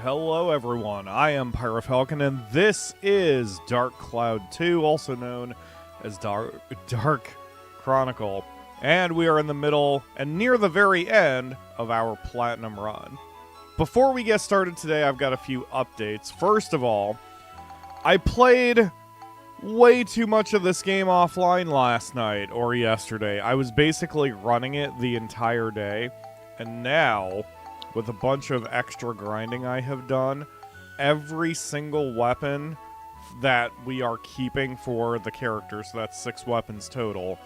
hello everyone, I am PyroFalkon, and this is Dark Cloud 2, also known as Dark Chronicle, and we are in the middle and near the very end of our Platinum run. Before we get started today, I've got a few updates. First of all, I played way too much of this game offline last night, or yesterday. I was basically running it the entire day, and now, with a bunch of extra grinding I have done, every single weapon that we are keeping for the characters, so that's 6 weapons total,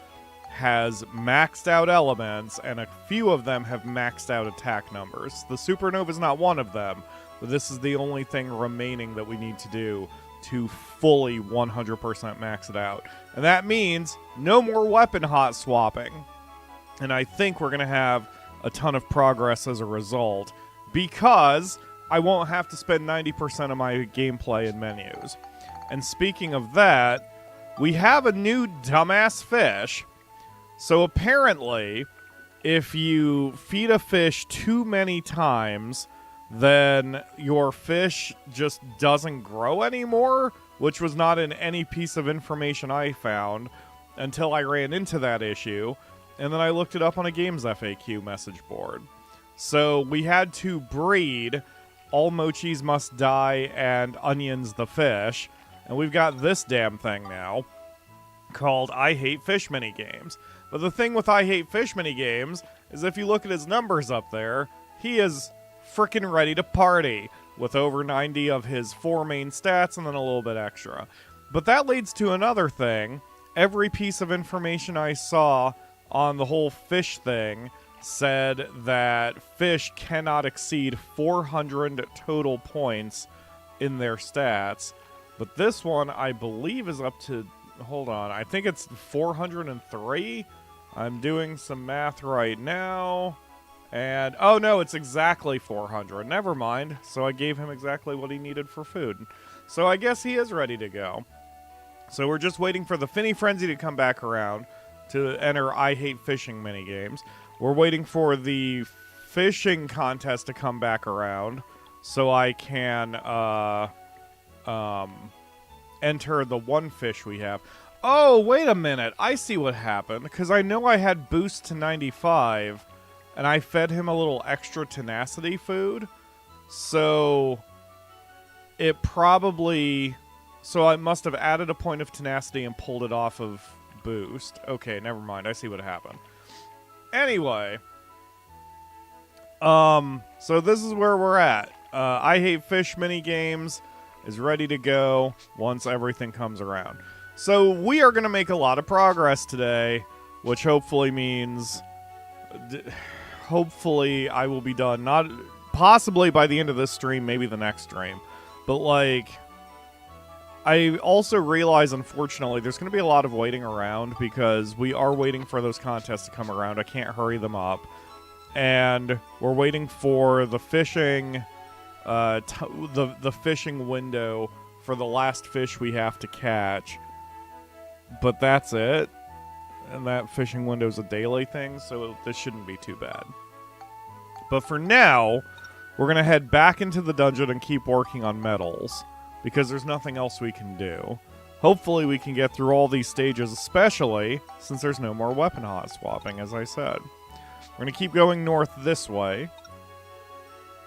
has maxed out elements, and a few of them have maxed out attack numbers. The Supernova is not one of them, but this is the only thing remaining that we need to do to fully 100% max it out. And that means no more weapon hot swapping. And I think we're going to have a ton of progress as a result, because I won't have to spend 90% of my gameplay in menus. And speaking of that, we have a new dumbass fish. So apparently, if you feed a fish too many times, then your fish just doesn't grow anymore, which was not in any piece of information I found until I ran into that issue. And then I looked it up on a games FAQ message board. So we had to breed All Mochis Must Die and Onions the Fish. And we've got this damn thing now called I Hate Fish Minigames. But the thing with I Hate Fish Minigames is if you look at his numbers up there, he is frickin' ready to party with over 90 of his 4 main stats and then a little bit extra. But that leads to another thing. Every piece of information I saw on the whole fish thing said that fish cannot exceed 400 total points in their stats. But this one, I believe, is up to, hold on, I think it's 403? I'm doing some math right now. And, oh no, it's exactly 400. Never mind. So I gave him exactly what he needed for food. So I guess he is ready to go. So we're just waiting for the Finny Frenzy to come back around to enter I Hate Fishing minigames. We're waiting for the fishing contest to come back around so I can enter the one fish we have. Oh, wait a minute. I see what happened, because I know I had boost to 95, and I fed him a little extra tenacity food. So it probably... So I must have added a point of tenacity and pulled it off of boost. Okay, never mind. I see what happened. Anyway. So this is where we're at. I Hate Fish minigames is ready to go once everything comes around. So we are going to make a lot of progress today, which hopefully means... hopefully I will be done. Not possibly by the end of this stream, maybe the next stream. But like... I also realize, unfortunately, there's going to be a lot of waiting around because we are waiting for those contests to come around. I can't hurry them up. And we're waiting for the fishing, the fishing window for the last fish we have to catch. But that's it. And that fishing window is a daily thing, so this shouldn't be too bad. But for now, we're going to head back into the dungeon and keep working on medals, because there's nothing else we can do. Hopefully we can get through all these stages, especially since there's no more weapon hot swapping, as I said. We're going to keep going north this way.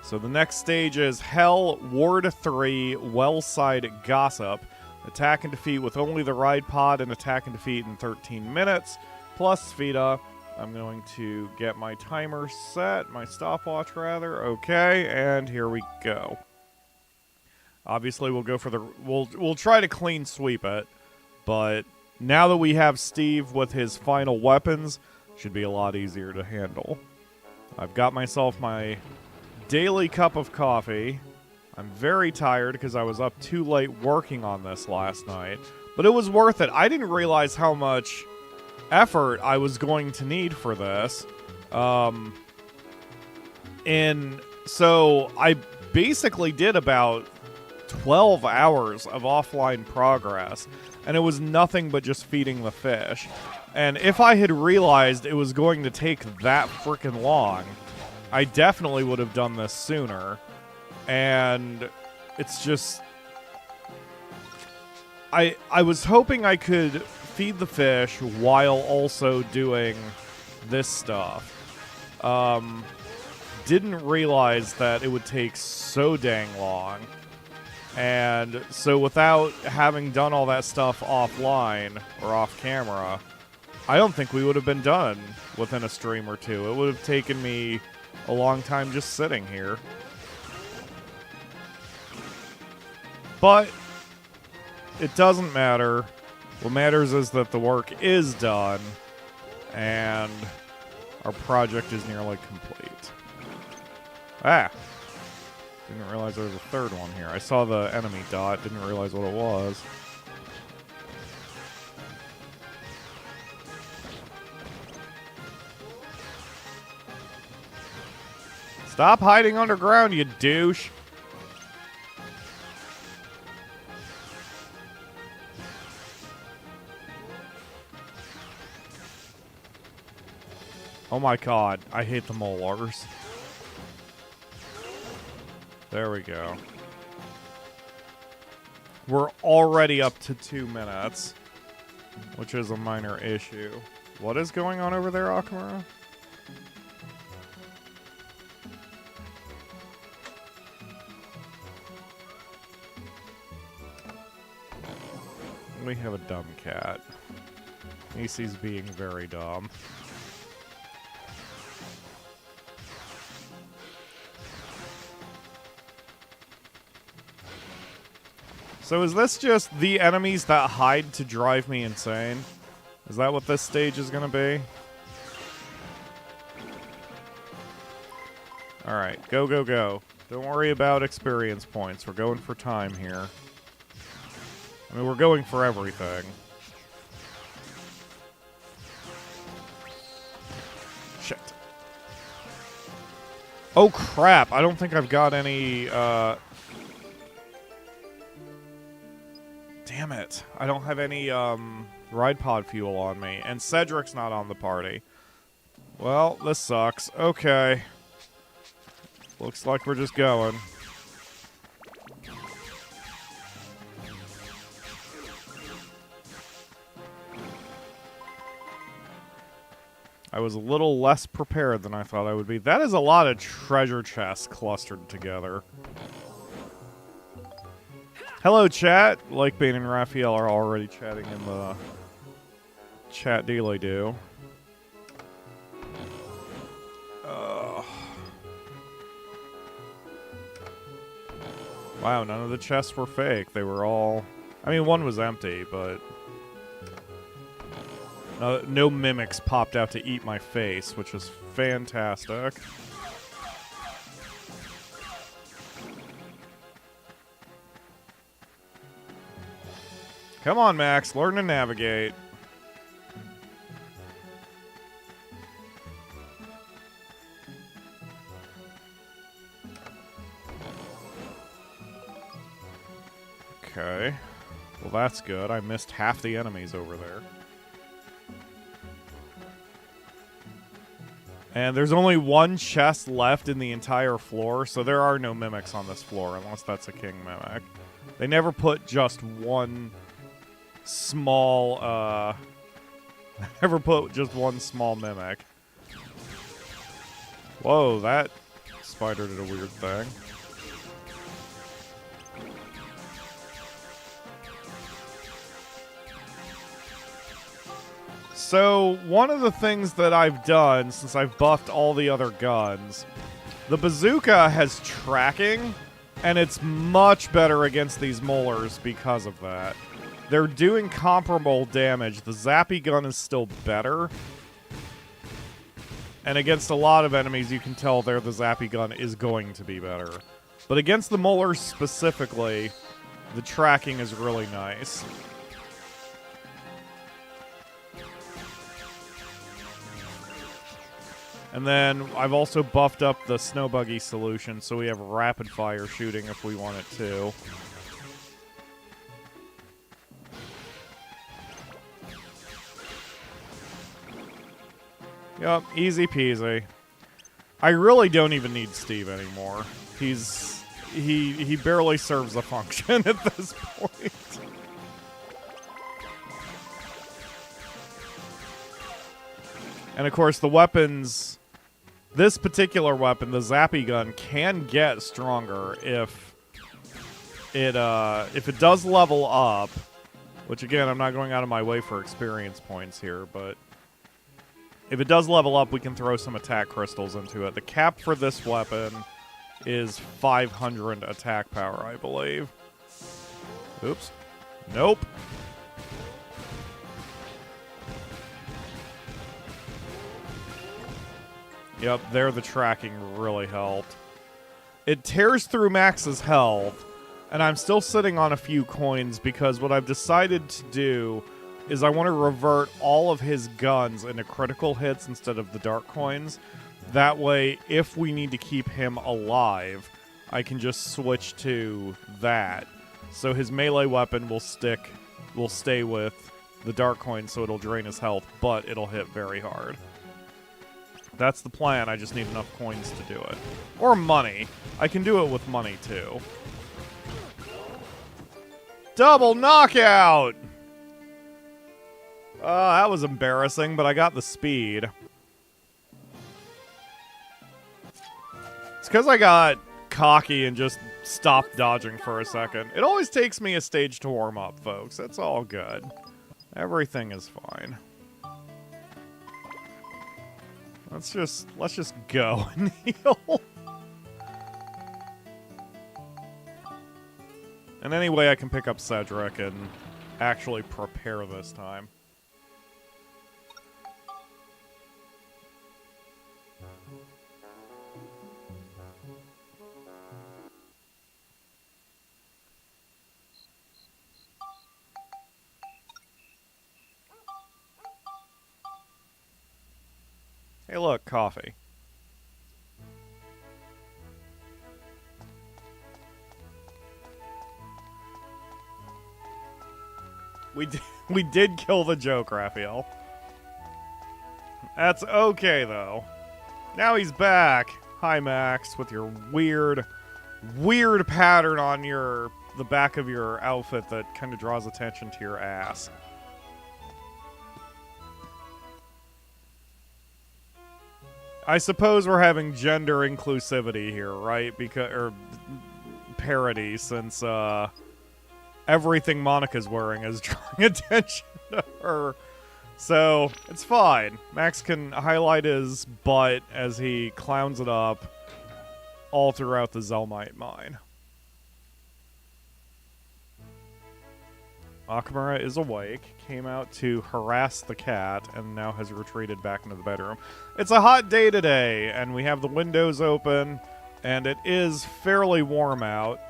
So the next stage is Hell, Ward 3, Wellside Gossip. Attack and defeat with only the ride pod, and attack and defeat in 13 minutes. Plus Svita. I'm going to get my timer set, my stopwatch rather. Okay, and here we go. Obviously, we'll go for the... We'll try to clean sweep it, but now that we have Steve with his final weapons, it should be a lot easier to handle. I've got myself my daily cup of coffee. I'm very tired because I was up too late working on this last night, but it was worth it. I didn't realize how much effort I was going to need for this. And so I basically did about 12 hours of offline progress, and it was nothing but just feeding the fish. And if I had realized it was going to take that freaking long, I definitely would have done this sooner. And it's just... I was hoping I could feed the fish while also doing this stuff. Didn't realize that it would take so dang long. And so without having done all that stuff offline or off camera, I don't think we would have been done within a stream or two. It would have taken me a long time just sitting here. But it doesn't matter. What matters is that the work is done and our project is nearly complete. Ah! Didn't realize there was a third one here. I saw the enemy dot, didn't realize what it was. Stop hiding underground, you douche! Oh my god, I hate the molars. There we go. We're already up to 2 minutes, which is a minor issue. What is going on over there, Akamura? We have a dumb cat. Macy's being very dumb. So is this just the enemies that hide to drive me insane? Is that what this stage is gonna be? Alright, go, go, go. Don't worry about experience points. We're going for time here. I mean, we're going for everything. Shit. Oh, crap. I don't think I've got any, Damn it. I don't have any, ride pod fuel on me. And Cedric's not on the party. Well, this sucks. Okay. Looks like we're just going. I was a little less prepared than I thought I would be. That is a lot of treasure chests clustered together. Hello, chat. Lakebane and Raphael are already chatting in the chat dealy-do. Wow, none of the chests were fake. They were all... I mean, one was empty, but... no mimics popped out to eat my face, which is fantastic. Come on, Max. Learn to navigate. Okay. Well, that's good. I missed half the enemies over there. And there's only one chest left in the entire floor, so there are no mimics on this floor, unless that's a king mimic. They never put just one small, never put just one small mimic. Whoa, that spider did a weird thing. So, one of the things that I've done since I've buffed all the other guns, the bazooka has tracking, and it's much better against these molars because of that. They're doing comparable damage. The zappy gun is still better. And against a lot of enemies, you can tell there the zappy gun is going to be better. But against the molars specifically, the tracking is really nice. And then I've also buffed up the snow buggy solution, so we have rapid fire shooting if we want it to. Yup, easy peasy. I really don't even need Steve anymore. He's he barely serves a function at this point. And of course, the weapons, this particular weapon, the Zappy Gun, can get stronger if it does level up. Which again, I'm not going out of my way for experience points here, but if it does level up, we can throw some attack crystals into it. The cap for this weapon is 500 attack power, I believe. Oops. Nope. Yep, there the tracking really helped. It tears through Max's health, and I'm still sitting on a few coins because what I've decided to do is I want to revert all of his guns into critical hits instead of the dark coins. That way, if we need to keep him alive, I can just switch to that. So his melee weapon will stay with the dark coin, so it'll drain his health, but it'll hit very hard. That's the plan, I just need enough coins to do it. Or money. I can do it with money, too. Double knockout! That was embarrassing, but I got the speed. It's because I got cocky and just stopped dodging for a second. It always takes me a stage to warm up, folks. It's all good. Everything is fine. Let's just go and heal. And anyway, I can pick up Cedric and actually prepare this time. Hey, look, coffee. We did kill the joke, Raphael. That's okay, though. Now he's back. Hi, Max, with your weird pattern on the back of your outfit that kind of draws attention to your ass. I suppose we're having gender inclusivity here, right? Or parody, since everything Monica's wearing is drawing attention to her. So, it's fine. Max can highlight his butt as he clowns it up all throughout the Zelmite mine. Akamura is awake, came out to harass the cat, and now has retreated back into the bedroom. It's a hot day today, and we have the windows open, and it is fairly warm out,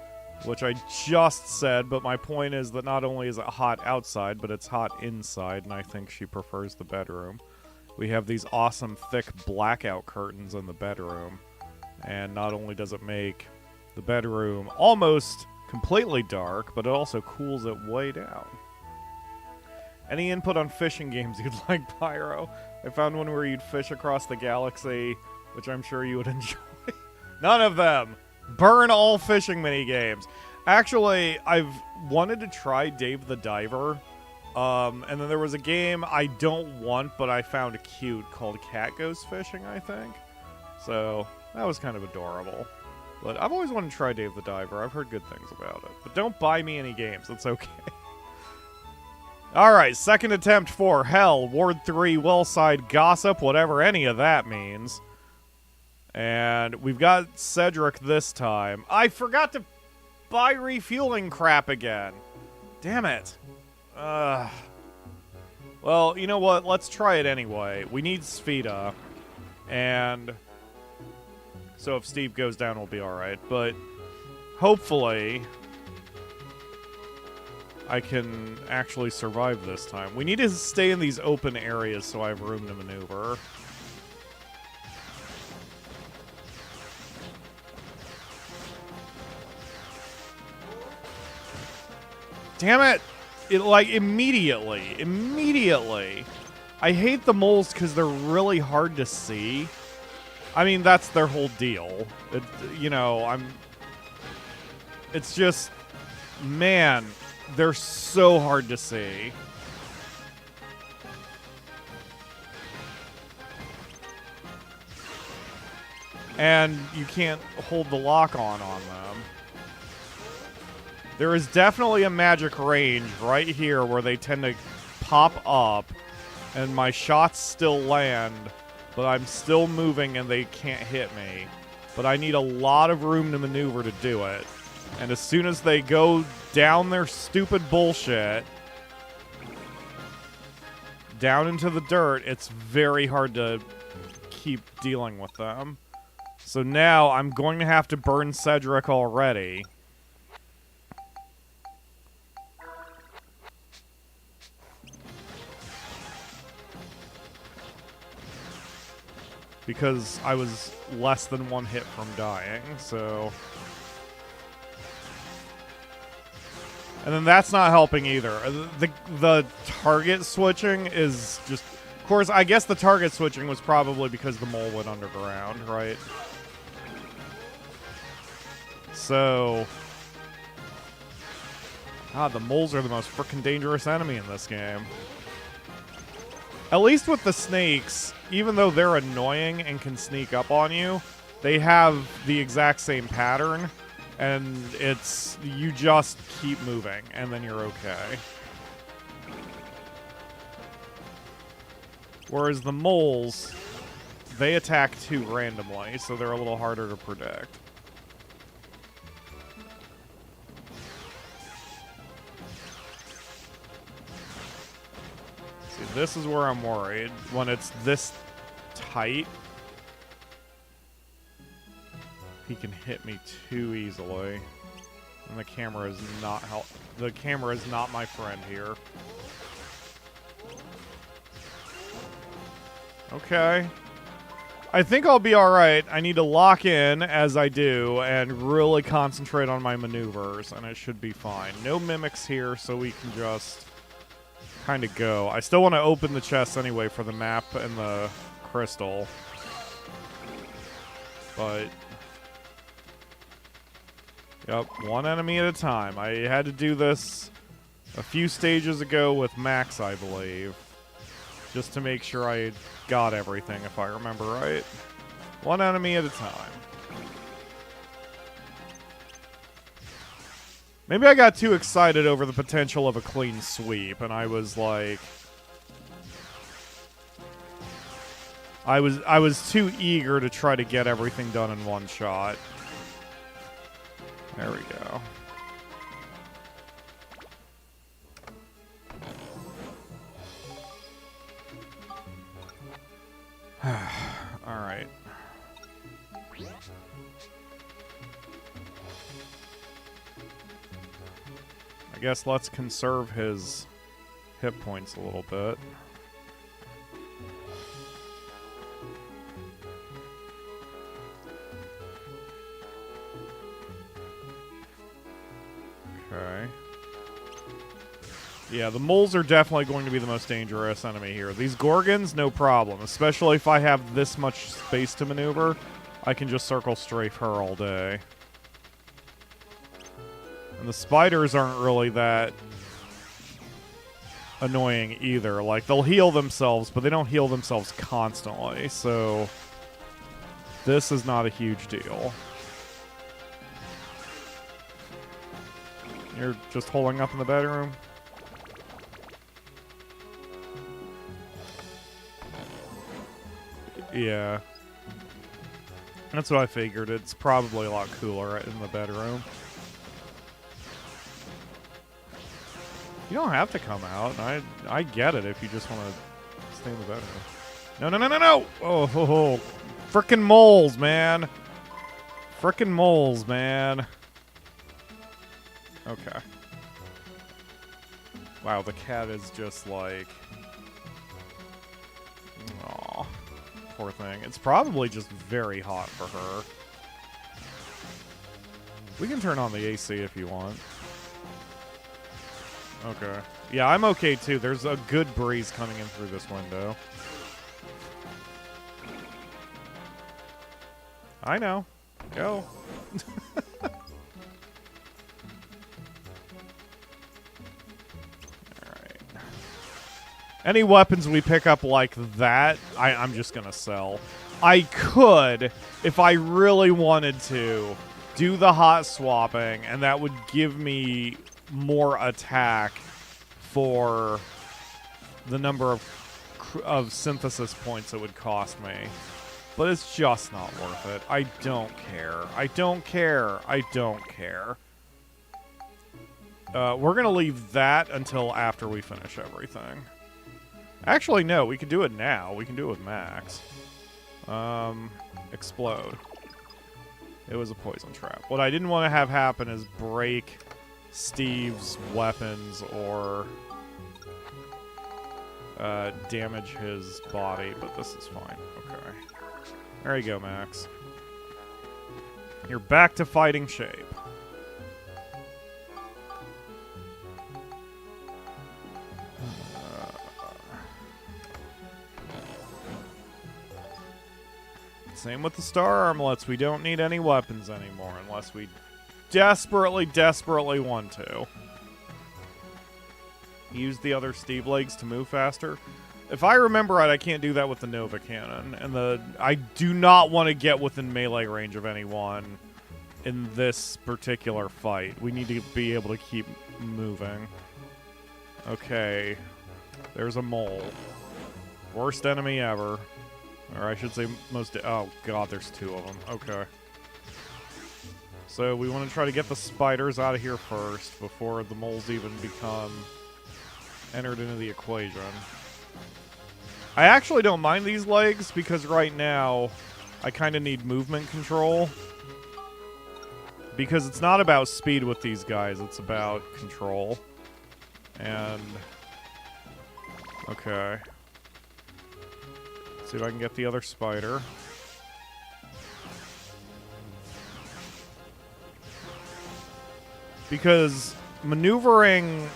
which I just said, but my point is that not only is it hot outside, but it's hot inside, and I think she prefers the bedroom. We have these awesome thick blackout curtains in the bedroom, and not only does it make the bedroom almost completely dark, but it also cools it way down. Any input on fishing games you'd like, Pyro? I found one where you'd fish across the galaxy, which I'm sure you would enjoy. None of them! Burn all fishing minigames. Actually, I've wanted to try Dave the Diver, and then there was a game I don't want, but I found cute, called Cat Goes Fishing, I think. So, that was kind of adorable. But I've always wanted to try Dave the Diver. I've heard good things about it. But don't buy me any games. It's okay. Alright, second attempt for Hell, Ward 3, Willside, Gossip, whatever any of that means. And we've got Cedric this time. I forgot to buy refueling crap again. Damn it. Well, you know what? Let's try it anyway. We need Spheda. And so if Steve goes down, we'll be alright. But hopefully I can actually survive this time. We need to stay in these open areas so I have room to maneuver. Damn it! It, like, immediately. I hate the moles because they're really hard to see. I mean, that's their whole deal. You know, It's just, man, they're so hard to see. And you can't hold the lock on them. There is definitely a magic range right here where they tend to pop up, and my shots still land, but I'm still moving and they can't hit me. But I need a lot of room to maneuver to do it. And as soon as they go down their stupid bullshit, down into the dirt, it's very hard to keep dealing with them. So now I'm going to have to burn Cedric already. Because I was less than one hit from dying, so... And then that's not helping either. The target switching is just... Of course, I guess the target switching was probably because the mole went underground, right? So... God, the moles are the most frickin' dangerous enemy in this game. At least with the snakes, even though they're annoying and can sneak up on you, they have the exact same pattern, and it's, you just keep moving, and then you're okay. Whereas the moles, they attack too randomly, so they're a little harder to predict. This is where I'm worried. When it's this tight, he can hit me too easily. And the camera is not the camera is not my friend here. Okay. I think I'll be alright. I need to lock in as I do and really concentrate on my maneuvers, and it should be fine. No mimics here, so we can just kind of go. I still want to open the chest anyway for the map and the crystal. But... Yep, one enemy at a time. I had to do this a few stages ago with Max, I believe. Just to make sure I got everything, if I remember right. One enemy at a time. Maybe I got too excited over the potential of a clean sweep, and I was like... I was too eager to try to get everything done in one shot. There we go. Alright. I guess let's conserve his hit points a little bit. Okay. Yeah, the moles are definitely going to be the most dangerous enemy here. These Gorgons, no problem. Especially if I have this much space to maneuver, I can just circle strafe her all day. And the spiders aren't really that annoying either. Like, they'll heal themselves, but they don't heal themselves constantly, so this is not a huge deal. You're just holding up in the bedroom? Yeah. That's what I figured. It's probably a lot cooler in the bedroom. You don't have to come out. I get it if you just want to stay in the bedroom. No, no, no, no, no! Oh, ho, ho. Frickin' moles, man. Frickin' moles, man. Okay. Wow, the cat is just like... Aw. Poor thing. It's probably just very hot for her. We can turn on the AC if you want. Okay. Yeah, I'm okay too. There's a good breeze coming in through this window. I know. Go. Any weapons we pick up like that, I'm just going to sell. I could, if I really wanted to, do the hot swapping, and that would give me more attack for the number of synthesis points it would cost me. But it's just not worth it. I don't care. I don't care. I don't care. We're going to leave that until after we finish everything. Actually, no. We can do it now. We can do it with Max. Explode. It was a poison trap. What I didn't want to have happen is break Steve's weapons or damage his body, but this is fine. Okay. There you go, Max. You're back to fighting shape. Same with the star armlets. We don't need any weapons anymore unless we desperately, desperately want to. Use the other Steve legs to move faster. If I remember right, I can't do that with the Nova Cannon. And I do not want to get within melee range of anyone in this particular fight. We need to be able to keep moving. Okay. There's a mole. Worst enemy ever. Or I should say most... Oh, God, there's two of them. Okay. So we want to try to get the spiders out of here first before the moles even become entered into the equation. I actually don't mind these legs because right now I kind of need movement control. Because it's not about speed with these guys, it's about control. And... Okay. Let's see if I can get the other spider. Because maneuvering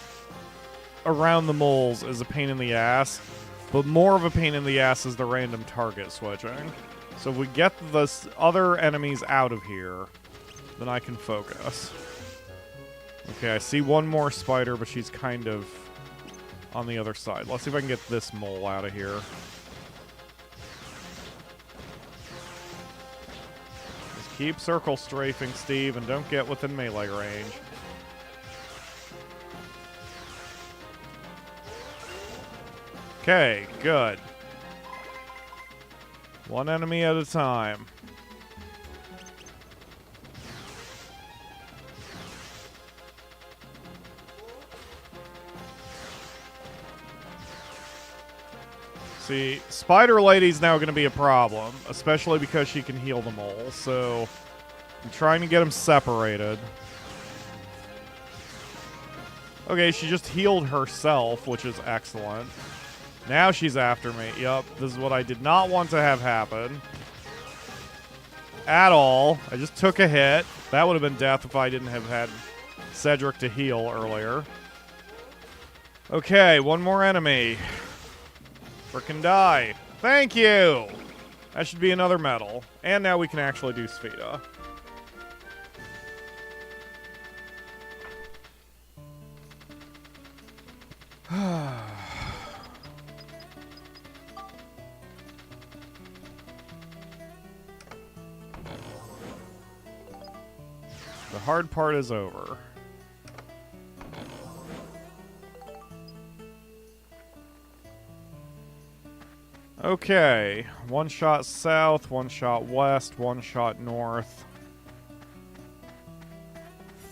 around the moles is a pain in the ass, but more of a pain in the ass is the random target switching. So if we get the other enemies out of here, then I can focus. Okay, I see one more spider, but she's kind of on the other side. Let's see if I can get this mole out of here. Just keep circle strafing, Steve, and don't get within melee range. Okay, good. One enemy at a time. See, Spider Lady's now going to be a problem, especially because she can heal them all, so I'm trying to get them separated. Okay, she just healed herself, which is excellent. Now she's after me. Yup, this is what I did not want to have happen. At all. I just took a hit. That would have been death if I didn't have had Cedric to heal earlier. Okay, one more enemy. Frickin' die. Thank you! That should be another medal. And now we can actually do Spheda. The hard part is over. Okay, one shot south, one shot west, one shot north.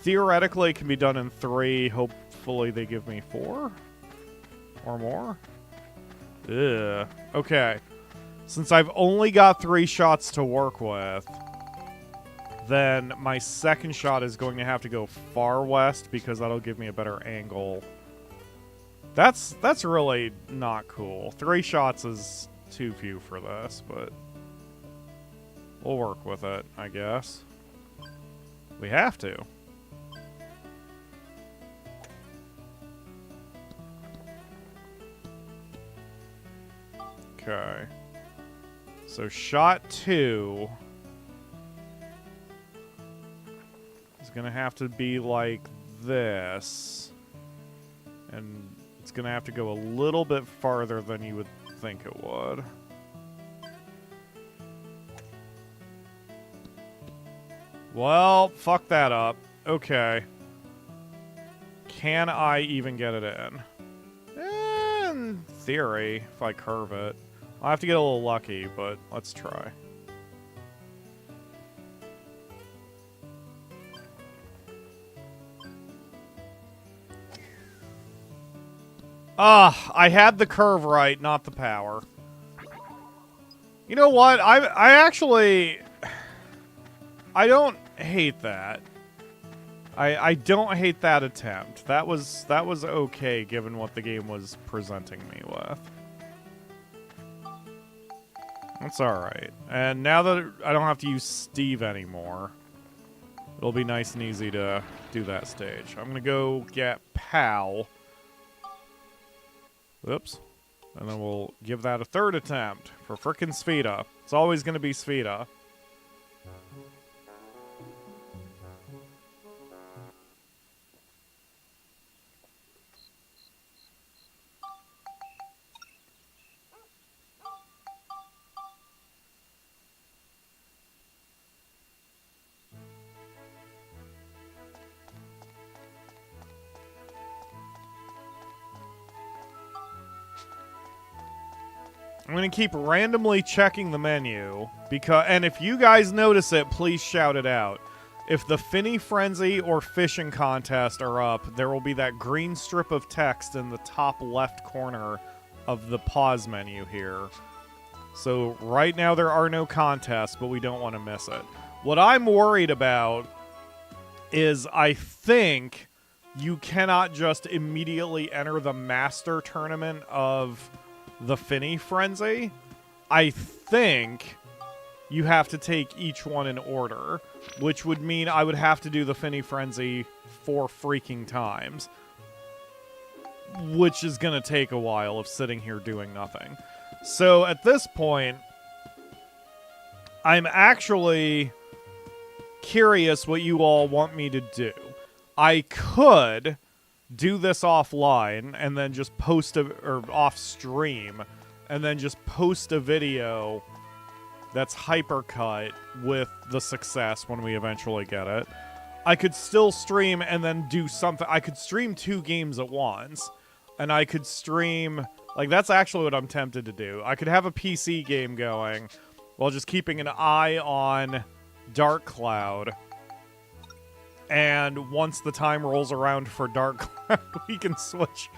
Theoretically, it can be done in 3. Hopefully they give me 4 or more. Ugh. Okay, since I've only got 3 shots to work with, then my second shot is going to have to go far west because that'll give me a better angle. That's really not cool. 3 shots is too few for this, but we'll work with it, I guess. We have to. Okay. So shot 2 is gonna have to be like this. And It's going to have to go a little bit farther than you would think it would. Well, fuck that up. Okay. Can I even get it in? In theory, if I curve it. I'll have to get a little lucky, but let's try. I had the curve right, not the power. You know what? I actually... I don't hate that. I don't hate that attempt. That was okay, given what the game was presenting me with. That's alright. And now that I don't have to use Steve anymore, it'll be nice and easy to do that stage. I'm gonna go get Pal. Oops. And then we'll give that a third attempt for frickin' Sfida. It's always gonna be Sfida. I'm going to keep randomly checking the menu, and if you guys notice it, please shout it out. If the Finny Frenzy or Fishing Contest are up, there will be that green strip of text in the top left corner of the pause menu here. So right now there are no contests, but we don't want to miss it. What I'm worried about is I think you cannot just immediately enter the Master Tournament of the Finny Frenzy. I think you have to take each one in order, which would mean I would have to do the Finny Frenzy 4 freaking times, which is going to take a while of sitting here doing nothing. So at this point, I'm actually curious what you all want me to do. I could do this offline and then just post or off stream and then just post a video that's hypercut with the success when we eventually get it. I could still stream and then do something. I could stream 2 games at once, and I could stream... Like, that's actually what I'm tempted to do. I could have a PC game going while just keeping an eye on Dark Cloud. And once the time rolls around for Dark Cloud, we can switch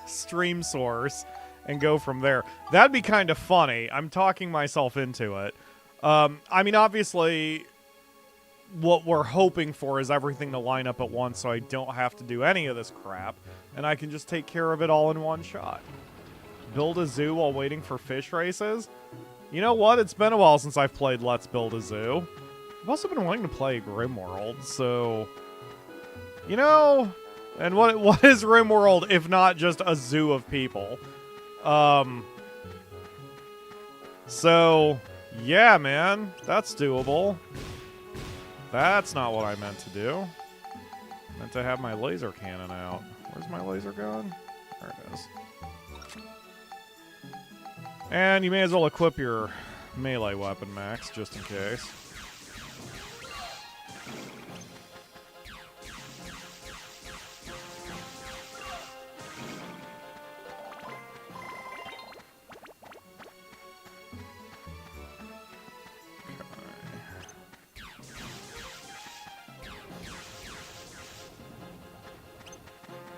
stream source and go from there. That'd be kind of funny. I'm talking myself into it. I mean, obviously, what we're hoping for is everything to line up at once so I don't have to do any of this crap, and I can just take care of it all in one shot. Build a zoo while waiting for fish races? You know what? It's been a while since I've played Let's Build a Zoo. I've also been wanting to play RimWorld, so... You know... And what is RimWorld if not just a zoo of people? So... Yeah, man. That's doable. That's not what I meant to do. I meant to have my laser cannon out. Where's my laser gun? There it is. And you may as well equip your melee weapon, Max, just in case.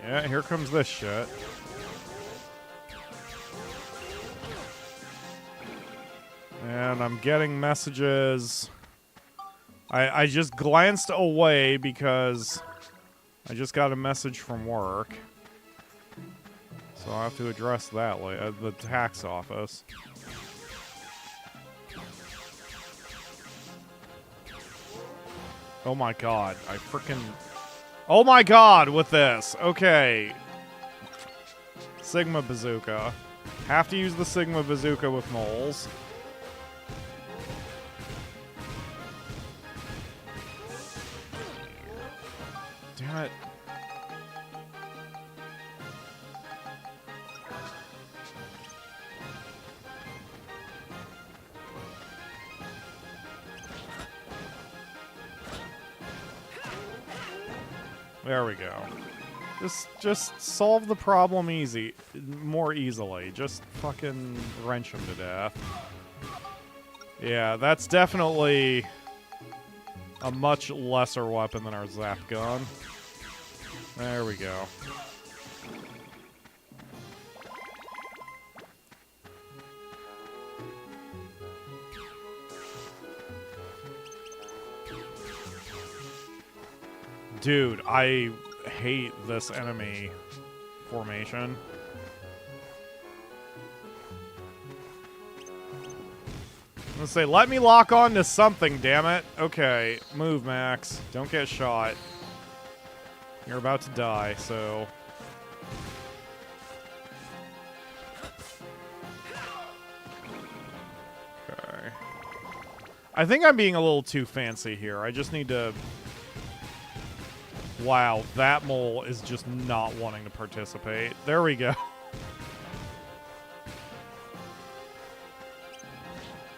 Yeah, here comes this shit. And I'm getting messages. I just glanced away because I just got a message from work. So I'll have to address that later at the tax office. Oh my god, I frickin'... Oh my god, with this. Okay. Sigma Bazooka. Have to use the Sigma Bazooka with moles. Damn it. There we go. Just solve the problem more easily. Just fucking wrench him to death. Yeah, that's definitely a much lesser weapon than our zap gun. There we go. Dude, I hate this enemy formation. I'm gonna say, let me lock on to something, damn it. Okay, move, Max. Don't get shot. You're about to die, so... Okay. I think I'm being a little too fancy here. I just need to... Wow, that mole is just not wanting to participate. There we go.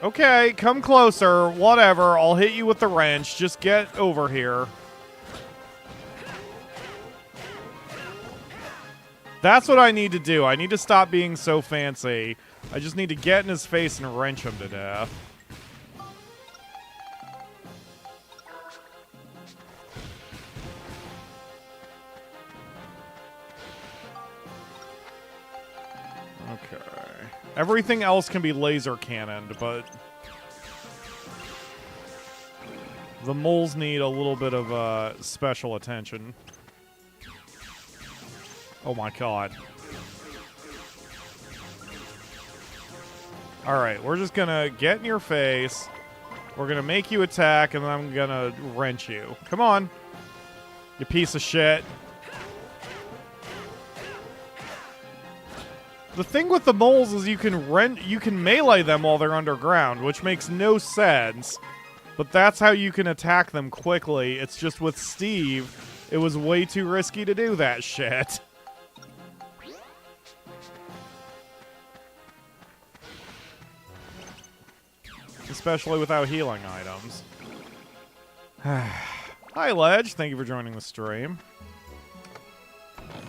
Okay, come closer. Whatever, I'll hit you with the wrench. Just get over here. That's what I need to do. I need to stop being so fancy. I just need to get in his face and wrench him to death. Okay. Everything else can be laser cannoned, but the moles need a little bit of special attention. Oh my god. Alright, we're just gonna get in your face. We're gonna make you attack, and then I'm gonna wrench you. Come on, you piece of shit. The thing with the moles is you can melee them while they're underground, which makes no sense. But that's how you can attack them quickly. It's just with Steve, it was way too risky to do that shit. Especially without healing items. Hi, Ledge. Thank you for joining the stream.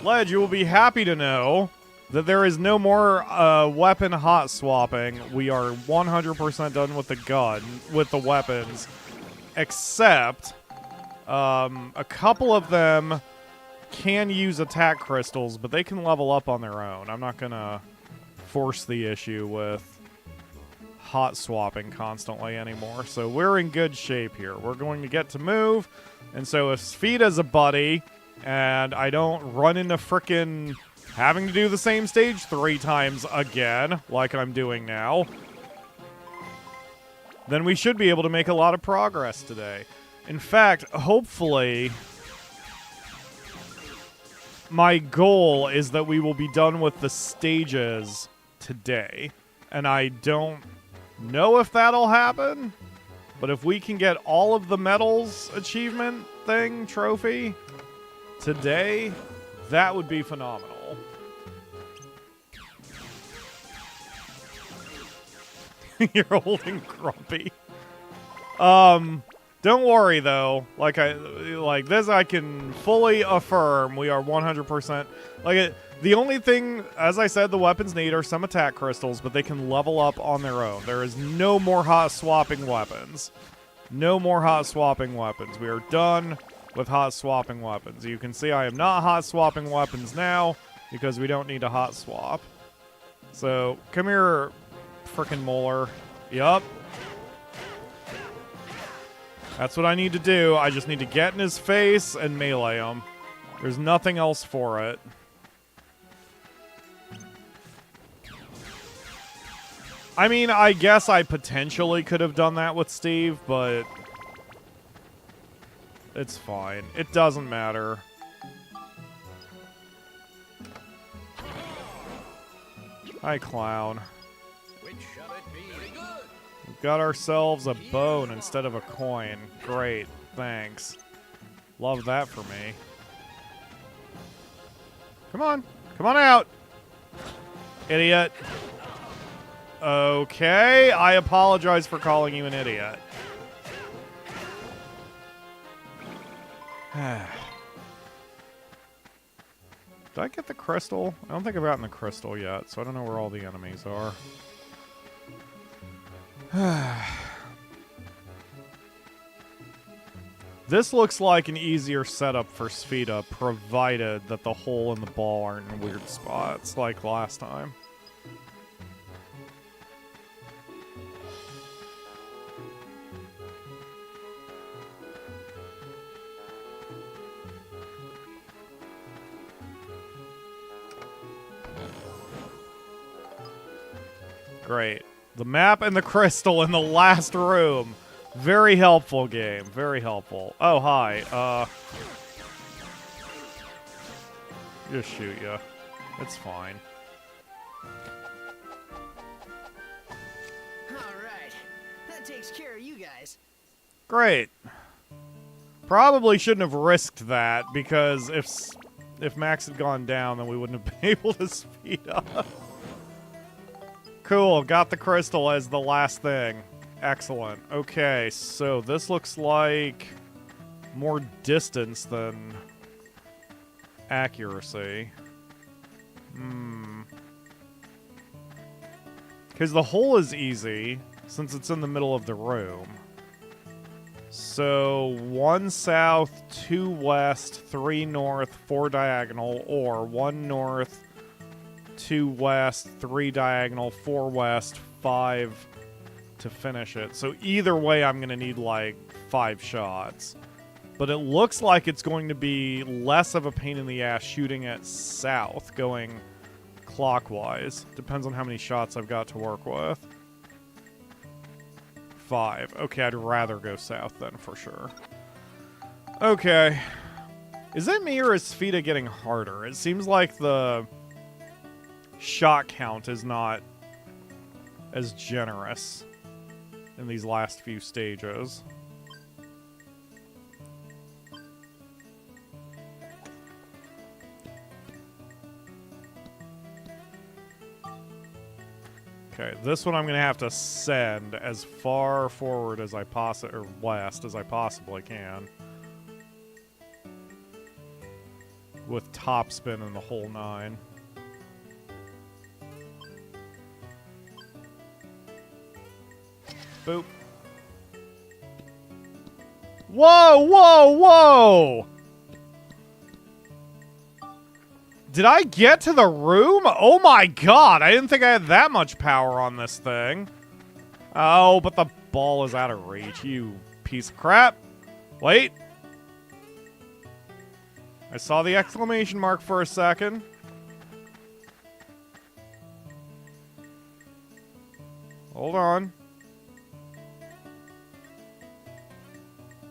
Ledge, you will be happy to know that there is no more weapon hot swapping. We are 100% done with the gun, with the weapons, except a couple of them can use attack crystals, but they can level up on their own. I'm not gonna force the issue with hot swapping constantly anymore, so we're in good shape here. We're going to get to move, and so if Sfeda's a buddy, and I don't run into frickin' having to do the same stage 3 times again, like I'm doing now, then we should be able to make a lot of progress today. In fact, hopefully, my goal is that we will be done with the stages today. And I don't know if that'll happen, but if we can get all of the medals achievement thing, trophy, today, that would be phenomenal. You're holding Grumpy. Don't worry though. Like this, I can fully affirm we are 100%. The only thing, as I said, the weapons need are some attack crystals, but they can level up on their own. There is no more hot swapping weapons. No more hot swapping weapons. We are done with hot swapping weapons. You can see I am not hot swapping weapons now because we don't need a hot swap. So come here, frickin' molar. Yup. That's what I need to do. I just need to get in his face and melee him. There's nothing else for it. I mean, I guess I potentially could have done that with Steve, but it's fine. It doesn't matter. Hi, clown. We've got ourselves a bone instead of a coin. Great, thanks. Love that for me. Come on. Come on out. Idiot. Okay, I apologize for calling you an idiot. Did I get the crystal? I don't think I've gotten the crystal yet, so I don't know where all the enemies are. This looks like an easier setup for Spheda, provided that the hole and the ball aren't in weird spots like last time. Great. The map and the crystal in the last room. Very helpful game. Very helpful. Oh, hi. Just shoot ya. It's fine. Alright. That takes care of you guys. Great. Probably shouldn't have risked that, because if Max had gone down, then we wouldn't have been able to speed up. Cool, got the crystal as the last thing. Excellent. Okay, so this looks like more distance than accuracy. Because the hole is easy, since it's in the middle of the room. So, 1 south, 2 west, 3 north, 4 diagonal, or 1 north, 2 west, 3 diagonal, 4 west, 5 to finish it. So either way, I'm going to need like 5 shots. But it looks like it's going to be less of a pain in the ass shooting at south, going clockwise. Depends on how many shots I've got to work with. 5. Okay, I'd rather go south then, for sure. Okay. Is it me or is Spheda getting harder? It seems like the shot count is not as generous in these last few stages. Okay, this one I'm going to have to send as far forward as I or west as I possibly can. With topspin and the whole 9. Boop. Whoa, whoa, whoa! Did I get to the room? Oh my god, I didn't think I had that much power on this thing. Oh, but the ball is out of reach, you piece of crap. Wait. I saw the exclamation mark for a second. Hold on.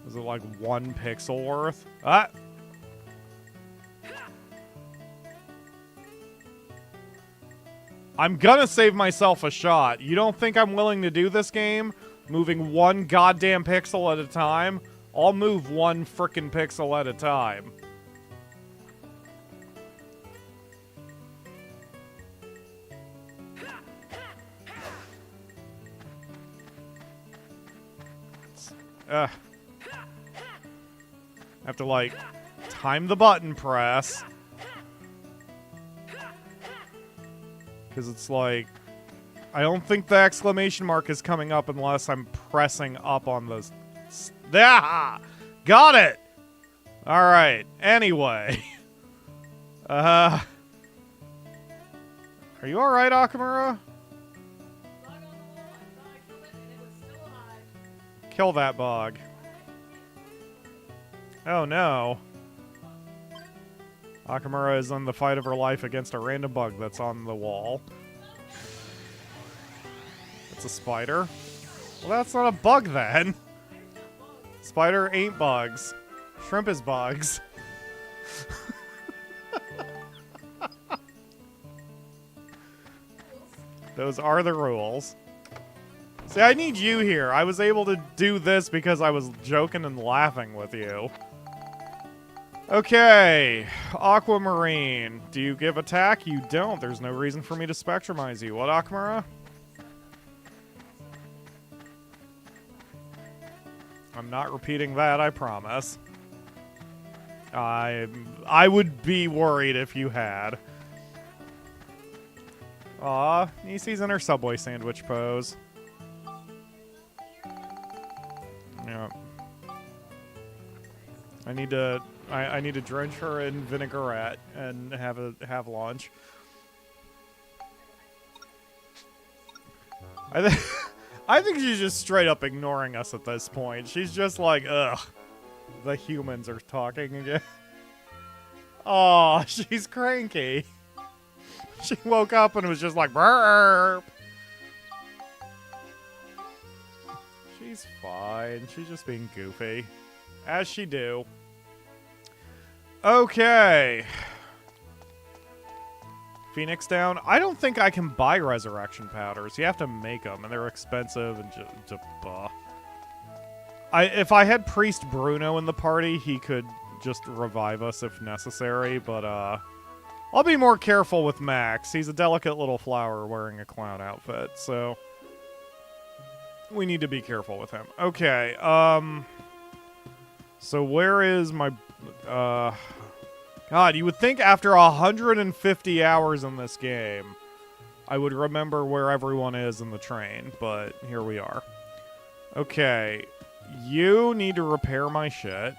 Is it like 1 pixel worth? Ah! I'm gonna save myself a shot. You don't think I'm willing to do this game? Moving 1 goddamn pixel at a time? I'll move 1 frickin' pixel at a time. I have to, like, time the button press. Because it's like, I don't think the exclamation mark is coming up unless I'm pressing up on the... Ah! Got it! Alright, anyway. Are you alright, Akamura? Kill that bug. Oh no. Akamura is in the fight of her life against a random bug that's on the wall. It's a spider? Well, that's not a bug then. Spider ain't bugs. Shrimp is bugs. Those are the rules. See, I need you here. I was able to do this because I was joking and laughing with you. Okay, Aquamarine. Do you give attack? You don't. There's no reason for me to spectrumize you. What, Akamura? I'm not repeating that, I promise. I would be worried if you had. Aw, Nisi's in her Subway sandwich pose. Yeah. I need to drench her in vinaigrette and have lunch. I think she's just straight up ignoring us at this point. She's just like, ugh, the humans are talking again. Oh, she's cranky. She woke up and was just like, burp. She's fine. She's just being goofy. As she do. Okay. Phoenix down. I don't think I can buy resurrection powders. You have to make them, and they're expensive and just if I had Priest Bruno in the party, he could just revive us if necessary, but I'll be more careful with Max. He's a delicate little flower wearing a clown outfit, so we need to be careful with him. Okay, so where is my God, you would think after 150 hours in this game, I would remember where everyone is in the train, but here we are. Okay, you need to repair my shit.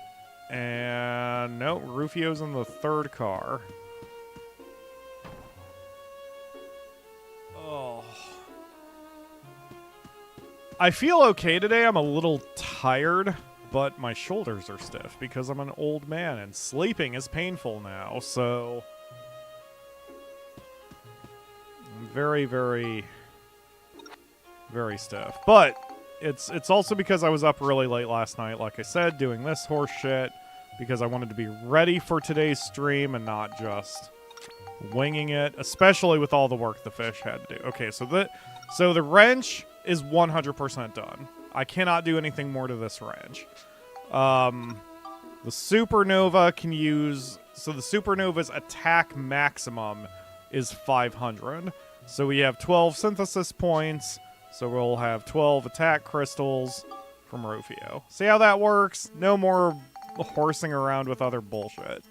And no, Rufio's in the third car. Oh. I feel okay today. I'm a little tired. But my shoulders are stiff because I'm an old man and sleeping is painful now, so I'm very, very, very stiff. But it's also because I was up really late last night, like I said, doing this horse shit because I wanted to be ready for today's stream and not just winging it, especially with all the work the fish had to do. Okay, so the wrench is 100% done. I cannot do anything more to this wrench. The supernova can use... So the supernova's attack maximum is 500. So we have 12 synthesis points. So we'll have 12 attack crystals from Rufio. See how that works? No more horsing around with other bullshit.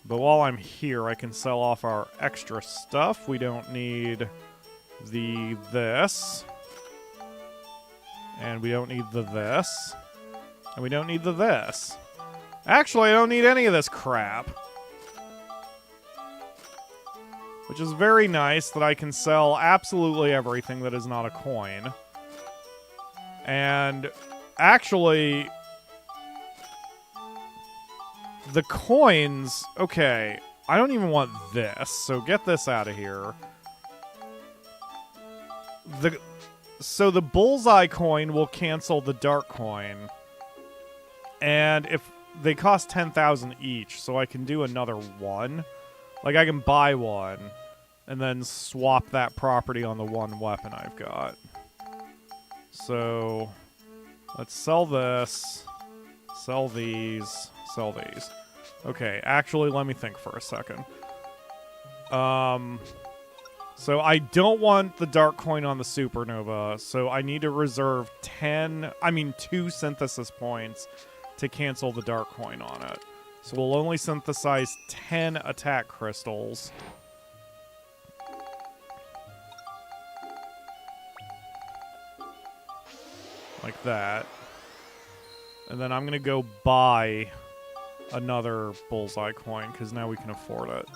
But while I'm here, I can sell off our extra stuff. We don't need this. And we don't need this. And we don't need this. Actually, I don't need any of this crap. Which is very nice that I can sell absolutely everything that is not a coin. And actually, the coins... Okay, I don't even want this, so get this out of here. So the bullseye coin will cancel the dark coin. And if they cost 10,000 each, so I can do another one. Like, I can buy one and then swap that property on the one weapon I've got. So let's sell this, sell these, sell these. Okay, actually, let me think for a second. So I don't want the dark coin on the supernova, so I need to reserve 2 synthesis points to cancel the dark coin on it. So we'll only synthesize 10 attack crystals. Like that. And then I'm going to go buy another bullseye coin, because now we can afford it.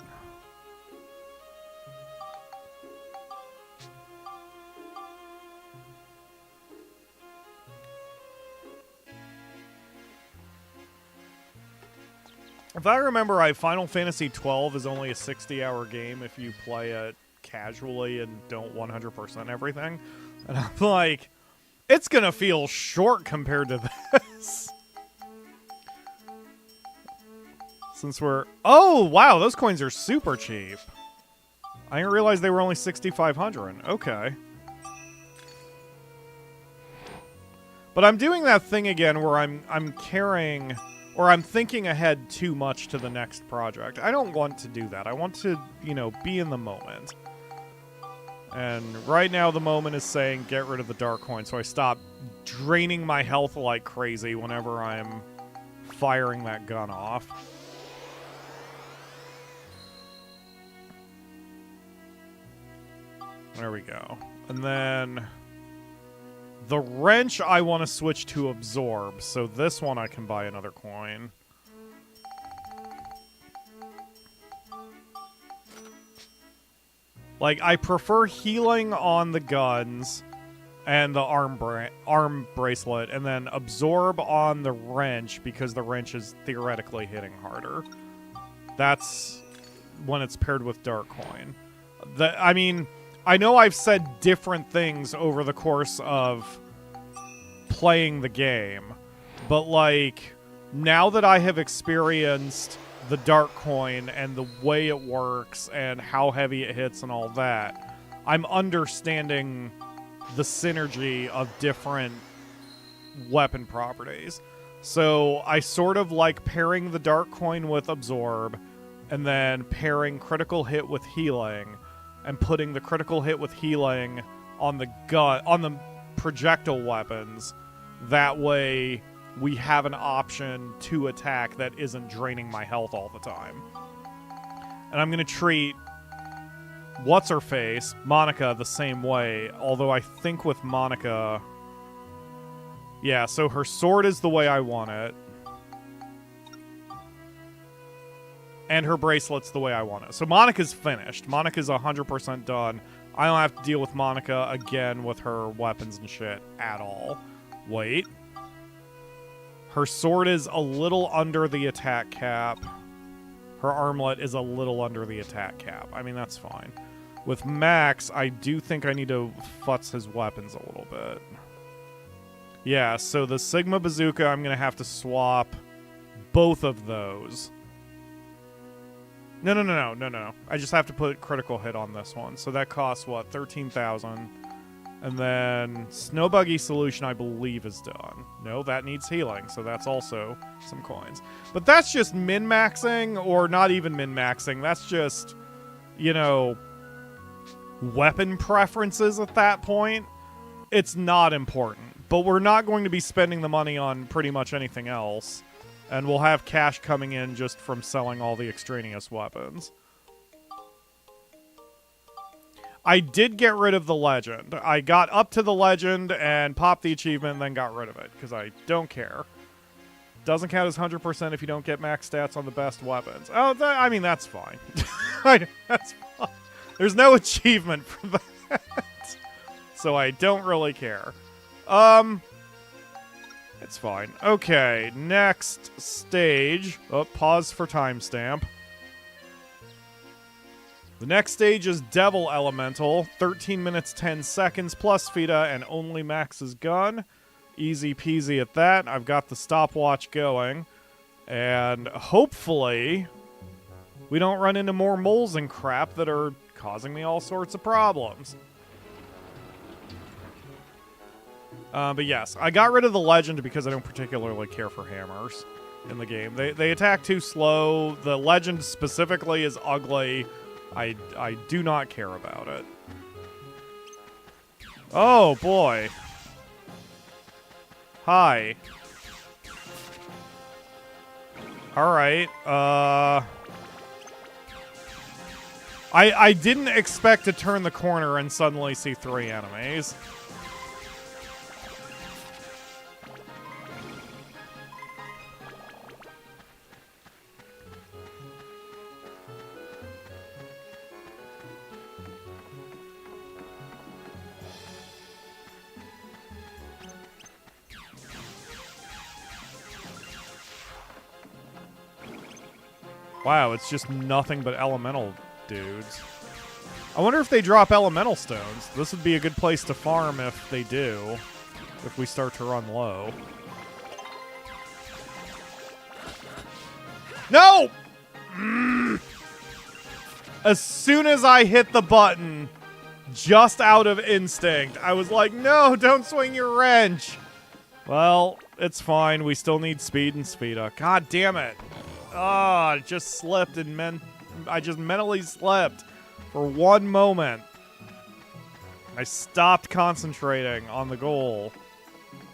If I remember right, Final Fantasy XII is only a 60-hour game if you play it casually and don't 100% everything. And I'm like, it's going to feel short compared to this. Since we're... Oh, wow, those coins are super cheap. I didn't realize they were only 6,500. Okay. But I'm doing that thing again where I'm carrying... Or I'm thinking ahead too much to the next project. I don't want to do that. I want to, be in the moment. And right now the moment is saying get rid of the dark coin, so I stop draining my health like crazy whenever I'm firing that gun off. There we go. And then the wrench I want to switch to absorb, so this one I can buy another coin. Like, I prefer healing on the guns and the arm bracelet, and then absorb on the wrench because the wrench is theoretically hitting harder. That's when it's paired with Dark Coin. I mean, I know I've said different things over the course of playing the game, but like, now that I have experienced the Dark Coin and the way it works and how heavy it hits and all that, I'm understanding the synergy of different weapon properties. So I sort of like pairing the Dark Coin with Absorb, and then pairing Critical Hit with Healing, and putting the Critical Hit with Healing on the the projectile weapons. That way we have an option to attack that isn't draining my health all the time. And I'm going to treat What's-Her-Face, Monica, the same way. Although I think with Monica... Yeah, so her sword is the way I want it. And her bracelet's the way I want it. So Monica's finished. Monica's 100% done. I don't have to deal with Monica again with her weapons and shit at all. Wait. Her sword is a little under the attack cap. Her armlet is a little under the attack cap. I mean, that's fine. With Max, I do think I need to futz his weapons a little bit. Yeah, so the Sigma Bazooka, I'm going to have to swap both of those. No. I just have to put Critical Hit on this one. So that costs, what, 13,000. And then Snow Buggy Solution, I believe, is done. No, that needs healing, so that's also some coins. But that's just min-maxing, or not even min-maxing. That's just, you know, weapon preferences at that point. It's not important. But we're not going to be spending the money on pretty much anything else. And we'll have cash coming in just from selling all the extraneous weapons. I did get rid of the legend. I got up to the legend and popped the achievement and then got rid of it, because I don't care. Doesn't count as 100% if you don't get max stats on the best weapons. Oh, I mean, that's fine. That's fine. There's no achievement for that. So I don't really care. It's fine. Okay, next stage. Oh, pause for timestamp. The next stage is Devil Elemental. 13 minutes, 10 seconds, plus Fita, and only Max's gun. Easy peasy at that. I've got the stopwatch going. And hopefully we don't run into more moles and crap that are causing me all sorts of problems. But yes, I got rid of the legend because I don't particularly care for hammers in the game. They attack too slow. The legend specifically is ugly. I do not care about it. Oh, boy. Hi. Alright, I didn't expect to turn the corner and suddenly see 3 enemies. Wow, it's just nothing but elemental dudes. I wonder if they drop elemental stones. This would be a good place to farm if they do. If we start to run low. No! As soon as I hit the button, just out of instinct, I was like, no, don't swing your wrench! Well, it's fine. We still need speed and Speeda. God damn it. Ah, I just slipped and I just mentally slipped for one moment. I stopped concentrating on the goal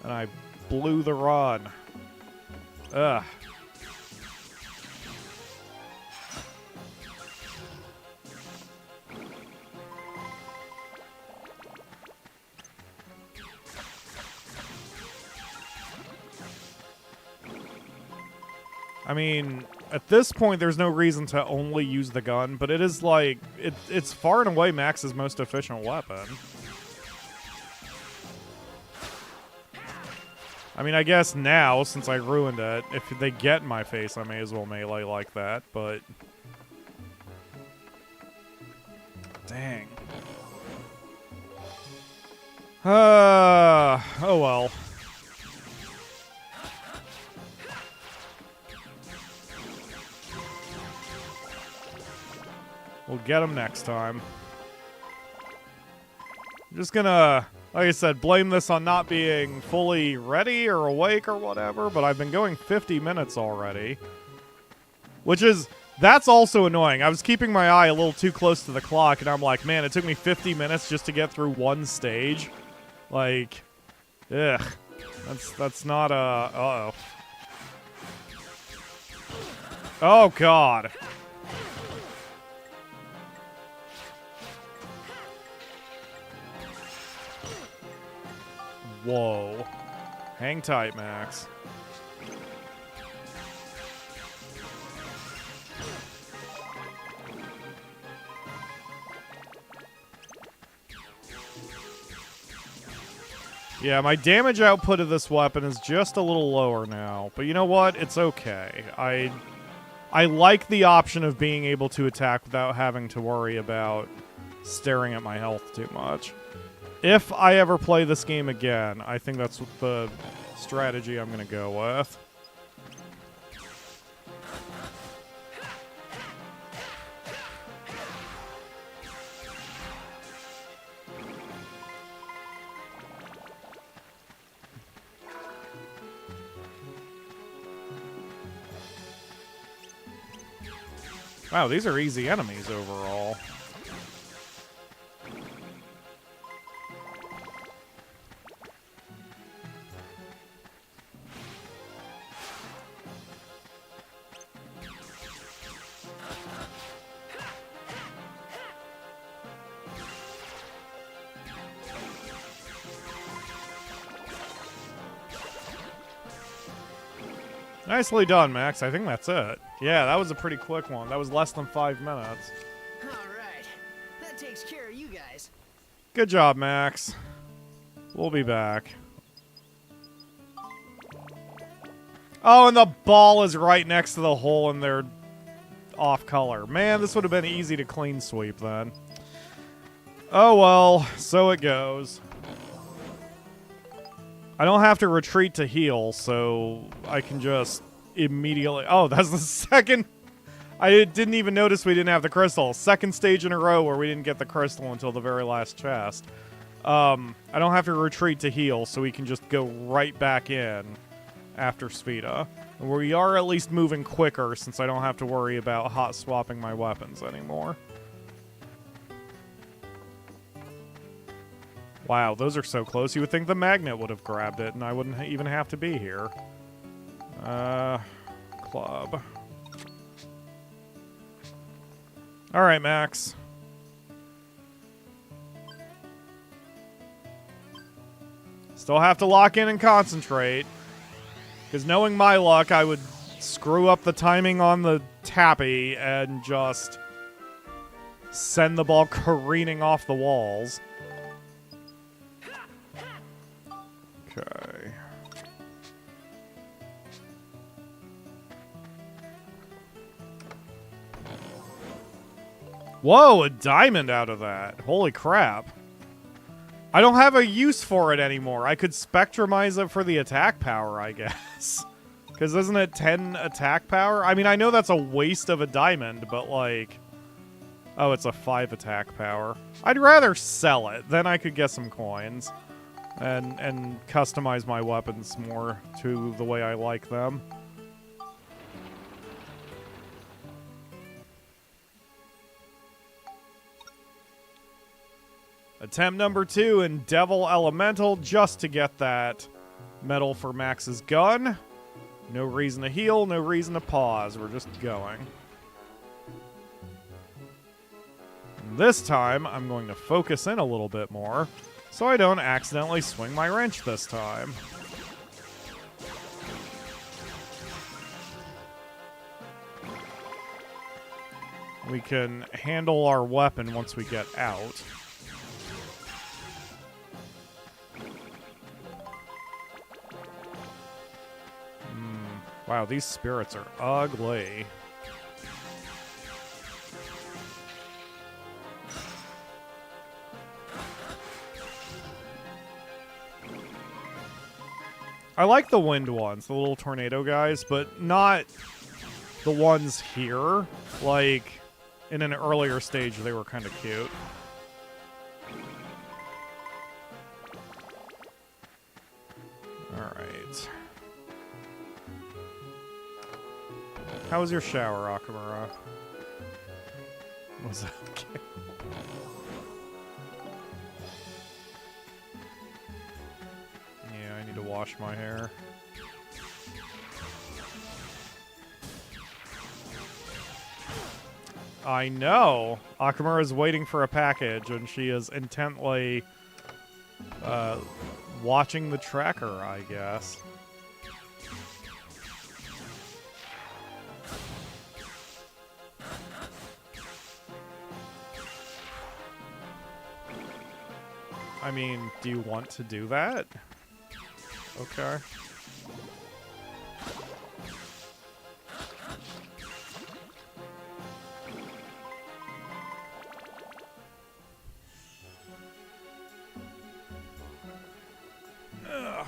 and I blew the run. Ugh. I mean, at this point, there's no reason to only use the gun, but it is like, it's far and away Max's most efficient weapon. I mean, I guess now, since I ruined it, if they get in my face, I may as well melee like that, but... Dang. Oh well. We'll get him next time. I'm just gonna, like I said, blame this on not being fully ready or awake or whatever, but I've been going 50 minutes already. Which is, that's also annoying. I was keeping my eye a little too close to the clock, and I'm like, man, it took me 50 minutes just to get through one stage. Like, ugh. That's not, uh-oh. Oh, God. Whoa. Hang tight, Max. Yeah, my damage output of this weapon is just a little lower now. But you know what? It's okay. I like the option of being able to attack without having to worry about staring at my health too much. If I ever play this game again, I think that's the strategy I'm going to go with. Wow, these are easy enemies overall. Nicely done, Max. I think that's it. Yeah, that was a pretty quick one. That was less than 5 minutes. Alright. That takes care of you guys. Good job, Max. We'll be back. Oh, and the ball is right next to the hole and they're off color. Man, this would have been easy to clean sweep then. Oh well, so it goes. I don't have to retreat to heal, so I can just immediately... Oh, that's the second... I didn't even notice we didn't have the crystal. Second stage in a row where we didn't get the crystal until the very last chest. I don't have to retreat to heal, so we can just go right back in after Speeda. We are at least moving quicker, since I don't have to worry about hot swapping my weapons anymore. Wow, those are so close. You would think the magnet would have grabbed it, and I wouldn't even have to be here. Club. Alright, Max. Still have to lock in and concentrate. Because knowing my luck, I would screw up the timing on the tappy and just send the ball careening off the walls. Okay. Whoa, a diamond out of that. Holy crap. I don't have a use for it anymore. I could spectrumize it for the attack power, I guess. Because isn't it 10 attack power? I mean, I know that's a waste of a diamond, but like... Oh, it's a 5 attack power. I'd rather sell it. Then I could get some coins. And customize my weapons more to the way I like them. Attempt number 2 in Devil Elemental just to get that medal for Max's gun. No reason to heal, no reason to pause. We're just going. And this time, I'm going to focus in a little bit more so I don't accidentally swing my wrench this time. we can handle our weapon once we get out. Wow, these spirits are ugly. I like the wind ones, the little tornado guys, but not the ones here. Like, in an earlier stage, they were kind of cute. Alright. How was your shower, Akamura? Was that okay? Yeah, I need to wash my hair. I know! Akamura is waiting for a package, and she is intently watching the tracker, I guess. I mean, do you want to do that? Okay. Ugh.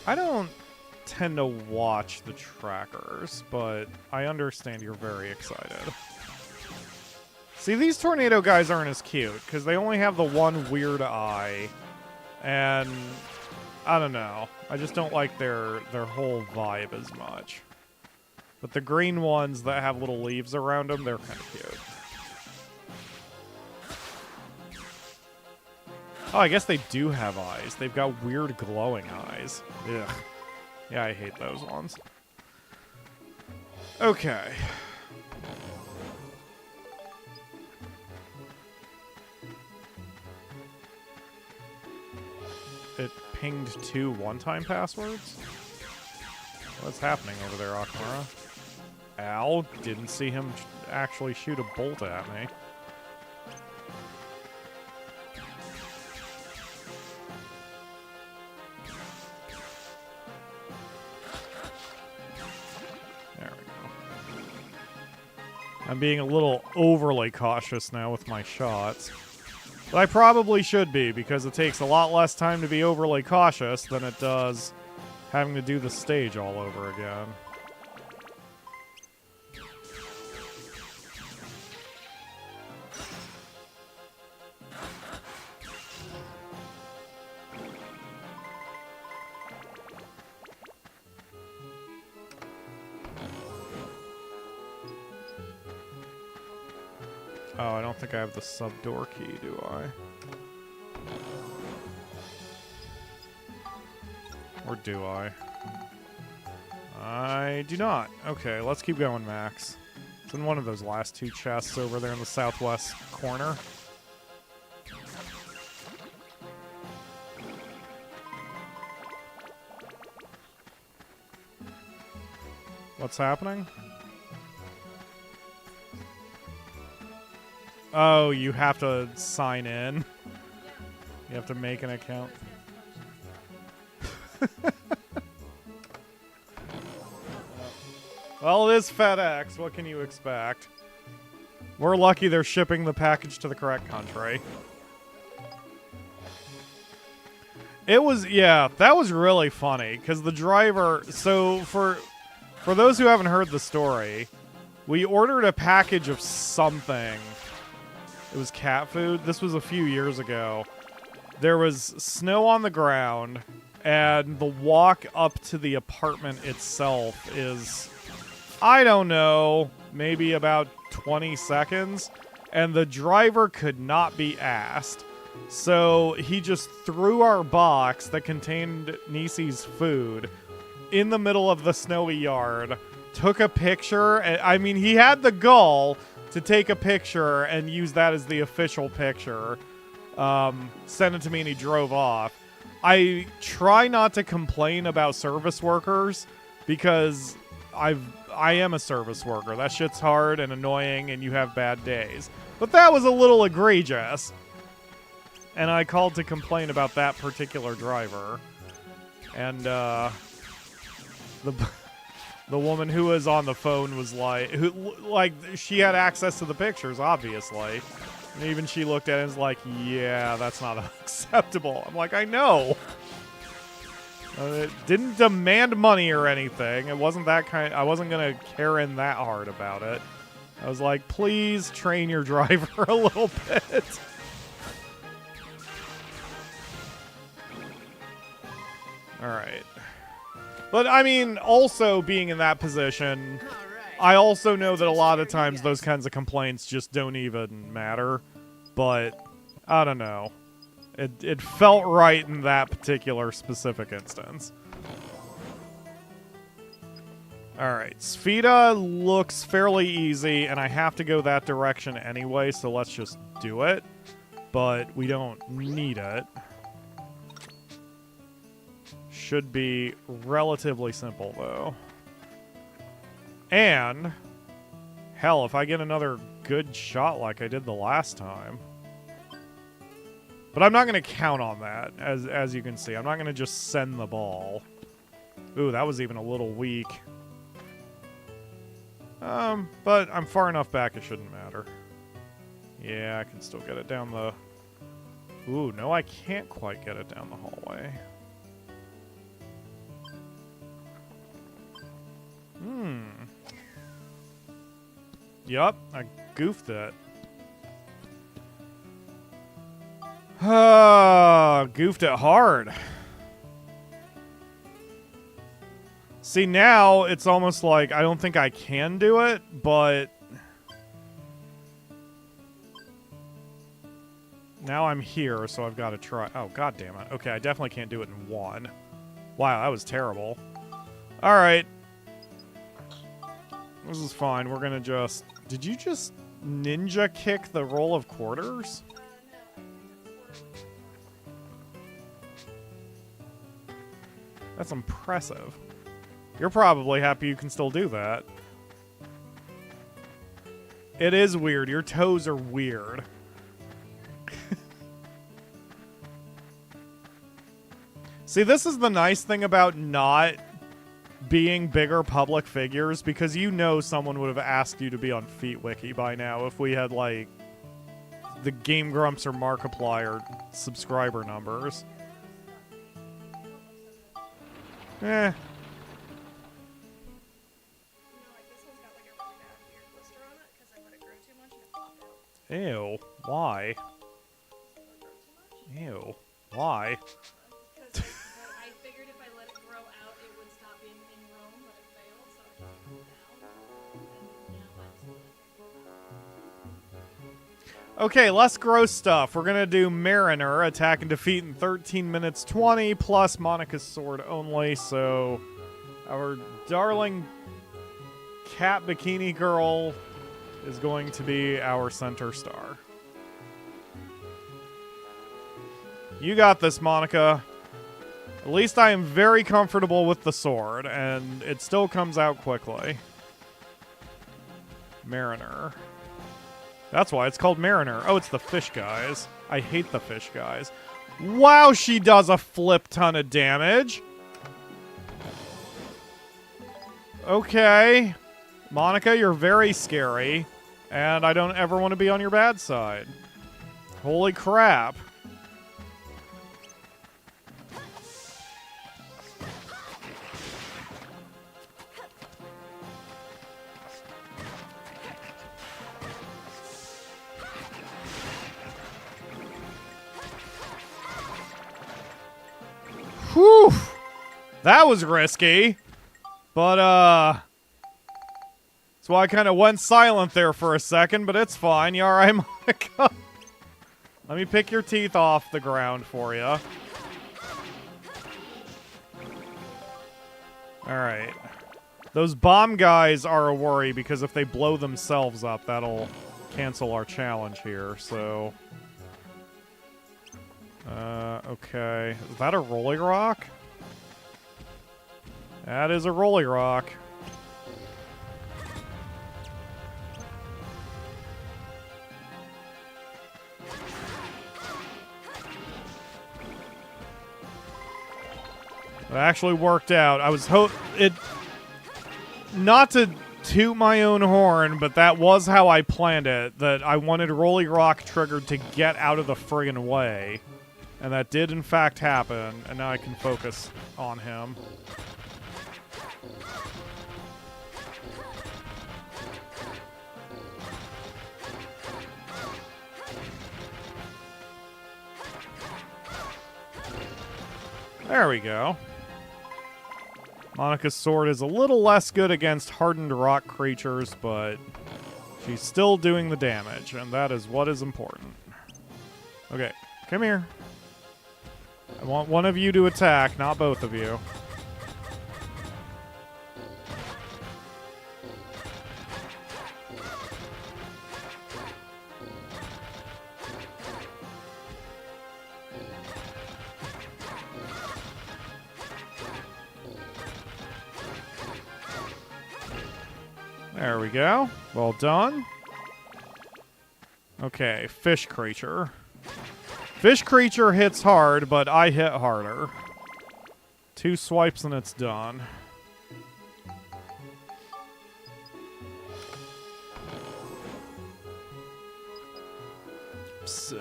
I don't tend to watch the trackers, but I understand you're very excited. See, these tornado guys aren't as cute, because they only have the one weird eye. And, I don't know. I just don't like their whole vibe as much. But the green ones that have little leaves around them, they're kind of cute. Oh, I guess they do have eyes. They've got weird glowing eyes. Ugh. Yeah, I hate those ones. Okay. It pinged 2 one-time passwords? What's happening over there, Akamura? Al, didn't see him actually shoot a bolt at me. There we go. I'm being a little overly cautious now with my shots. But I probably should be, because it takes a lot less time to be overly cautious than it does having to do the stage all over again. Oh, I don't think I have the sub-door key, do I? Or do I? I do not. Okay, let's keep going, Max. It's in one of those last 2 chests over there in the southwest corner. What's happening? Oh, you have to sign in. You have to make an account. Well, it is FedEx. What can you expect? We're lucky they're shipping the package to the correct country. It was, yeah, that was really funny, because the driver... So, for those who haven't heard the story, we ordered a package of something. It was cat food. This was a few years ago. There was snow on the ground, and the walk up to the apartment itself is, I don't know, maybe about 20 seconds, and the driver could not be asked. So he just threw our box that contained Nisi's food in the middle of the snowy yard, took a picture, and I mean, he had the gall to take a picture and use that as the official picture. Sent it to me and he drove off. I try not to complain about service workers because I am a service worker. That shit's hard and annoying, and you have bad days. But that was a little egregious. And I called to complain about that particular driver. And the woman who was on the phone was like, she had access to the pictures, obviously. And even she looked at it and was like, yeah, that's not acceptable. I'm like, I know. It didn't demand money or anything. It wasn't that kind. I wasn't gonna care in that hard about it. I was like, please train your driver a little bit. All right. But I mean, also being in that position, I also know that a lot of times those kinds of complaints just don't even matter. But I don't know. It felt right in that particular specific instance. Alright, Sfida looks fairly easy, and I have to go that direction anyway, so let's just do it. But we don't need it. Should be relatively simple, though. And, hell, if I get another good shot like I did the last time... But I'm not going to count on that, as you can see. I'm not going to just send the ball. Ooh, that was even a little weak. But I'm far enough back it shouldn't matter. Yeah, I can still get it down the... Ooh, no, I can't quite get it down the hallway. Yup, I goofed it. Goofed it hard. See, now it's almost like I don't think I can do it, but now I'm here, so I've got to try. Oh, god damn it. Okay, I definitely can't do it in one. Wow, that was terrible. All right. This is fine. We're gonna just... Did you just ninja kick the roll of quarters? That's impressive. You're probably happy you can still do that. It is weird. Your toes are weird. See, this is the nice thing about not being bigger public figures, because you know someone would have asked you to be on FeetWiki by now if we had, like, the Game Grumps or Markiplier subscriber numbers. Eh. Ew. Why? Ew. Why? Because I figured if I let it grow out, it would stop being ingrown, but it failed, so I just pulled it down. Okay, less gross stuff. We're gonna do Mariner, attack and defeat in 13 minutes 20, plus Monica's sword only, so our darling cat bikini girl is going to be our center star. You got this, Monica. At least I am very comfortable with the sword, and it still comes out quickly. Mariner. That's why it's called Mariner. Oh, it's the fish guys. I hate the fish guys. Wow, she does a flip ton of damage. Okay. Monica, you're very scary. And I don't ever want to be on your bad side. Holy crap. Whew. That was risky. But, that's why I kind of went silent there for a second, but it's fine. You alright, Monica? Let me pick your teeth off the ground for you. Alright. Those bomb guys are a worry, because if they blow themselves up, that'll cancel our challenge here, so... okay. Is that a Rolly Rock? That is a Rolly Rock. It actually worked out. I was not to toot my own horn, but that was how I planned it. That I wanted Rolly Rock triggered to get out of the friggin' way. And that did in fact happen, and now I can focus on him. There we go. Monica's sword is a little less good against hardened rock creatures, but she's still doing the damage, and that is what is important. Okay, come here. I want one of you to attack, not both of you. There we go. Well done. Okay, fish creature. Fish creature hits hard, but I hit harder. 2 swipes and it's done.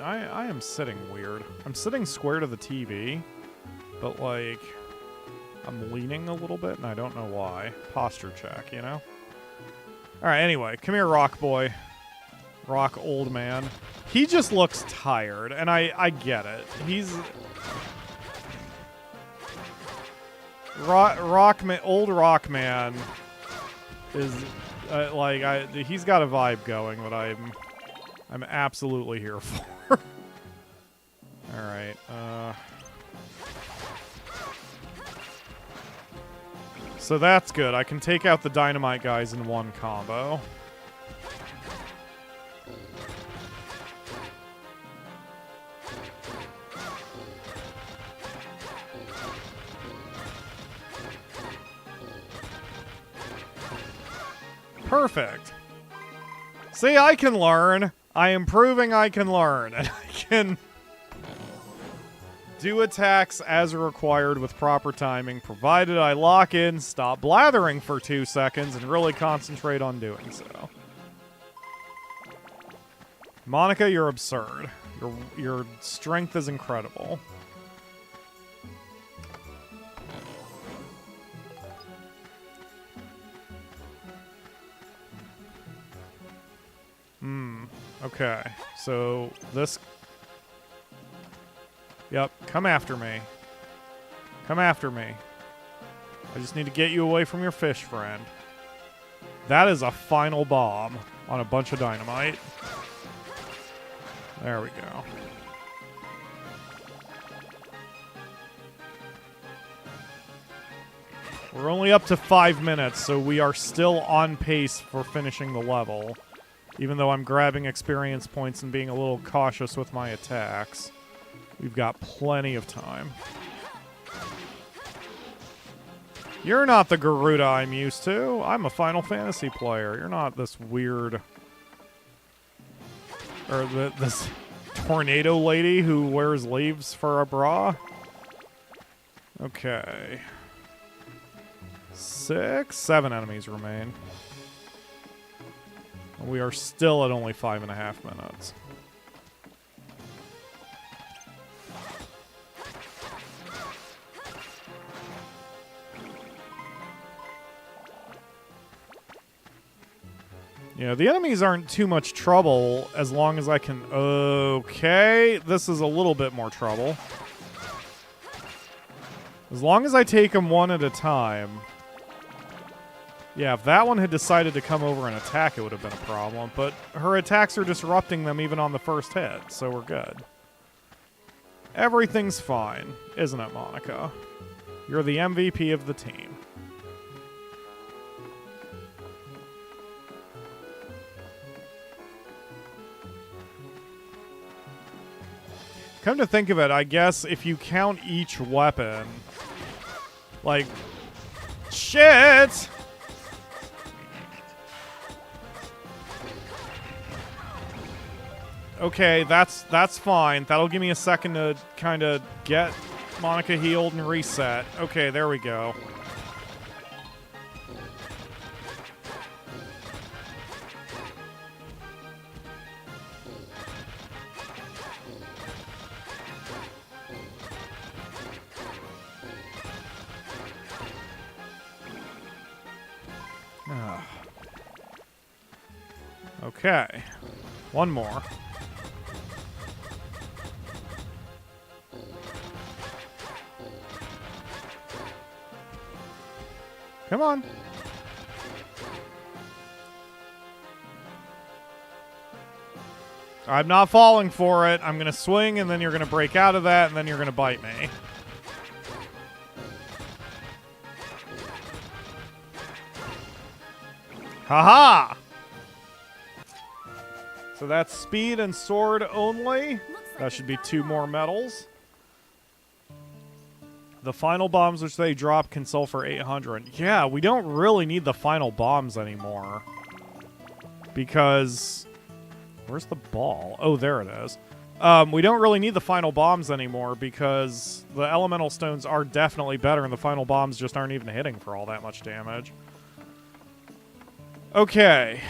I am sitting weird. I'm sitting square to the TV, but like, I'm leaning a little bit and I don't know why. Posture check, you know? Alright, anyway, come here, rock boy. Rock old man. He just looks tired, and I get it. He's... Old rock man is, he's got a vibe going that I'm absolutely here for. Alright, so that's good. I can take out the dynamite guys in one combo. Perfect. See, I can learn. I am proving I can learn. And I can do attacks as required with proper timing, provided I lock in, stop blathering for 2 seconds, and really concentrate on doing so. Monica, you're absurd. Your strength is incredible. Okay, so this... Yep, come after me. Come after me. I just need to get you away from your fish friend. That is a final bomb on a bunch of dynamite. There we go. We're only up to 5 minutes, so we are still on pace for finishing the level. Even though I'm grabbing experience points and being a little cautious with my attacks. We've got plenty of time. You're not the Garuda I'm used to. I'm a Final Fantasy player. You're not this weird... Or this tornado lady who wears leaves for a bra. Okay. 7 enemies remain. We are still at only 5.5 minutes. Yeah, the enemies aren't too much trouble as long as I can... Okay, this is a little bit more trouble. As long as I take them one at a time... Yeah, if that one had decided to come over and attack, it would have been a problem. But her attacks are disrupting them even on the first hit, so we're good. Everything's fine, isn't it, Monica? You're the MVP of the team. Come to think of it, I guess if you count each weapon... Like... Shit! Okay, that's fine. That'll give me a second to kind of get Monica healed and reset. Okay, there we go. Okay. One more. Come on. I'm not falling for it. I'm going to swing, and then you're going to break out of that, and then you're going to bite me. Haha! So that's speed and sword only. That should be 2 more medals. The final bombs which they drop can sell for 800. Yeah, we don't really need the final bombs anymore. Because... where's the ball? Oh, there it is. We don't really need the final bombs anymore because the elemental stones are definitely better and the final bombs just aren't even hitting for all that much damage. Okay.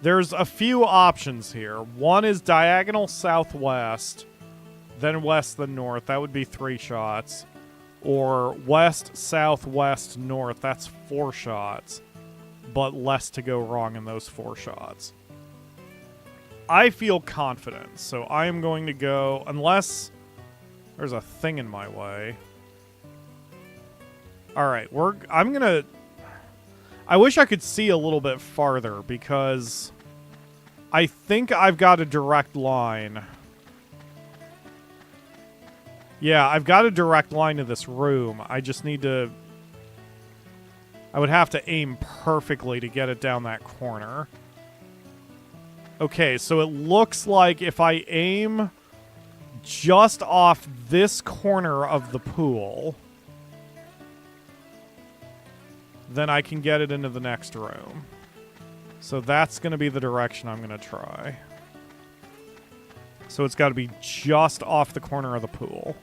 There's a few options here. One is diagonal southwest, then west, then north. That would be 3 shots. Or west, southwest, north. That's 4 shots. But less to go wrong in those 4 shots. I feel confident, so I am going to go, unless there's a thing in my way. Alright, I'm gonna... I wish I could see a little bit farther, because I think I've got a direct line. Yeah, I've got a direct line to this room. I just need to... I would have to aim perfectly to get it down that corner. Okay, so it looks like if I aim just off this corner of the pool, then I can get it into the next room. So that's going to be the direction I'm going to try. So it's got to be just off the corner of the pool.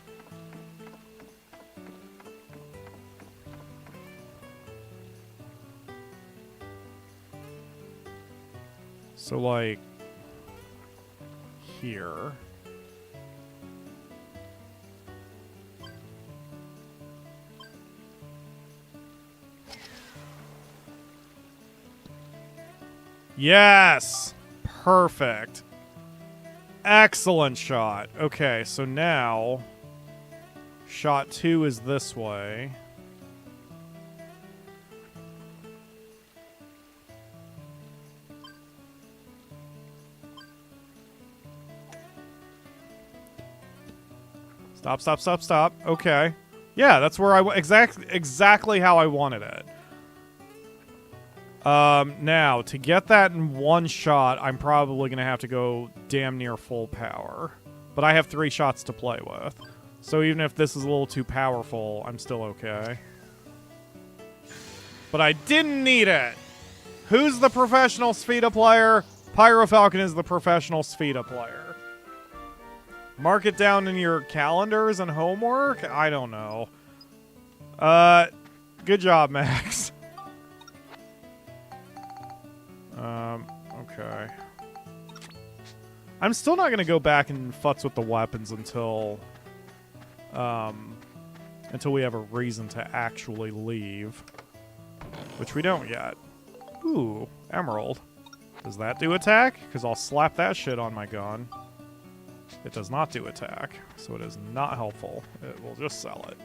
So, like, here. Yes! Perfect. Excellent shot. Okay, so now shot 2 is this way. Stop, stop, stop, stop. Okay. Yeah, that's where exactly how I wanted it. Now, to get that in 1 shot, I'm probably going to have to go damn near full power. But I have 3 shots to play with. So even if this is a little too powerful, I'm still okay. But I didn't need it! Who's the professional Spheda player? PyroFalkon is the professional Spheda player. Mark it down in your calendars and homework? I don't know. Good job, Max. Okay. I'm still not gonna go back and futz with the weapons until we have a reason to actually leave. Which we don't yet. Ooh, emerald. Does that do attack? Because I'll slap that shit on my gun. It does not do attack, so it is not helpful. It will just sell it.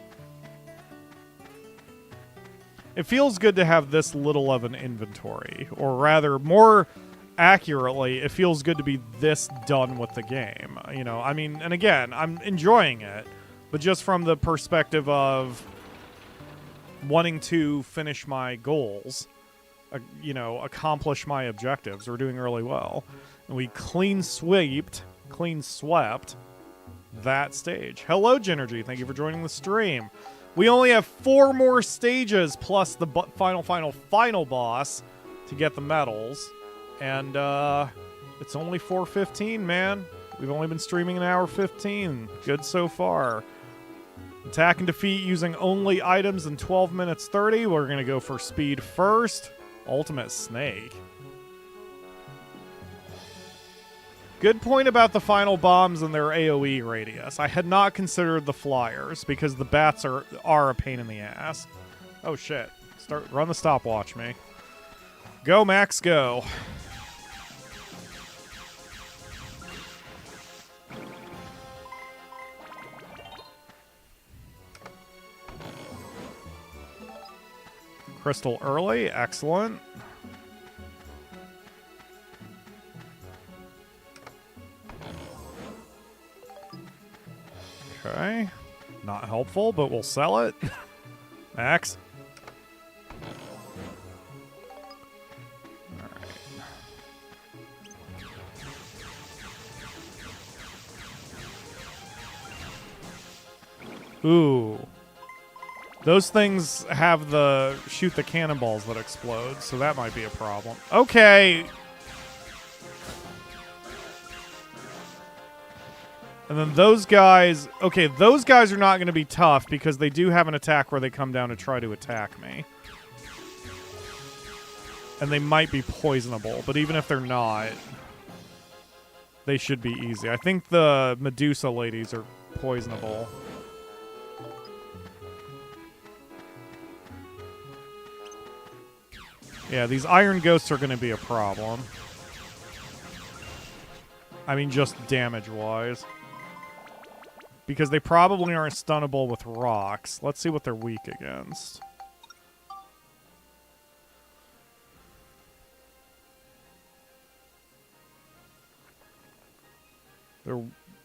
It feels good to have this little of an inventory, or rather, more accurately, it feels good to be this done with the game. You know, I mean, and again, I'm enjoying it, but just from the perspective of wanting to finish my goals, you know, accomplish my objectives. We're doing really well. And we clean swept that stage. Hello, Ginergy. Thank you for joining the stream. We only have 4 more stages plus the final boss to get the medals. And it's only 4:15, man. We've only been streaming an hour 15. Good so far. Attack and defeat using only items in 12 minutes 30. We're going to go for speed first. Ultimate Snake. Good point about the final bombs and their AoE radius. I had not considered the flyers because the bats are a pain in the ass. Oh shit. Run the stopwatch, me. Go, Max, go. Crystal early, excellent. Okay. Not helpful, but we'll sell it. Max. Alright. Ooh. Those things have the shoot the cannonballs that explode, so that might be a problem. Okay. And then those guys... Okay, those guys are not going to be tough because they do have an attack where they come down to try to attack me. And they might be poisonable, but even if they're not, they should be easy. I think the Medusa ladies are poisonable. Yeah, these iron ghosts are going to be a problem. I mean, just damage-wise. Because they probably aren't stunnable with rocks. Let's see what they're weak against. They're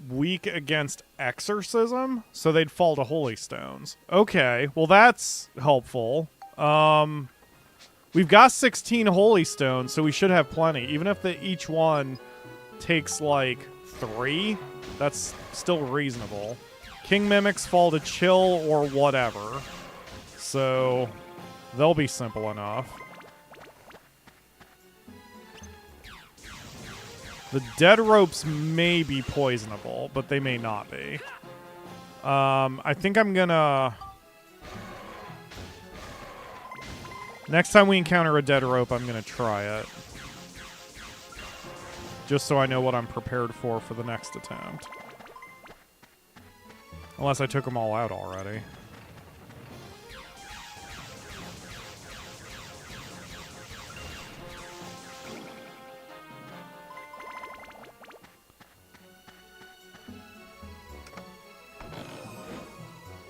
weak against exorcism, so they'd fall to holy stones. Okay, well that's helpful. We've got 16 holy stones, so we should have plenty. Even if each one takes like 3, that's still reasonable. King Mimics fall to chill or whatever, so they'll be simple enough. The dead ropes may be poisonable, but they may not be. I think I'm gonna... Next time we encounter a dead rope, I'm gonna try it. Just so I know what I'm prepared for the next attempt. Unless I took them all out already.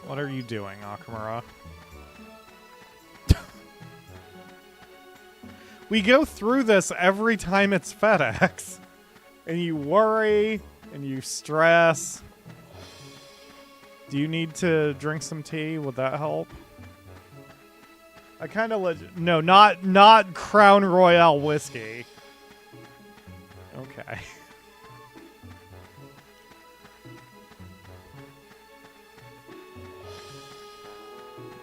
What are you doing, Nakamura? We go through this every time it's FedEx. And you worry, and you stress. Do you need to drink some tea? Would that help? I kind of no, not Crown Royale whiskey. Okay.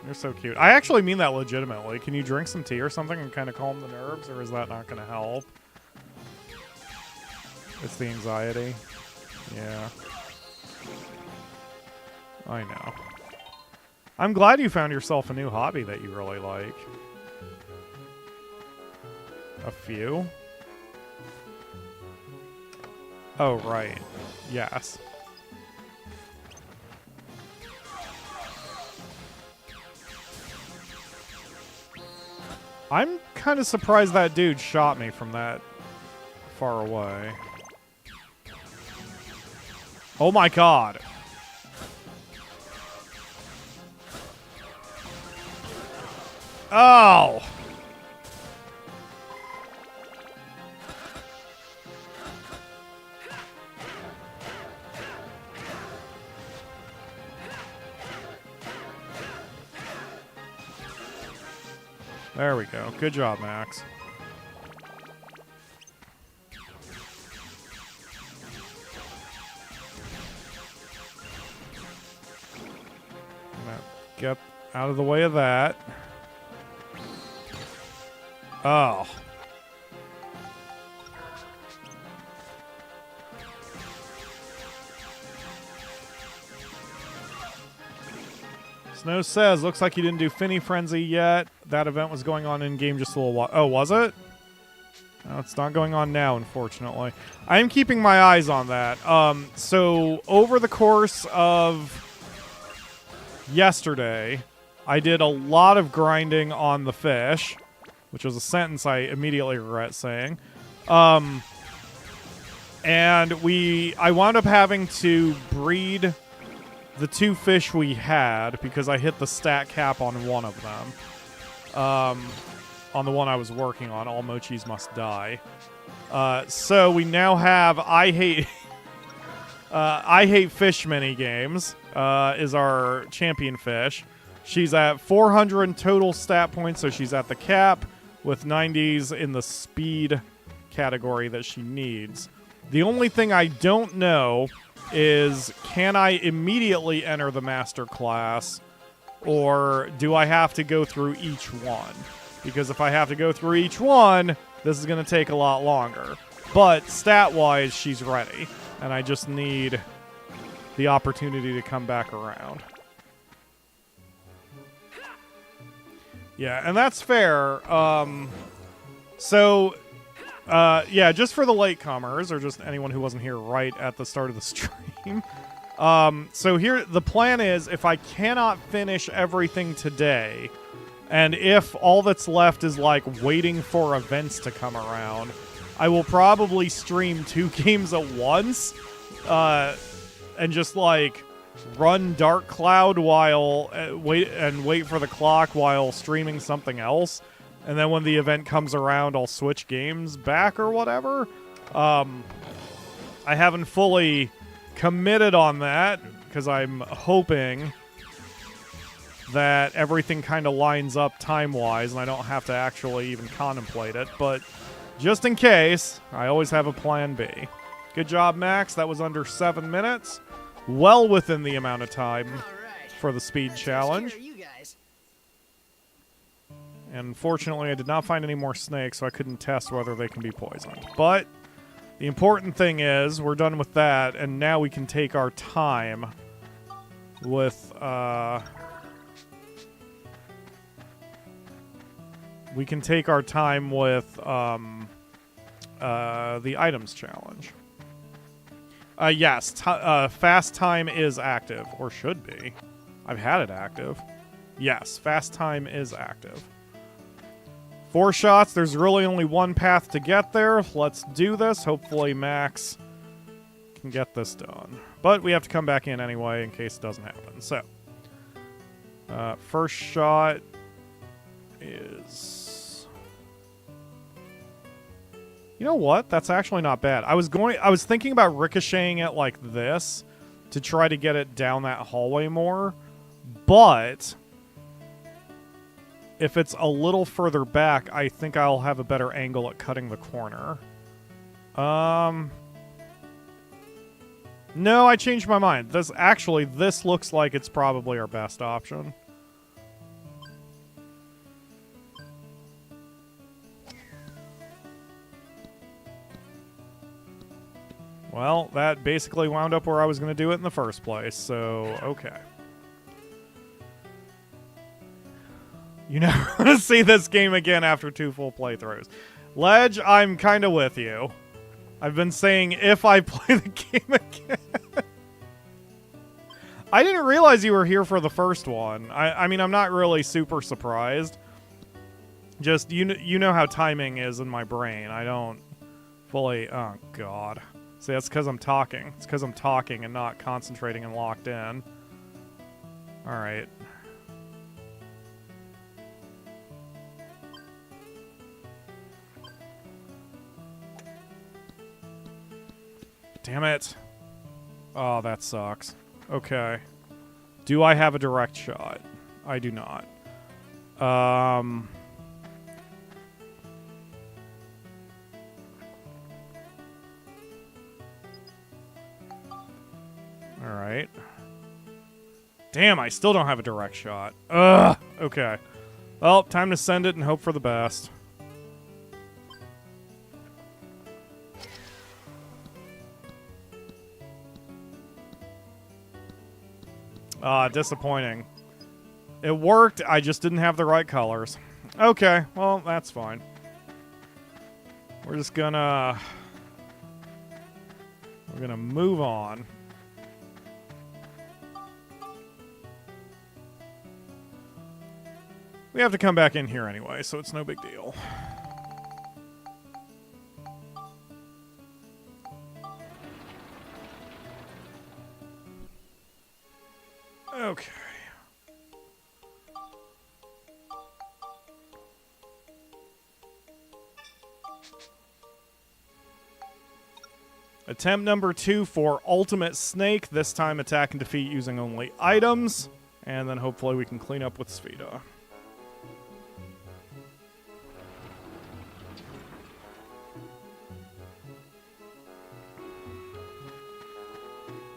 You're so cute. I actually mean that legitimately. Can you drink some tea or something and kind of calm the nerves, or is that not going to help? It's the anxiety. Yeah. I know. I'm glad you found yourself a new hobby that you really like. A few? Oh, right. Yes. I'm kind of surprised that dude shot me from that far away. Oh my god. Oh! There we go. Good job, Max. Get out of the way of that. Oh. Snow says, looks like you didn't do Finny Frenzy yet. That event was going on in-game just a little while. Oh, was it? No, it's not going on now, unfortunately. I am keeping my eyes on that. So, over the course of yesterday, I did a lot of grinding on the fish, which was a sentence I immediately regret saying. And I wound up having to breed the 2 fish we had because I hit the stat cap on one of them. On the one I was working on, all mochis must die. So we now have I hate fish mini games is our champion fish. She's at 400 total stat points, so she's at the cap with 90s in the speed category that she needs. The only thing I don't know is, can I immediately enter the master class, or do I have to go through each one? Because if I have to go through each one, this is going to take a lot longer. But stat-wise, she's ready, and I just need the opportunity to come back around. Yeah, and that's fair. Yeah, just for the latecomers, or just anyone who wasn't here right at the start of the stream. So here, the plan is, if I cannot finish everything today, and if all that's left is, like, waiting for events to come around, I will probably stream 2 games at once, and just, like, run Dark Cloud while, wait for the clock while streaming something else. And then when the event comes around, I'll switch games back or whatever. I haven't fully committed on that, because I'm hoping that everything kind of lines up time-wise, and I don't have to actually even contemplate it. But just in case, I always have a plan B. Good job, Max. That was under 7 minutes. Well within the amount of time for the speed challenge. And unfortunately, I did not find any more snakes, so I couldn't test whether they can be poisoned. But the important thing is, we're done with that, and now we can take our time with, the items challenge. Yes, fast time is active, or should be. I've had it active. Yes, fast time is active. 4 shots, there's really only one path to get there. Let's do this. Hopefully Max can get this done. But we have to come back in anyway in case it doesn't happen. So, first shot is... You know what? That's actually not bad. I was thinking about ricocheting it like this to try to get it down that hallway more, but if it's a little further back, I think I'll have a better angle at cutting the corner. No, I changed my mind. This looks like it's probably our best option. Well, that basically wound up where I was going to do it in the first place, so okay. You never want to see this game again after 2 full playthroughs. Ledge, I'm kind of with you. I've been saying if I play the game again. I didn't realize you were here for the first one. I mean, I'm not really super surprised. Just, you know how timing is in my brain. I don't fully... Oh, God. See, that's because I'm talking. It's because I'm talking and not concentrating and locked in. Alright. Damn it. Oh, that sucks. Okay. Do I have a direct shot? I do not. Alright. Damn, I still don't have a direct shot. Ugh! Okay. Well, time to send it and hope for the best. Disappointing. It worked, I just didn't have the right colors. Okay, well, that's fine. We're just gonna... We're gonna move on. We have to come back in here anyway, so it's no big deal. Okay. Attempt number 2 for Ultimate Snake. This time attack and defeat using only items. And then hopefully we can clean up with Spheda.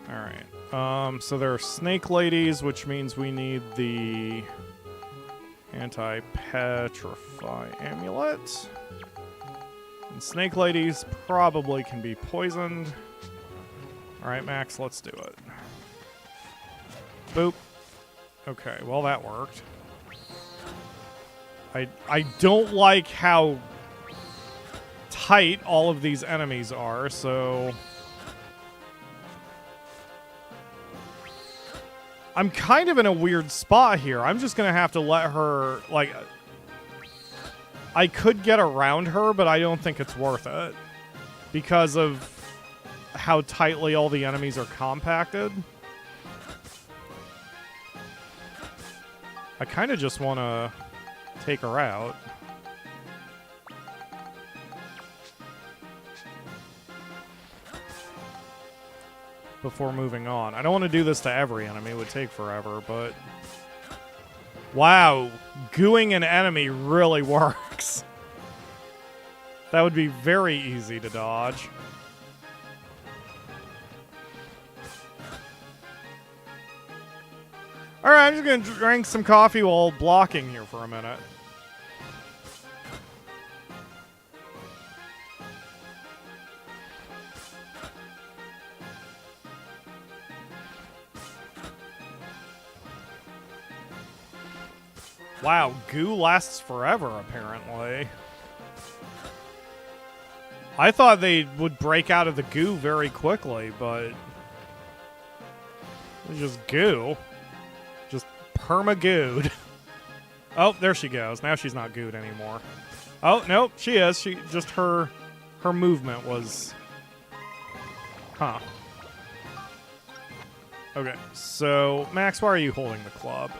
Alright. So there are Snake Ladies, which means we need the Anti-Petrify Amulet. And Snake Ladies probably can be poisoned. Alright, Max, let's do it. Boop. Okay, well that worked. I don't like how tight all of these enemies are, so... I'm kind of in a weird spot here. I'm just gonna have to let her, like... I could get around her, but I don't think it's worth it. Because of how tightly all the enemies are compacted. I kind of just want to take her out. Before moving on. I don't want to do this to every enemy. It would take forever, but... Wow, gooing an enemy really works. That would be very easy to dodge. Alright, I'm just going to drink some coffee while blocking here for a minute. Wow, goo lasts forever, apparently. I thought they would break out of the goo very quickly, but... It's just goo. Just perma-gooed. Oh, there she goes. Now she's not gooed anymore. Oh, nope, she is. She just her movement was... Huh. Okay, so, Max, why are you holding the club?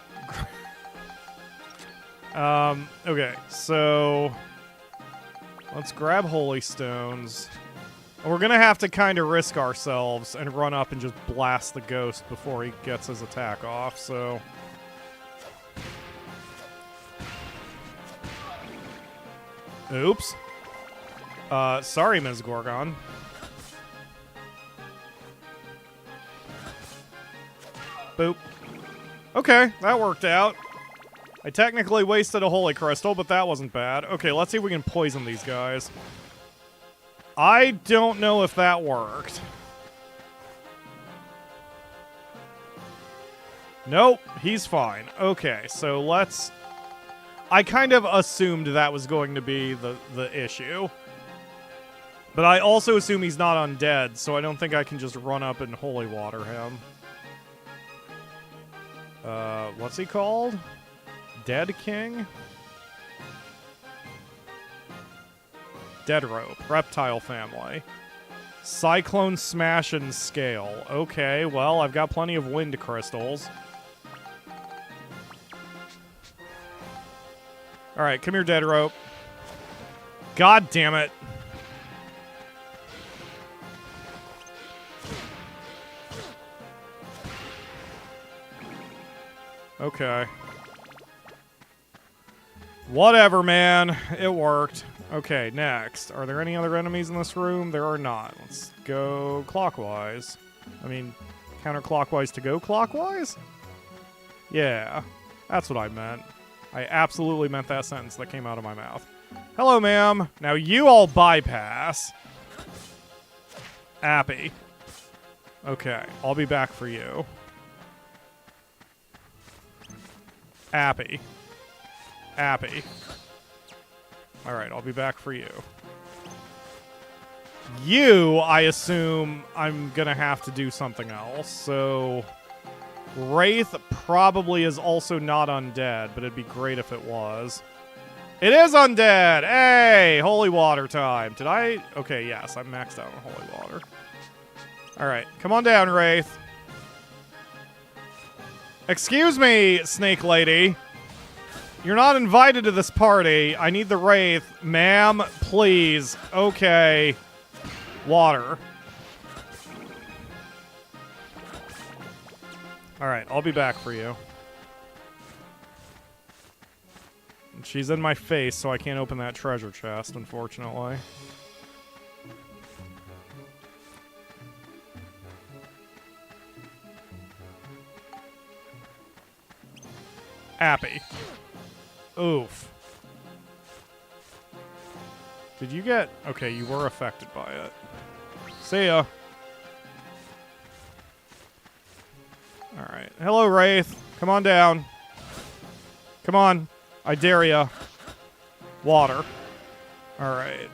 Okay, so let's grab Holy Stones. We're gonna have to kind of risk ourselves and run up and just blast the ghost before he gets his attack off, so... Oops. Sorry, Ms. Gorgon. Boop. Okay, that worked out. I technically wasted a Holy Crystal, but that wasn't bad. Okay, let's see if we can poison these guys. I don't know if that worked. Nope, he's fine. Okay, so let's... I kind of assumed that was going to be the issue. But I also assume he's not undead, so I don't think I can just run up and holy water him. What's he called? Dead King? Dead Rope. Reptile family. Cyclone Smash and Scale. Okay, well, I've got plenty of wind crystals. Alright, come here, Dead Rope. God damn it. Okay. Whatever, man. It worked. Okay, next. Are there any other enemies in this room? There are not. Let's go clockwise. I mean, counterclockwise to go clockwise? Yeah, that's what I meant. I absolutely meant that sentence that came out of my mouth. Hello, ma'am. Now you all bypass. Appy. Okay, I'll be back for you. Appy. Appy. Alright, I'll be back for you. You, I assume I'm gonna have to do something else, so... Wraith probably is also not undead, but it'd be great if it was. It is undead! Hey! Holy water time. Did I... Okay, yes, I'm maxed out on holy water. Alright, come on down, Wraith. Excuse me, Snake Lady. You're not invited to this party. I need the Wraith. Ma'am, please. Okay. Water. Alright, I'll be back for you. She's in my face, so I can't open that treasure chest, unfortunately. Appy. Oof. Did you get... Okay, you were affected by it. See ya. Alright. Hello, Wraith. Come on down. Come on. I dare ya. Water. Alright.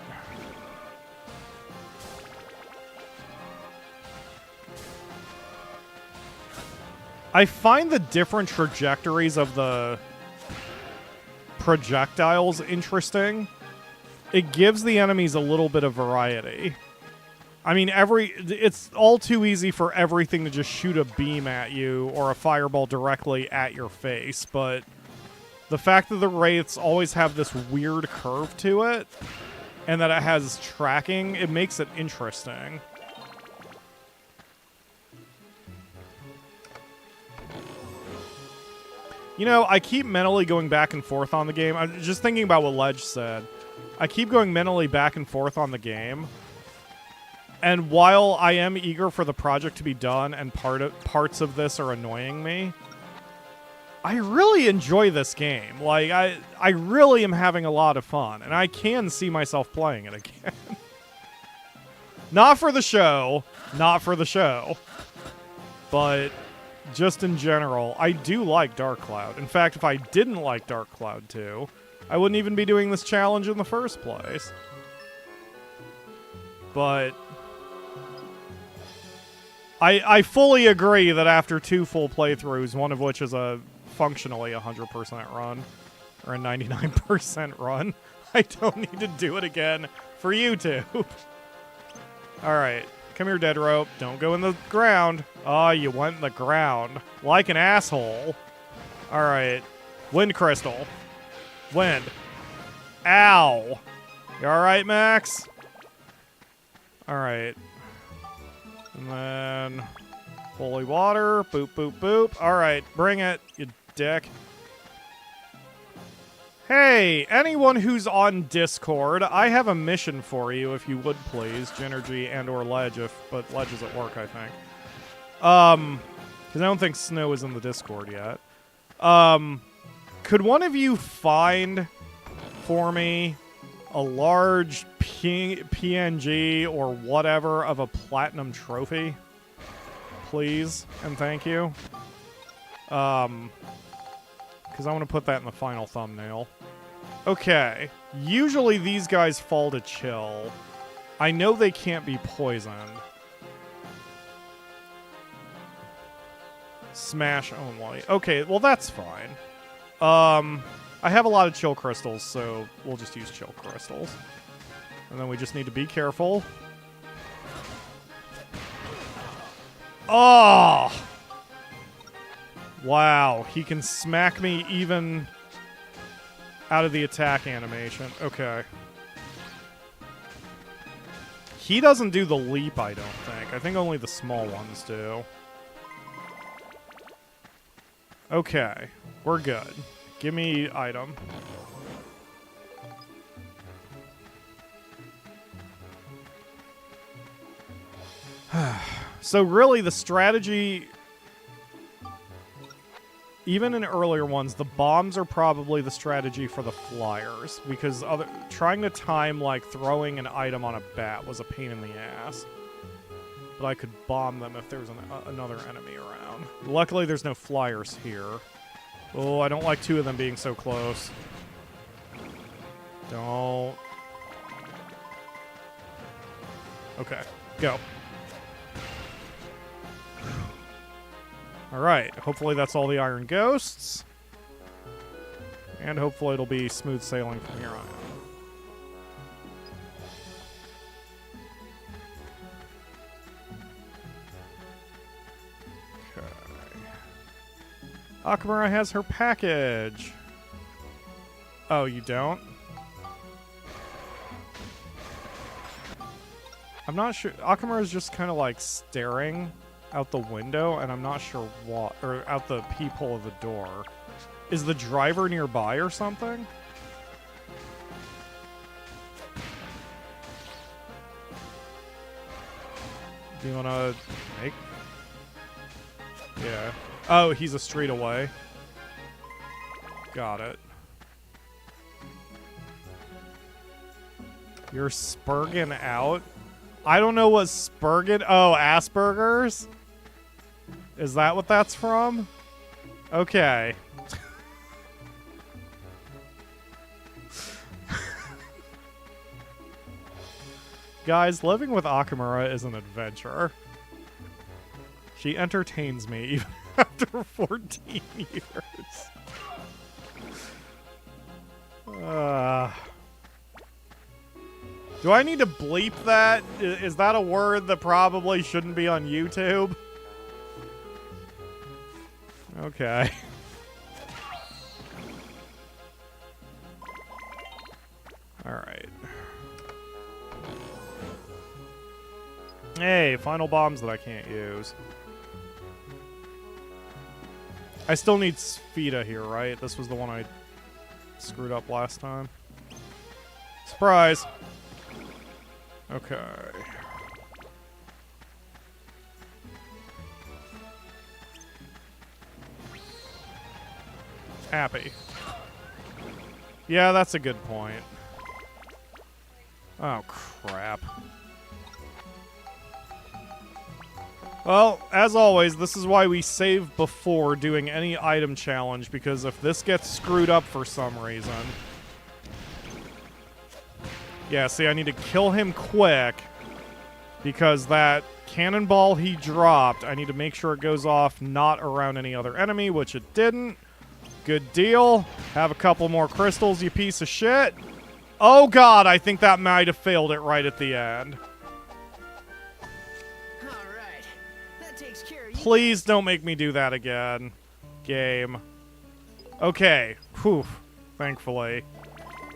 I find the different trajectories of the projectiles interesting. It gives the enemies a little bit of variety. I mean, it's all too easy for everything to just shoot a beam at you or a fireball directly at your face, but the fact that the Wraiths always have this weird curve to it, and that it has tracking, it makes it interesting. You know, I keep mentally going back and forth on the game. I'm just thinking about what Ledge said. I keep going mentally back and forth on the game. And while I am eager for the project to be done and parts of this are annoying me, I really enjoy this game. Like, I really am having a lot of fun. And I can see myself playing it again. Not for the show. Not for the show. But... just in general, I do like Dark Cloud. In fact, if I didn't like Dark Cloud 2, I wouldn't even be doing this challenge in the first place. But I fully agree that after 2 full playthroughs, one of which is a functionally 100% run, or a 99% run, I don't need to do it again for YouTube. Alright. Come here, Dead Rope. Don't go in the ground. Oh, you went in the ground. Like an asshole. Alright. Wind Crystal. Wind. Ow. You alright, Max? Alright. And then... holy water. Boop, boop, boop. Alright, bring it, you dick. Hey, anyone who's on Discord, I have a mission for you, if you would please. Genergy and or Ledge, but Ledge is at work, I think. Because I don't think Snow is in the Discord yet. Could one of you find for me a large PNG or whatever of a platinum trophy? Please, and thank you. Because I want to put that in the final thumbnail. Okay. Usually these guys fall to chill. I know they can't be poisoned. Smash only. Okay, well that's fine. I have a lot of chill crystals, so we'll just use chill crystals. And then we just need to be careful. Oh! Wow, he can smack me even out of the attack animation. Okay. He doesn't do the leap, I don't think. I think only the small ones do. Okay, we're good. Give me item. So really, the strategy... even in earlier ones, the bombs are probably the strategy for the flyers, because trying to time, like, throwing an item on a bat was a pain in the ass. But I could bomb them if there's another enemy around. Luckily, there's no flyers here. Oh, I don't like two of them being so close. Don't. Okay, go. Alright, hopefully that's all the Iron Ghosts. And hopefully it'll be smooth sailing from here on out. Akamura has her package. Oh, you don't? I'm not sure. Akamura is just kind of like staring out the window, and I'm not sure what, or out the peephole of the door. Is the driver nearby or something? Do you want to make? Yeah. Oh, he's a street away. Got it. You're spurging out? I don't know what spurging... Oh, Asperger's? Is that what that's from? Okay. Guys, living with Akamura is an adventure. She entertains me even after 14 years. Do I need to bleep that? Is that a word that probably shouldn't be on YouTube? Okay. Alright. Hey, final bombs that I can't use. I still need Spheda here, right? This was the one I screwed up last time. Surprise! Okay. Happy. Yeah, that's a good point. Oh, crap. Well, as always, this is why we save before doing any item challenge, because if this gets screwed up for some reason... Yeah, see, I need to kill him quick, because that cannonball he dropped, I need to make sure it goes off not around any other enemy, which it didn't. Good deal. Have a couple more crystals, you piece of shit. Oh god, I think that might have failed it right at the end. Please don't make me do that again. Game. Okay. Whew. Thankfully.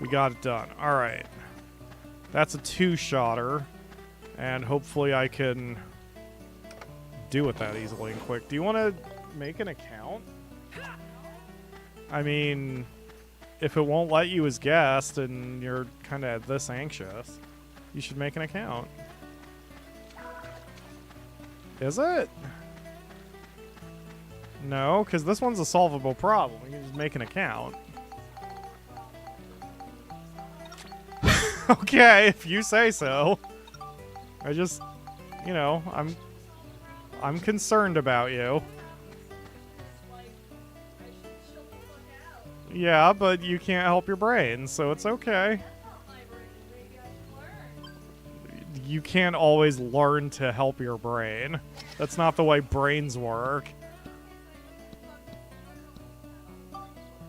We got it done. Alright. That's a two-shotter. And hopefully I can do it that easily and quick. Do you want to make an account? I mean, if it won't let you as guest and you're kind of this anxious, you should make an account. Is it? No, because this one's a solvable problem. You can just make an account. Okay, if you say so. I just, you know, I'm concerned about you. Yeah, but you can't help your brain, so it's okay. You can't always learn to help your brain. That's not the way brains work.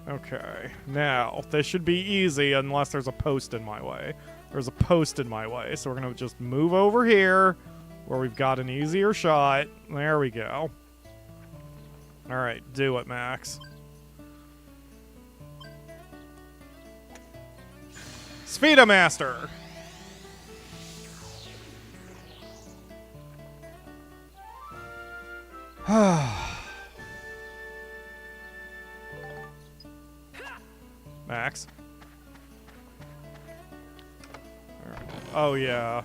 Okay, now, this should be easy unless there's a post in my way. There's a post in my way, so we're going to just move over here where we've got an easier shot. There we go. Alright, do it, Max. Spheda Master! Max. Oh, yeah.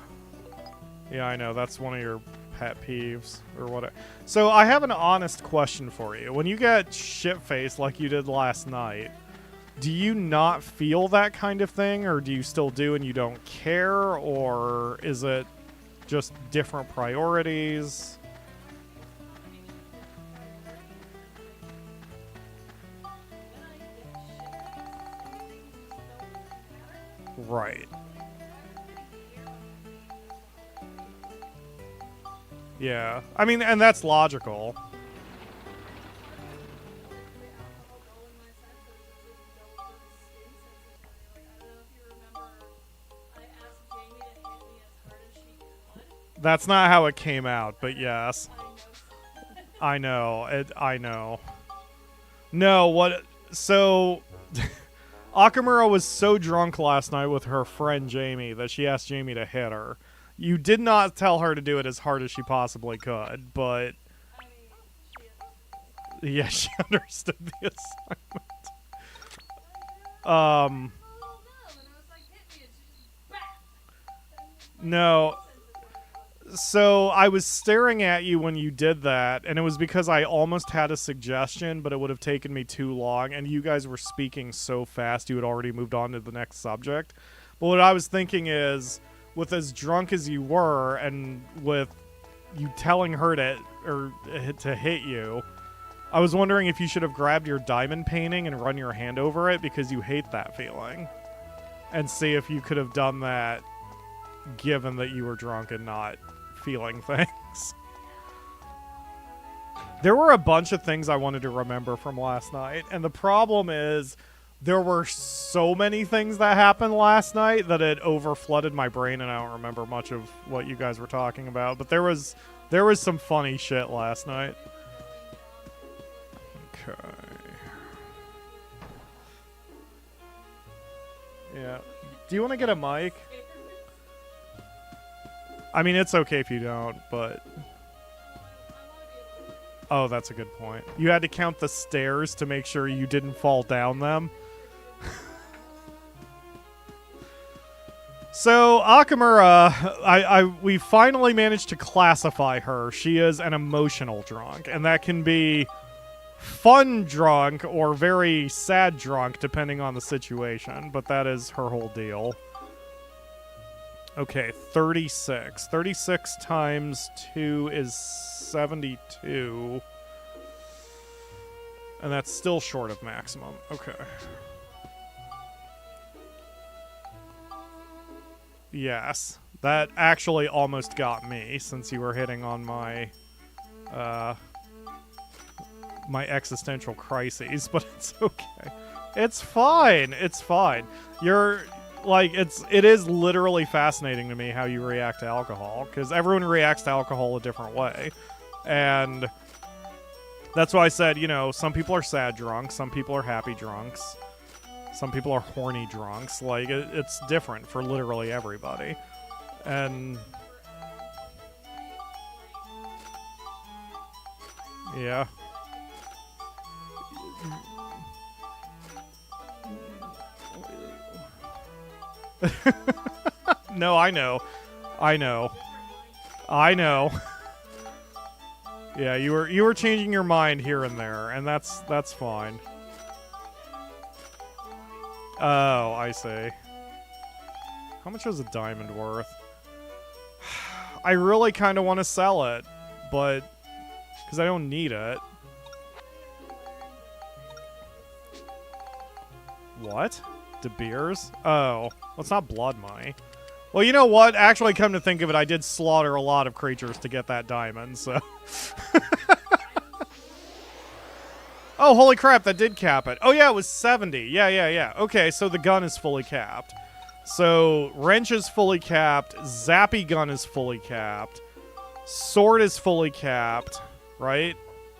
Yeah, I know. That's one of your pet peeves. Or what? So, I have an honest question for you. When you get shit-faced like you did last night, do you not feel that kind of thing? Or do you still do and you don't care? Or is it just different priorities? Right. Yeah. I mean, and that's logical. That's not how it came out, but yes. I know. I know. No, what... So... Akamura was so drunk last night with her friend Jamie that she asked Jamie to hit her. You did not tell her to do it as hard as she possibly could, but... Yeah, she understood the assignment. No. So I was staring at you when you did that, and it was because I almost had a suggestion, but it would have taken me too long, and you guys were speaking so fast you had already moved on to the next subject. But what I was thinking is, with as drunk as you were, and with you telling her to hit you, I was wondering if you should have grabbed your diamond painting and run your hand over it, because you hate that feeling. And see if you could have done that, given that you were drunk and not feeling things. There were a bunch of things I wanted to remember from last night, and the problem is there were so many things that happened last night that it over-flooded my brain, and I don't remember much of what you guys were talking about, but there was some funny shit last night. Okay. Yeah. Do you want to get a mic? I mean, it's okay if you don't, but... Oh, that's a good point. You had to count the stairs to make sure you didn't fall down them. So, Akamura, we finally managed to classify her. She is an emotional drunk, and that can be fun drunk or very sad drunk, depending on the situation, but that is her whole deal. Okay, 36. 36 times 2 is 72. And that's still short of maximum. Okay. Yes. That actually almost got me, since you were hitting on my... my existential crises, but it's okay. It's fine. It's fine. You're... Like, it is literally fascinating to me how you react to alcohol, because everyone reacts to alcohol a different way. And that's why I said, you know, some people are sad drunks, some people are happy drunks, some people are horny drunks. Like, it's different for literally everybody. And... yeah. No, I know. I know. I know. Yeah, you were changing your mind here and there, and that's fine. Oh, I see. How much is a diamond worth? I really kind of want to sell it, but because I don't need it. What? De Beers? Oh, well, it's not blood money. Well, you know what? Actually, come to think of it, I did slaughter a lot of creatures to get that diamond, so... Oh, holy crap, that did cap it. Oh, yeah, it was 70. Yeah. Okay, so the gun is fully capped. So, wrench is fully capped. Zappy gun is fully capped. Sword is fully capped, right?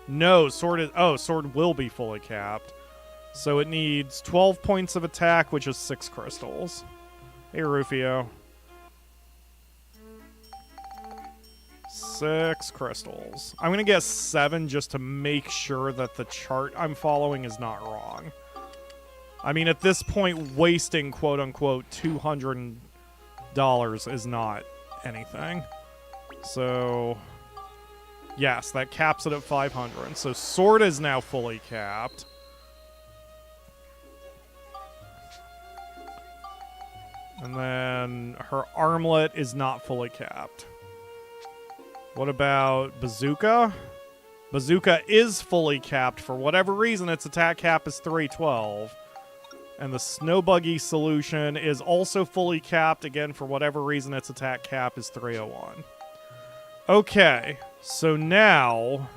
No, sword is... Oh, sword will be fully capped. So it needs 12 points of attack, which is 6 crystals. Hey, Rufio. 6 crystals. I'm going to guess 7 just to make sure that the chart I'm following is not wrong. I mean, at this point, wasting, quote-unquote, $200 is not anything. So, yes, that caps it at 500. So sword is now fully capped. And then her armlet is not fully capped. What about bazooka? Bazooka is fully capped. For whatever reason, its attack cap is 312. And the snow buggy solution is also fully capped. Again, for whatever reason, its attack cap is 301. Okay, so now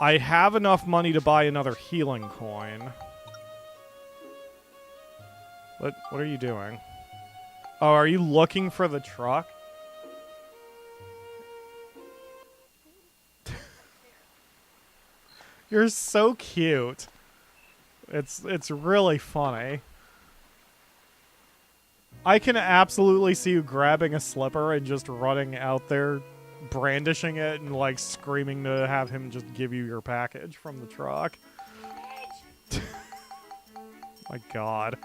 I have enough money to buy another healing coin. What are you doing? Oh, are you looking for the truck? You're so cute. It's really funny. I can absolutely see you grabbing a slipper and just running out there, brandishing it and like screaming to have him just give you your package from the truck. My God.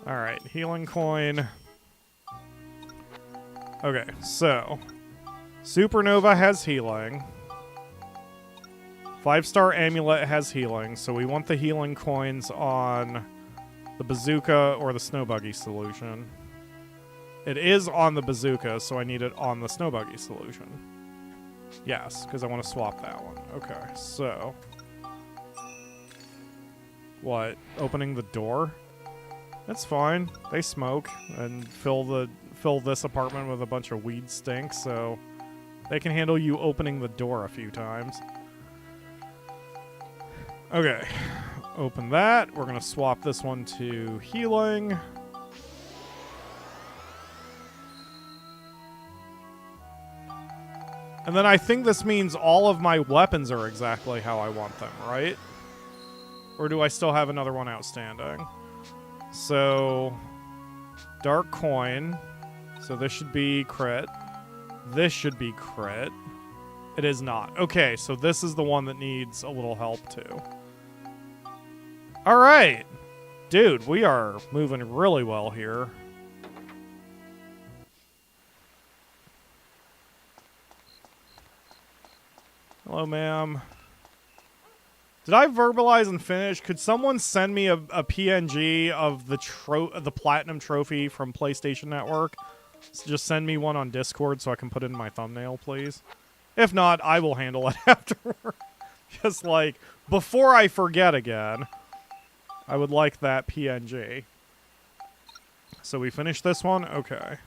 Alright, healing coin. Okay, so Supernova has healing. 5-star amulet has healing, so we want the healing coins on the bazooka or the snow buggy solution. It is on the bazooka, so I need it on the snow buggy solution. Yes, because I want to swap that one. Okay, so what? Opening the door? That's fine. They smoke and fill this apartment with a bunch of weed stink, so they can handle you opening the door a few times. Okay, open that. We're going to swap this one to healing. And then I think this means all of my weapons are exactly how I want them, right? Or do I still have another one outstanding? So, dark coin. So this should be crit. This should be crit. It is not. Okay, so this is the one that needs a little help too. All right. Dude, we are moving really well here. Hello, ma'am. Did I verbalize and finish? Could someone send me a PNG of the platinum trophy from PlayStation Network? Just send me one on Discord so I can put it in my thumbnail, please. If not, I will handle it afterward. Just like, before I forget again, I would like that PNG. So we finished this one? Okay.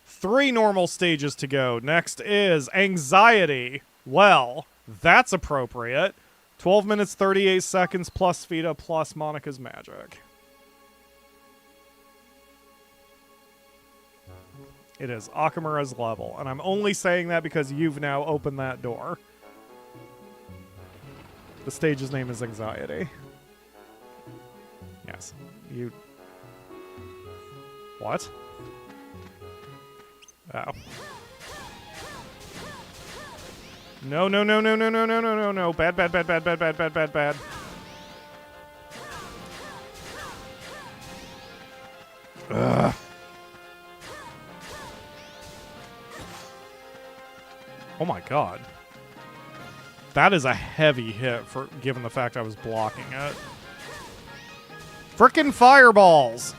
3 normal stages to go. Next is anxiety. Well, that's appropriate. 12 minutes, 38 seconds plus Vita plus Monica's magic. It is Akamura's level, and I'm only saying that because you've now opened that door. The stage's name is Anxiety. Yes. You... What? Oh. No, no, no, no, no, no, no, no, no, no. Bad, bad, bad, bad, bad, bad, bad, bad, bad. Ugh. Oh my God. That is a heavy hit for given the fact I was blocking it. Frickin' fireballs!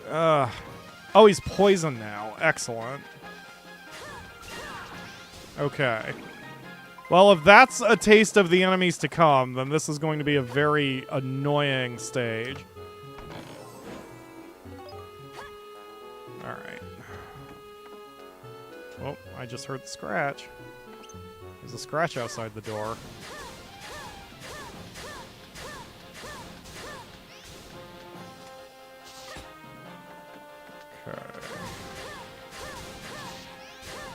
Oh, he's poisoned now. Excellent. Okay. Well, if that's a taste of the enemies to come, then this is going to be a very annoying stage. Alright. Oh, I just heard the scratch. There's a scratch outside the door. Okay.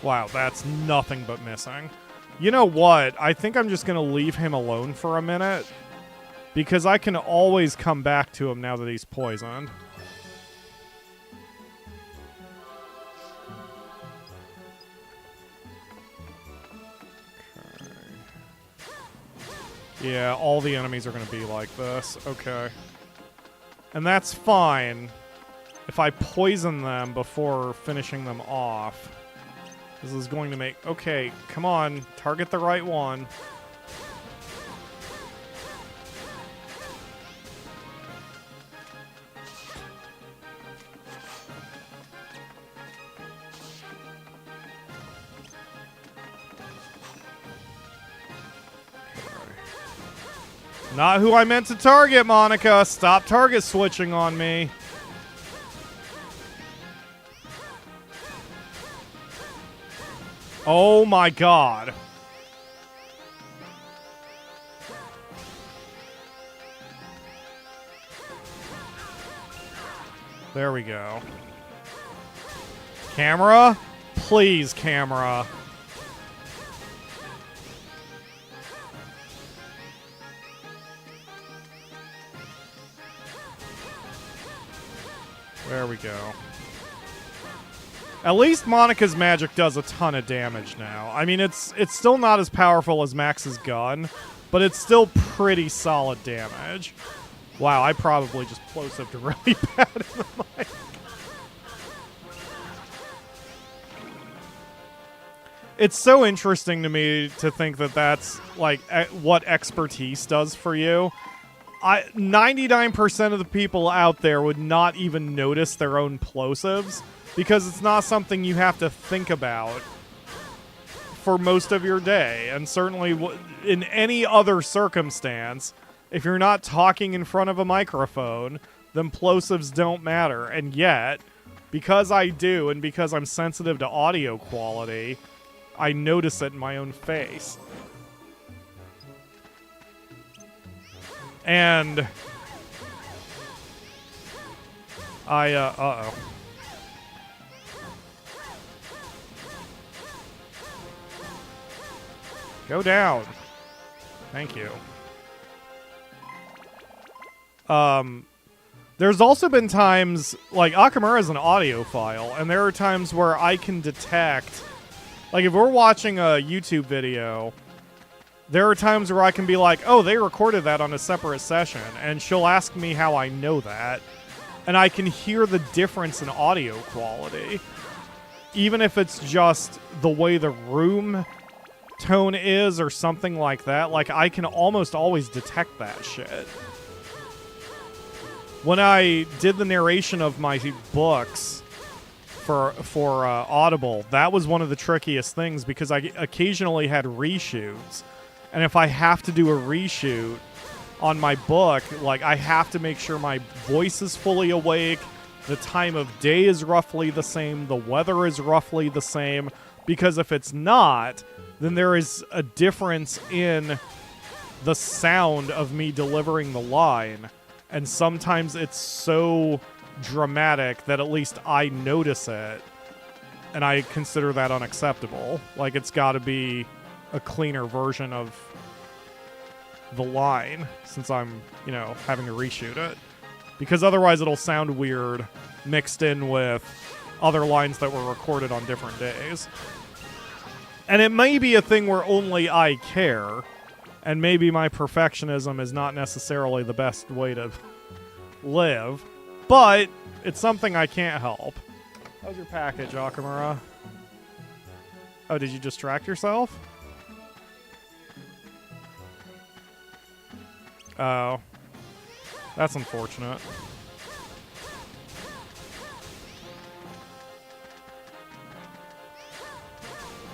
Wow, that's nothing but missing. You know what? I think I'm just going to leave him alone for a minute. Because I can always come back to him now that he's poisoned. Okay. Yeah, all the enemies are going to be like this. Okay. And that's fine if I poison them before finishing them off. This is going to make... Okay, come on. Target the right one. Not who I meant to target, Monica. Stop target switching on me. Oh my god. There we go. Camera? Please, camera. There we go. At least Monica's magic does a ton of damage now. I mean, it's still not as powerful as Max's gun, but it's still pretty solid damage. Wow, I probably just plosived really bad in the mic. It's so interesting to me to think that that's, like, what expertise does for you. 99% of the people out there would not even notice their own plosives because it's not something you have to think about for most of your day. And certainly in any other circumstance, if you're not talking in front of a microphone, then plosives don't matter. And yet, because I do and because I'm sensitive to audio quality, I notice it in my own face. And uh-oh. Go down. Thank you. There's also been times, like, Akamura is an audiophile, and there are times where I can detect, like, if we're watching a YouTube video, there are times where I can be like, oh, they recorded that on a separate session, and she'll ask me how I know that, and I can hear the difference in audio quality. Even if it's just the way the room tone is or something like that, like, I can almost always detect that shit. When I did the narration of my books for Audible, that was one of the trickiest things because I occasionally had reshoots. And if I have to do a reshoot on my book, like, I have to make sure my voice is fully awake, the time of day is roughly the same, the weather is roughly the same, because if it's not, then there is a difference in the sound of me delivering the line. And sometimes it's so dramatic that at least I notice it, and I consider that unacceptable. Like, it's got to be a cleaner version of the line since I'm, you know, having to reshoot it. Because otherwise it'll sound weird mixed in with other lines that were recorded on different days. And it may be a thing where only I care, and maybe my perfectionism is not necessarily the best way to live, but it's something I can't help. How's your package, Akamura? Oh, did you distract yourself? Oh. That's unfortunate.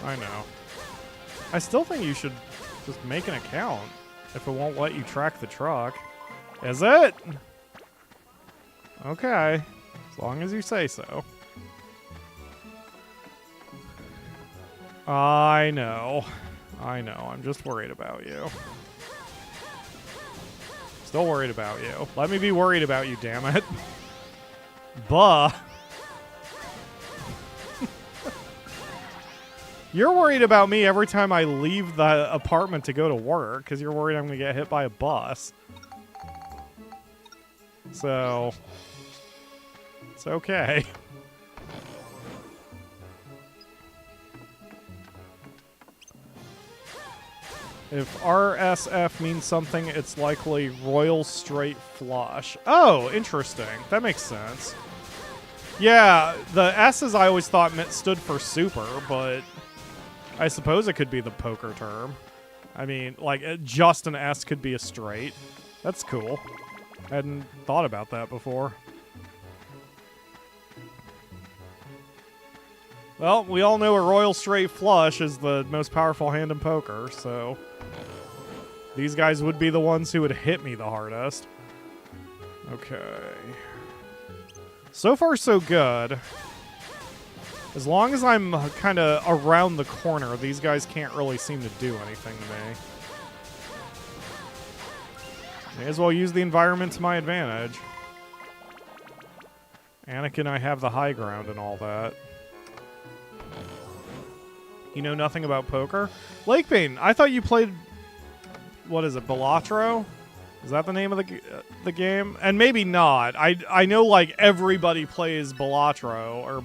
I know. I still think you should just make an account if it won't let you track the truck. Is it? Okay. As long as you say so. I know. I know. I'm just worried about you. Still worried about you. Let me be worried about you, damn it. Buh. You're worried about me every time I leave the apartment to go to work because you're worried I'm going to get hit by a bus. So, it's okay. If RSF means something, it's likely Royal Straight Flush. Oh, interesting. That makes sense. Yeah, the S's I always thought stood for super, but I suppose it could be the poker term. I mean, like, just an S could be a straight. That's cool. I hadn't thought about that before. Well, we all know a Royal Straight Flush is the most powerful hand in poker, so These guys would be the ones who would hit me the hardest. Okay. So far, so good. As long as I'm kind of around the corner, these guys can't really seem to do anything to me. May as well use the environment to my advantage. Anakin, I have the high ground and all that. You know nothing about poker? Lakebane, I thought you played... What is it, Balatro? Is that the name of the game? And maybe not. I know, like, everybody plays Balatro, or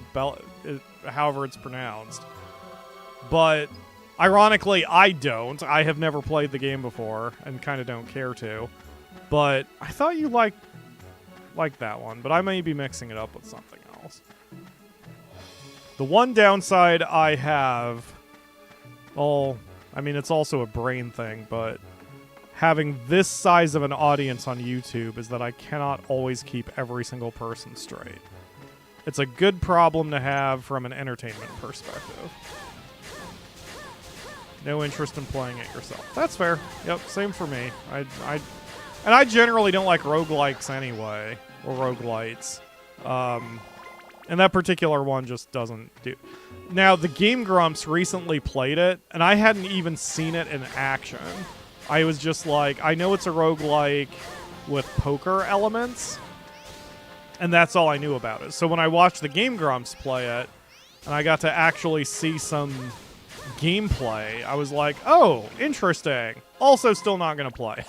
however it's pronounced. But, ironically, I don't. I have never played the game before, and kind of don't care to. But I thought you liked that one, but I may be mixing it up with something else. The one downside I have... Well, I mean, it's also a brain thing, but... having this size of an audience on YouTube is that I cannot always keep every single person straight. It's a good problem to have from an entertainment perspective. No interest in playing it yourself. That's fair. Yep, same for me. And I generally don't like roguelikes anyway, or roguelites. And that particular one just doesn't do... Now, the Game Grumps recently played it, and I hadn't even seen it in action. I was just like, I know it's a roguelike with poker elements, and that's all I knew about it. So when I watched the Game Grumps play it, and I got to actually see some gameplay, I was like, oh, interesting. Also still not going to play.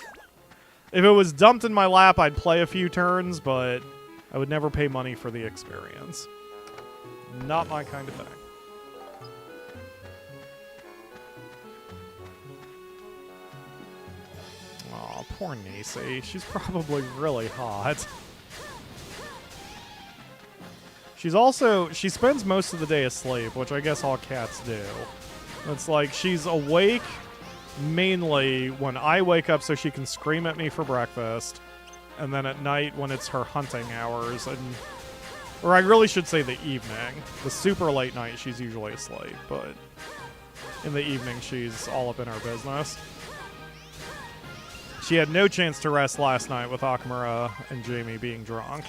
If it was dumped in my lap, I'd play a few turns, but I would never pay money for the experience. Not my kind of thing. Aw, poor Nisi. She's probably really hot. She spends most of the day asleep, which I guess all cats do. It's like she's awake mainly when I wake up so she can scream at me for breakfast, and then at night when it's her hunting hours, or I really should say the evening. The super late night she's usually asleep, but in the evening she's all up in her business. She had no chance to rest last night with Akamura and Jamie being drunk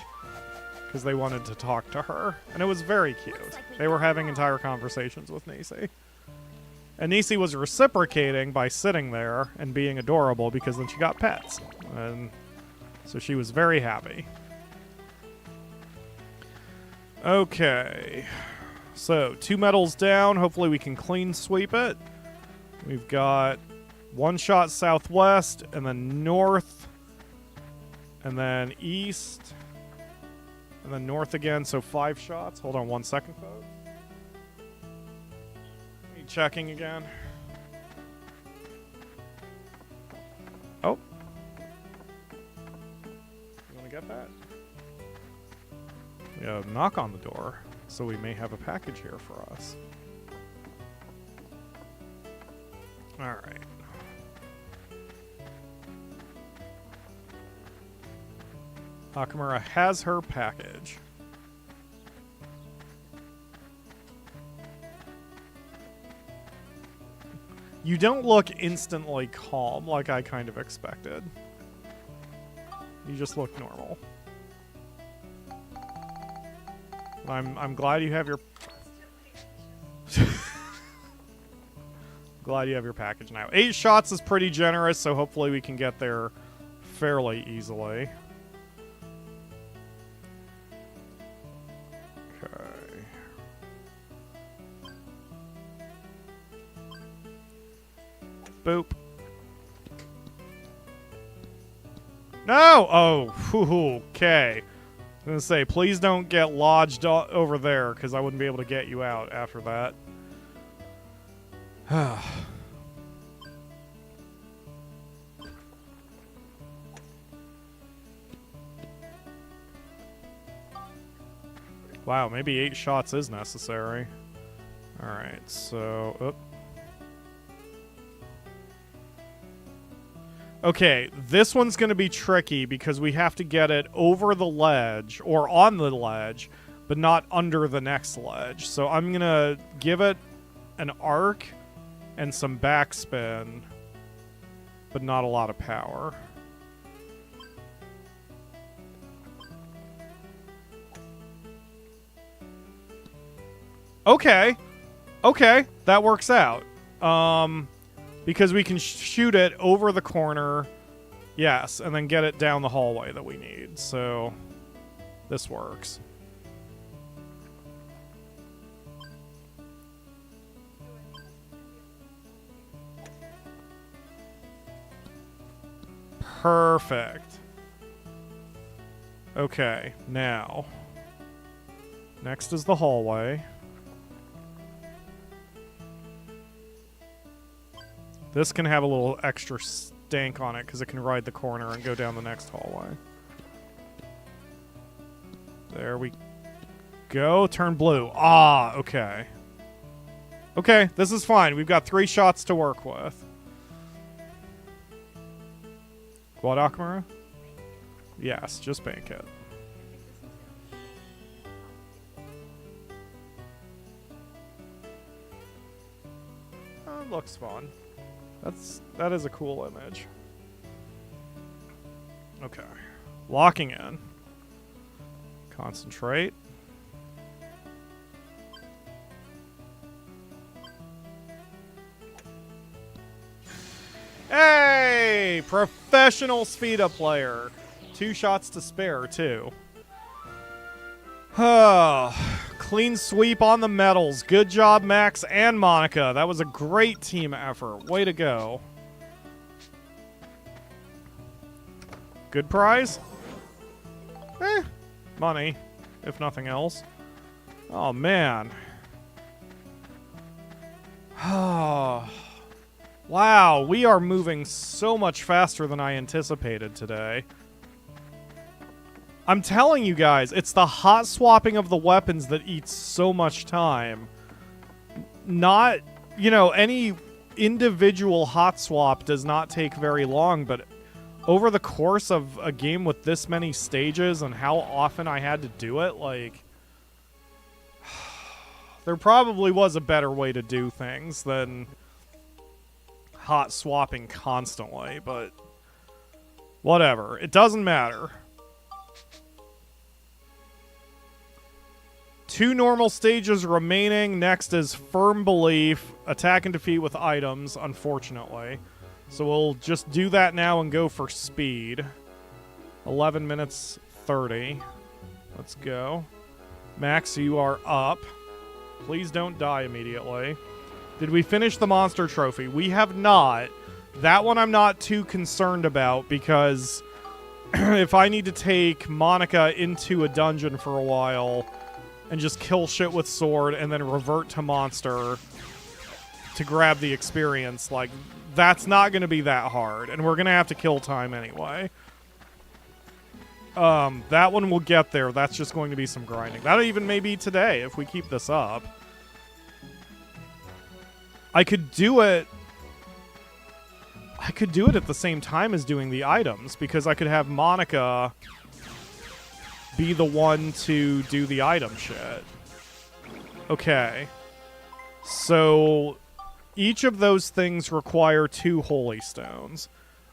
because they wanted to talk to her, and it was very cute. They were having entire conversations with Nisi. And Nisi was reciprocating by sitting there and being adorable because then she got pets. And so she was very happy. Okay. So, 2 medals down. Hopefully we can clean sweep it. We've got 1 shot southwest, and then north, and then east, and then north again, so 5 shots. Hold on 1 second, folks. Checking again. Oh. You want to get that? We have a knock on the door, so we may have a package here for us. Alright. Nakamura has her package. You don't look instantly calm like I kind of expected. You just look normal. I'm glad you have your... glad you have your package now. 8 shots is pretty generous, so hopefully we can get there fairly easily. Okay. Boop. No! Oh, whew, okay. I was going to say, please don't get lodged over there, because I wouldn't be able to get you out after that. Wow, maybe 8 shots is necessary. Alright, so... Oop. Okay, this one's going to be tricky because we have to get it over the ledge, or on the ledge, but not under the next ledge. So I'm going to give it an arc and some backspin, but not a lot of power. Okay. Okay, that works out. Because we can shoot it over the corner. Yes, and then get it down the hallway that we need. So, this works. Perfect. Okay, now. Next is the hallway. This can have a little extra stank on it because it can ride the corner and go down the next hallway. There we go. Turn blue. Ah, okay. Okay, this is fine. We've got 3 shots to work with. What, Akamura? Yes, just bank it. Looks fun. That is a cool image. Okay. Locking in. Concentrate. Hey! Professional speed up player. 2 shots to spare, too. Clean sweep on the medals. Good job, Max and Monica. That was a great team effort. Way to go. Good prize? Money, if nothing else. Oh, man. Wow, we are moving so much faster than I anticipated today. I'm telling you guys, it's the hot swapping of the weapons that eats so much time. Not, you know, any individual hot swap does not take very long, but over the course of a game with this many stages and how often I had to do it, like, there probably was a better way to do things than hot swapping constantly, but whatever. It doesn't matter. 2 normal stages remaining. Next is Firm Belief. Attack and defeat with items, unfortunately. So we'll just do that now and go for speed. 11 minutes 30. Let's go. Max, you are up. Please don't die immediately. Did we finish the monster trophy? We have not. That one I'm not too concerned about because if I need to take Monica into a dungeon for a while and just kill shit with sword and then revert to monster to grab the experience, like, that's not going to be that hard, and we're going to have to kill time anyway. That one will get there. That's just going to be some grinding. That even may be today if we keep this up. I could do it at the same time as doing the items, because I could have Monica be the one to do the item shit. Okay. So each of those things require 2 holy stones.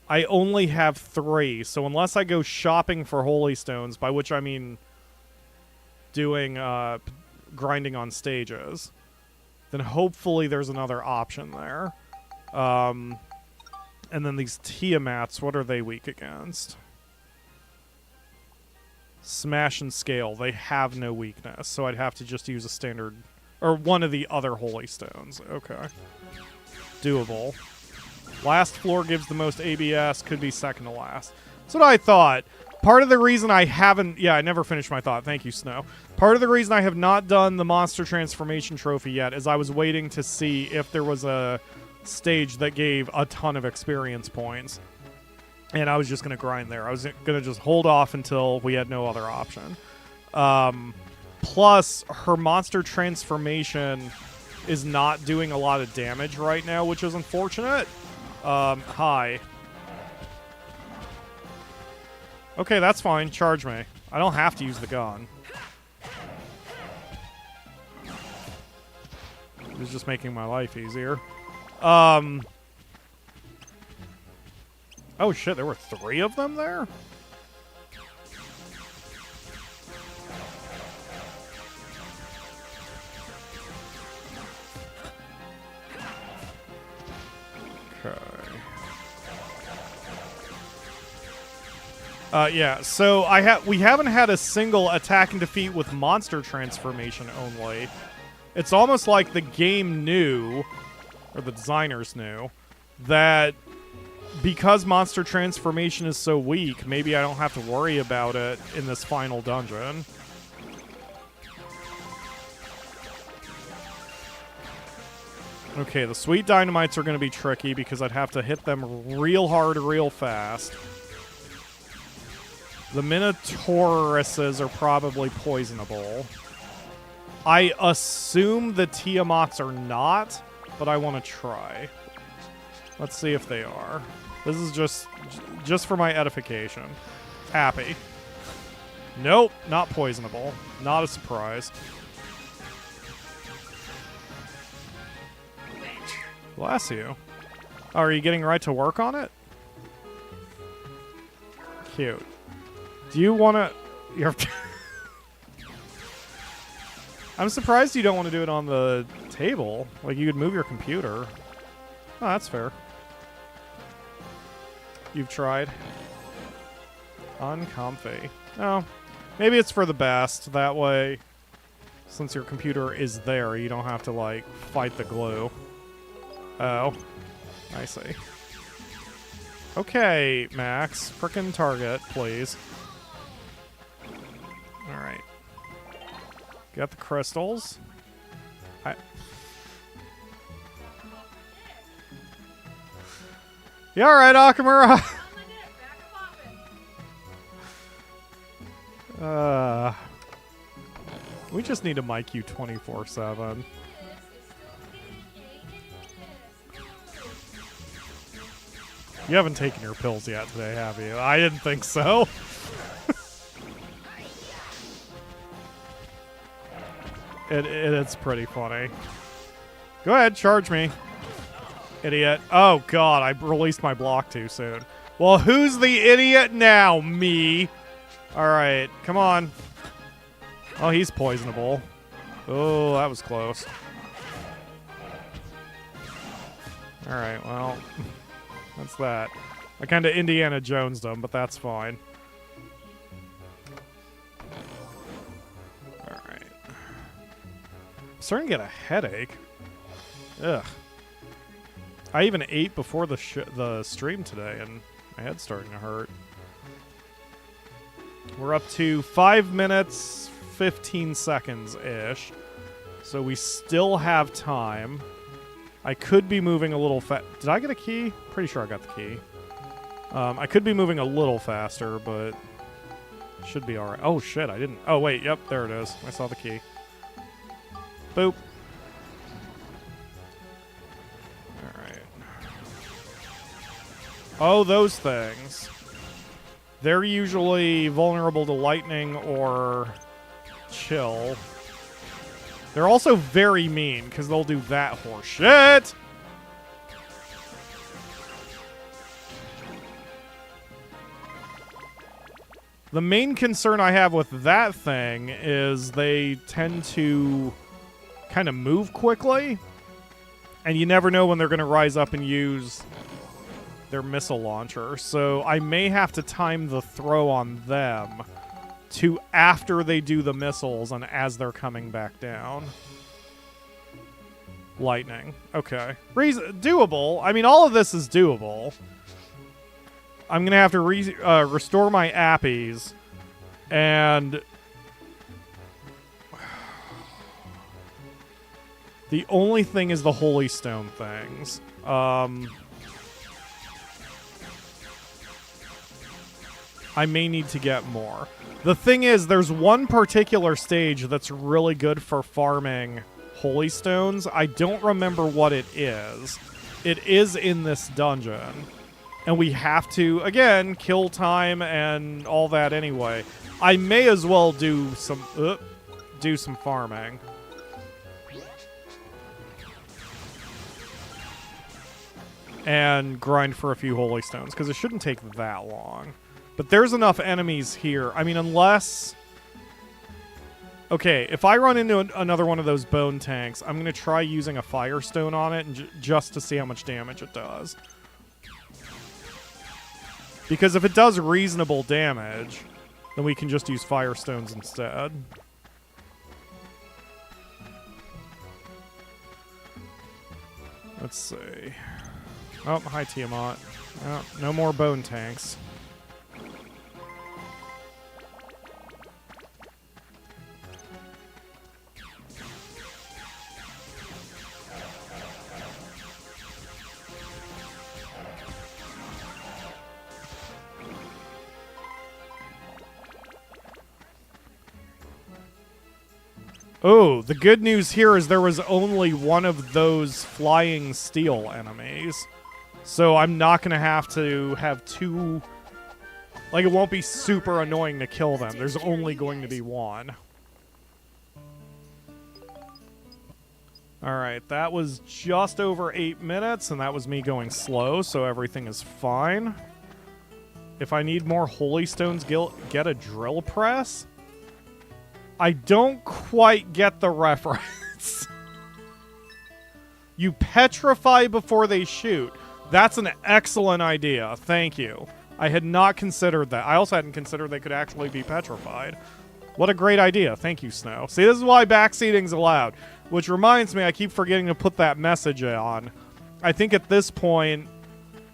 I only have 3, so unless I go shopping for holy stones, by which I mean doing grinding on stages, then hopefully there's another option there. And then these Tiamats, what are they weak against? Smash and Scale. They have no weakness, so I'd have to just use a standard, or one of the other holy stones. Okay. Doable. Last floor gives the most ABS, could be second to last. That's what I thought. Part of the reason I haven't... Yeah, I never finished my thought. Thank you, Snow. Part of the reason I have not done the Monster Transformation Trophy yet is I was waiting to see if there was a stage that gave a ton of experience points. And I was just going to grind there. I was going to just hold off until we had no other option. Plus, her Monster Transformation is not doing a lot of damage right now, which is unfortunate. Hi. Okay, that's fine. Charge me. I don't have to use the gun. It was just making my life easier. Oh shit, there were 3 of them there? Okay. Yeah, so we haven't had a single attack and defeat with monster transformation only. It's almost like the game knew, or the designers knew, that because monster transformation is so weak, maybe I don't have to worry about it in this final dungeon. Okay, the sweet dynamites are going to be tricky because I'd have to hit them real hard, real fast. The Minotauruses are probably poisonable. I assume the Tiamats are not, but I want to try. Let's see if they are. This is just for my edification. Happy. Nope, not poisonable. Not a surprise. Bless you. Oh, are you getting right to work on it? Cute. Do you want to... You're... I'm surprised you don't want to do it on the table. Like, you could move your computer. Oh, that's fair. You've tried. Uncomfy. Oh, maybe it's for the best. That way, since your computer is there, you don't have to, like, fight the glue. Oh. I see. Okay, Max. Frickin' target, please. Alright. Got the crystals. You alright, Akamura? We just need to mic you 24/7. You haven't taken your pills yet today, have you? I didn't think so. It's pretty funny. Go ahead, charge me. Idiot. Oh, God, I released my block too soon. Well, who's the idiot now? Me. All right, come on. Oh, he's poisonable. Oh, that was close. All right, well, that's that. I kind of Indiana Jones'd them, but that's fine. All right. I'm starting to get a headache. Ugh. I even ate before the stream today, and my head's starting to hurt. We're up to 5 minutes, 15 seconds-ish. So we still have time. I could be moving a little Did I get a key? Pretty sure I got the key. I could be moving a little faster, but should be alright. Oh, shit, I didn't. Oh, wait, yep, there it is. I saw the key. Boop. Oh, those things. They're usually vulnerable to lightning or chill. They're also very mean, because they'll do that horse shit! The main concern I have with that thing is they tend to kind of move quickly, and you never know when they're going to rise up and use their missile launcher, so I may have to time the throw on them to after they do the missiles and as they're coming back down. Lightning. Okay. Doable. I mean, all of this is doable. I'm going to have to restore my appies, and the only thing is the Holy Stone things. I may need to get more. The thing is, there's one particular stage that's really good for farming Holy Stones. I don't remember what it is. It is in this dungeon. And we have to, again, kill time and all that anyway. I may as well do some farming. and grind for a few holy stones, because it shouldn't take that long. But there's enough enemies here. I mean, unless... Okay, if I run into another one of those bone tanks, I'm going to try using a firestone on it and just to see how much damage it does. Because if it does reasonable damage, then we can just use firestones instead. Let's see. Oh, hi Tiamat. Oh, no more bone tanks. Oh, the good news here is there was only one of those flying steel enemies. So I'm not going to have two... Like, it won't be super annoying to kill them. There's only going to be one. Alright, that was just over 8 minutes, and that was me going slow, so everything is fine. If I need more holy stones, get a drill press? I don't quite get the reference. You petrify before they shoot. That's an excellent idea. Thank you. I had not considered that. I also hadn't considered they could actually be petrified. What a great idea. Thank you, Snow. See, this is why backseating's allowed. Which reminds me, I keep forgetting to put that message on. I think at this point,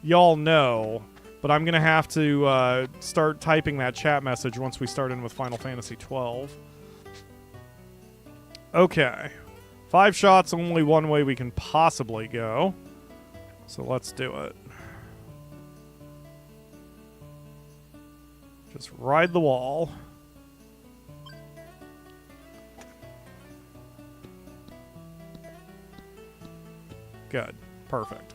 y'all know, but I'm going to have to start typing that chat message once we start in with Final Fantasy XII. Okay. 5 shots, only one way we can possibly go. So let's do it. Just ride the wall. Good. Perfect.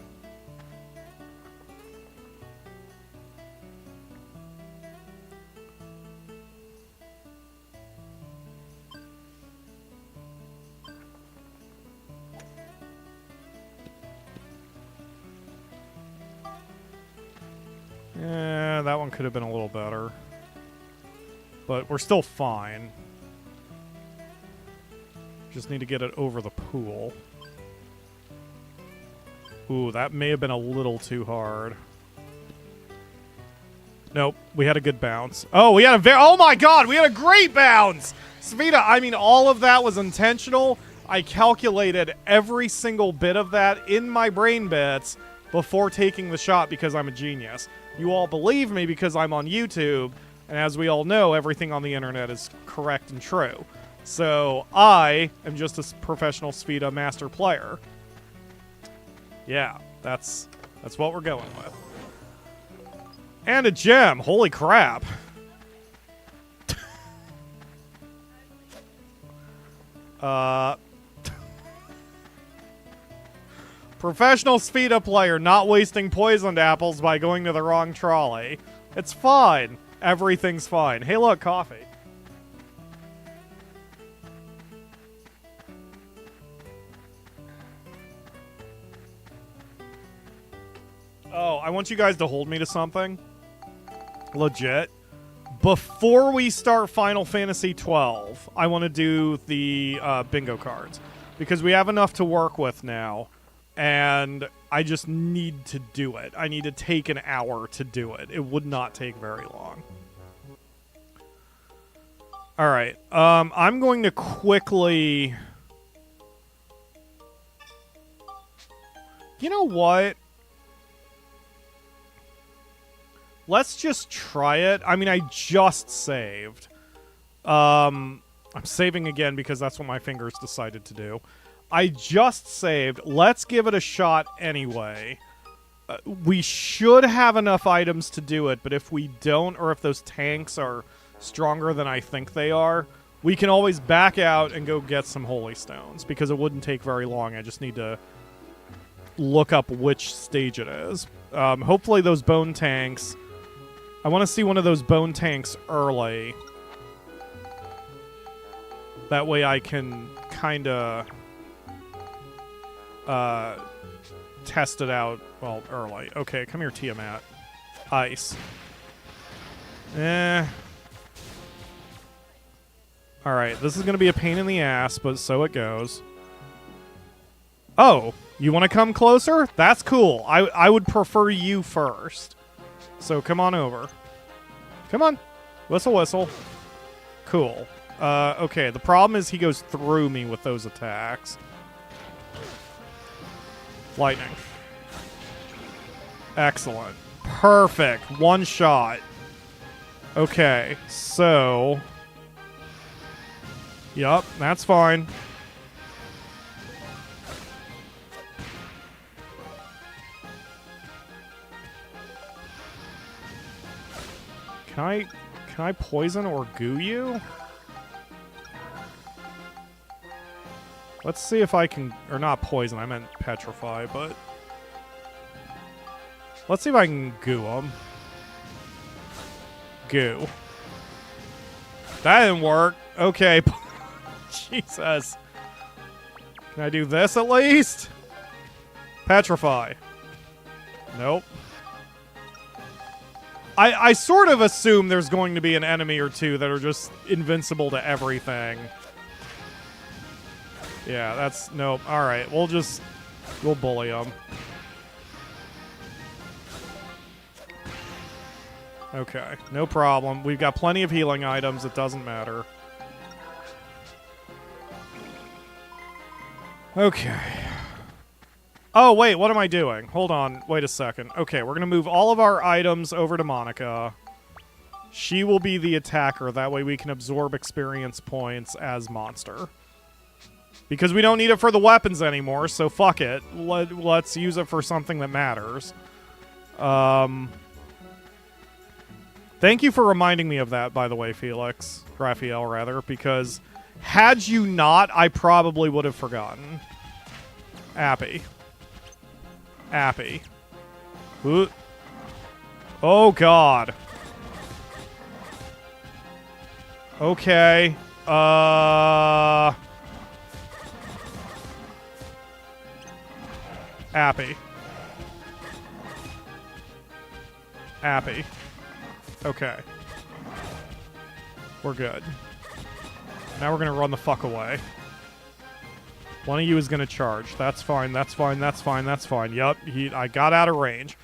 Yeah, that one could have been a little better. But we're still fine. Just need to get it over the pool. Ooh, that may have been a little too hard. Nope, we had a good bounce. Oh, we had a oh my god, we had a great bounce! Svita, I mean, all of that was intentional. I calculated every single bit of that in my brain bits before taking the shot because I'm a genius. You all believe me because I'm on YouTube, and as we all know, everything on the internet is correct and true. So, I am just a professional Svita master player. Yeah, that's what we're going with. And a gem! Holy crap! Professional Svita player not wasting poisoned apples by going to the wrong trolley. It's fine. Everything's fine. Hey look, coffee. Oh, I want you guys to hold me to something. Legit. Before we start Final Fantasy XII, I want to do the bingo cards. Because we have enough to work with now. And I just need to do it. I need to take an hour to do it. It would not take very long. Alright. I'm going to quickly... You know what? Let's just try it. I mean, I just saved. I'm saving again because that's what my fingers decided to do. I just saved. Let's give it a shot anyway. We should have enough items to do it, but if we don't, or if those tanks are stronger than I think they are, we can always back out and go get some holy stones, because it wouldn't take very long. I just need to look up which stage it is. Hopefully those bone tanks... I want to see one of those bone tanks early. That way I can kind of... test it out, well, early. Okay, come here, Tiamat. Ice. Eh. Alright, this is going to be a pain in the ass, but so it goes. Oh, you want to come closer? That's cool. I would prefer you first. So come on over. Come on. Whistle, whistle. Cool. Okay, the problem is he goes through me with those attacks. Lightning. Excellent. Perfect. One shot. Okay, so... Yup, that's fine. Can I poison or goo you? Let's see if I can... Or not poison, I meant petrify, but... Let's see if I can goo him. Goo. That didn't work. Okay. Jesus. Can I do this at least? Petrify. Nope. I sort of assume there's going to be an enemy or two that are just invincible to everything. Yeah, that's... Nope. Alright, we'll bully them. Okay, no problem. We've got plenty of healing items. It doesn't matter. Okay. Oh, wait, what am I doing? Hold on, wait a second. Okay, we're going to move all of our items over to Monica. She will be the attacker. That way we can absorb experience points as monster. Because we don't need it for the weapons anymore, so fuck it. Let's use it for something that matters. Thank you for reminding me of that, by the way, Felix. Raphael, rather, because had you not, I probably would have forgotten. Appy. Appy. Ooh. Oh, God. Okay. Appy. Appy. Okay. We're good. Now we're gonna run the fuck away. One of you is gonna charge. That's fine, that's fine, that's fine, that's fine. Yup, I got out of range.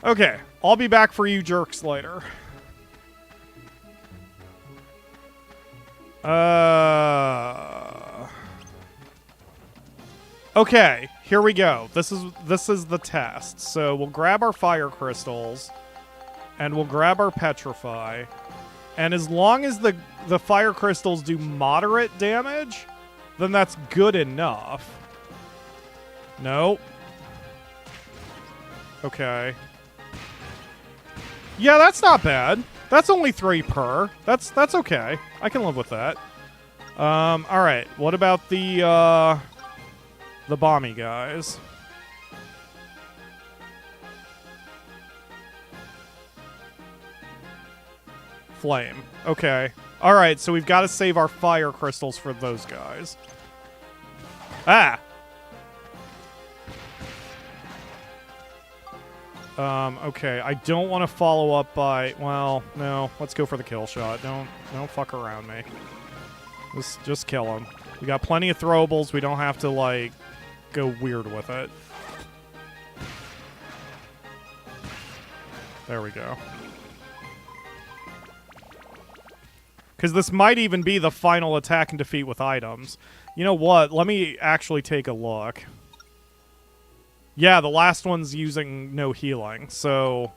Okay, I'll be back for you jerks later. Okay, here we go. This is the test. So we'll grab our fire crystals, and we'll grab our petrify, and as long as the fire crystals do moderate damage, then that's good enough. Nope. Okay. Yeah, that's not bad. That's only 3 per. That's okay. I can live with that. Alright. What about the bomby guys? Flame. Okay. Alright, so we've got to save our fire crystals for those guys. Ah! Okay, I don't want to follow up by... Well, no. Let's go for the kill shot. Don't fuck around me. Just kill him. We got plenty of throwables. We don't have to, like, go weird with it. There we go. Because this might even be the final attack and defeat with items. You know what? Let me actually take a look. Yeah, the last one's using no healing, so...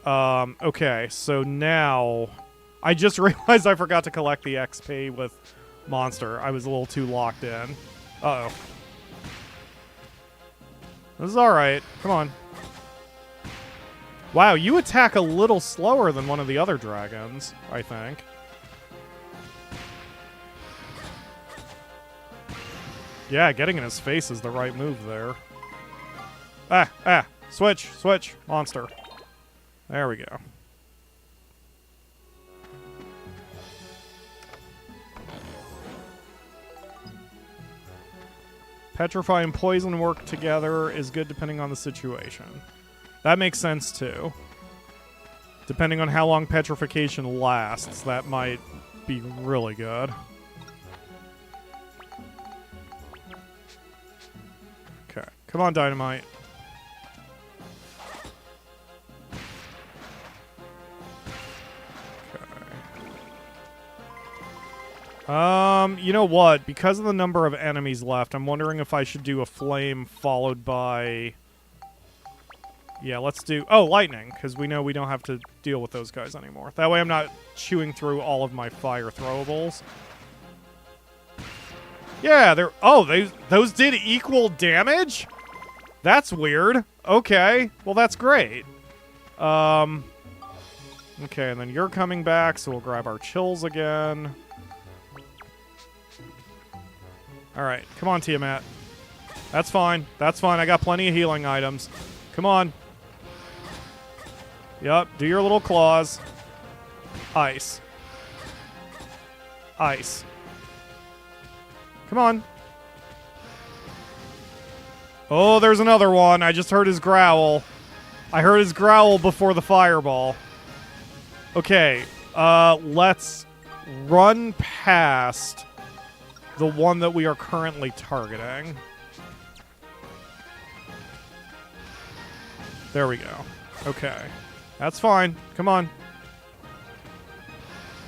okay, so now... I just realized I forgot to collect the XP with Monster. I was a little too locked in. Uh-oh. This is alright. Come on. Wow, you attack a little slower than one of the other dragons, I think. Yeah, getting in his face is the right move there. Ah! Switch! Monster. There we go. Petrify and poison work together is good depending on the situation. That makes sense too. Depending on how long petrification lasts, that might be really good. Okay, come on, Dynamite. You know what? Because of the number of enemies left, I'm wondering if I should do a flame followed by... Yeah, let's do... Oh, lightning, because we know we don't have to deal with those guys anymore. That way I'm not chewing through all of my fire throwables. Yeah, they're... Oh, those did equal damage? That's weird. Okay, well, that's great. Okay, and then you're coming back, so we'll grab our chills again. Alright, come on, Tiamat. That's fine. That's fine. I got plenty of healing items. Come on. Yup, do your little claws. Ice. Ice. Come on. Oh, there's another one. I just heard his growl. I heard his growl before the fireball. Okay, let's run past the one that we are currently targeting. There we go. Okay. That's fine. Come on.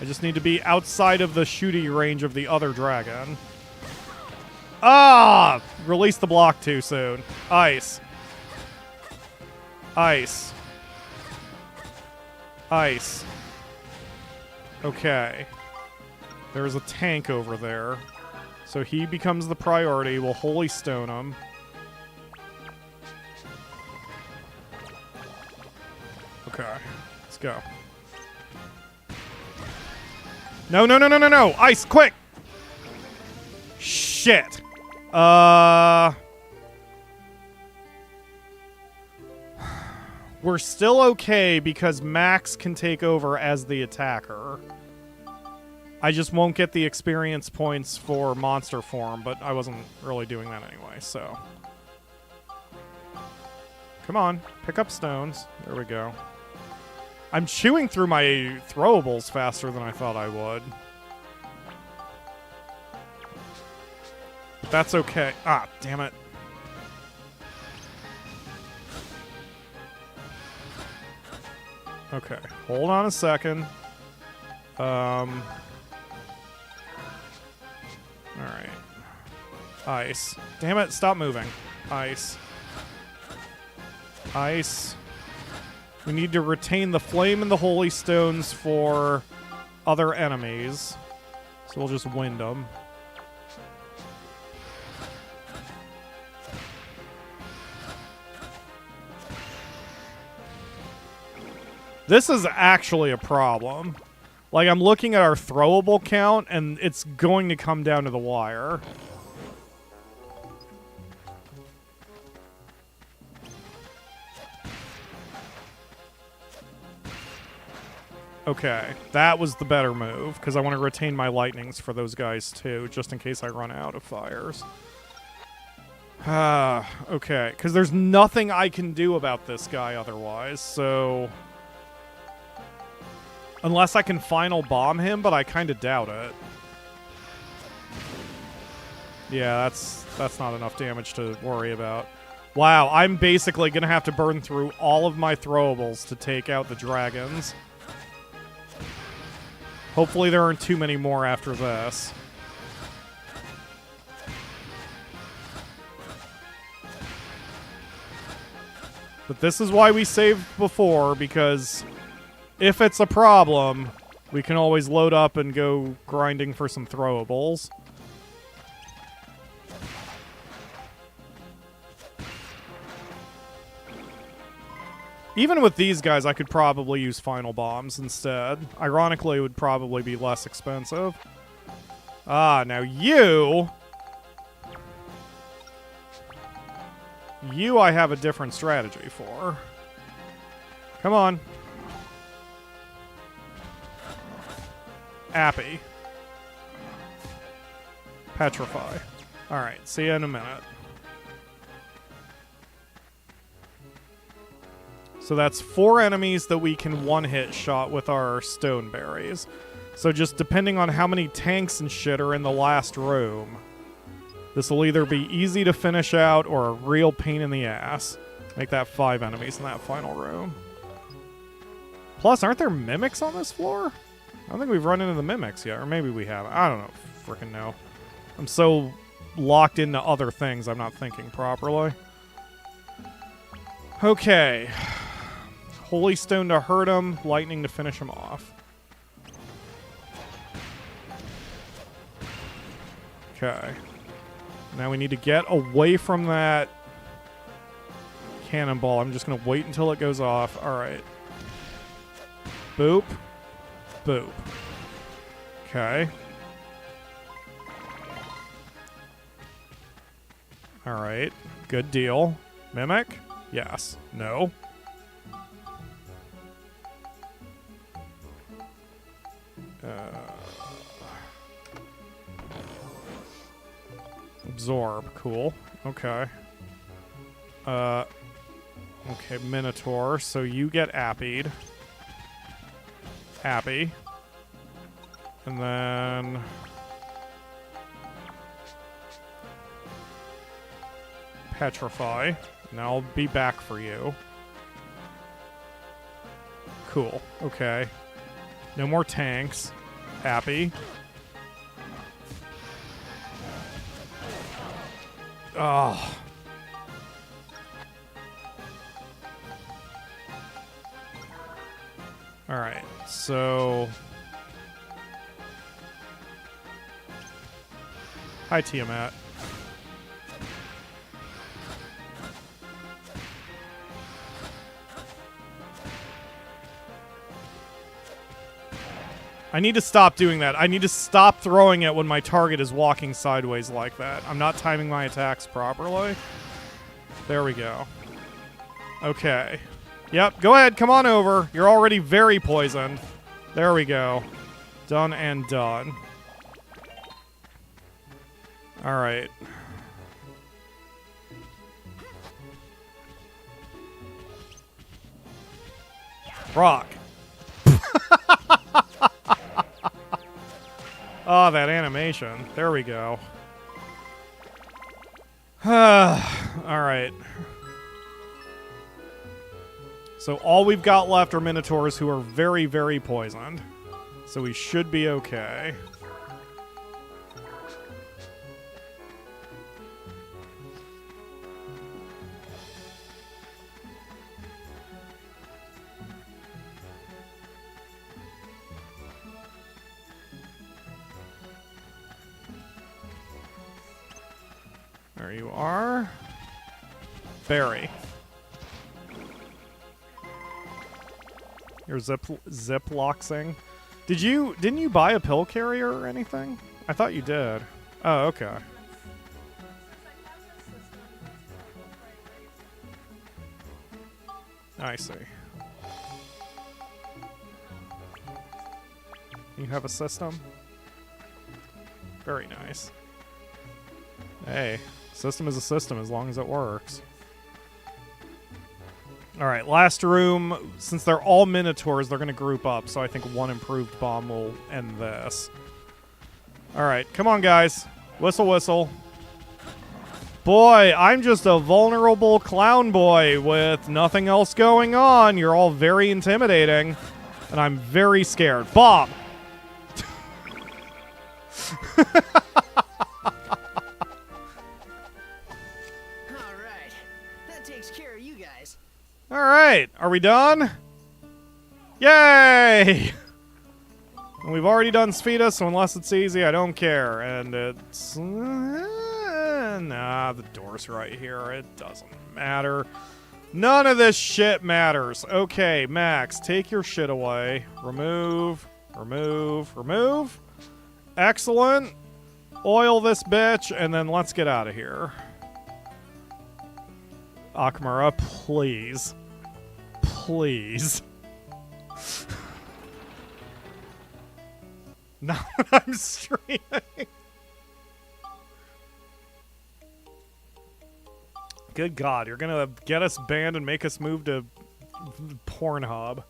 I just need to be outside of the shooting range of the other dragon. Ah! Release the block too soon. Ice. Ice. Ice. Okay. There's a tank over there. So he becomes the priority. We'll Holy Stone him. Okay. Let's go. No, no, no, no, no, no! Ice, quick! Shit. We're still okay because Max can take over as the attacker. I just won't get the experience points for monster form, but I wasn't really doing that anyway, so. Come on, pick up stones. There we go. I'm chewing through my throwables faster than I thought I would. But that's okay. Ah, damn it. Okay, hold on a second. Alright. Ice. Damn it, stop moving. Ice. Ice. We need to retain the flame and the holy stones for other enemies. So we'll just wind them. This is actually a problem. Like, I'm looking at our throwable count, and it's going to come down to the wire. Okay, that was the better move, because I want to retain my lightnings for those guys, too, just in case I run out of fires. Okay, because there's nothing I can do about this guy otherwise, so... Unless I can final bomb him, but I kind of doubt it. Yeah, that's not enough damage to worry about. Wow, I'm basically going to have to burn through all of my throwables to take out the dragons. Hopefully there aren't too many more after this. But this is why we saved before, because... if it's a problem, we can always load up and go grinding for some throwables. Even with these guys, I could probably use final bombs instead. Ironically, it would probably be less expensive. Ah, now you... you I have a different strategy for. Come on. Appy. Petrify. Alright, see you in a minute. So that's 4 enemies that we can one-hit shot with our stone berries. So just depending on how many tanks and shit are in the last room, this will either be easy to finish out or a real pain in the ass. Make that 5 enemies in that final room. Plus, aren't there mimics on this floor? I don't think we've run into the mimics yet, or maybe we have. I don't know. Freaking know. I'm so locked into other things, I'm not thinking properly. Okay. Holy Stone to hurt him, Lightning to finish him off. Okay. Now we need to get away from that cannonball. I'm just going to wait until it goes off. All right. Boop. Boop. Okay. All right. Good deal. Mimic? Yes. No. Absorb. Cool. Okay. Okay, Minotaur. So you get appied. Appy. And then... Petrify. And I'll be back for you. Cool. Okay. No more tanks. Happy. Oh. Alright, so... Hi, Tiamat. I need to stop doing that. I need to stop throwing it when my target is walking sideways like that. I'm not timing my attacks properly. There we go. Okay. Yep, go ahead. Come on over. You're already very poisoned. There we go. Done and done. All right. Rock. Oh, that animation. There we go. Alright. So all we've got left are Minotaurs who are very, very poisoned. So we should be okay. There you are. Barry. Your ziploxing. Didn't you buy a pill carrier or anything? I thought you did. Oh, okay. I see. You have a system? Very nice. Hey, system is a system as long as it works. Alright, last room. Since they're all Minotaurs, they're going to group up, so I think one improved bomb will end this. Alright, come on, guys. Whistle, whistle. Boy, I'm just a vulnerable clown boy with nothing else going on. You're all very intimidating, and I'm very scared. Bomb! Alright, are we done? Yay! And we've already done Spheta, so unless it's easy, I don't care. And it's... nah, the door's right here. It doesn't matter. None of this shit matters. Okay, Max, take your shit away. Remove, remove, remove. Excellent. Oil this bitch, and then let's get out of here. Akamura, please. Please. Not when I'm streaming. Good God, you're gonna get us banned and make us move to Pornhub.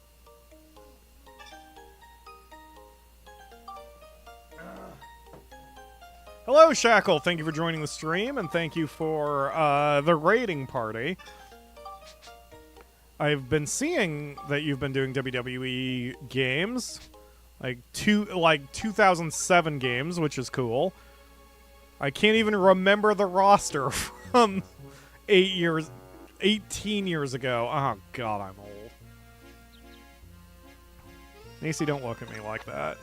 Hello, Shackle. Thank you for joining the stream, and thank you for the raiding party. I've been seeing that you've been doing WWE games, like 2007 games, which is cool. I can't even remember the roster from 18 years ago. Oh God, I'm old. Macy, don't look at me like that.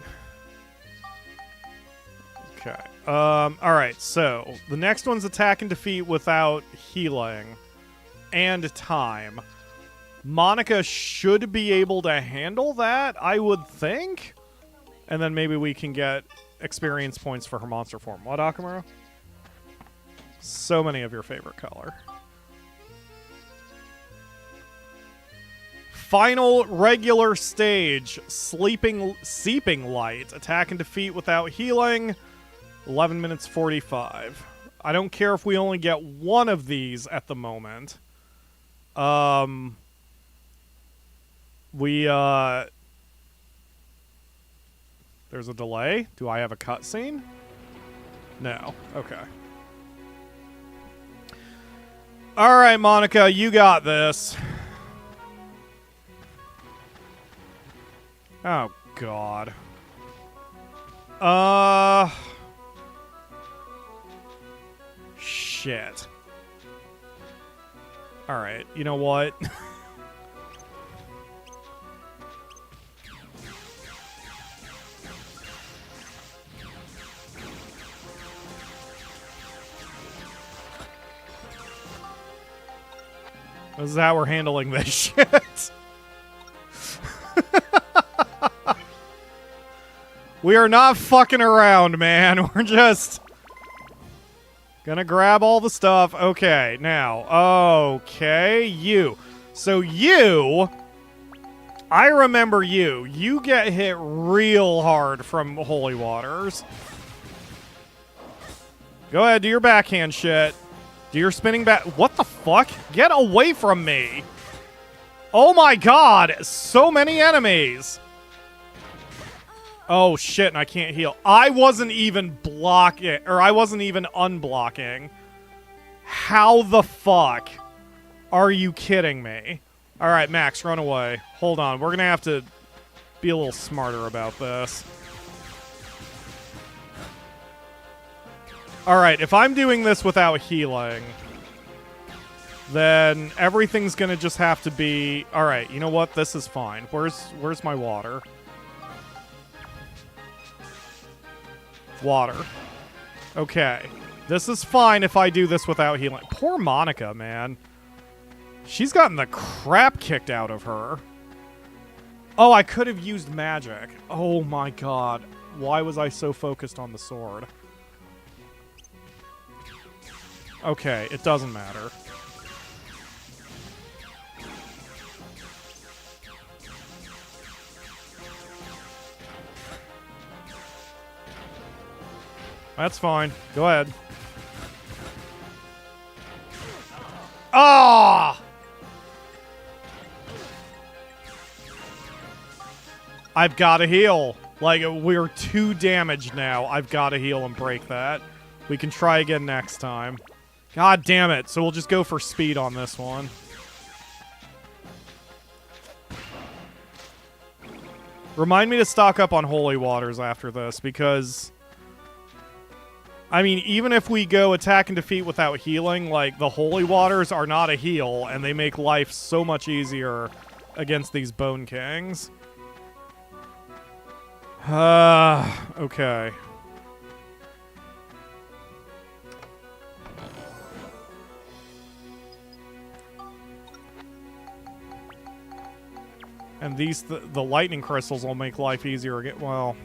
Okay. Alright, so the next one's attack and defeat without healing and time. Monica should be able to handle that, I would think. And then maybe we can get experience points for her monster form. What, Akamura? So many of your favorite color. Final regular stage, Seeping Light. Attack and defeat without healing. 11 minutes 45. I don't care if we only get one of these at the moment. There's a delay. Do I have a cutscene? No. Okay. Alright, Monica, you got this. Oh, God. Shit. Alright, you know what? This is how we're handling this shit. We are not fucking around, man. We're just gonna grab all the stuff. Okay, now. Okay, you. So you... I remember you. You get hit real hard from holy waters. Go ahead, do your backhand shit. Do your spinning back... What the fuck? Get away from me! Oh my god! So many enemies! Oh shit, and I can't heal. I wasn't even blocking... Or I wasn't even unblocking. How the fuck are you kidding me? Alright, Max, run away. Hold on, we're gonna have to be a little smarter about this. Alright, if I'm doing this without healing, then everything's gonna just have to be... Alright, you know what? This is fine. Where's my water? Water. Okay. This is fine if I do this without healing. Poor Monica, man. She's gotten the crap kicked out of her. Oh, I could have used magic. Oh my god. Why was I so focused on the sword? Okay, it doesn't matter. That's fine. Go ahead. Ah! I've got to heal. Like, we're 2 damaged now. I've got to heal and break that. We can try again next time. God damn it. So we'll just go for speed on this one. Remind me to stock up on holy waters after this, because... I mean, even if we go attack and defeat without healing, like, the holy waters are not a heal, and they make life so much easier against these Bone Kings. Okay. And these, the lightning crystals will make life easier again. Well,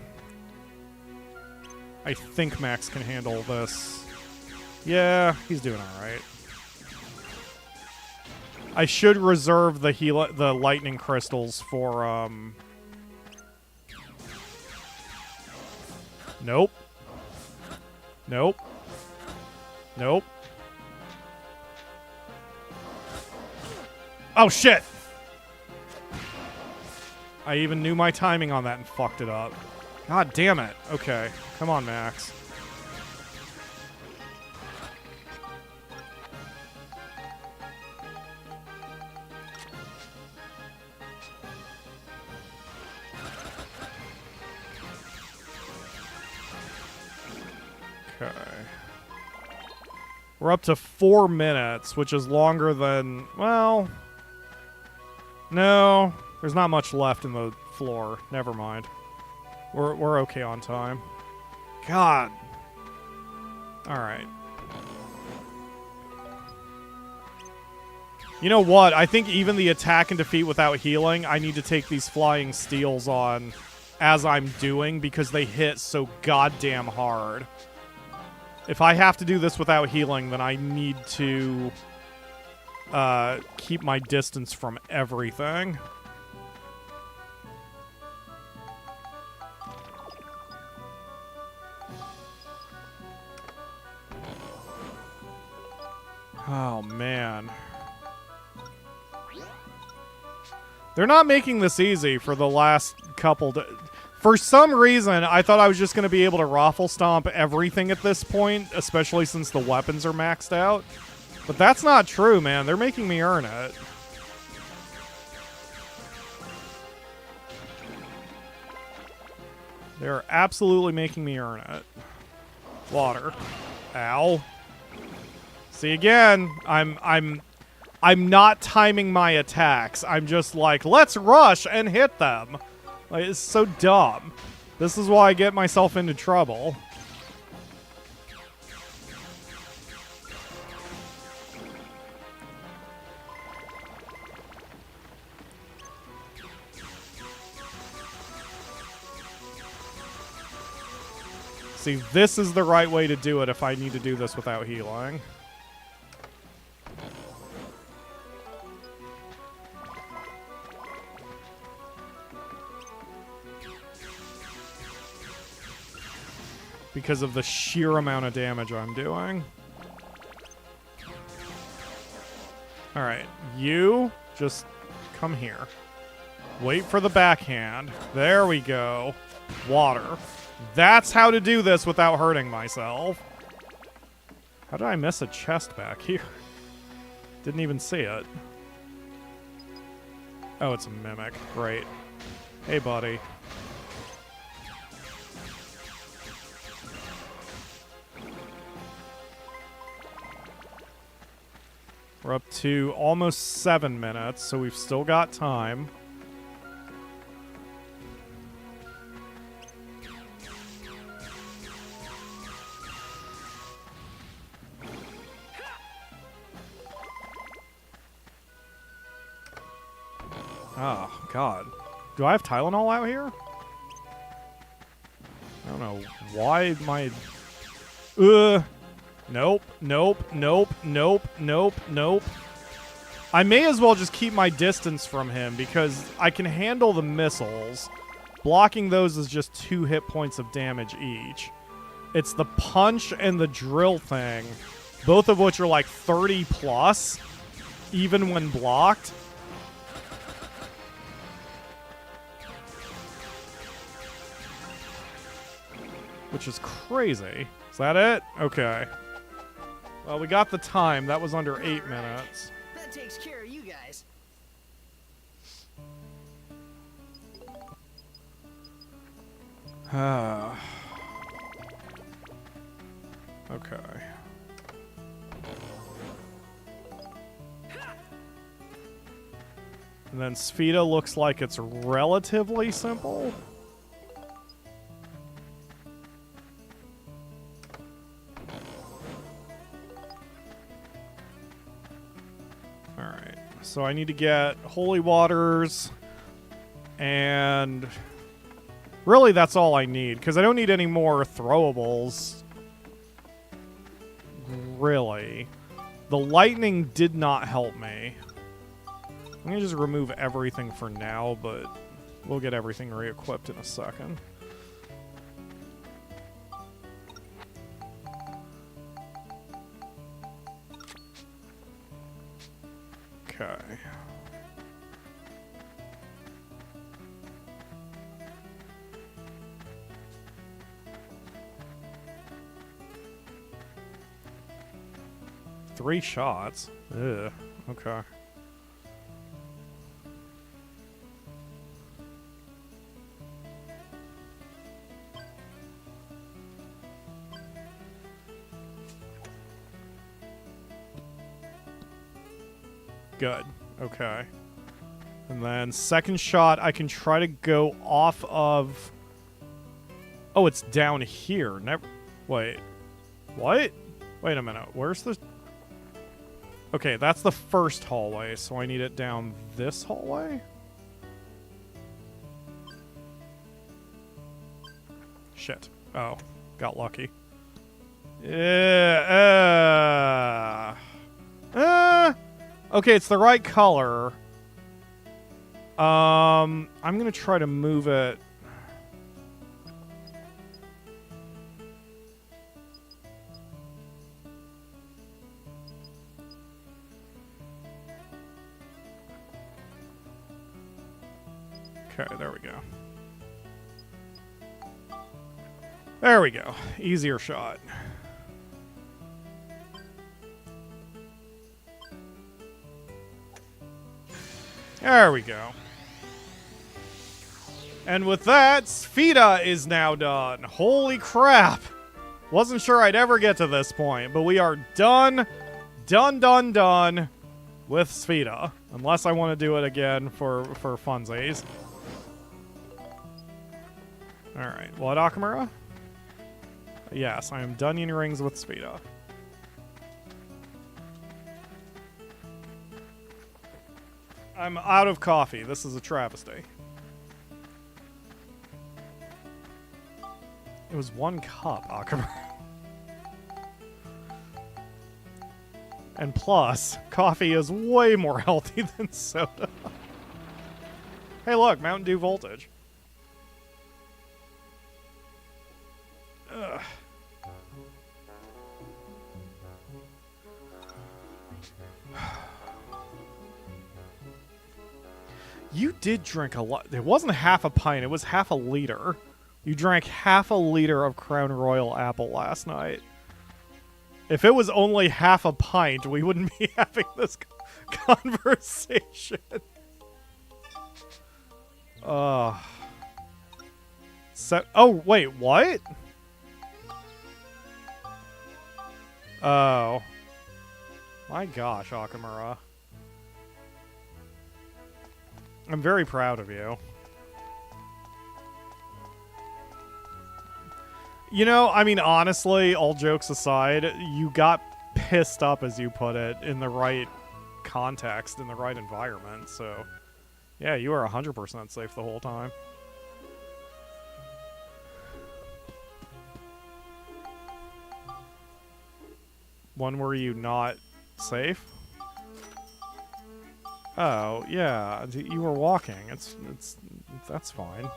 I think Max can handle this. Yeah, he's doing alright. I should reserve the lightning crystals for, Nope. Nope. Nope. I even knew my timing on that and fucked it up. God damn it. Okay. Come on, Max. Okay. We're up to 4 minutes, which is longer than, well, no, there's not much left in the floor. Never mind. We're okay on time. God. All right. You know what? I think even the attack and defeat without healing, I need to take these flying steels on as I'm doing because they hit so goddamn hard. If I have to do this without healing, then I need to keep my distance from everything. Oh, man. They're not making this easy for the last couple... For some reason, I thought I was just going to be able to raffle stomp everything at this point, especially since the weapons are maxed out. But that's not true, man. They're making me earn it. They're absolutely making me earn it. Water. Ow. See, again, I'm not timing my attacks. I'm just like, let's rush and hit them. Like, it's so dumb. This is why I get myself into trouble. See, this is the right way to do it if I need to do this without healing. Because of the sheer amount of damage I'm doing. Alright, you just come here. Wait for the backhand. There we go. Water. That's how to do this without hurting myself. How did I miss a chest back here? Didn't even see it. Oh, it's a mimic. Great. Hey, buddy. We're up to almost 7 minutes, so we've still got time. Oh, God. Do I have Tylenol out here? I don't know why my... Nope, nope, nope, nope, nope, nope. I may as well just keep my distance from him because I can handle the missiles. Blocking those is just 2 hit points of damage each. It's the punch and the drill thing, both of which are like 30 plus, even when blocked. Which is crazy. Is that it? Okay. Well, we got the time. That was under 8 minutes. That takes care of you guys. Okay. And then Spheda looks like it's relatively simple. Alright, so I need to get Holy Waters, and really that's all I need, because I don't need any more throwables. Really. The lightning did not help me. I'm going to just remove everything for now, but we'll get everything re-equipped in a second. Okay. 3 shots. Ugh. Okay. Good. Okay. And then second shot, I can try to go off of... Oh, it's down here. Never... Wait. What? Wait a minute. Where's the... Okay, that's the first hallway, so I need it down this hallway? Shit. Oh. Got lucky. Okay, it's the right color. I'm gonna try to move it. Okay, there we go. There we go. Easier shot. There we go. And with that, Sfida is now done. Holy crap. Wasn't sure I'd ever get to this point, but we are done with Sfida. Unless I want to do it again for funsies. Alright, what, Akamura? Yes, I am done in rings with Sfida. I'm out of coffee. This is a travesty. It was 1 cup, Akamura. And plus, coffee is way more healthy than soda. Hey look, Mountain Dew voltage. Ugh. You did drink a lot. It wasn't half a pint. It was half a liter. You drank half a liter of Crown Royal apple last night. If it was only half a pint, we wouldn't be having this conversation. Oh, wait, what? Oh. My gosh, Akamura. I'm very proud of you. You know, I mean, honestly, all jokes aside, you got pissed up, as you put it, in the right context, in the right environment, so... Yeah, you are 100% safe the whole time. When were you not safe? Oh, yeah, you were walking. That's fine.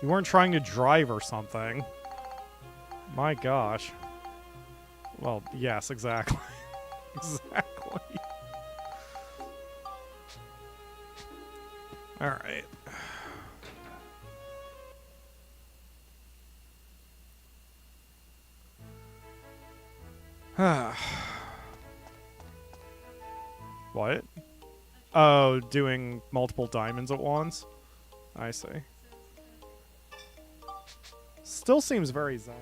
You weren't trying to drive or something. My gosh. Well, yes, exactly. Exactly. Alright. What? Oh, doing multiple diamonds at once? I see. Still seems very zen.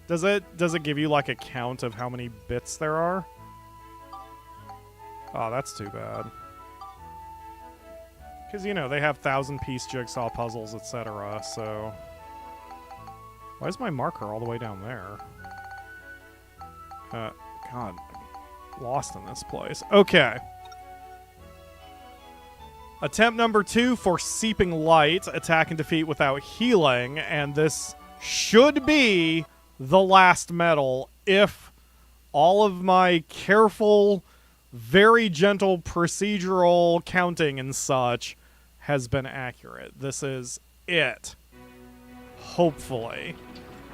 Does it give you like a count of how many bits there are? Oh, that's too bad. Because, you know, they have 1,000-piece jigsaw puzzles, etc., so... Why is my marker all the way down there? God, I'm lost in this place. Okay. Attempt number 2 for Seeping Light. Attack and defeat without healing. And this should be the last medal if all of my careful, very gentle procedural counting and such has been accurate. This is it. Hopefully.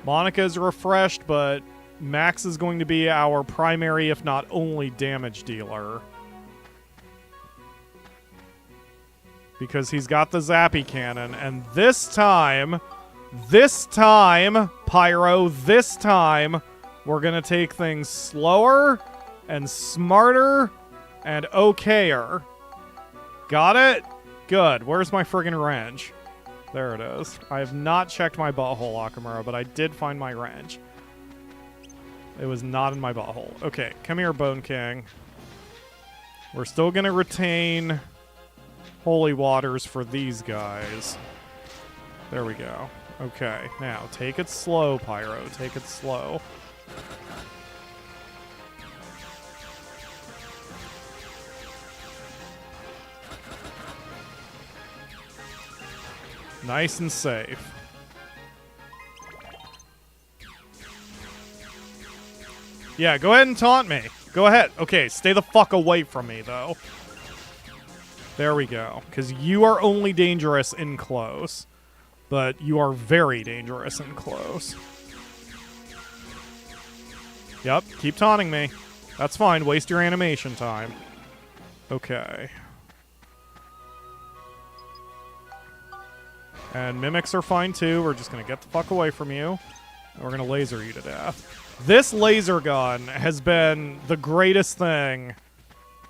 Monica's refreshed, but Max is going to be our primary, if not only, damage dealer. Because he's got the Zappy Cannon, and this time, Pyro, this time, we're gonna take things slower and smarter and okayer. Got it? Good. Where's my friggin' wrench? There it is. I have not checked my butthole, Akamura, but I did find my wrench. It was not in my butthole. Okay, come here, Bone King. We're still gonna retain holy waters for these guys. There we go. Okay, now take it slow, Pyro. Take it slow. Nice and safe. Yeah, go ahead and taunt me. Go ahead. Okay, stay the fuck away from me, though. There we go. Because you are only dangerous in close. But you are very dangerous in close. Yep, keep taunting me. That's fine. Waste your animation time. Okay. And mimics are fine too. We're just going to get the fuck away from you. And we're going to laser you to death. This laser gun has been the greatest thing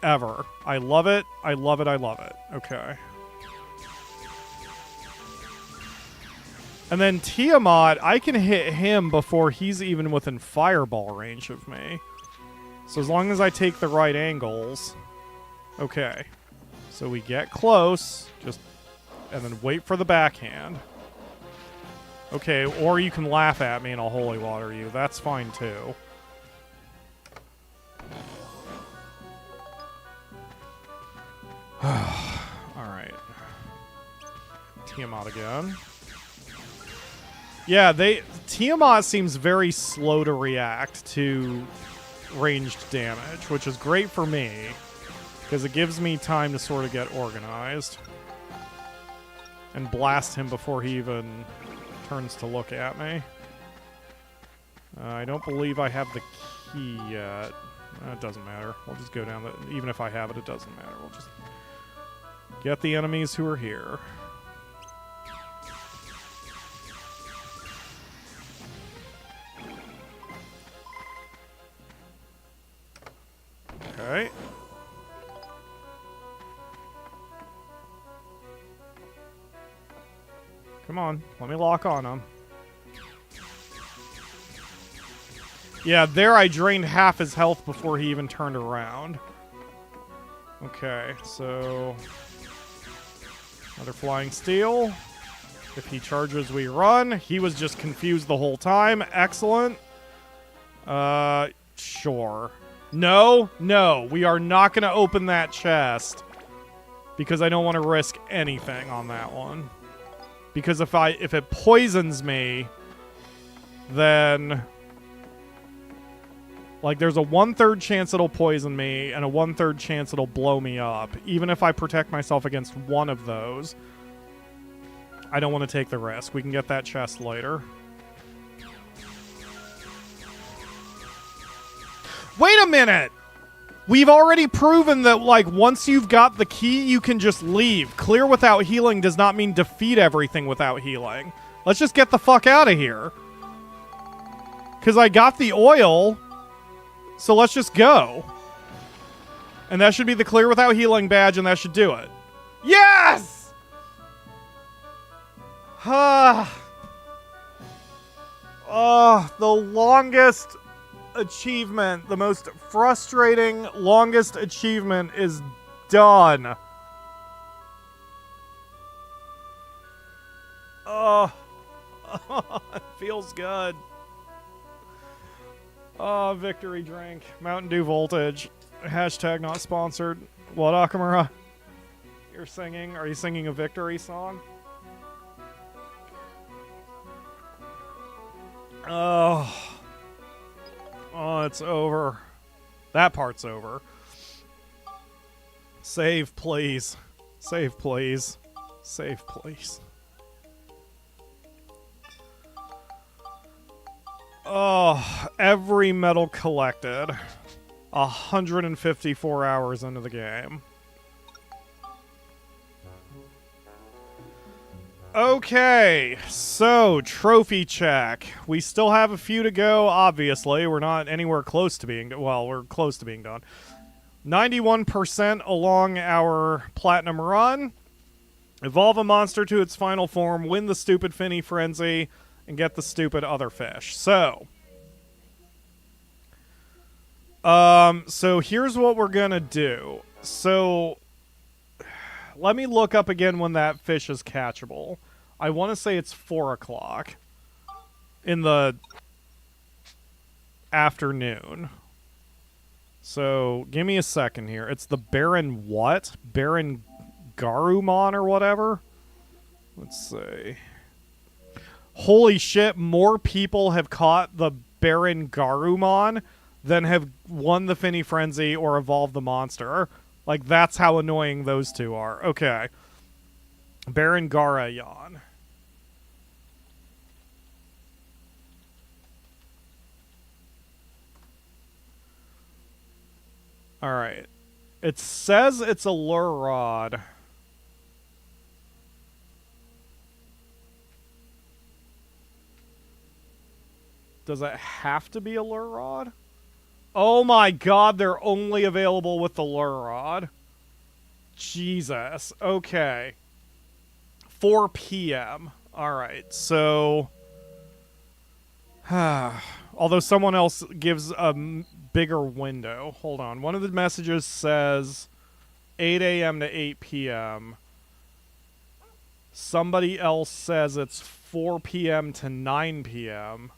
ever. I love it. I love it. I love it. Okay. And then Tiamat, I can hit him before he's even within fireball range of me. So as long as I take the right angles. Okay. So we get close. And then wait for the backhand. Okay, or you can laugh at me and I'll holy water you. That's fine too. Alright. Tiamat again. Yeah, Tiamat seems very slow to react to ranged damage, which is great for me, because it gives me time to sort of get organized. And blast him before he even turns to look at me. I don't believe I have the key yet. It doesn't matter. We'll just go down the... Even if I have it, it doesn't matter. We'll just get the enemies who are here. Okay. Come on, let me lock on him. Yeah, there I drained half his health before he even turned around. Okay, so... Another flying steel. If he charges, we run. He was just confused the whole time. Excellent. Sure. No, we are not going to open that chest. Because I don't want to risk anything on that one. Because if it poisons me, then like there's a 1/3 chance it'll poison me and a 1/3 chance it'll blow me up. Even if I protect myself against one of those, I don't want to take the risk. We can get that chest later. Wait a minute! We've already proven that, like, once you've got the key, you can just leave. Clear without healing does not mean defeat everything without healing. Let's just get the fuck out of here. Because I got the oil, so let's just go. And that should be the clear without healing badge, and that should do it. Yes! The longest... achievement, the most frustrating longest achievement is done. Oh, it feels good. Oh, victory drink. Mountain Dew Voltage. Hashtag not sponsored. What, Akamura? You're singing? Are you singing a victory song? Oh, it's over. That part's over. Save, please. Save, please. Save, please. Oh, every medal collected. 154 hours into the game. Okay, so trophy check. We still have a few to go, obviously. We're not anywhere close to being... Well, we're close to being done. 91% along our platinum run. Evolve a monster to its final form, win the stupid Finny Frenzy, and get the stupid other fish. So here's what we're gonna do. So, let me look up again when that fish is catchable. I want to say it's 4 o'clock in the afternoon. So, give me a second here. It's the Baron what? Baron Garumon or whatever? Let's see. Holy shit, more people have caught the Baron Garumon than have won the Finny Frenzy or evolved the monster. Like, that's how annoying those two are. Okay. Baron Garayan. Alright. It says it's a lure rod. Does it have to be a lure rod? Oh my god, they're only available with the lure rod. Jesus. Okay. 4 p.m. Alright, so... although someone else gives a bigger window. Hold on. One of the messages says 8 a.m. to 8 p.m. Somebody else says it's 4 p.m. to 9 p.m.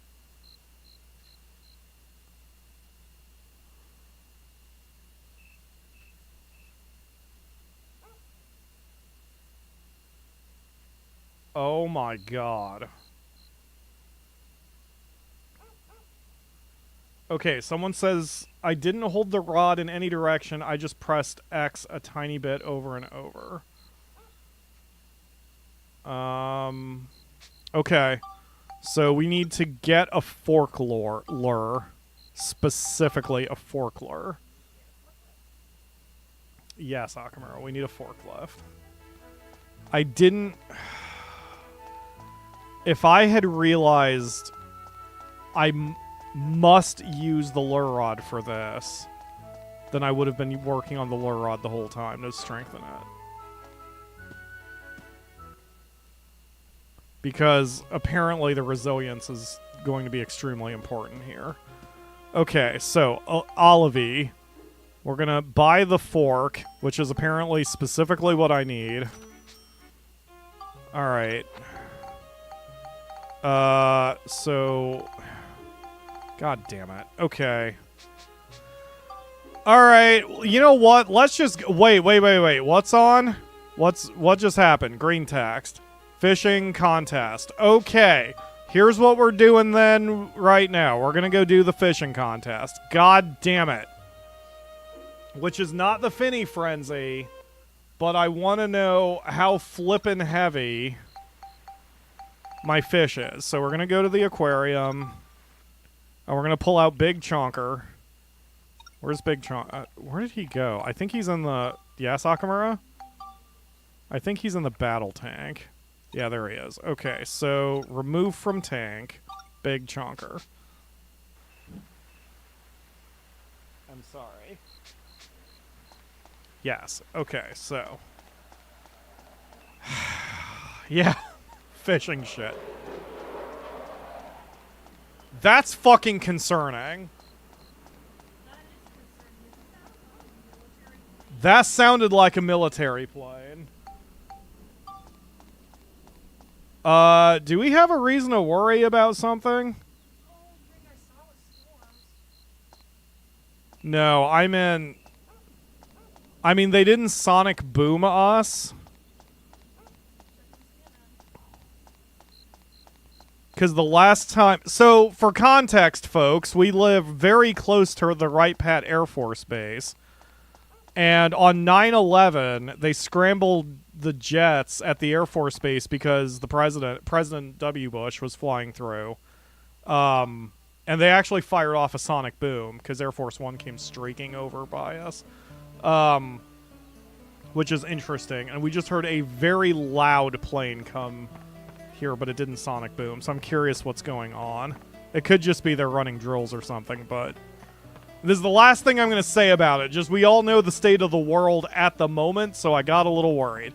Oh my god. Okay, someone says, I didn't hold the rod in any direction, I just pressed X a tiny bit over and over. Okay. So we need to get a fork lure. Specifically a fork lure. Yes, Akamura, we need a forklift. I didn't... If I had realized I must use the lure rod for this, then I would have been working on the lure rod the whole time to strengthen it. Because apparently the resilience is going to be extremely important here. Okay, so Olivie, we're going to buy the fork, which is apparently specifically what I need. Alright. So... God damn it. Okay. Alright, you know what? Let's just... Wait. What's on? What just happened? Green text. Fishing contest. Okay. Here's what we're doing then right now. We're gonna go do the fishing contest. God damn it. Which is not the Finny Frenzy, but I want to know how flippin' heavy my fish is. So we're gonna go to the aquarium, and we're gonna pull out Big Chonker. Where's Big Chonker? Where did he go? I think he's in the... Yes, Akamura? I think he's in the battle tank. Yeah, there he is. Okay, so remove from tank, Big Chonker. I'm sorry. Yes, okay, so... yeah, fishing shit. That's fucking concerning. That sounded like a military plane. Do we have a reason to worry about something? No, I mean, they didn't sonic boom us. Because the last time... So, for context, folks, we live very close to the Wright Pat Air Force Base. And on 9/11, they scrambled the jets at the Air Force Base because the President W. Bush was flying through. And they actually fired off a sonic boom because Air Force One came streaking over by us. which is interesting. And we just heard a very loud plane come here, but it didn't sonic boom. So I'm curious what's going on. It could just be they're running drills or something, but this is the last thing I'm going to say about it. Just we all know the state of the world at the moment, so I got a little worried.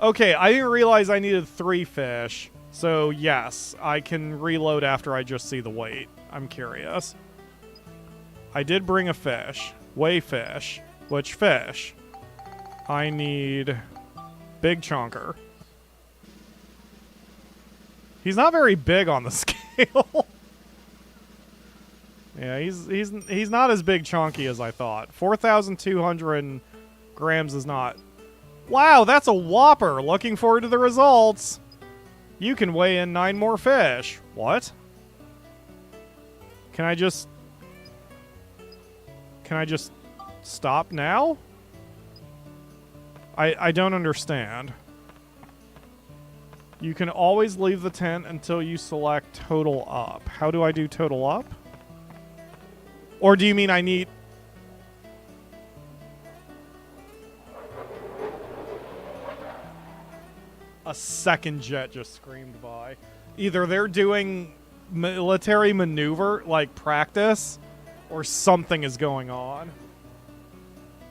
Okay, I didn't realize I needed 3 fish. So yes, I can reload after I just see the weight. I'm curious. I did bring a fish. Weigh fish. Which fish? I need big chunker. He's not very big on the scale. Yeah, he's not as big chunky as I thought. 4,200 grams is not. Wow, that's a whopper. Looking forward to the results. You can weigh in 9 more fish. What? Can I just stop now? I don't understand. You can always leave the tent until you select total up. How do I do total up? Or do you mean I need... A second jet just screamed by. Either they're doing military maneuver, like practice, or something is going on.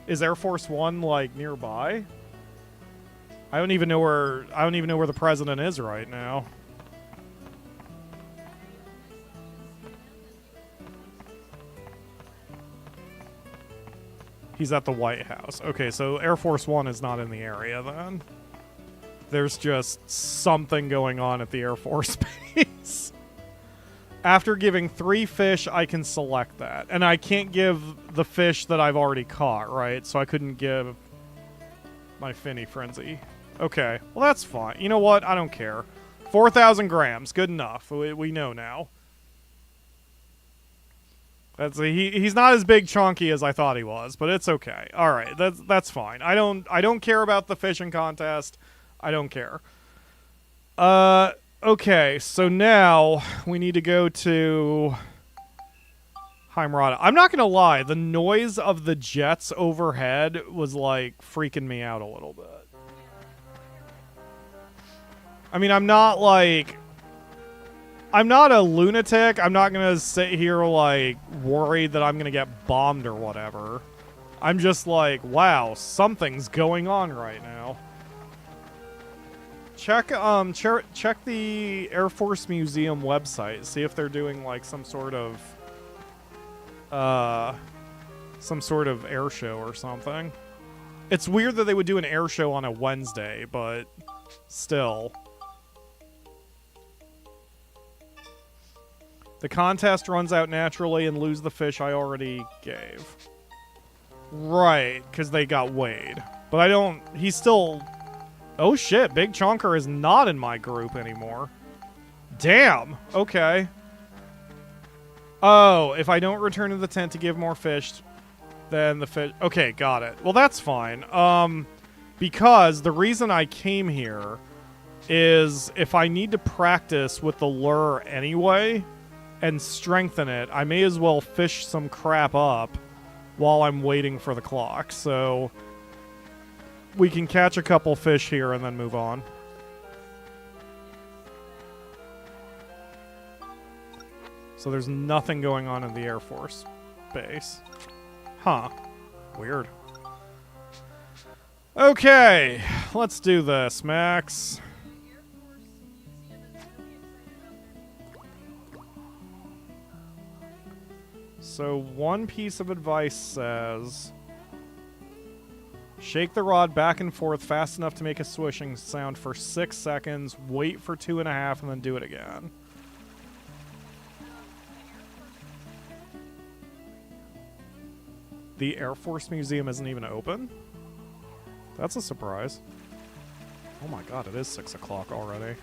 Is Air Force One, like, nearby? I don't even know where the president is right now. He's at the White House. Okay, so Air Force One is not in the area then. There's just something going on at the Air Force Base. After giving 3 fish, I can select that. And I can't give the fish that I've already caught, right? So I couldn't give my Finny Frenzy. Okay, well that's fine. You know what? I don't care. 4,000 grams. Good enough. We know now. He's not as big chunky as I thought he was, but it's okay. All right, that's fine. I don't care about the fishing contest. I don't care. Okay, so now we need to go to Heimerada. I'm not gonna lie, the noise of the jets overhead was like freaking me out a little bit. I mean, I'm not a lunatic. I'm not gonna sit here like worried that I'm gonna get bombed or whatever. I'm just like, wow, something's going on right now. Check the Air Force Museum website. See if they're doing like some sort of air show or something. It's weird that they would do an air show on a Wednesday, but still. The contest runs out naturally and lose the fish I already gave. Right, because they got weighed. But I don't... He's still... Oh shit, Big Chonker is not in my group anymore. Damn, okay. Oh, if I don't return to the tent to give more fish, then the fish... Okay, got it. Well, that's fine. Because the reason I came here is if I need to practice with the lure anyway and strengthen it, I may as well fish some crap up while I'm waiting for the clock. So we can catch a couple fish here and then move on. So there's nothing going on in the Air Force Base. Huh. Weird. Okay, let's do this, Max. So one piece of advice says, shake the rod back and forth fast enough to make a swishing sound for 6 seconds, wait for 2.5, and then do it again. The Air Force Museum isn't even open? That's a surprise. Oh my god, it is 6 o'clock already.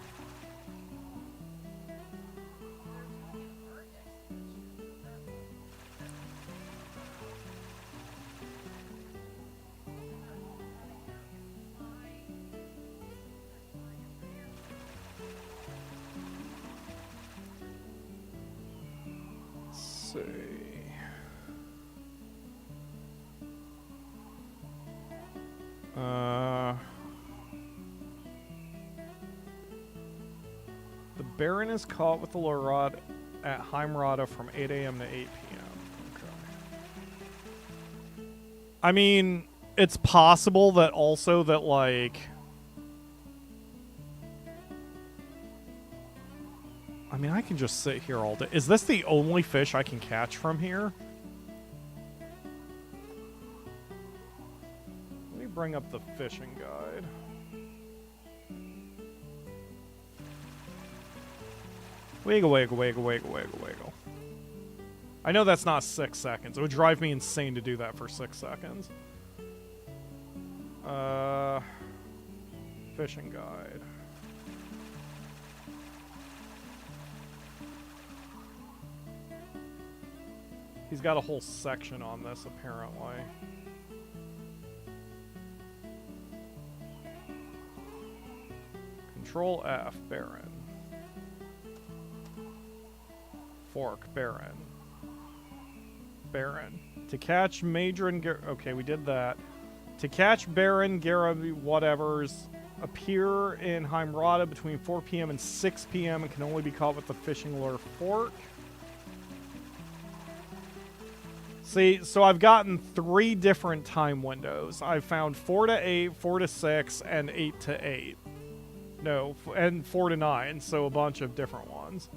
Let's see. Baron is caught with the lure rod at Heimrada from 8 a.m. to 8 p.m. Okay. I mean, it's possible that also that, like... I mean, I can just sit here all day. Is this the only fish I can catch from here? Let me bring up the fishing guide. Wiggle, wiggle, wiggle, wiggle, wiggle, wiggle. I know that's not 6 seconds. It would drive me insane to do that for 6 seconds. Fishing guide. He's got a whole section on this, apparently. Control F, Baron. Fork, Baron. Baron. To catch Major and okay, we did that. To catch Baron, Gara, whatevers, appear in Heimrada between 4 p.m. and 6 p.m. and can only be caught with the fishing lure Fork. See, so I've gotten 3 different time windows. I've found 4 to 8, 4 to 6, and 8 to 8. No, and 4 to 9, so a bunch of different ones.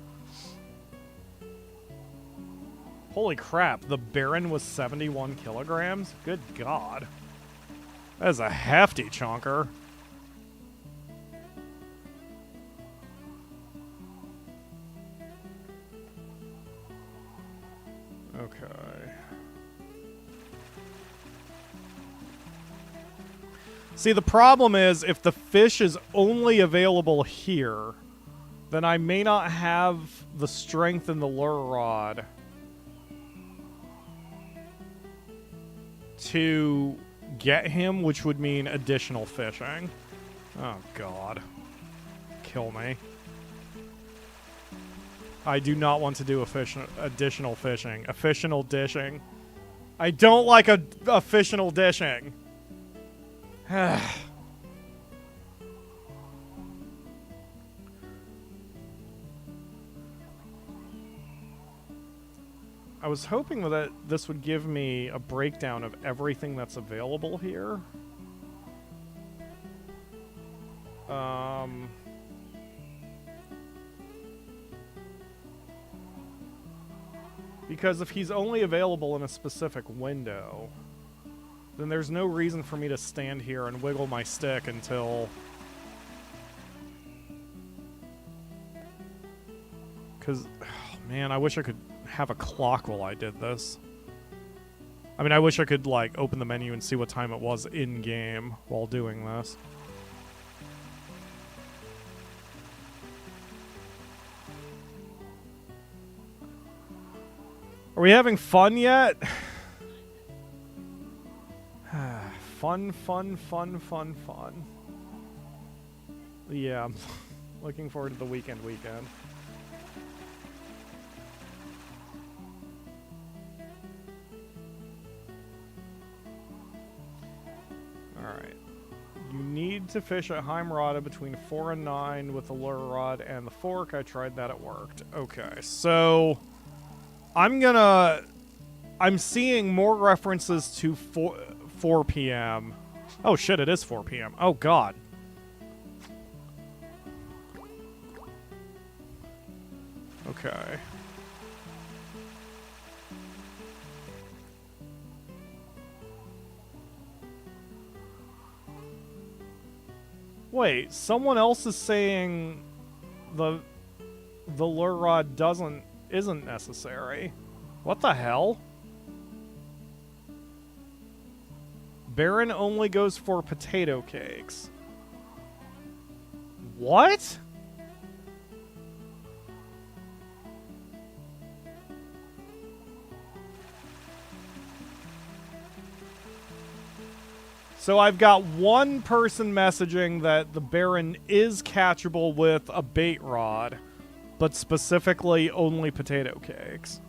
Holy crap, the Baron was 71 kilograms? Good God. That is a hefty chonker. Okay. See, the problem is, if the fish is only available here, then I may not have the strength in the lure rod to get him, which would mean additional fishing. Oh, God. Kill me. I do not want to do additional fishing. Official dishing. I don't like official dishing. I was hoping that this would give me a breakdown of everything that's available here. Because if he's only available in a specific window, then there's no reason for me to stand here and wiggle my stick until... Because, oh man, I wish I could have a clock while I did this. I mean, I wish I could, like, open the menu and see what time it was in-game while doing this. Are we having fun yet? Fun, fun, fun, fun, fun. Yeah, I'm looking forward to the weekend. Alright. You need to fish at Heimrada between 4 and 9 with the lure rod and the fork. I tried that, it worked. Okay, so... I'm seeing more references to 4 p.m. Oh shit, it is 4 p.m. Oh god. Okay. Wait, someone else is saying the lure rod isn't necessary. What the hell? Baron only goes for potato cakes. What? So I've got one person messaging that the Baron is catchable with a bait rod, but specifically only potato cakes.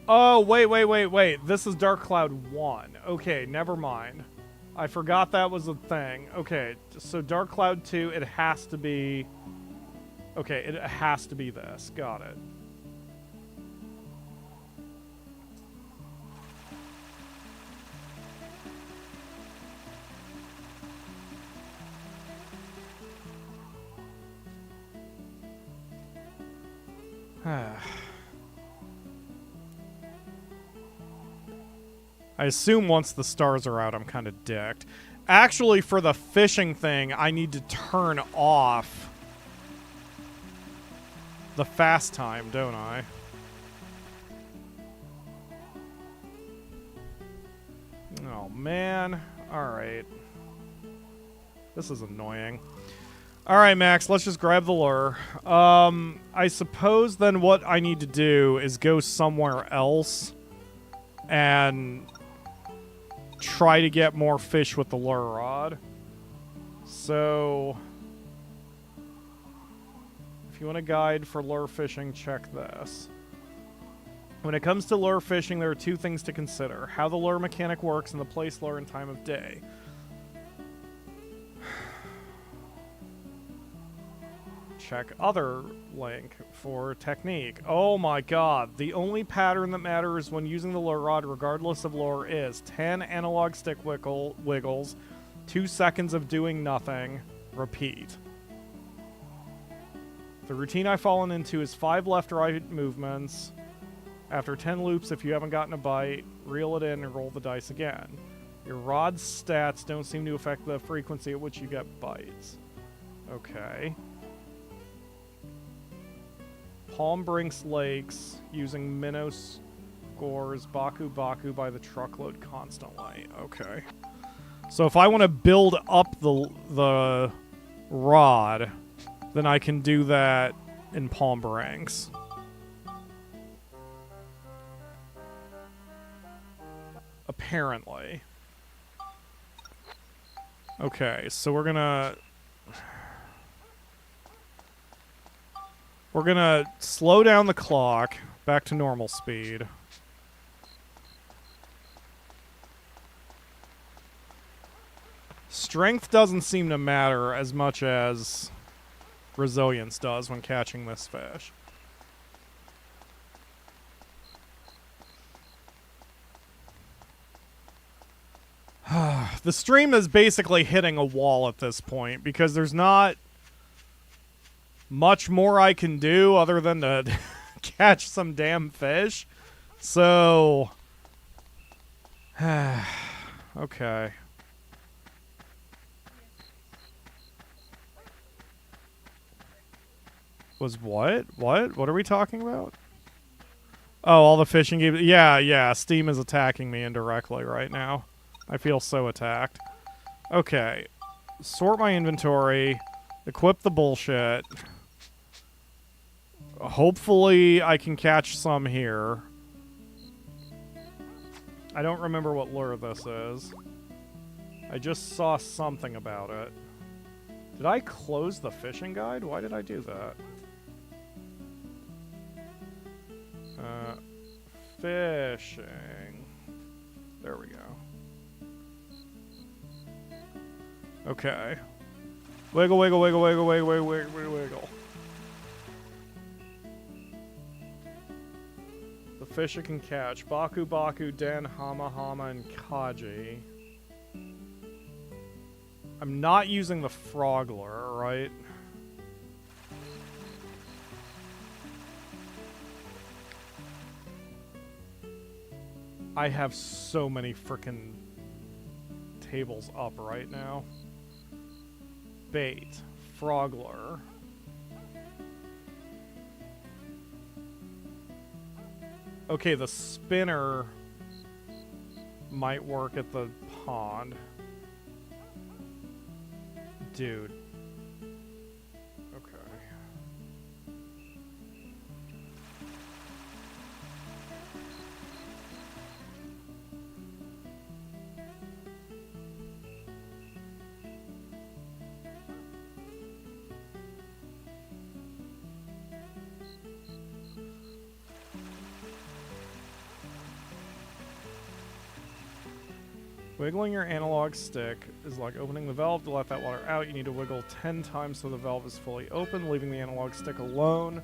Oh, wait. This is Dark Cloud 1. Okay, never mind. I forgot that was a thing. Okay, so Dark Cloud 2, it has to be... Okay, it has to be this. Got it. I assume once the stars are out, I'm kind of dicked. Actually, for the fishing thing, I need to turn off the fast time, don't I? Oh, man. Alright. This is annoying. Alright, Max, let's just grab the lure. I suppose then what I need to do is go somewhere else and try to get more fish with the lure rod. So, if you want a guide for lure fishing, check this. When it comes to lure fishing, there are two things to consider: how the lure mechanic works and the place lure and time of day. Check other link for technique. Oh my god. The only pattern that matters when using the lure rod, regardless of lure, is 10 analog stick wiggles, 2 seconds of doing nothing, repeat. The routine I've fallen into is 5 left-right movements. After 10 loops, if you haven't gotten a bite, reel it in and roll the dice again. Your rod's stats don't seem to affect the frequency at which you get bites. Okay. Palm Brinks Lakes using minnow scores Baku Baku by the truckload constantly. Okay. So if I want to build up the rod, then I can do that in Palm Brinks. Apparently. Okay, so we're gonna slow down the clock back to normal speed. Strength doesn't seem to matter as much as resilience does when catching this fish. The stream is basically hitting a wall at this point because there's not much more I can do other than to catch some damn fish. So, okay. Was what? What are we talking about? Oh, all the fishing games. Yeah, Steam is attacking me indirectly right now. I feel so attacked. Okay. Sort my inventory. Equip the bullshit. Hopefully I can catch some here. I don't remember what lure this is. I just saw something about it. Did I close the fishing guide? Why did I do that? Fishing. There we go. Okay. Wiggle, wiggle, wiggle, wiggle, wiggle, wiggle, wiggle, wiggle. The fish it can catch. Baku, Baku, Den, Hama, Hama, and Kaji. I'm not using the frog lure, right? I have so many frickin' tables up right now. Bait. Frog lure. Okay, the spinner might work at the pond. Dude. Okay. Wiggling your analog stick is like opening the valve to let that water out. You need to wiggle 10 times so the valve is fully open. Leaving the analog stick alone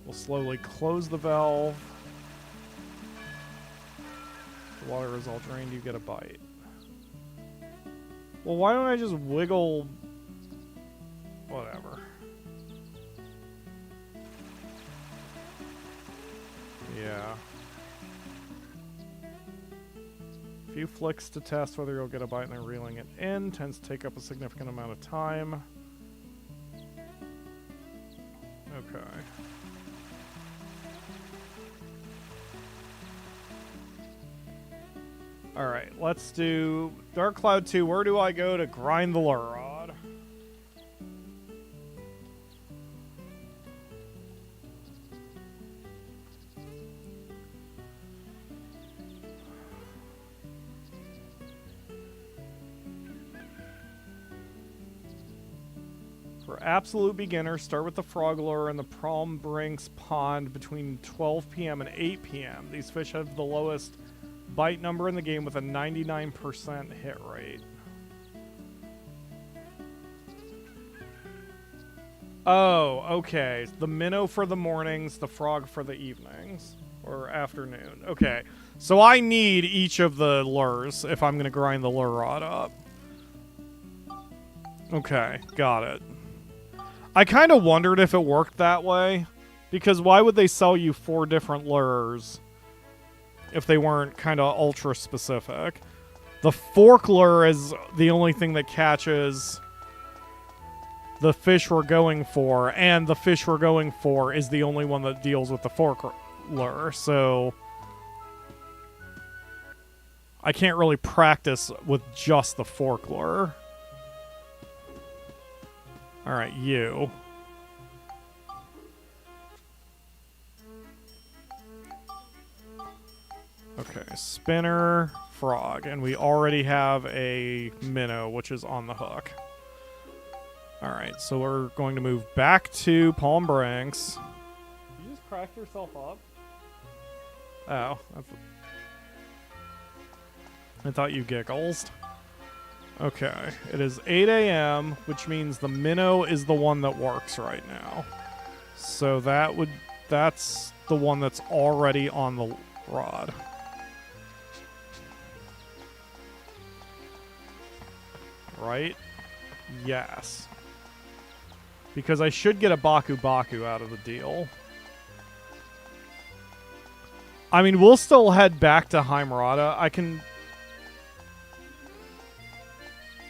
will slowly close the valve. The water is all drained, you get a bite. Well, why don't I just wiggle... Whatever. Yeah. A few flicks to test whether you'll get a bite and then reeling it in. Tends to take up a significant amount of time. Okay. Alright, let's do Dark Cloud 2. Where do I go to grind the lure rod? For absolute beginners, start with the frog lure in the Palm Brinks Pond between 12 p.m. and 8 p.m. These fish have the lowest bite number in the game with a 99% hit rate. Oh, okay. The minnow for the mornings, the frog for the evenings. Or afternoon. Okay. So I need each of the lures if I'm going to grind the lure rod up. Okay, got it. I kind of wondered if it worked that way. Because why would they sell you 4 different lures if they weren't kind of ultra specific? The fork lure is the only thing that catches the fish we're going for, and the fish we're going for is the only one that deals with the fork lure, so I can't really practice with just the fork lure. Alright, you. Okay, spinner, frog, and we already have a minnow, which is on the hook. Alright, so we're going to move back to Palm Brinks. You just cracked yourself up? Oh, I thought you giggled. Okay, it is 8 a.m., which means the minnow is the one that works right now. So that's the one that's already on the rod. Right? Yes. Because I should get a Baku Baku out of the deal. I mean, we'll still head back to Heimerada. I can...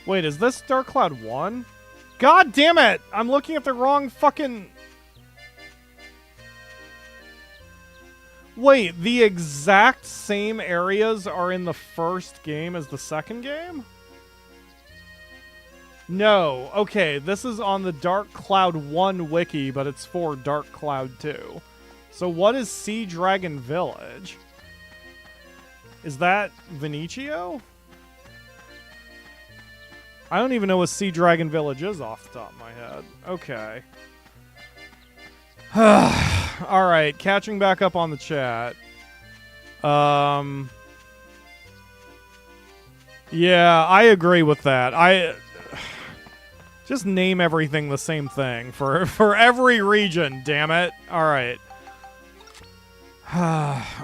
Wait, is this Dark Cloud 1? God damn it! I'm looking at the wrong fucking... Wait, the exact same areas are in the first game as the second game? No. Okay, this is on the Dark Cloud 1 wiki, but it's for Dark Cloud 2. So what is Sea Dragon Village? Is that Venecio? I don't even know what Sea Dragon Village is off the top of my head. Okay. Alright, catching back up on the chat. Yeah, I agree with that. Just name everything the same thing for every region, damn it. Alright.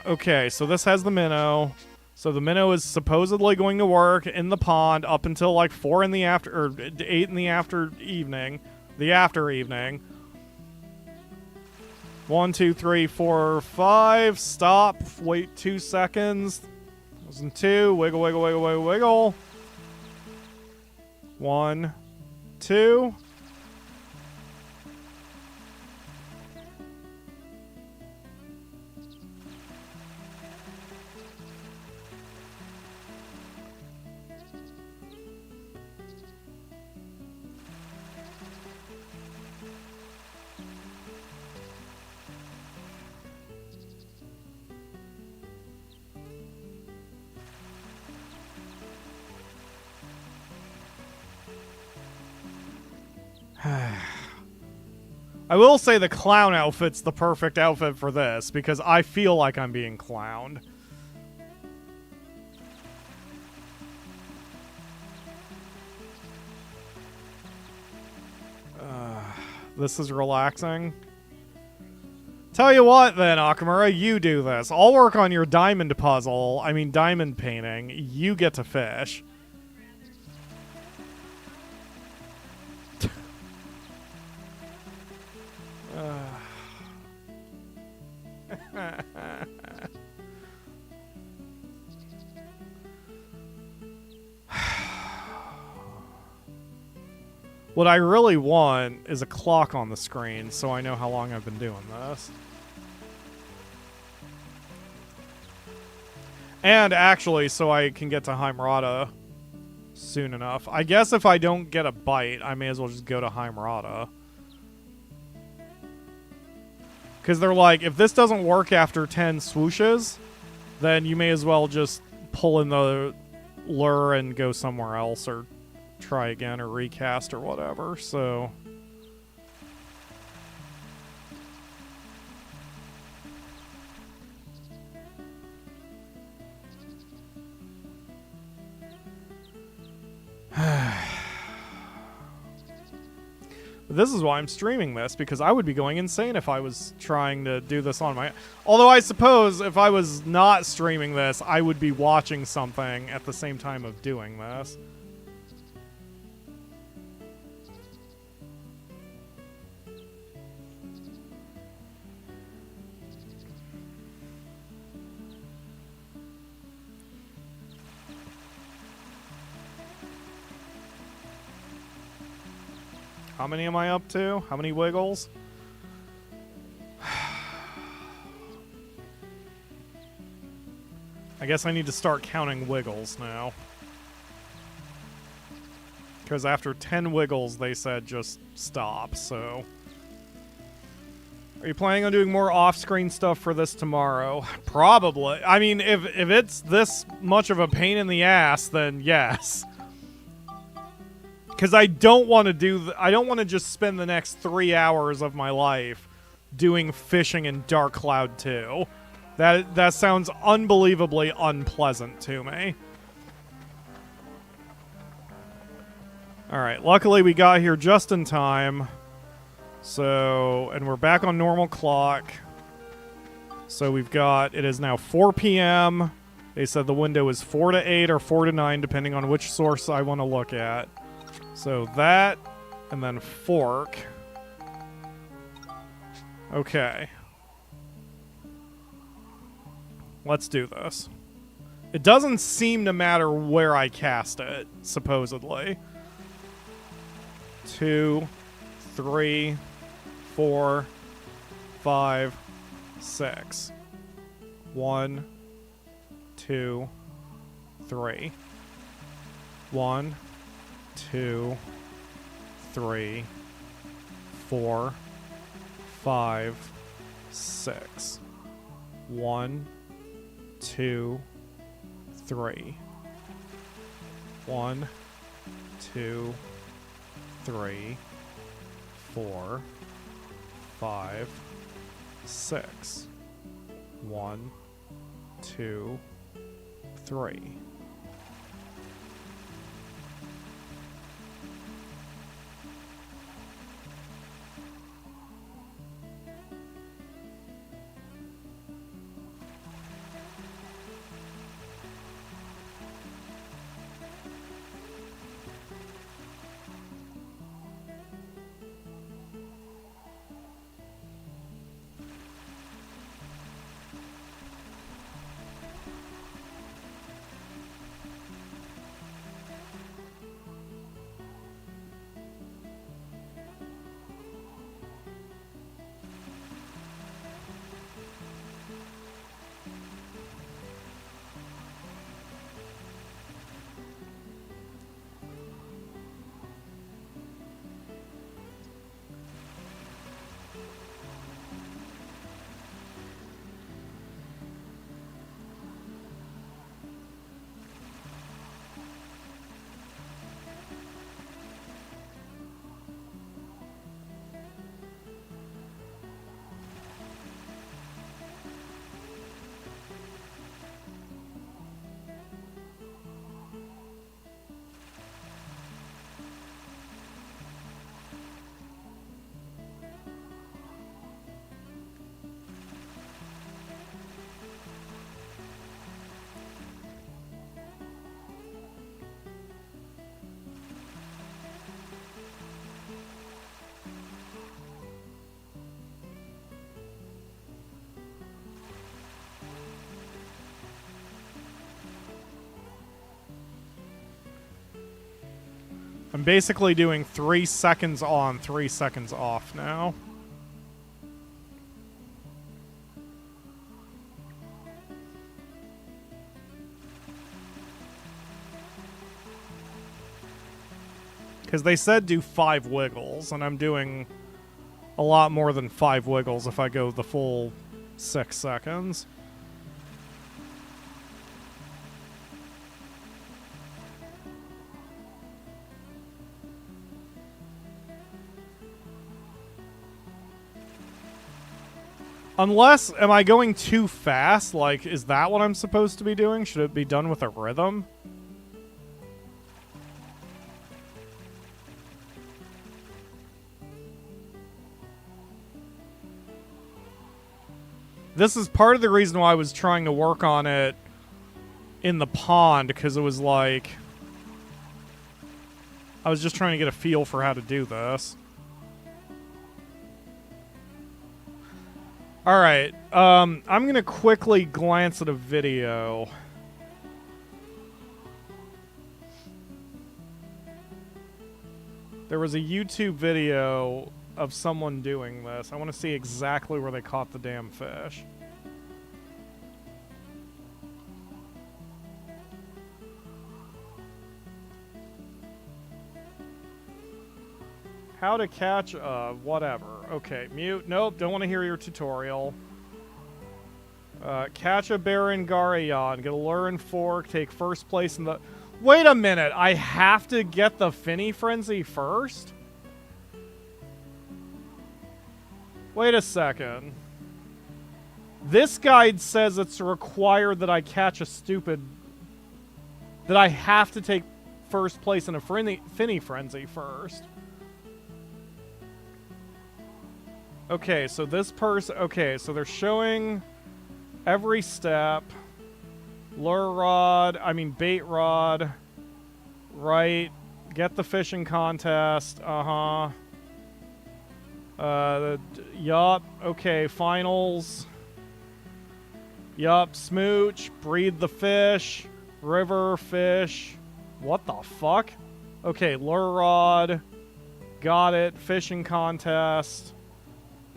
Okay, so this has the minnow. So the minnow is supposedly going to work in the pond up until like 4 in the after, or 8 in the after evening. The after evening. 1, 2, 3, 4, 5. Stop. Wait 2 seconds. Those in 2. Wiggle, wiggle, wiggle, wiggle, wiggle. 1, 2. I will say the clown outfit's the perfect outfit for this, because I feel like I'm being clowned. This is relaxing. Tell you what, then, Akamura, you do this. I'll work on your diamond puzzle. I mean, diamond painting. You get to fish. What I really want is a clock on the screen so I know how long I've been doing this. And actually, so I can get to Heimerata soon enough. I guess if I don't get a bite, I may as well just go to Heimerata. Because they're like, if this doesn't work after 10 swooshes, then you may as well just pull in the lure and go somewhere else or try again or recast or whatever, so... This is why I'm streaming this, because I would be going insane if I was trying to do this on my... Although I suppose if I was not streaming this, I would be watching something at the same time of doing this. How many am I up to? How many wiggles? I guess I need to start counting wiggles now. Because after 10 wiggles, they said just stop, so... Are you planning on doing more off-screen stuff for this tomorrow? Probably. I mean, if it's this much of a pain in the ass, then yes. Because I don't want to do... I don't want to just spend the next 3 hours of my life doing fishing in Dark Cloud 2. That sounds unbelievably unpleasant to me. Alright, luckily we got here just in time. So, and we're back on normal clock. So we've got... It is now 4 p.m. They said the window is 4 to 8 or 4 to 9, depending on which source I want to look at. So that, and then fork. Okay. Let's do this. It doesn't seem to matter where I cast it, supposedly. 2, 3, 4, 5, 6. 1, 2, 3. 1, 2, 3, 4, 5, 6. 1, 2, 3. 1, 2, 3, 4, 5, 6. 1, 2, 3. I'm basically doing 3 seconds on, 3 seconds off now. Because they said do 5 wiggles, and I'm doing a lot more than 5 wiggles if I go the full 6 seconds. Unless, am I going too fast? Like, is that what I'm supposed to be doing? Should it be done with a rhythm? This is part of the reason why I was trying to work on it in the pond, because it was like... I was just trying to get a feel for how to do this. Alright, I'm gonna quickly glance at a video. There was a YouTube video of someone doing this. I want to see exactly where they caught the damn fish. How to catch whatever. Okay, mute. Nope, don't want to hear your tutorial. Catch a bear in Garayan. Get a lure and fork. Take first place in the... Wait a minute! I have to get the Finny Frenzy first? Wait a second. This guide says it's required that I catch a stupid... That I have to take first place in a Finny Frenzy first. Okay, so this person... Okay, so they're showing every step. Lure rod, I mean bait rod. Right. Get the fishing contest. Uh-huh. Yup. Okay, finals. Yup. Smooch. Breed the fish. River fish. What the fuck? Okay, lure rod. Got it. Fishing contest.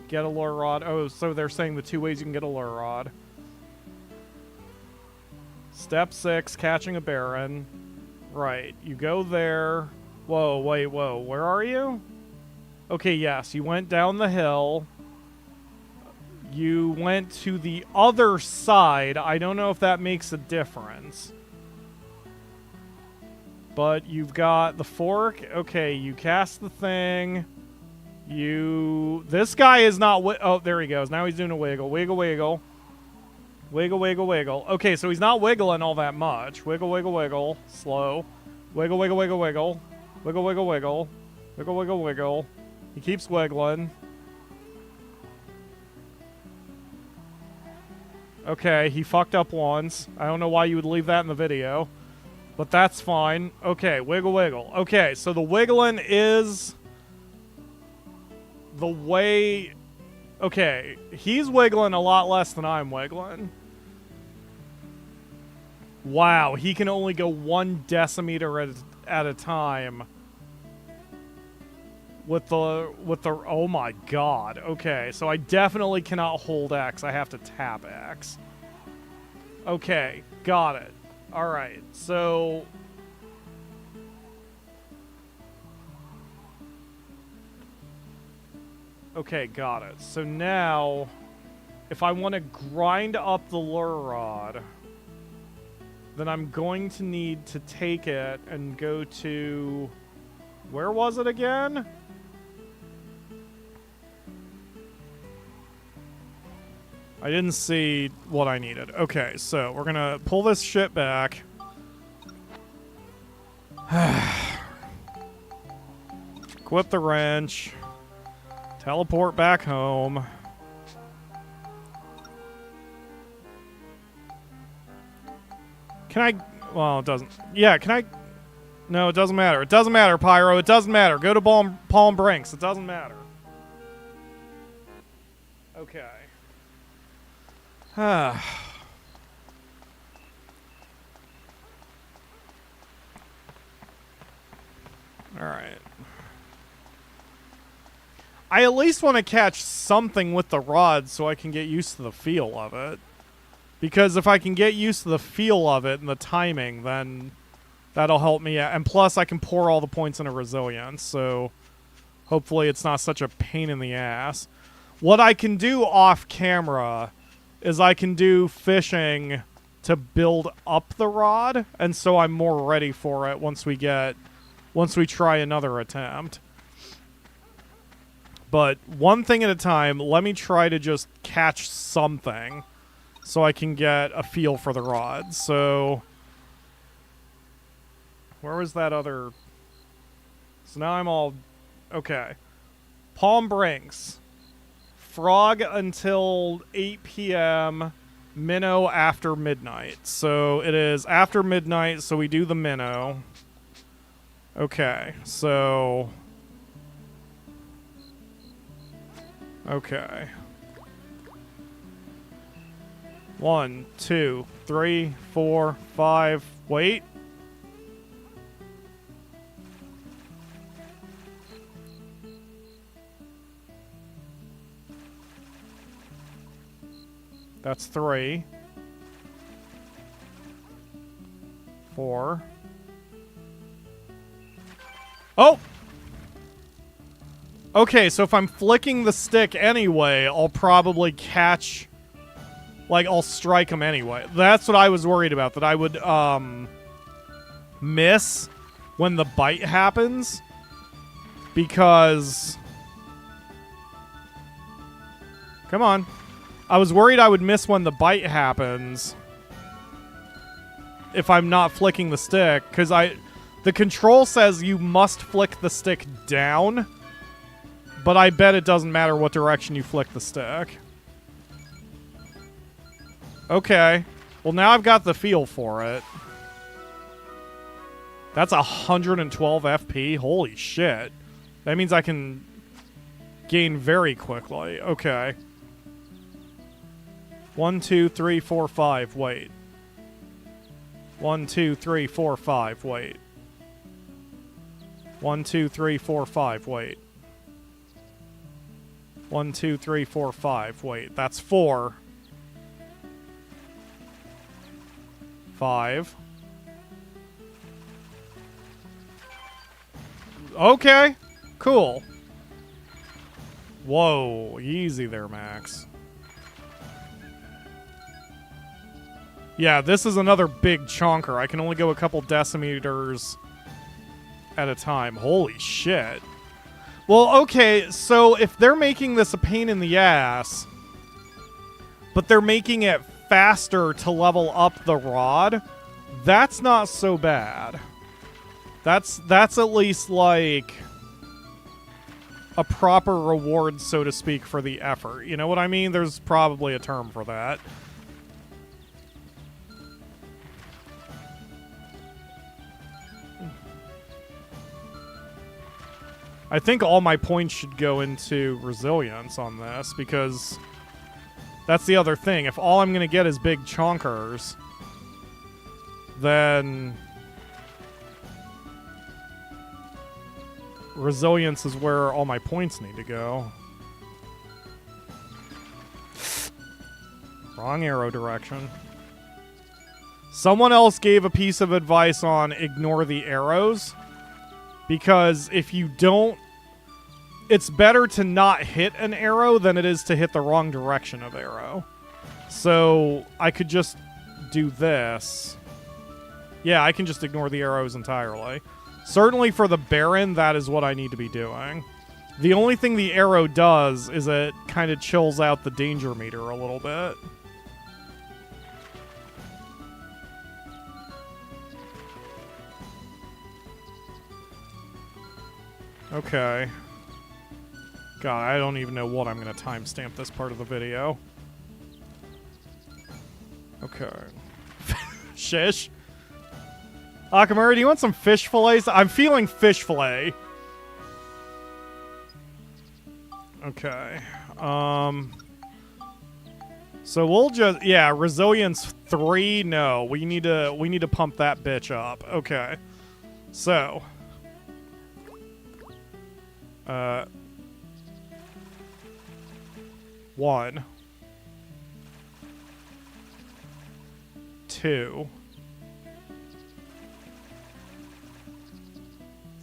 Get a lure rod. Oh, so they're saying the 2 ways you can get a lure rod. Step 6, catching a baron. Right, you go there. Whoa, wait, whoa, where are you? Okay, yes, you went down the hill. You went to the other side. I don't know if that makes a difference. But you've got the fork. Okay, you cast the thing. This guy is not... Oh, there he goes. Now he's doing a wiggle. Wiggle, wiggle. Wiggle, wiggle, wiggle. Okay, so he's not wiggling all that much. Wiggle, wiggle, wiggle. Slow. Wiggle, wiggle, wiggle, wiggle. Wiggle, wiggle, wiggle. Wiggle, wiggle, wiggle. He keeps wiggling. Okay, he fucked up once. I don't know why you would leave that in the video. But that's fine. Okay, wiggle, wiggle. Okay, so the wiggling is... the way... Okay, he's wiggling a lot less than I'm wiggling. Wow, he can only go 1 decimeter at a time. With the... Oh my god. Okay, so I definitely cannot hold X. I have to tap X. Okay, got it. Alright, so... Okay, got it. So now, if I want to grind up the lure rod, then I'm going to need to take it and go to... Where was it again? I didn't see what I needed. Okay, so we're going to pull this shit back. Equip the wrench. Teleport back home. Can I... Well, it doesn't... Yeah, can I... No, it doesn't matter. It doesn't matter, Pyro. It doesn't matter. Go to Palm Brinks. It doesn't matter. Okay. Alright. I at least want to catch something with the rod so I can get used to the feel of it. Because if I can get used to the feel of it and the timing, then that'll help me out. And plus, I can pour all the points into resilience, so hopefully it's not such a pain in the ass. What I can do off camera is I can do fishing to build up the rod, and so I'm more ready for it once we try another attempt. But one thing at a time, let me try to just catch something so I can get a feel for the rod. So where was that other? So now I'm all okay. Palm Brinks. Frog until 8 p.m. Minnow after midnight. So it is after midnight, so we do the minnow. Okay, so... Okay. 1, 2, 3, 4, 5... Wait. That's 3. 4. Oh! Okay, so if I'm flicking the stick anyway, I'll probably catch... Like, I'll strike him anyway. That's what I was worried about, that I would, miss when the bite happens. Because... Come on. I was worried I would miss when the bite happens if I'm not flicking the stick, because the control says you must flick the stick down, but I bet it doesn't matter what direction you flick the stick. Okay. Well, now I've got the feel for it. That's 112 FP. Holy shit. That means I can gain very quickly. Okay. 1, 2, 3, 4, 5. Wait. 1, 2, 3, 4, 5. Wait. 1, 2, 3, 4, 5. Wait. 1, 2, 3, 4, 5. Wait. That's 4. 5. Okay. Cool. Whoa. Easy there, Max. Yeah, this is another big chonker. I can only go a couple decimeters at a time. Holy shit. Well, okay, so if they're making this a pain in the ass, but they're making it faster to level up the rod, that's not so bad. That's at least like a proper reward, so to speak, for the effort. You know what I mean? There's probably a term for that. I think all my points should go into resilience on this, because that's the other thing. If all I'm going to get is big chonkers, then resilience is where all my points need to go. Wrong arrow direction. Someone else gave a piece of advice on ignore the arrows, because if you don't, it's better to not hit an arrow than it is to hit the wrong direction of arrow. So I could just do this. Yeah, I can just ignore the arrows entirely. Certainly for the Baron, that is what I need to be doing. The only thing the arrow does is it kind of chills out the danger meter a little bit. Okay. God, I don't even know what I'm going to timestamp this part of the video. Okay. Shish. Akamura, do you want some fish fillets? I'm feeling fish fillet. Okay. So we'll just, yeah, resilience 3. No, we need to pump that bitch up. Okay. So 1, 2,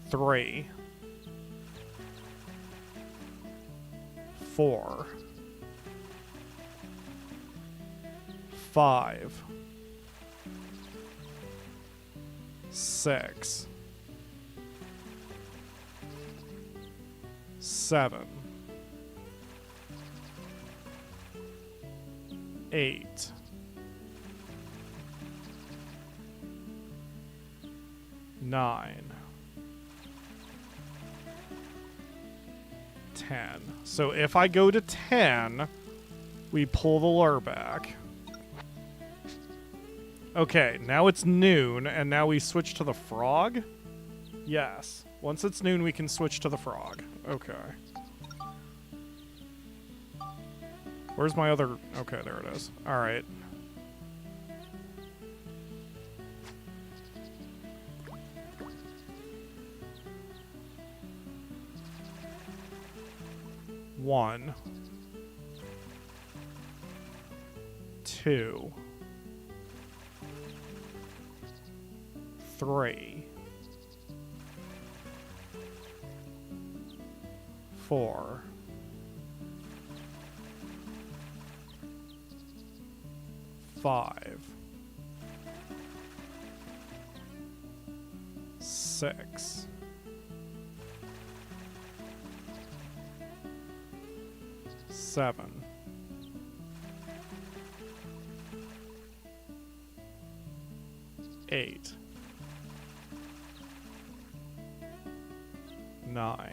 3, 4, 5, 6, 7, 8, 9, 10. So if I go to 10, we pull the lure back. Okay, now it's noon, and now we switch to the frog? Yes. Once it's noon, we can switch to the frog. Okay. Where's my other... Okay, there it is. Alright. One. 2. 3. 4. 5. 6. 7. 8. 9.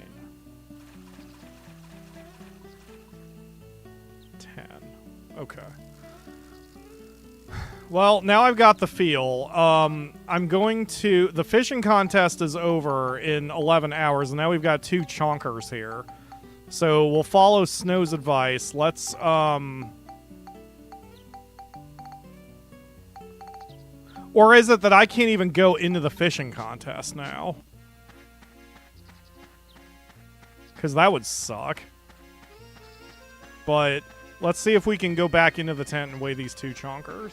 10. Okay. Well, now I've got the feel. I'm going to... The fishing contest is over in 11 hours, and now we've got 2 chonkers here. So we'll follow Snow's advice. Let's, Or is it that I can't even go into the fishing contest now? Because that would suck. But let's see if we can go back into the tent and weigh these 2 chonkers.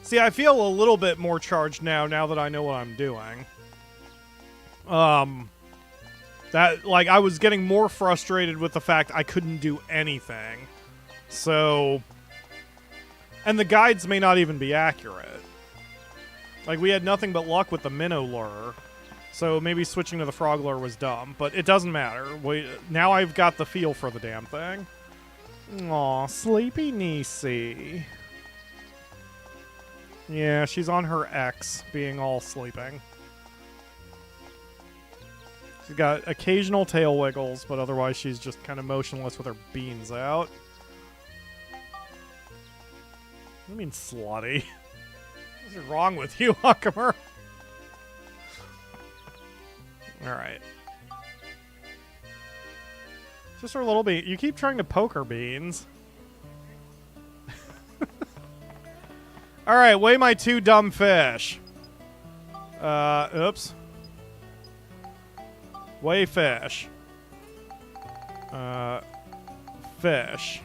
See, I feel a little bit more charged now that I know what I'm doing. That, like, I was getting more frustrated with the fact I couldn't do anything. So... And the guides may not even be accurate. Like, we had nothing but luck with the minnow lure. So maybe switching to the frog lure was dumb. But it doesn't matter. Now I've got the feel for the damn thing. Aw, sleepy Niecy. Yeah, she's on her X, being all sleeping. She's got occasional tail wiggles, but otherwise she's just kind of motionless with her beans out. I mean, slutty. What's wrong with you, Huckamer? Alright. Just her little bean. You keep trying to poke her beans. Alright, weigh my 2 dumb fish. Oops. Weigh fish. Fish.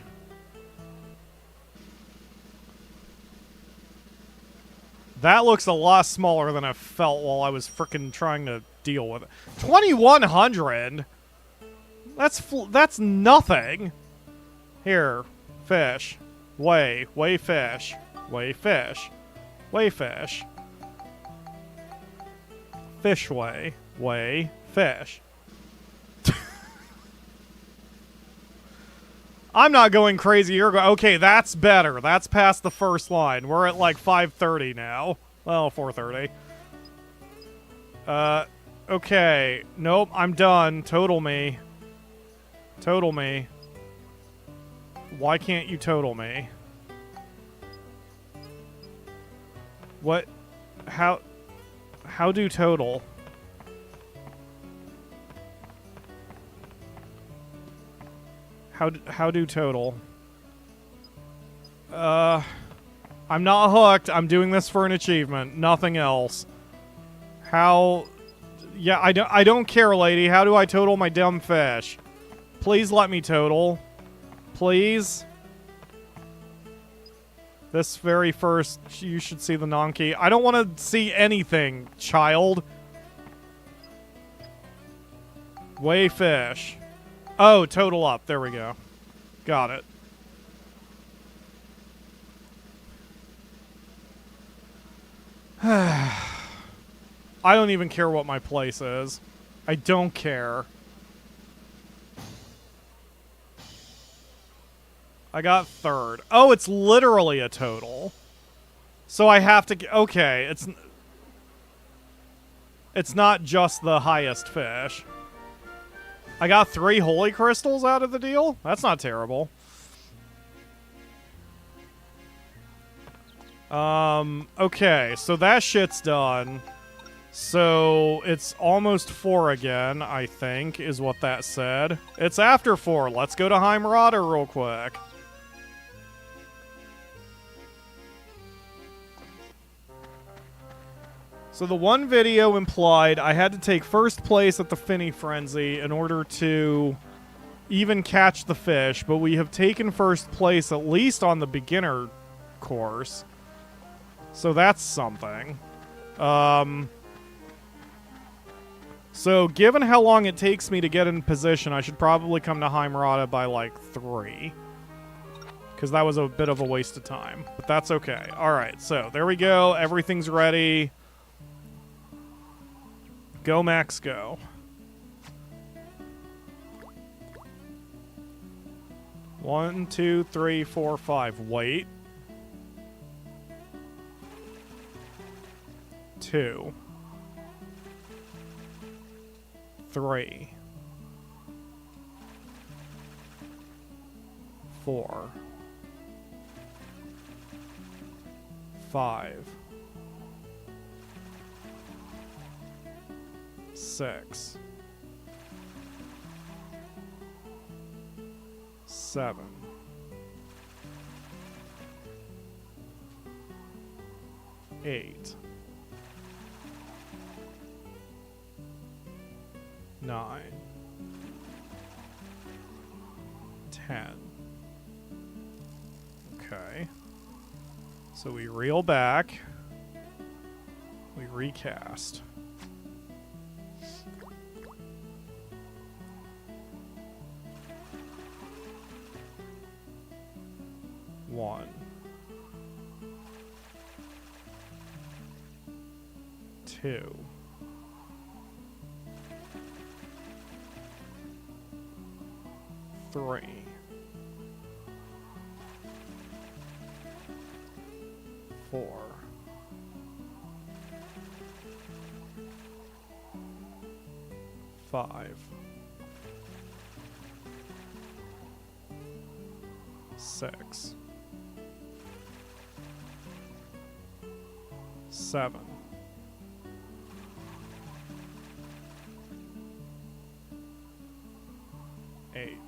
That looks a lot smaller than I felt while I was frickin' trying to deal with it. 2,100? That's nothing. Here, fish. Weigh fish. Weigh fish. Weigh fish. Fish weigh fish. I'm not going crazy. You're going... Okay, that's better. That's past the first line. We're at like 5:30 now. Well, 4:30. Okay. Nope, I'm done. Total me. Total me. Why can't you total me? What? How do total? How do total? I'm not hooked. I'm doing this for an achievement. Nothing else. How... Yeah, I don't care, lady. How do I total my dumb fish? Please let me total. Please. This very first, you should see the Nonki. I don't want to see anything, child. Weigh fish. Oh, total up. There we go. Got it. I don't even care what my place is. I don't care. I got third. Oh, it's literally a total. So I have to get... Okay, it's not just the highest fish. I got 3 holy crystals out of the deal? That's not terrible. Okay, so that shit's done. So it's almost 4 again, I think, is what that said. It's after 4. Let's go to Heimrada real quick. So the one video implied I had to take first place at the Finny Frenzy in order to even catch the fish, but we have taken first place at least on the beginner course. So that's something. So given how long it takes me to get in position, I should probably come to Heimrada by like 3. Because that was a bit of a waste of time. But that's okay. Alright, so there we go. Everything's ready. Go, Max, go. One, 2, 3, 4, 5. Wait. 2. 3. 4. 5. 6. 7. 8. 9. 10. Okay. So we reel back. We recast. One. 2. 3. 4. 5. 6. 7. 8.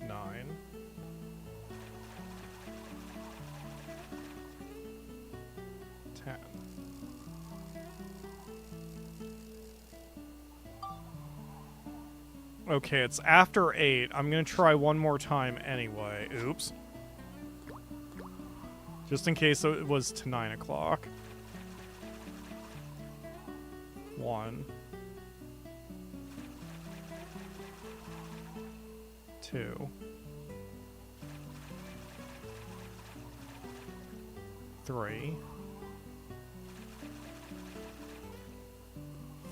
9. 10. Okay, it's after 8. I'm gonna try one more time anyway. Oops. Just in case it was to 9 o'clock. 1. 2. 3.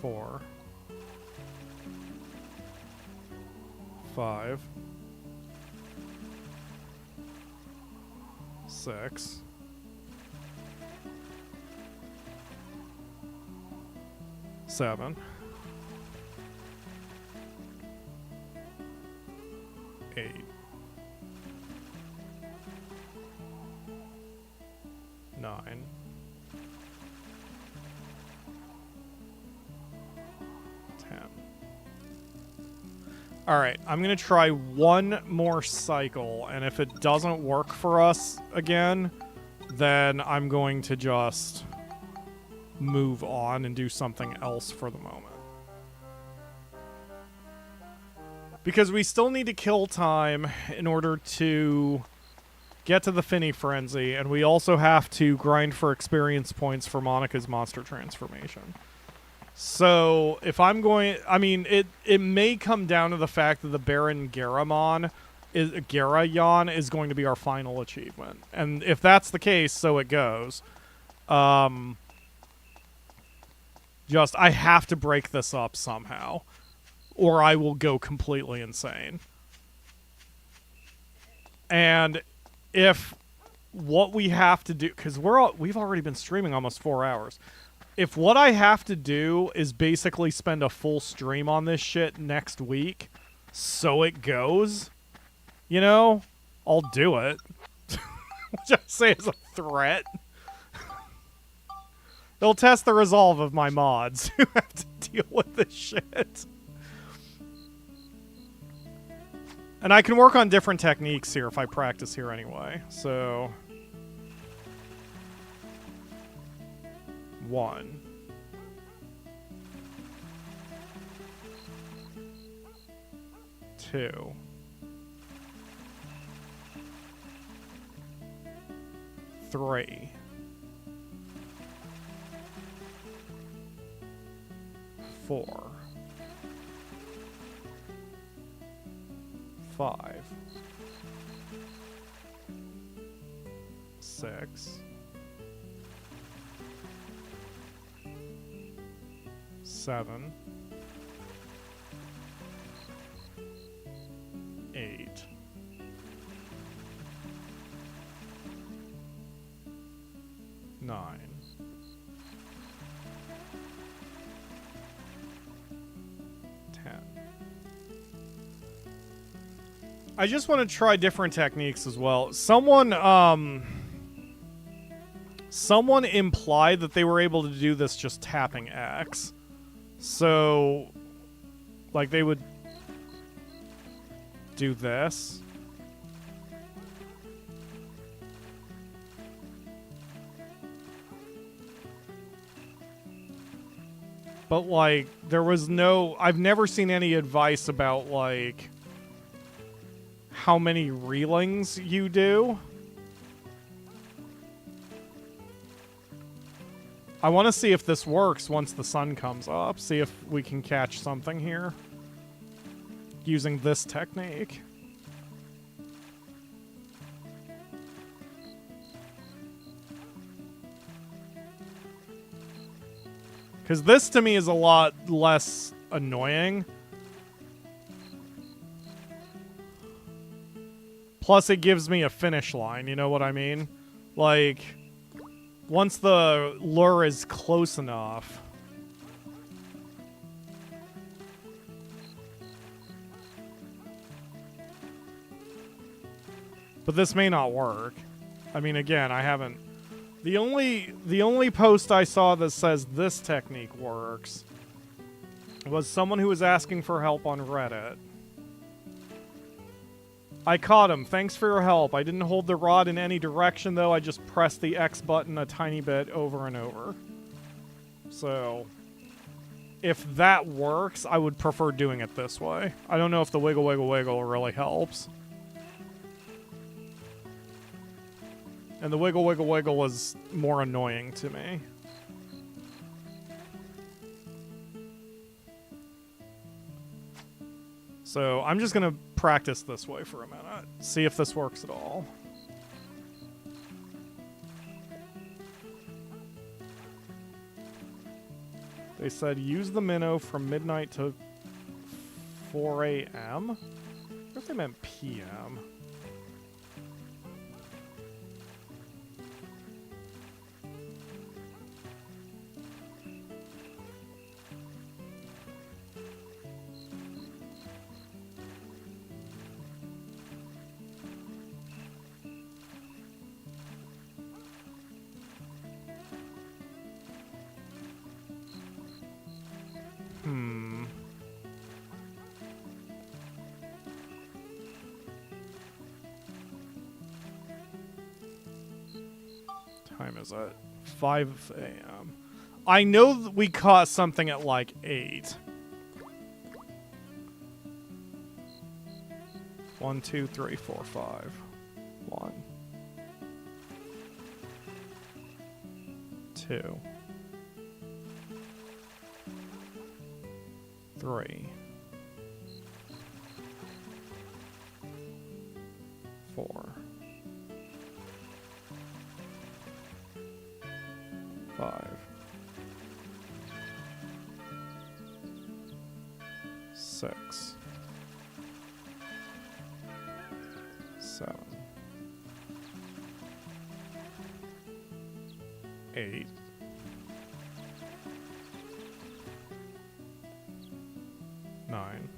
4. 5. 6. 7. 8. 9. 10. Alright, I'm gonna try one more cycle, and if it doesn't work for us again, then I'm going to just move on and do something else for the moment. Because we still need to kill time in order to get to the Finny Frenzy, and we also have to grind for experience points for Monica's monster transformation. So, if I'm going... I mean, it may come down to the fact that the Baron Garayan is going to be our final achievement. And if that's the case, so it goes. Just, I have to break this up somehow, or I will go completely insane. And if what we have to do... Because we've already been streaming almost 4 hours. If what I have to do is basically spend a full stream on this shit next week, so it goes, you know, I'll do it. Which I say is a threat. They'll test the resolve of my mods who have to deal with this shit. And I can work on different techniques here if I practice here anyway, so... 1. 2. 3. 4. 5. 6. 7, 8, 9, 10. I just want to try different techniques as well. Someone implied that they were able to do this just tapping X. So, like, they would do this. But, like, there was no... I've never seen any advice about, like, how many reelings you do. I want to see if this works once the sun comes up. See if we can catch something here. Using this technique. Because this to me is a lot less annoying. Plus it gives me a finish line, you know what I mean? Like... Once the lure is close enough. But this may not work. I mean, again, I haven't... The only post I saw that says this technique works was someone who was asking for help on Reddit. I caught him. Thanks for your help. I didn't hold the rod in any direction, though. I just pressed the X button a tiny bit over and over. So, if that works, I would prefer doing it this way. I don't know if the wiggle, wiggle, wiggle really helps. And the wiggle, wiggle, wiggle was more annoying to me. So, I'm just going to practice this way for a minute. See if this works at all. They said use the minnow from midnight to 4 a.m.? I wonder if they meant p.m. Time is it? 5 a.m. I know that we caught something at like 8. 1, 2, 3, 4, 5. 1. 2. 3. 4. 5. 6. 7. 8. 9.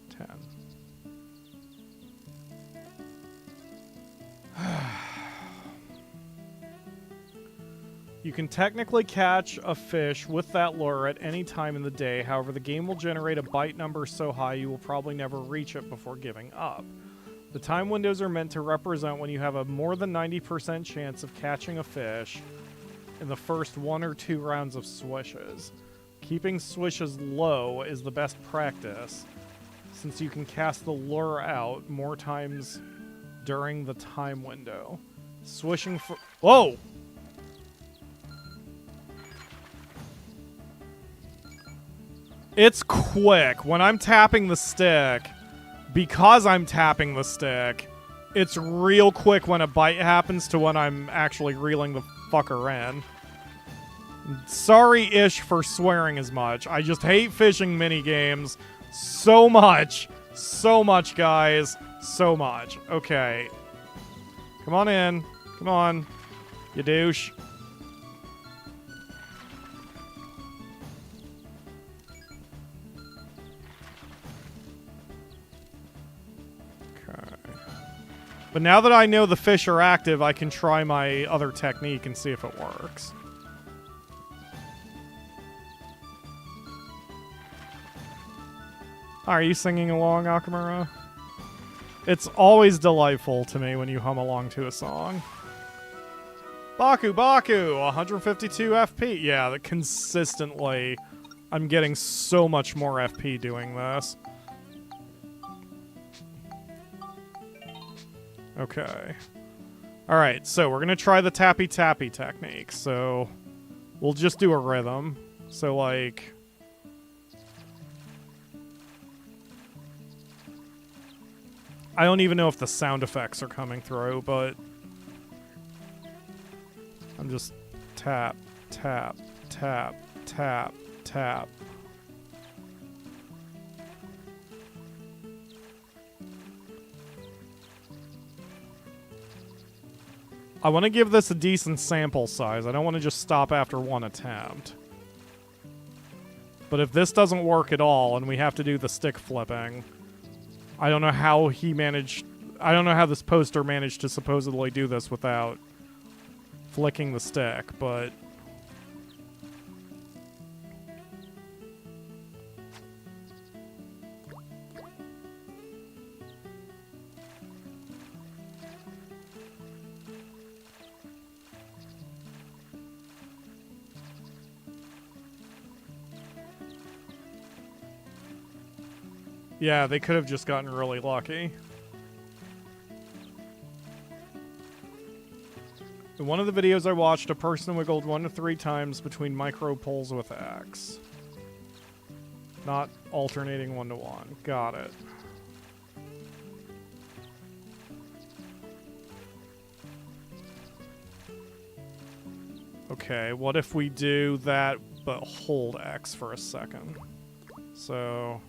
10. You can technically catch a fish with that lure at any time in the day. However, the game will generate a bite number so high you will probably never reach it before giving up. The time windows are meant to represent when you have a more than 90% chance of catching a fish in the first 1 or 2 rounds of swishes. Keeping swishes low is the best practice, since you can cast the lure out more times during the time window. Swishing for... Whoa! It's quick. When I'm tapping the stick, because I'm tapping the stick, it's real quick when a bite happens to when I'm actually reeling the fucker in. Sorry-ish for swearing as much. I just hate fishing minigames so much. So much, guys. So much. Okay. Come on in. Come on. You douche. But now that I know the fish are active, I can try my other technique and see if it works. Are you singing along, Akamura? It's always delightful to me when you hum along to a song. Baku Baku, 152 FP. Yeah, that consistently, I'm getting so much more FP doing this. Okay. Alright, so we're going to try the tappy-tappy technique. So, we'll just do a rhythm. So, like... I don't even know if the sound effects are coming through, but... I'm just tap, tap, tap, tap, tap. I want to give this a decent sample size. I don't want to just stop after one attempt. But if this doesn't work at all and we have to do the stick flipping, I don't know how he managed... I don't know how this poster managed to supposedly do this without flicking the stick, but... Yeah, they could have just gotten really lucky. In one of the videos I watched, a person wiggled 1 to 3 times between micro pulls with X. Not alternating 1 to 1. Got it. Okay, what if we do that, but hold X for a second? So...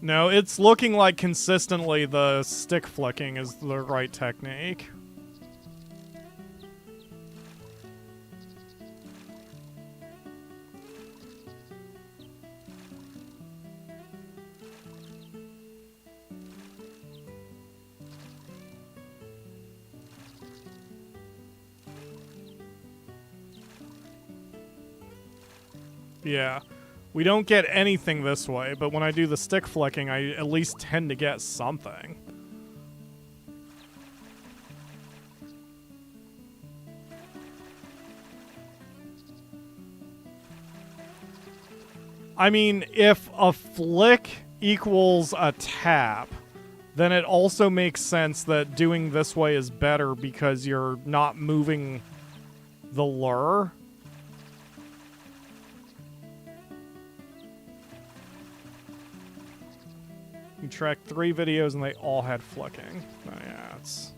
No, it's looking like consistently the stick flicking is the right technique. Yeah. We don't get anything this way, but when I do the stick flicking, I at least tend to get something. I mean, if a flick equals a tap, then it also makes sense that doing this way is better because you're not moving the lure. You tracked 3 videos and they all had flicking. Oh, yeah, it's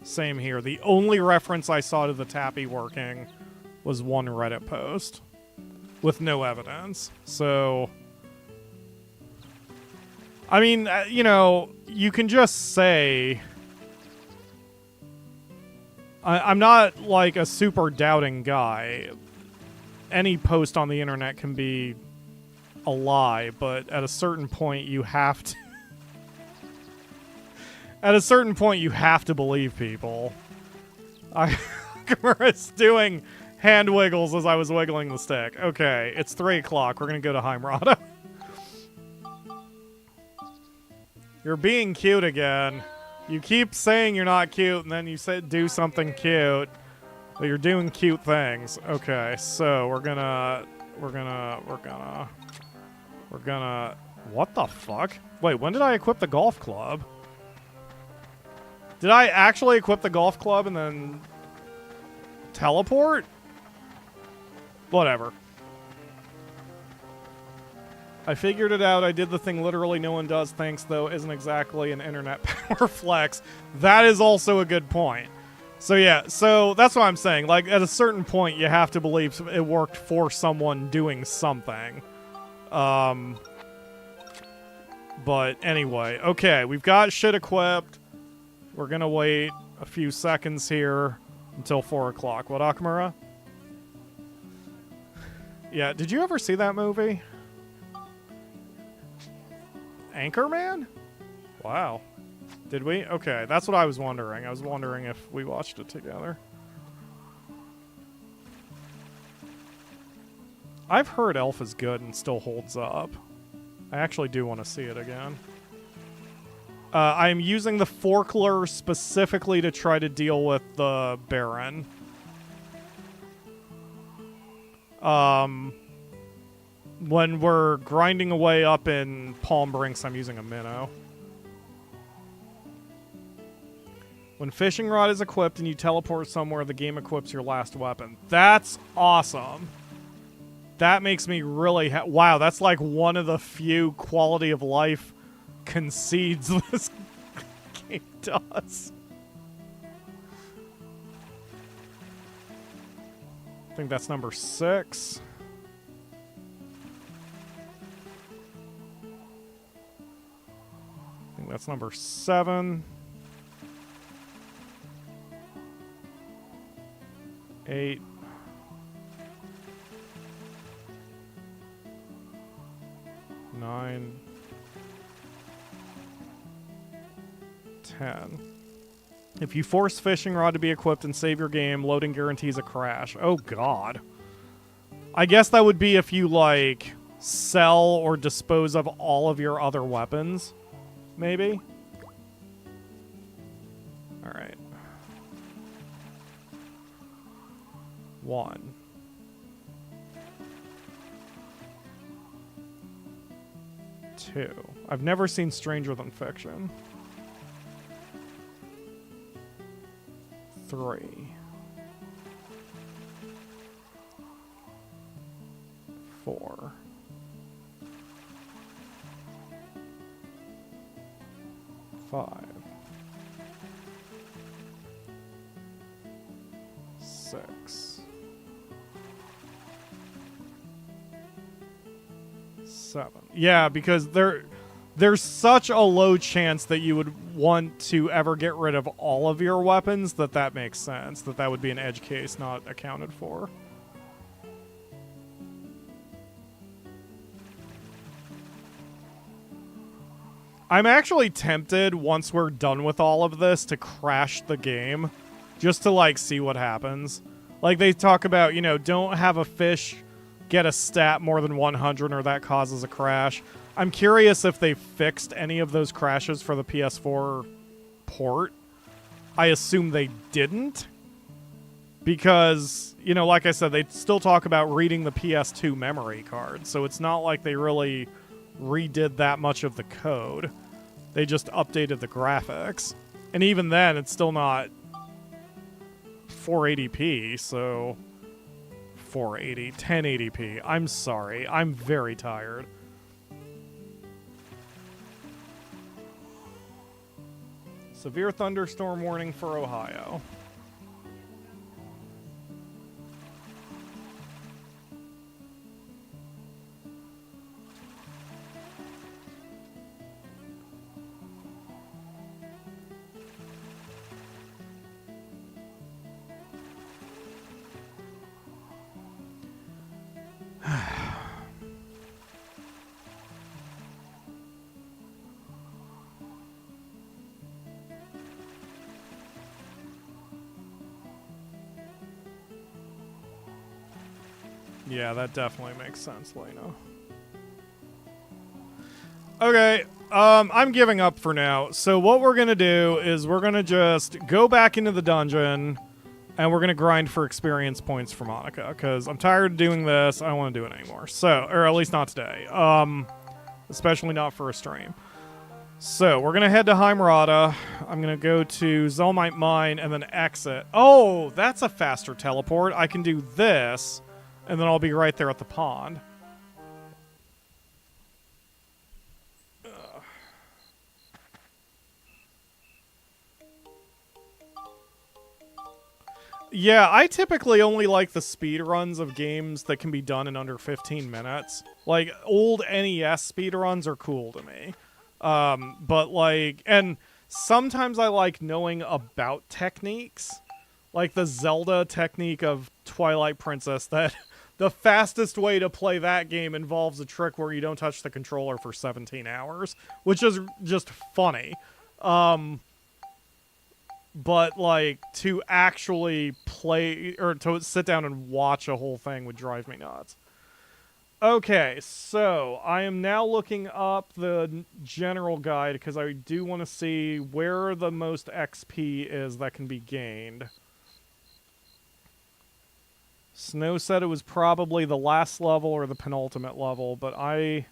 same here. The only reference I saw to the tappy working was one Reddit post with no evidence. So, I mean, you know, you can just say... I'm not, like, a super doubting guy. Any post on the internet can be a lie, but at a certain point you have to... At a certain point you have to believe people. Kamura's doing hand wiggles as I was wiggling the stick. Okay, it's 3 o'clock. We're gonna go to Heimrada. You're being cute again. You keep saying you're not cute, and then you say do something cute. But you're doing cute things. Okay, so we're gonna... What the fuck? Wait, when did I equip the golf club? Did I actually equip the golf club and then teleport? Whatever. I figured it out. I did the thing literally no one does. Thanks, though, isn't exactly an internet power flex. That is also a good point. So yeah, so that's what I'm saying. Like, at a certain point, you have to believe it worked for someone doing something. But anyway, okay, we've got shit equipped. We're gonna wait a few seconds here until 4 o'clock. What, Akamura? Yeah, did you ever see that movie? Anchorman? Wow. Did we? Okay, that's what I was wondering. I was wondering if we watched it together. I've heard Elf is good and still holds up. I actually do want to see it again. I am using the Forkler specifically to try to deal with the Baron. When we're grinding away up in Palm Brinks, I'm using a minnow. When fishing rod is equipped and you teleport somewhere, the game equips your last weapon. That's awesome. That makes me really... wow, that's like one of the few quality of life concedes this game does. I think that's number 6. I think that's number 7. 8. 9. 10. If you force fishing rod to be equipped and save your game, loading guarantees a crash. Oh god. I guess that would be if you, like, sell or dispose of all of your other weapons. Maybe? Alright. 1. 2. I've never seen Stranger Than Fiction. 3. 4. 5. 6. 7. Yeah, because there's such a low chance that you would want to ever get rid of all of your weapons that makes sense. That would be an edge case not accounted for. I'm actually tempted, once we're done with all of this, to crash the game. Just to, like, see what happens. Like, they talk about, you know, don't have a fish get a stat more than 100 or that causes a crash. I'm curious if they fixed any of those crashes for the PS4 port. I assume they didn't. Because, you know, like I said, they still talk about reading the PS2 memory card. So it's not like they really redid that much of the code. They just updated the graphics. And even then, it's still not 480p, so 480, 1080p. I'm sorry. I'm very tired. Severe thunderstorm warning for Ohio. Yeah, that definitely makes sense, Lena. Okay, I'm giving up for now. So what we're going to do is we're going to just go back into the dungeon, and we're going to grind for experience points for Monica, because I'm tired of doing this. I don't want to do it anymore. So, or at least not today. Especially not for a stream. So, we're going to head to Heimrada. I'm going to go to Zelmite Mine and then exit. Oh, that's a faster teleport. I can do this, and then I'll be right there at the pond. Yeah, I typically only like the speed runs of games that can be done in under 15 minutes. Like, old NES speed runs are cool to me. But like, and sometimes I like knowing about techniques. Like the Zelda technique of Twilight Princess, that the fastest way to play that game involves a trick where you don't touch the controller for 17 hours, which is just funny. But, like, to actually play, or to sit down and watch a whole thing would drive me nuts. Okay, so I am now looking up the general guide, because I do want to see where the most XP is that can be gained. Snow said it was probably the last level or the penultimate level, but I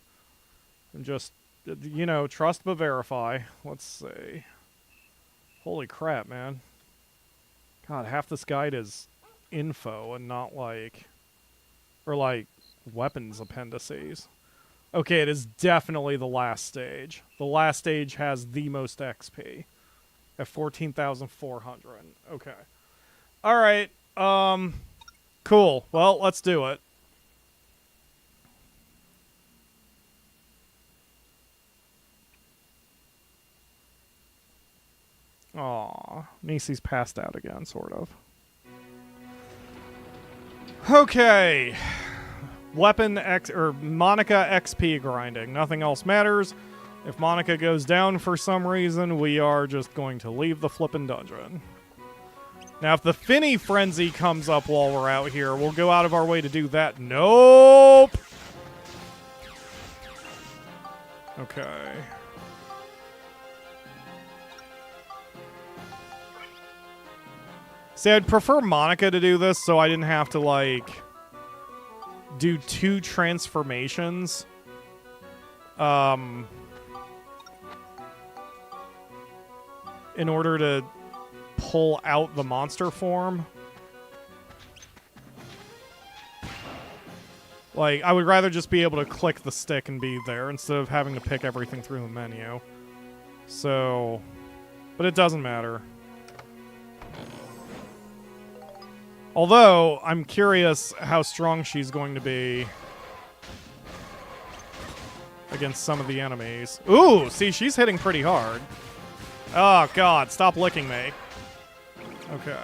am just, you know, trust but verify. Let's see. Holy crap, man. God, half this guide is info and not like... Or like weapons appendices. Okay, it is definitely the last stage. The last stage has the most XP. At 14,400. Okay. Alright, cool. Well, let's do it. Aw, Nisi's passed out again, sort of. Okay. Weapon X or Monica XP grinding. Nothing else matters. If Monica goes down for some reason, we are just going to leave the flippin' dungeon. Now, if the Finny Frenzy comes up while we're out here, we'll go out of our way to do that. Nope! Okay. See, I'd prefer Monica to do this so I didn't have to, like, do 2 transformations. In order to pull out the monster form. Like, I would rather just be able to click the stick and be there instead of having to pick everything through the menu. So, but it doesn't matter. Although, I'm curious how strong she's going to be against some of the enemies. Ooh, see, she's hitting pretty hard. Oh, God, stop licking me. Okay.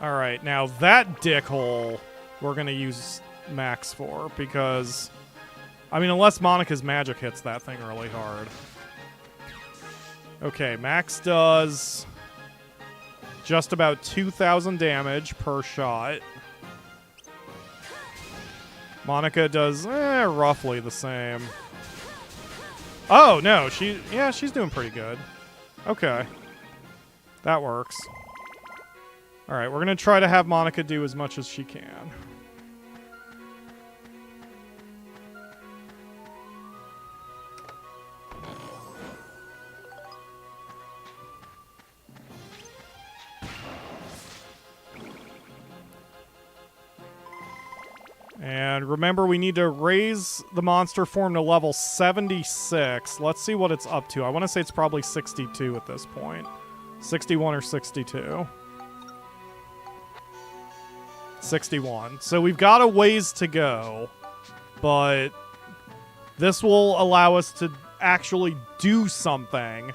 Alright, now that dickhole we're going to use Max for, because... I mean, unless Monica's magic hits that thing really hard. Okay, Max does... just about 2,000 damage per shot. Monica does roughly the same. Oh, no. She's doing pretty good. Okay. That works. All right, we're going to try to have Monica do as much as she can. And remember, we need to raise the monster form to level 76. Let's see what it's up to. I want to say it's probably 62 at this point. 61 or 62. 61. So we've got a ways to go, but this will allow us to actually do something,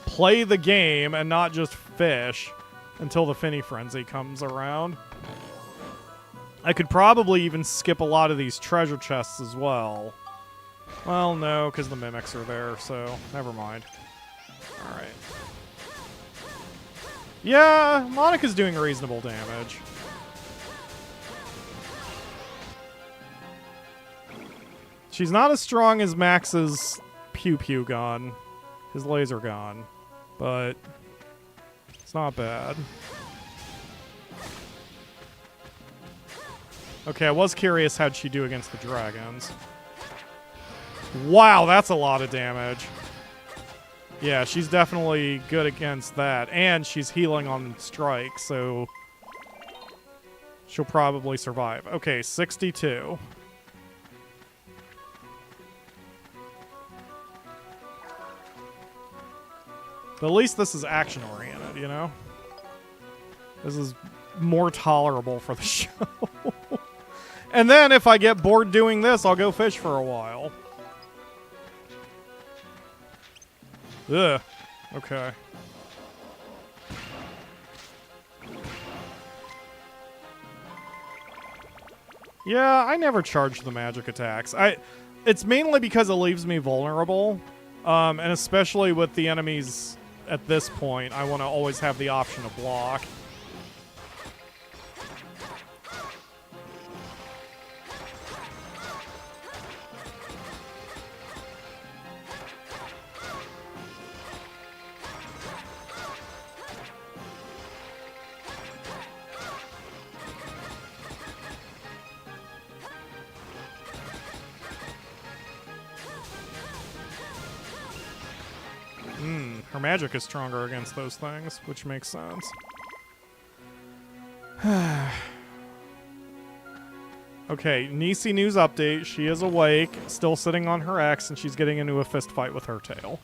play the game, and not just fish until the Finny Frenzy comes around. I could probably even skip a lot of these treasure chests as well. Well, no, because the mimics are there, so never mind. Alright. Yeah, Monica's doing reasonable damage. She's not as strong as Max's pew-pew gun, his laser gun, but it's not bad. Okay, I was curious how'd she do against the dragons. Wow, that's a lot of damage. Yeah, she's definitely good against that. And she's healing on strike, so she'll probably survive. Okay, 62. But at least this is action-oriented, you know? This is more tolerable for the show. And then if I get bored doing this, I'll go fish for a while. Ugh. Okay. Yeah, I never charge the magic attacks. It's mainly because it leaves me vulnerable. And especially with the enemies at this point, I want to always have the option to block. Her magic is stronger against those things, which makes sense. Okay, Nisi news update. She is awake, still sitting on her X, and she's getting into a fist fight with her tail.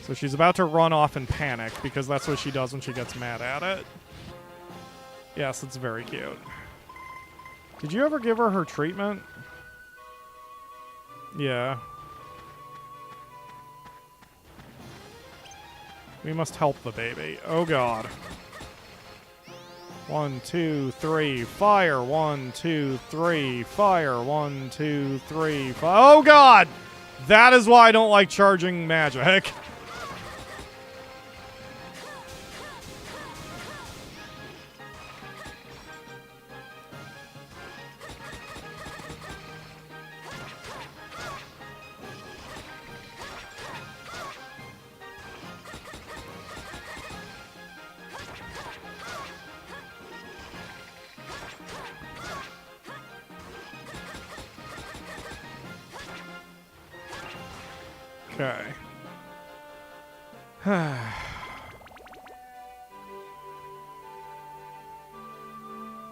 So she's about to run off and panic, because that's what she does when she gets mad at it. Yes, it's very cute. Did you ever give her treatment? Yeah. We must help the baby. Oh, God. 1, 2, 3, fire. 1, 2, 3, fire. 1, 2, 3, fire. Oh, God! That is why I don't like charging magic. Okay.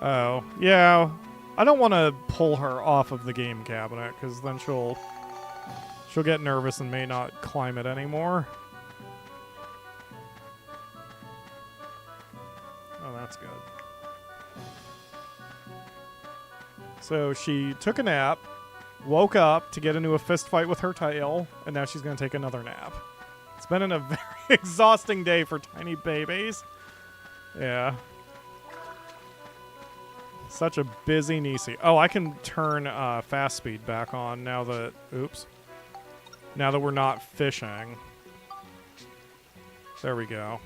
Oh, yeah. I don't want to pull her off of the game cabinet, because then she'll get nervous and may not climb it anymore. Oh, that's good. So she took a nap, woke up to get into a fist fight with her tail, and now she's going to take another nap. It's been a very exhausting day for tiny babies. Yeah. Such a busy Nisi. Oh, I can turn fast speed back on now that... Oops. Now that we're not fishing. There we go.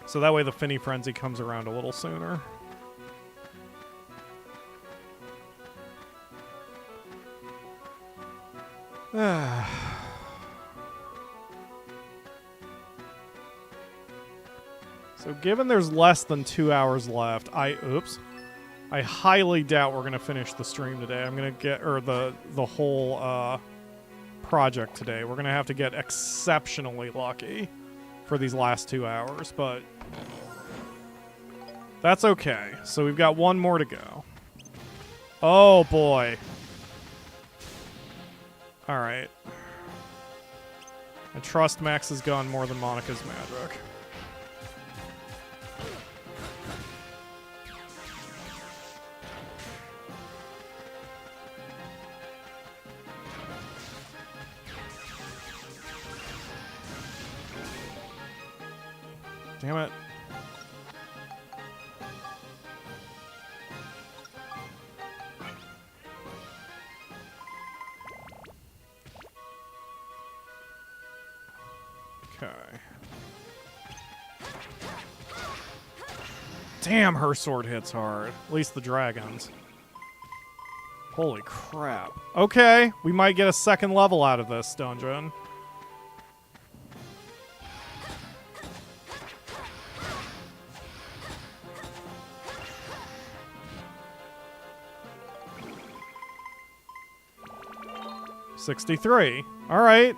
So that way the Finny Frenzy comes around a little sooner. So given there's less than 2 hours left, I highly doubt we're gonna finish the stream today. I'm gonna get the whole project today. We're gonna have to get exceptionally lucky for these last 2 hours, but that's okay. So we've got one more to go. Oh boy. All right. I trust Max's gun more than Monica's magic. Damn it. Okay. Damn, her sword hits hard. At least the dragons. Holy crap. Okay, we might get a second level out of this dungeon. $63. All right.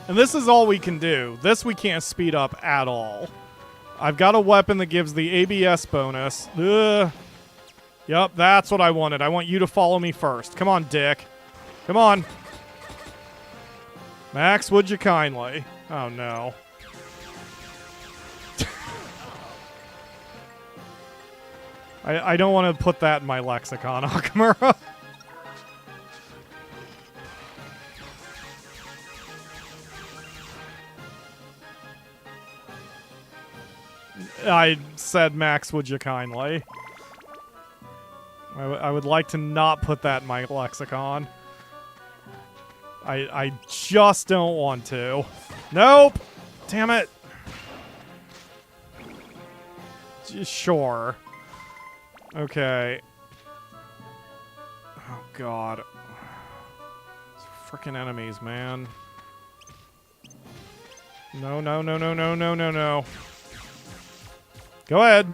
And this is all we can do. This we can't speed up at all. I've got a weapon that gives the ABS bonus. Ugh. Yep, that's what I wanted. I want you to follow me first. Come on, Dick. Come on. Max, would you kindly? Oh, no. I don't want to put that in my lexicon, Akamura. I said, Max, would you kindly? I would like to not put that in my lexicon. I just don't want to. Nope! Damn it! Sure. Okay. Oh, God. Frickin' enemies, man. No, no, no, no, no, no, no, no. Go ahead.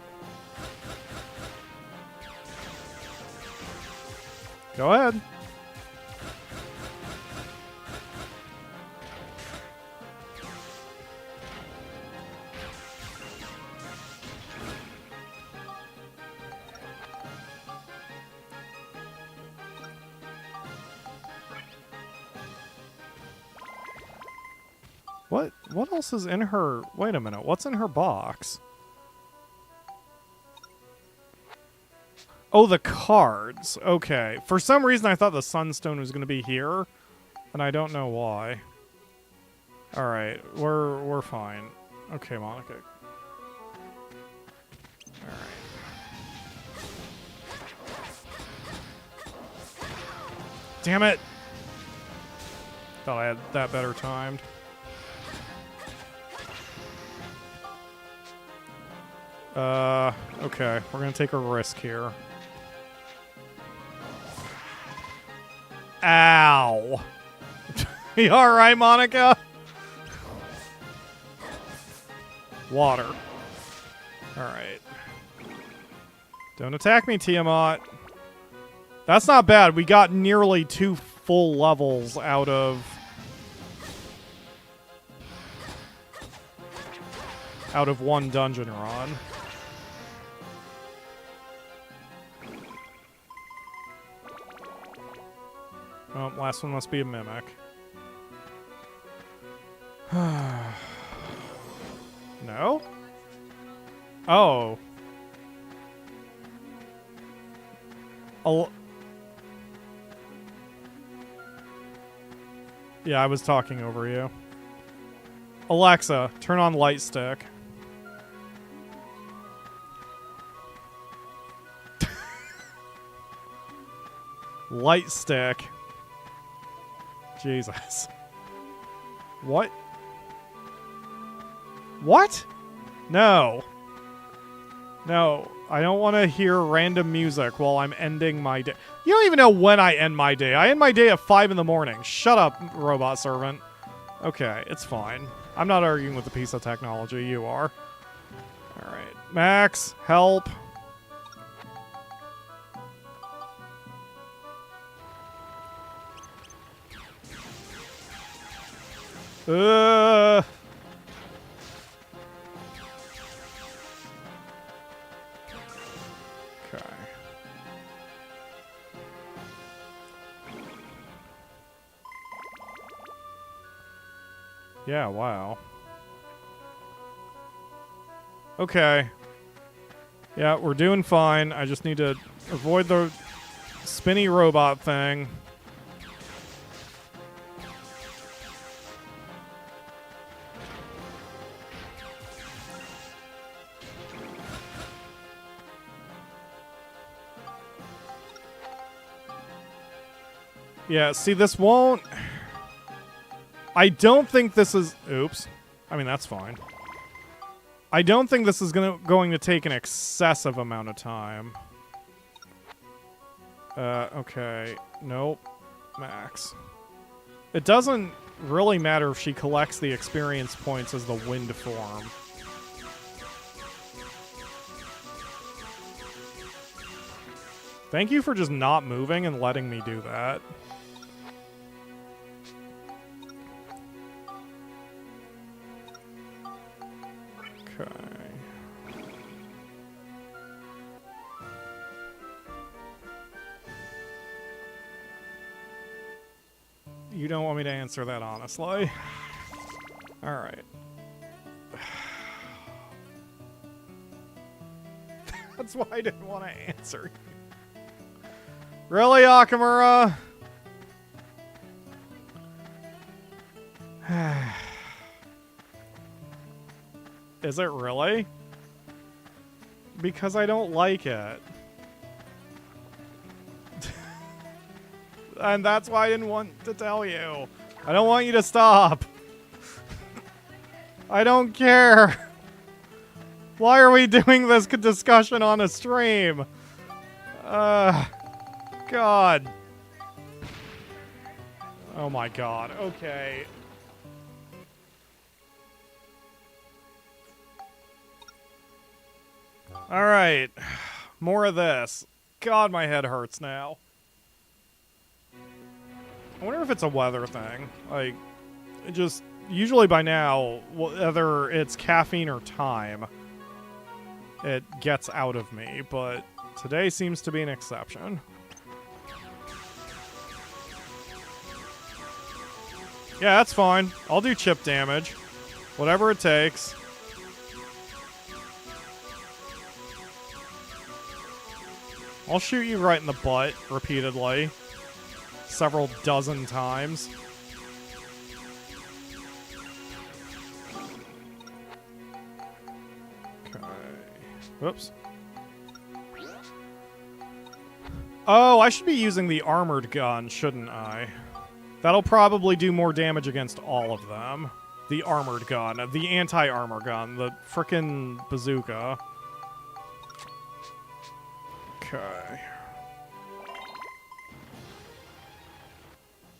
Go ahead. What else is in her? Wait a minute. What's in her box? Oh, the cards. Okay. For some reason, I thought the Sunstone was going to be here, and I don't know why. All right, we're fine. Okay, Monica. All right. Damn it! Thought I had that better timed. Okay. We're gonna take a risk here. Ow! You alright, Monica? Water. Alright. Don't attack me, Tiamat. That's not bad. We got nearly 2 full levels out of one dungeon run. Oh, last one must be a mimic. No? Oh. Yeah, I was talking over you. Alexa, turn on light stick. Light stick. Jesus. What? What? No. No. I don't want to hear random music while I'm ending my day. You don't even know when I end my day. I end my day at 5 in the morning. Shut up, robot servant. Okay, it's fine. I'm not arguing with a piece of technology. You are. All right. Max, help. Okay. Yeah, wow. Okay. Yeah, we're doing fine. I just need to avoid the spinny robot thing. Yeah, see, this won't... I don't think this is... Oops. I mean, that's fine. I don't think this is going to take an excessive amount of time. Okay. Nope. Max. It doesn't really matter if she collects the experience points as the wind form. Thank you for just not moving and letting me do that. Okay. You don't want me to answer that honestly? Alright. That's why I didn't want to answer. Really, Akamura? Is it really? Because I don't like it. And that's why I didn't want to tell you. I don't want you to stop. I don't care. Why are we doing this discussion on a stream? God. Oh my god. Okay. Alright. More of this. God, my head hurts now. I wonder if it's a weather thing. Like, it just... Usually by now, whether it's caffeine or time, it gets out of me, but today seems to be an exception. Yeah, that's fine. I'll do chip damage. Whatever it takes. I'll shoot you right in the butt repeatedly. Several dozen times. Okay. Whoops. Oh, I should be using the armored gun, shouldn't I? That'll probably do more damage against all of them. The armored gun. The anti-armor gun. The frickin' bazooka. Okay.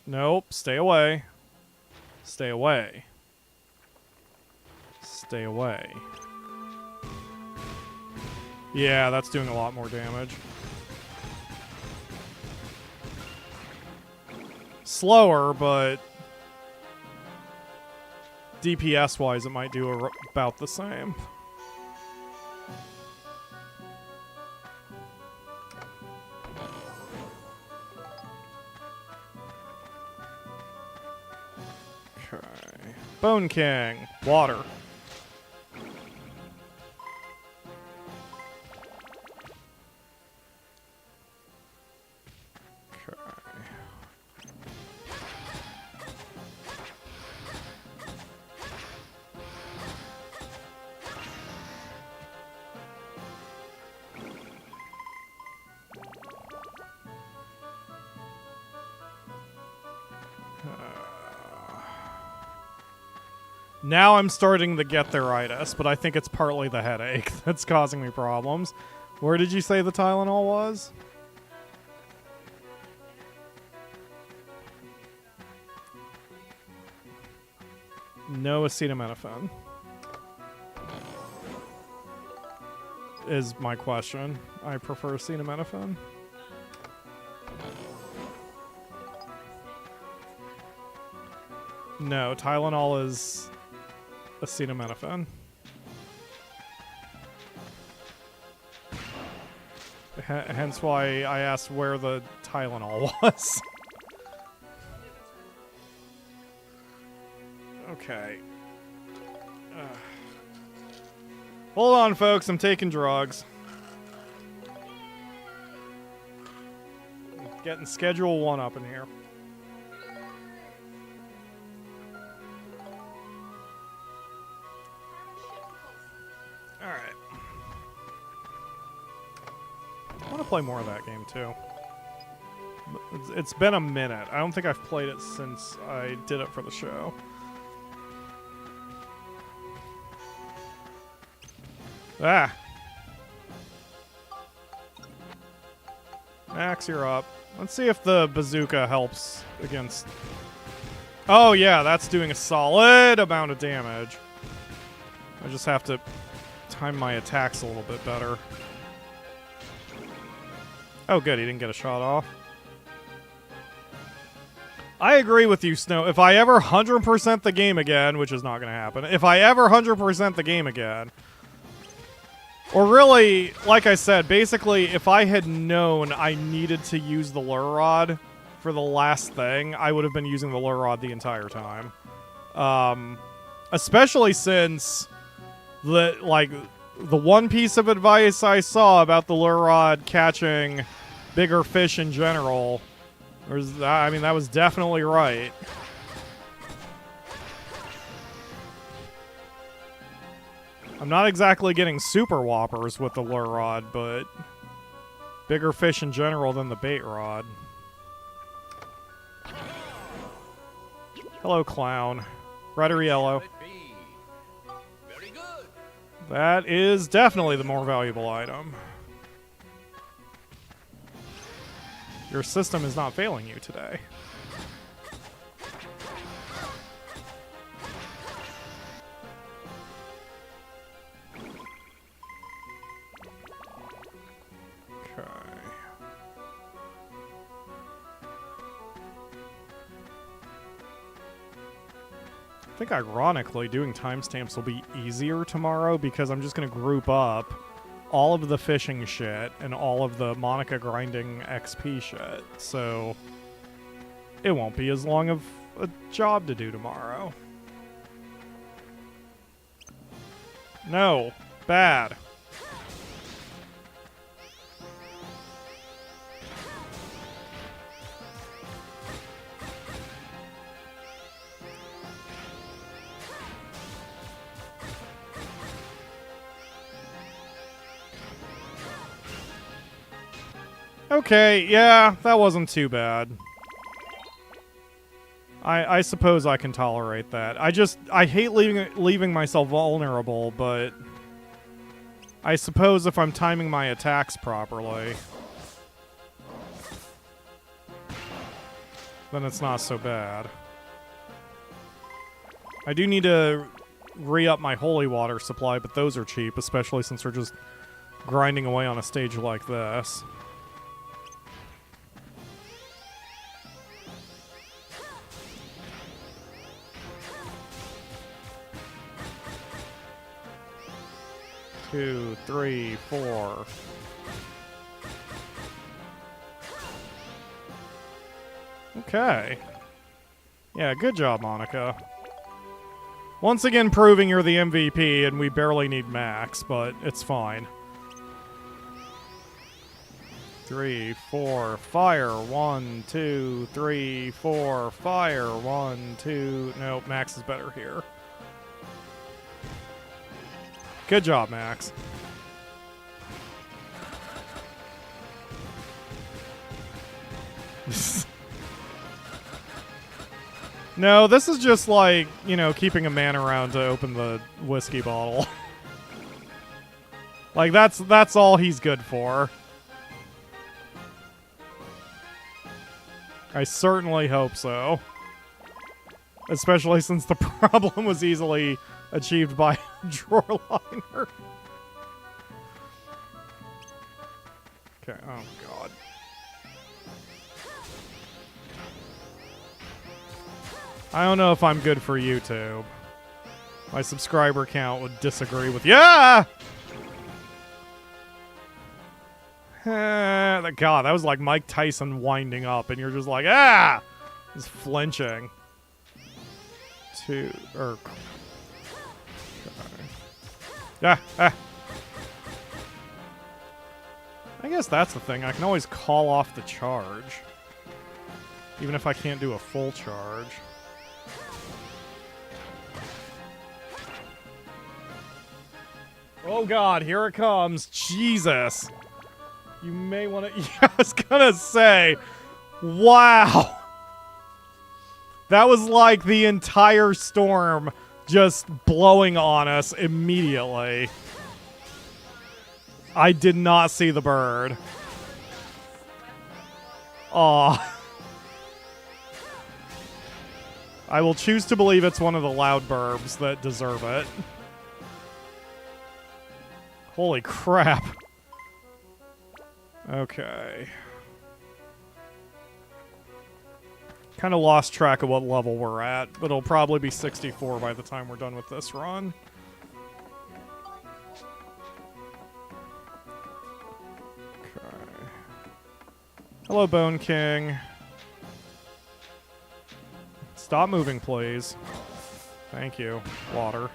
Nope. Stay away. Stay away. Stay away. Yeah, that's doing a lot more damage. Slower, but DPS-wise, it might do about the same. Okay. Bone King. Water. Now I'm starting to get theiritis, but I think it's partly the headache that's causing me problems. Where did you say the Tylenol was? No acetaminophen. Is my question. I prefer acetaminophen. No, Tylenol is acetaminophen. Hence why I asked where the Tylenol was. Okay. Hold on, folks. I'm taking drugs. Getting Schedule 1 up in here. Alright. I want to play more of that game, too. It's been a minute. I don't think I've played it since I did it for the show. Ah! Max, you're up. Let's see if the bazooka helps against... Oh, yeah, that's doing a solid amount of damage. I just have to time my attacks a little bit better. Oh, good, he didn't get a shot off. I agree with you, Snow. If I ever 100% the game again, which is not going to happen, if I ever 100% the game again... Or really, like I said, basically, if I had known I needed to use the lure rod for the last thing, I would have been using the lure rod the entire time. Especially since the one piece of advice I saw about the lure rod catching bigger fish in general, I mean, that was definitely right. I'm not exactly getting super whoppers with the lure rod, but bigger fish in general than the bait rod. Hello, clown. Red or yellow? Very good. That is definitely the more valuable item. Your system is not failing you today. I think ironically doing timestamps will be easier tomorrow because I'm just going to group up all of the fishing shit and all of the Monica grinding XP shit. So it won't be as long of a job to do tomorrow. No. Bad. Okay, yeah, that wasn't too bad. I suppose I can tolerate that. I hate leaving myself vulnerable, but I suppose if I'm timing my attacks properly, then it's not so bad. I do need to re-up my holy water supply, but those are cheap, especially since we're just grinding away on a stage like this. Two, three, four. Okay. Yeah, good job, Monica. Once again proving you're the MVP and we barely need Max, but it's fine. 3, 4, fire. 1, 2, 3, 4, fire. 1, 2. Nope, Max is better here. Good job, Max. No, this is just like, you know, keeping a man around to open the whiskey bottle. Like, that's all he's good for. I certainly hope so. Especially since the problem was easily achieved by a drawer liner. Okay, oh god. I don't know if I'm good for YouTube. My subscriber count would disagree with... Yeah! God, that was like Mike Tyson winding up, and you're just like, ah! Just flinching. Okay. Ah. I guess that's the thing. I can always call off the charge. Even if I can't do a full charge. Oh god, here it comes. Jesus. You may want to... Yeah, I was gonna say... Wow. That was like the entire storm just blowing on us immediately. I did not see the bird. Aw. I will choose to believe it's one of the loud burbs that deserve it. Holy crap. Okay. Kind of lost track of what level we're at, but it'll probably be 64 by the time we're done with this run. Okay. Hello, Bone King. Stop moving, please. Thank you. Water.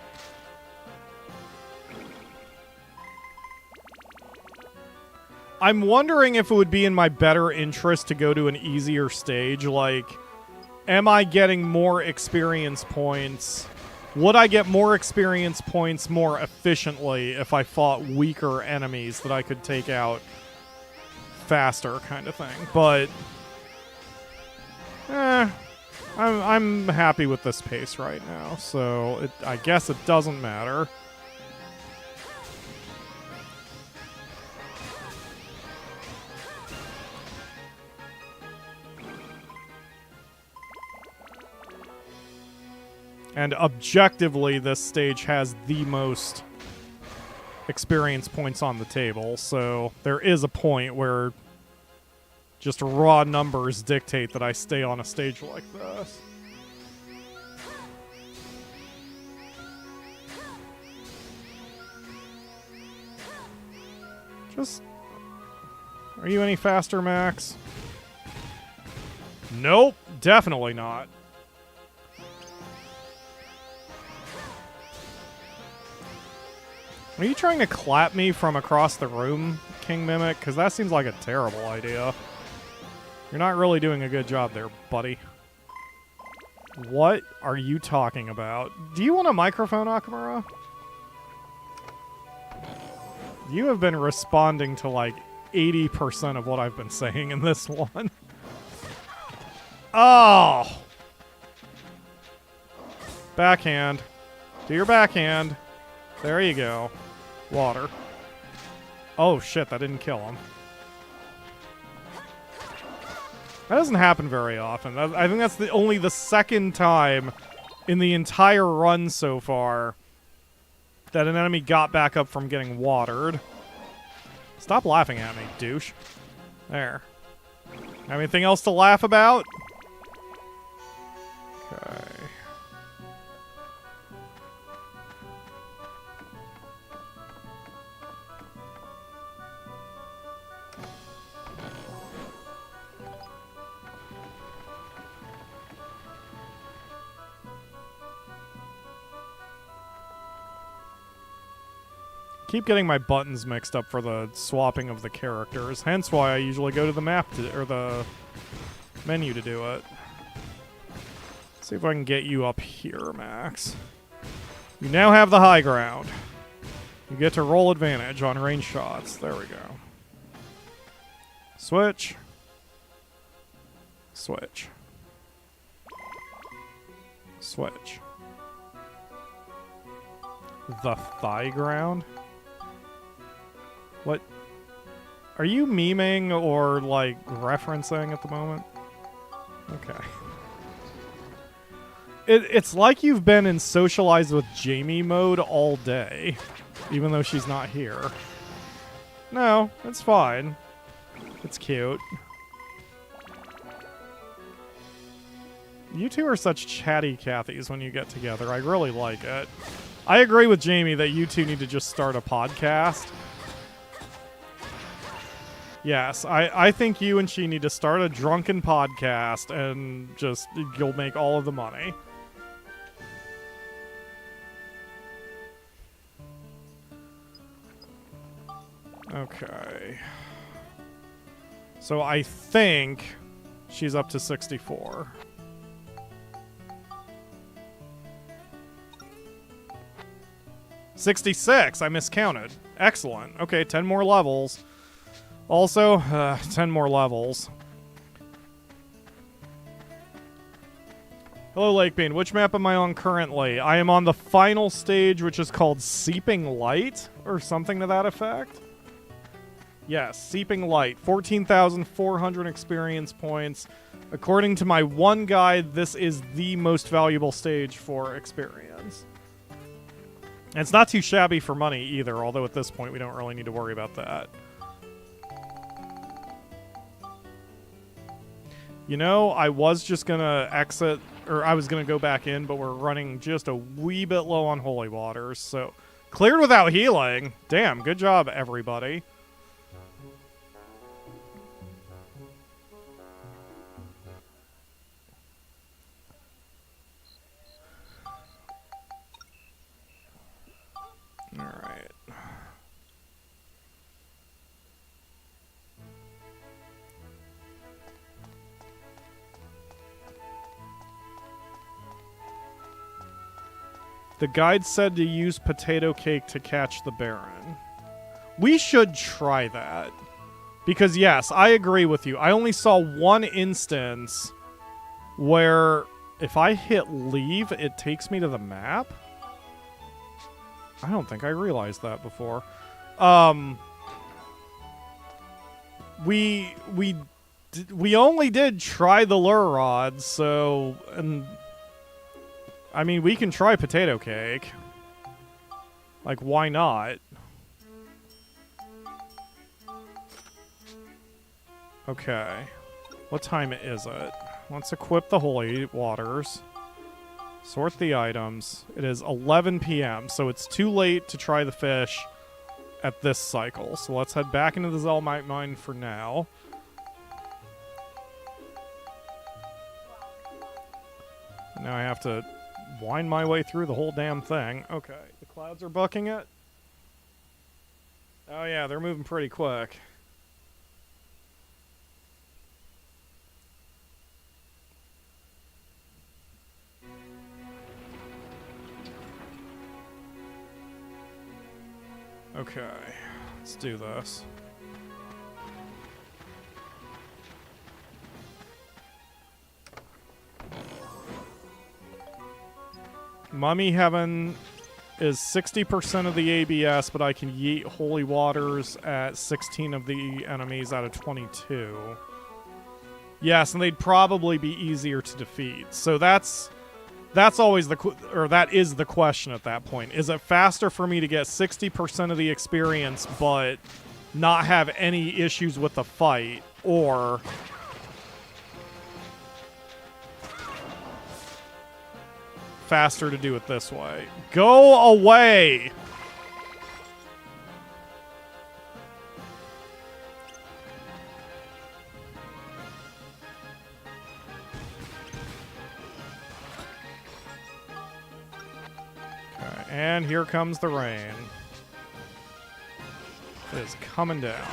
I'm wondering if it would be in my better interest to go to an easier stage. Like, am I getting more experience points? Would I get more experience points more efficiently if I fought weaker enemies that I could take out faster, kind of thing? But, I'm happy with this pace right now, so I guess it doesn't matter. And objectively, this stage has the most experience points on the table, so there is a point where just raw numbers dictate that I stay on a stage like this. Just... Are you any faster, Max? Nope, definitely not. Are you trying to clap me from across the room, King Mimic? Because that seems like a terrible idea. You're not really doing a good job there, buddy. What are you talking about? Do you want a microphone, Akamura? You have been responding to like 80% of what I've been saying in this one. Oh! Backhand. Do your backhand. There you go. Water. Oh shit, that didn't kill him. That doesn't happen very often. I think that's only the second time in the entire run so far that an enemy got back up from getting watered. Stop laughing at me, douche. There. Anything else to laugh about? Okay. Keep getting my buttons mixed up for the swapping of the characters, hence why I usually go to the map or the menu to do it. Let's see if I can get you up here, Max. You now have the high ground. You get to roll advantage on range shots. There we go. Switch. Switch. Switch. The thigh ground? What? Are you memeing or, like, referencing at the moment? Okay. It's like you've been in socialize with Jamie mode all day, even though she's not here. No, it's fine. It's cute. You two are such chatty Cathys when you get together. I really like it. I agree with Jamie that you two need to just start a podcast. Yes, I think you and she need to start a drunken podcast and just, you'll make all of the money. Okay. So I think she's up to 64. $66. I miscounted. Excellent. Okay, 10 more levels. Also, 10 more levels. Hello, Lakebean. Which map am I on currently? I am on the final stage, which is called Seeping Light, or something to that effect. Yes, Seeping Light. 14,400 experience points. According to my one guide, this is the most valuable stage for experience. And it's not too shabby for money either, although at this point we don't really need to worry about that. You know, I was just gonna exit, or I was gonna go back in, but we're running just a wee bit low on holy waters, so cleared without healing. Damn, good job, everybody. All right. The guide said to use potato cake to catch the Baron. We should try that. Because yes, I agree with you. I only saw one instance where if I hit leave, it takes me to the map. I don't think I realized that before. We only did try the lure rods, so, and I mean, we can try potato cake. Like, why not? Okay. What time is it? Let's equip the holy waters. Sort the items. It is 11 p.m., so it's too late to try the fish at this cycle. So let's head back into the Zelmite mine for now. Now I have to wind my way through the whole damn thing. Okay, the clouds are bucking it. Oh yeah, they're moving pretty quick. Okay, let's do this. Mummy Heaven is 60% of the ABS, but I can yeet holy waters at 16 of the enemies out of 22. Yes, and they'd probably be easier to defeat. So that's always that is the question at that point. Is it faster for me to get 60% of the experience but not have any issues with the fight, or faster to do it this way? Go away! Okay, and here comes the rain. It is coming down.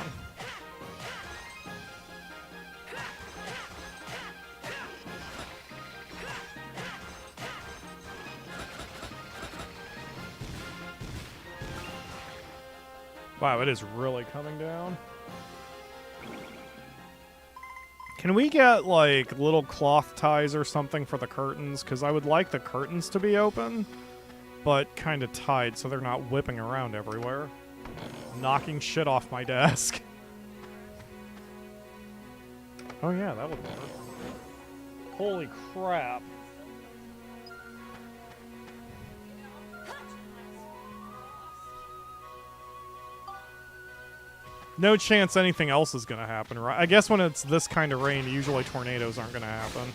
Wow, it is really coming down. Can we get, like, little cloth ties or something for the curtains? Because I would like the curtains to be open, but kind of tied so they're not whipping around everywhere. knocking shit off my desk. Oh yeah, that would work. Holy crap. No chance anything else is going to happen, right? I guess when it's this kind of rain, usually tornadoes aren't going to happen.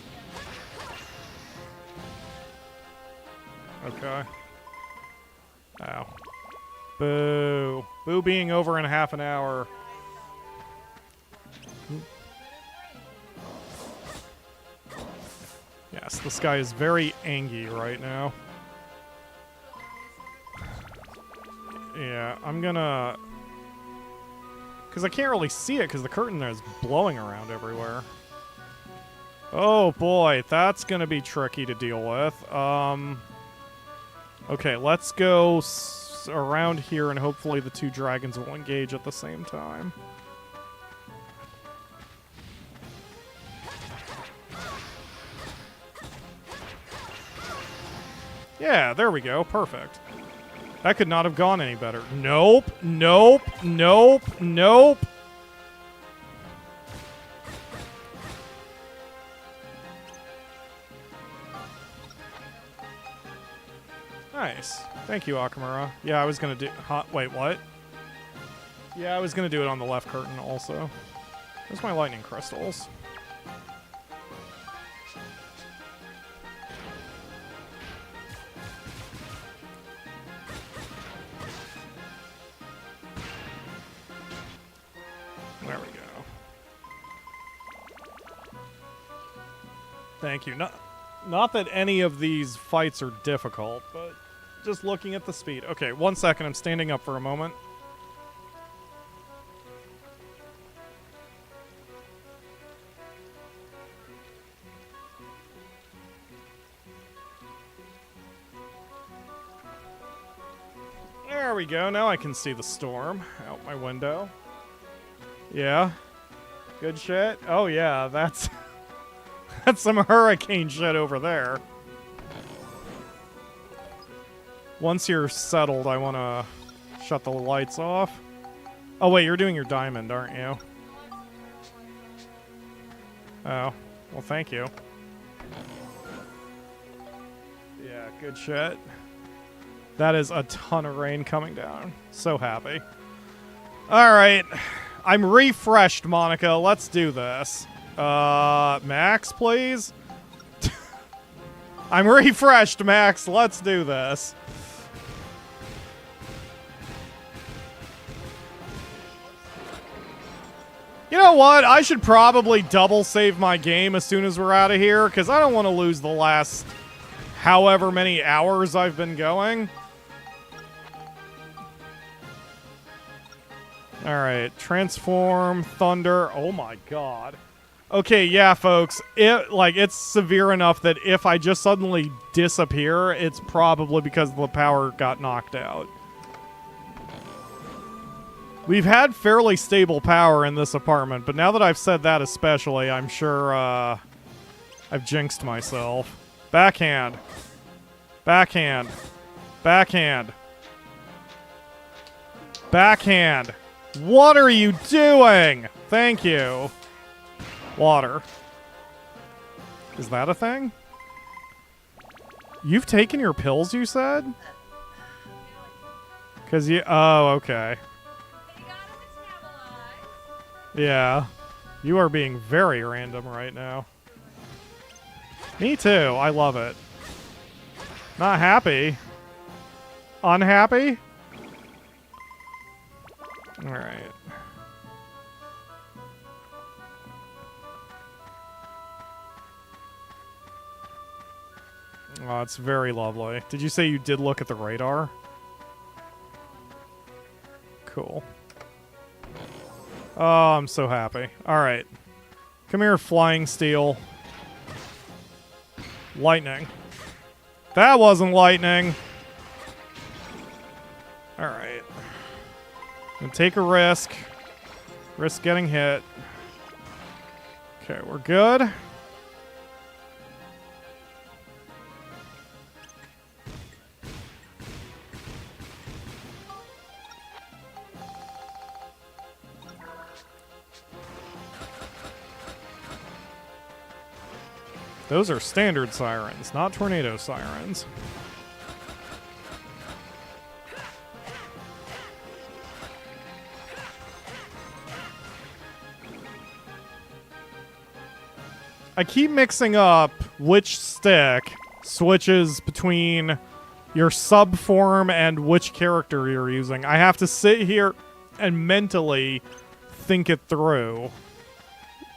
Okay. Ow. Boo. Boo being over in half an hour. Yes, this guy is very angry right now. Yeah, I'm gonna... Because I can't really see it because the curtain is blowing around everywhere. Oh boy, that's gonna be tricky to deal with. Okay, let's go around here and hopefully the two dragons will engage at the same time. Yeah, there we go. Perfect. That could not have gone any better. Nope, nope, nope, nope. Nice. Thank you, Akamura. Yeah, I was gonna do... wait, what? Yeah, I was gonna do it on the left curtain also. There's my lightning crystals. There we go. Thank you. Not that any of these fights are difficult, but just looking at the speed. Okay, 1 second. I'm standing up for a moment. There we go. Now I can see the storm out my window. Yeah. Good shit. Oh yeah, that's that's some hurricane shit over there. Once you're settled, I want to shut the lights off. Oh wait, you're doing your diamond, aren't you? Oh, well thank you. Yeah, good shit. That is a ton of rain coming down. So happy. Alright. I'm refreshed, Monica. Let's do this. Max, please? I'm refreshed, Max. Let's do this. You know what? I should probably double save my game as soon as we're out of here, because I don't want to lose the last however many hours I've been going. Alright, transform, thunder. Oh my god. Okay, yeah, folks. It's severe enough that if I just suddenly disappear, it's probably because the power got knocked out. We've had fairly stable power in this apartment, but now that I've said that especially, I'm sure, I've jinxed myself. Backhand. Backhand. Backhand. Backhand. What are you doing? Thank you. Water. Is that a thing? You've taken your pills, you said? Because you... Oh, okay. Yeah. You are being very random right now. Me too. I love it. Not happy. Unhappy? Alright. Oh, it's very lovely. Did you say you did look at the radar? Cool. Oh, I'm so happy. Alright. Come here, flying steel. Lightning. That wasn't lightning! Alright. Gonna take a risk. Risk getting hit. Okay, we're good. Those are standard sirens, not tornado sirens. I keep mixing up which stick switches between your subform and which character you're using. I have to sit here and mentally think it through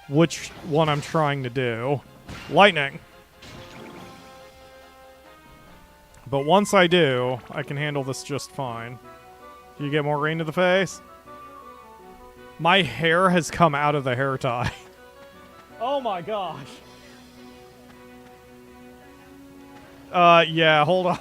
which one I'm trying to do. Lightning. But once I do, I can handle this just fine. Do you get more rain to the face? My hair has come out of the hair tie. Oh my gosh. Yeah, hold on.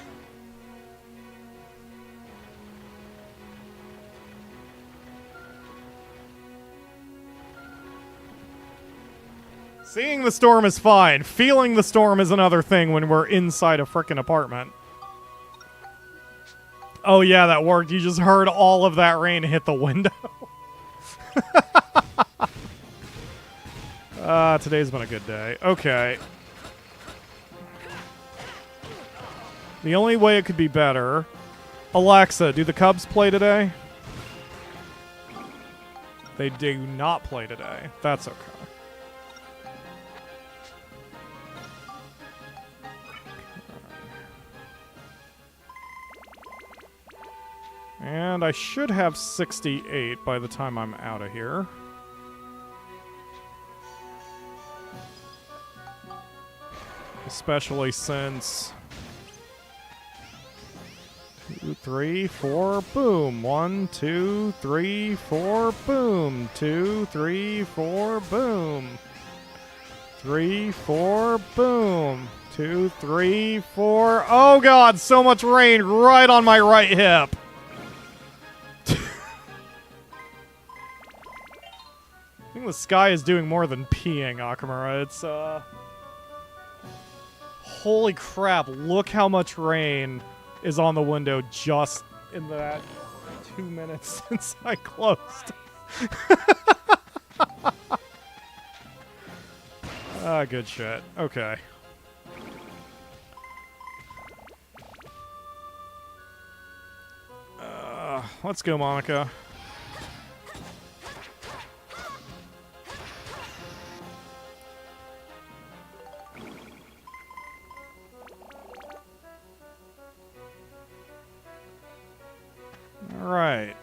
Seeing the storm is fine. Feeling the storm is another thing when we're inside a frickin' apartment. Oh yeah, that worked. You just heard all of that rain hit the window. Today's been a good day. Okay. The only way it could be better... Alexa, do the Cubs play today? They do not play today. That's okay. And I should have 68 by the time I'm out of here. Especially since... 2, 3, 4, boom. 1, 2, 3, 4, boom. 2, 3, 4, boom. 3, 4, boom. 2, 3, 4. Oh god, so much rain right on my right hip. I think the sky is doing more than peeing, Akamura. It's, holy crap, look how much rain is on the window just in that 2 minutes since I closed. Ah, good shit. Okay. Let's go, Monica. Alright.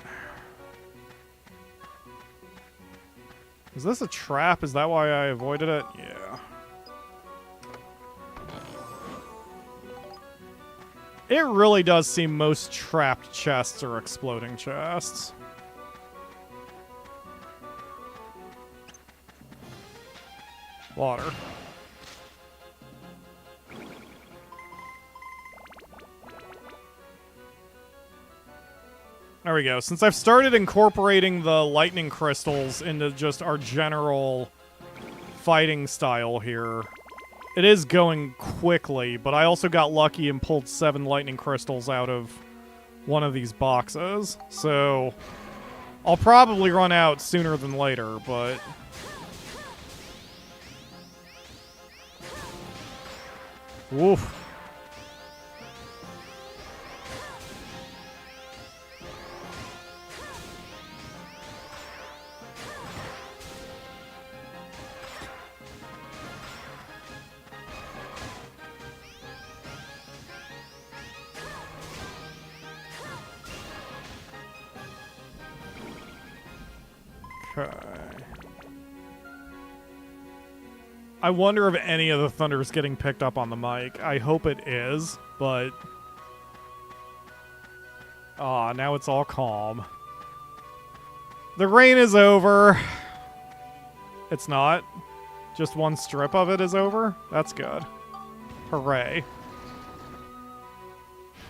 Is this a trap? Is that why I avoided it? Yeah. It really does seem most trapped chests are exploding chests. Water. There we go. Since I've started incorporating the lightning crystals into just our general fighting style here, it is going quickly, but I also got lucky and pulled 7 lightning crystals out of one of these boxes. So I'll probably run out sooner than later, but... Woof. I wonder if any of the thunder is getting picked up on the mic. I hope it is, but... Aw, now it's all calm. The rain is over. It's not. Just one strip of it is over? That's good. Hooray.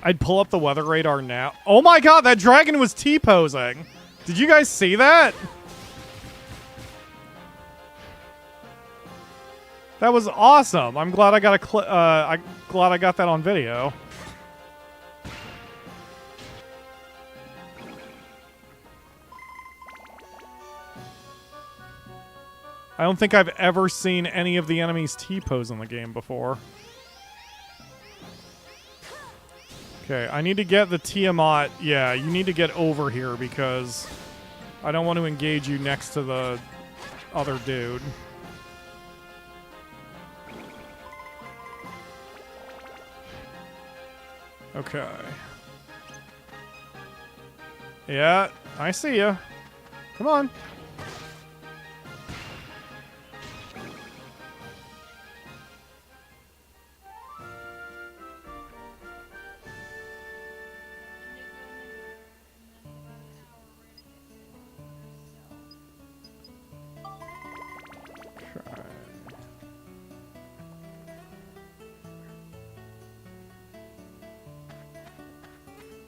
I'd pull up the weather radar now. Oh my god, that dragon was T-posing! Did you guys see that? That was awesome. I'm glad I got glad I got that on video. I don't think I've ever seen any of the enemies T-pose in the game before. Okay, I need to get the Tiamat. Yeah, you need to get over here because I don't want to engage you next to the other dude. Okay. Yeah, I see ya. Come on.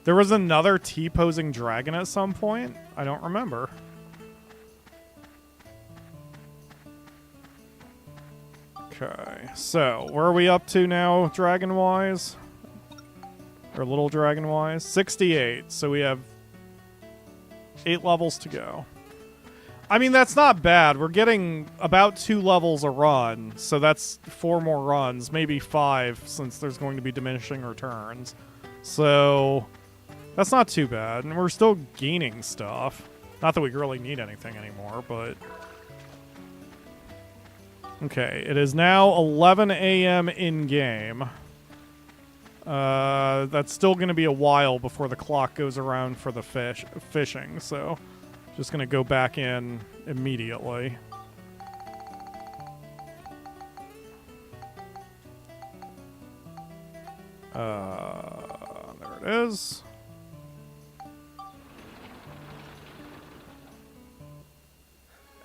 There was another T-posing dragon at some point? I don't remember. Okay, so where are we up to now, dragon-wise? Or little dragon-wise? 68, so we have 8 levels to go. I mean, that's not bad. We're getting about 2 levels a run, so that's 4 more runs, maybe 5, since there's going to be diminishing returns. So that's not too bad, and we're still gaining stuff. Not that we really need anything anymore, but... Okay, it is now 11 a.m. in-game. That's still going to be a while before the clock goes around for the fishing, so just going to go back in immediately. There it is.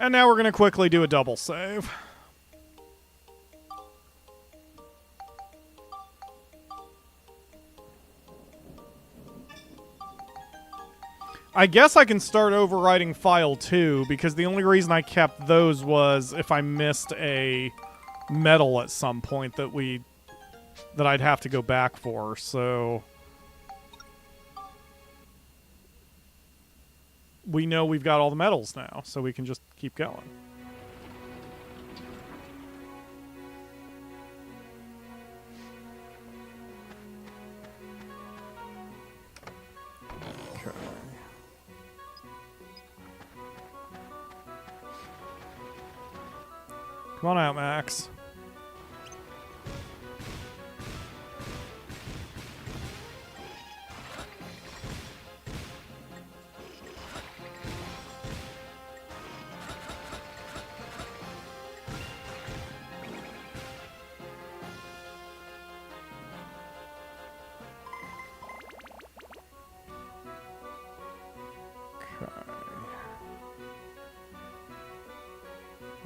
And now we're going to quickly do a double save. I guess I can start overwriting file 2, because the only reason I kept those was if I missed a medal at some point that I'd have to go back for, so we know we've got all the medals now, so we can just keep going. Okay. Come on out, Max.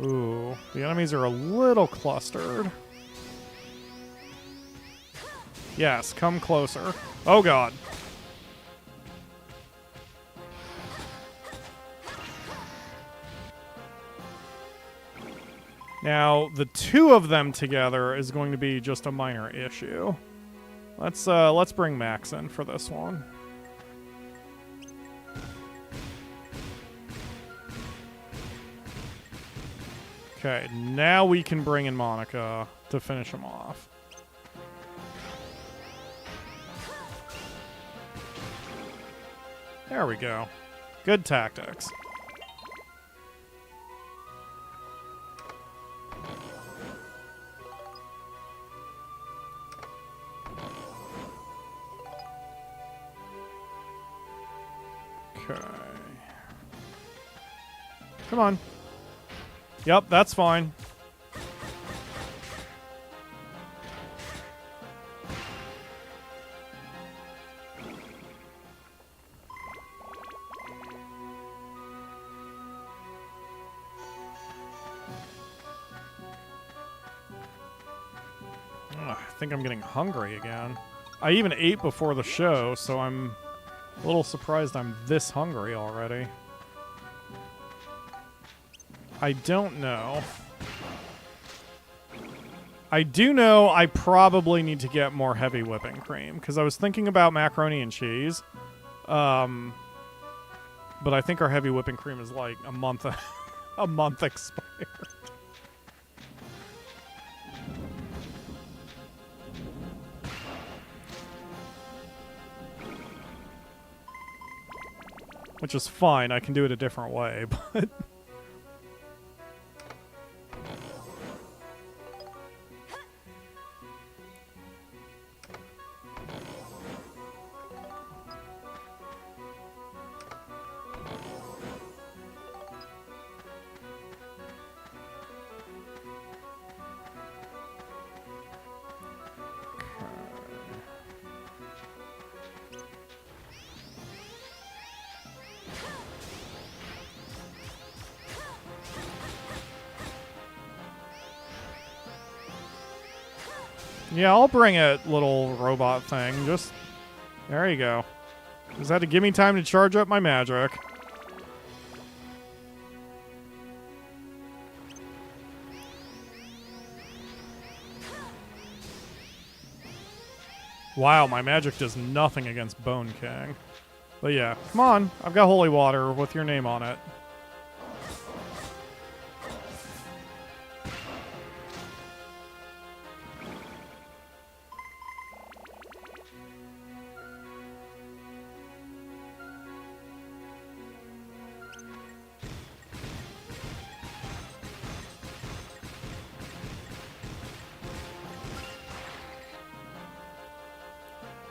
Ooh, the enemies are a little clustered. Yes, come closer. Oh god. Now, the 2 of them together is going to be just a minor issue. Let's bring Max in for this one. Okay, now we can bring in Monica to finish him off. There we go. Good tactics. Okay. Come on. Yep, that's fine. I think I'm getting hungry again. I even ate before the show, so I'm a little surprised I'm this hungry already. I don't know. I do know I probably need to get more heavy whipping cream, because I was thinking about macaroni and cheese. But I think our heavy whipping cream is like a month expired. Which is fine. I can do it a different way, but... Yeah, I'll bring it, little robot thing. Just... There you go. Just had to give me time to charge up my magic. Wow, my magic does nothing against Bone King. But yeah, come on. I've got holy water with your name on it.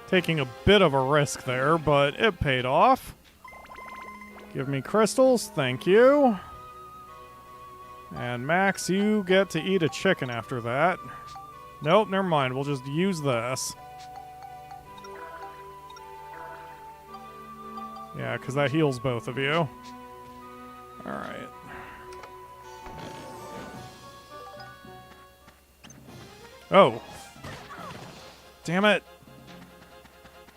Taking a bit of a risk there, but it paid off. Give me crystals, thank you. And Max, you get to eat a chicken after that. Nope, never mind. We'll just use this. Yeah, because that heals both of you. Alright. Oh. Damn it.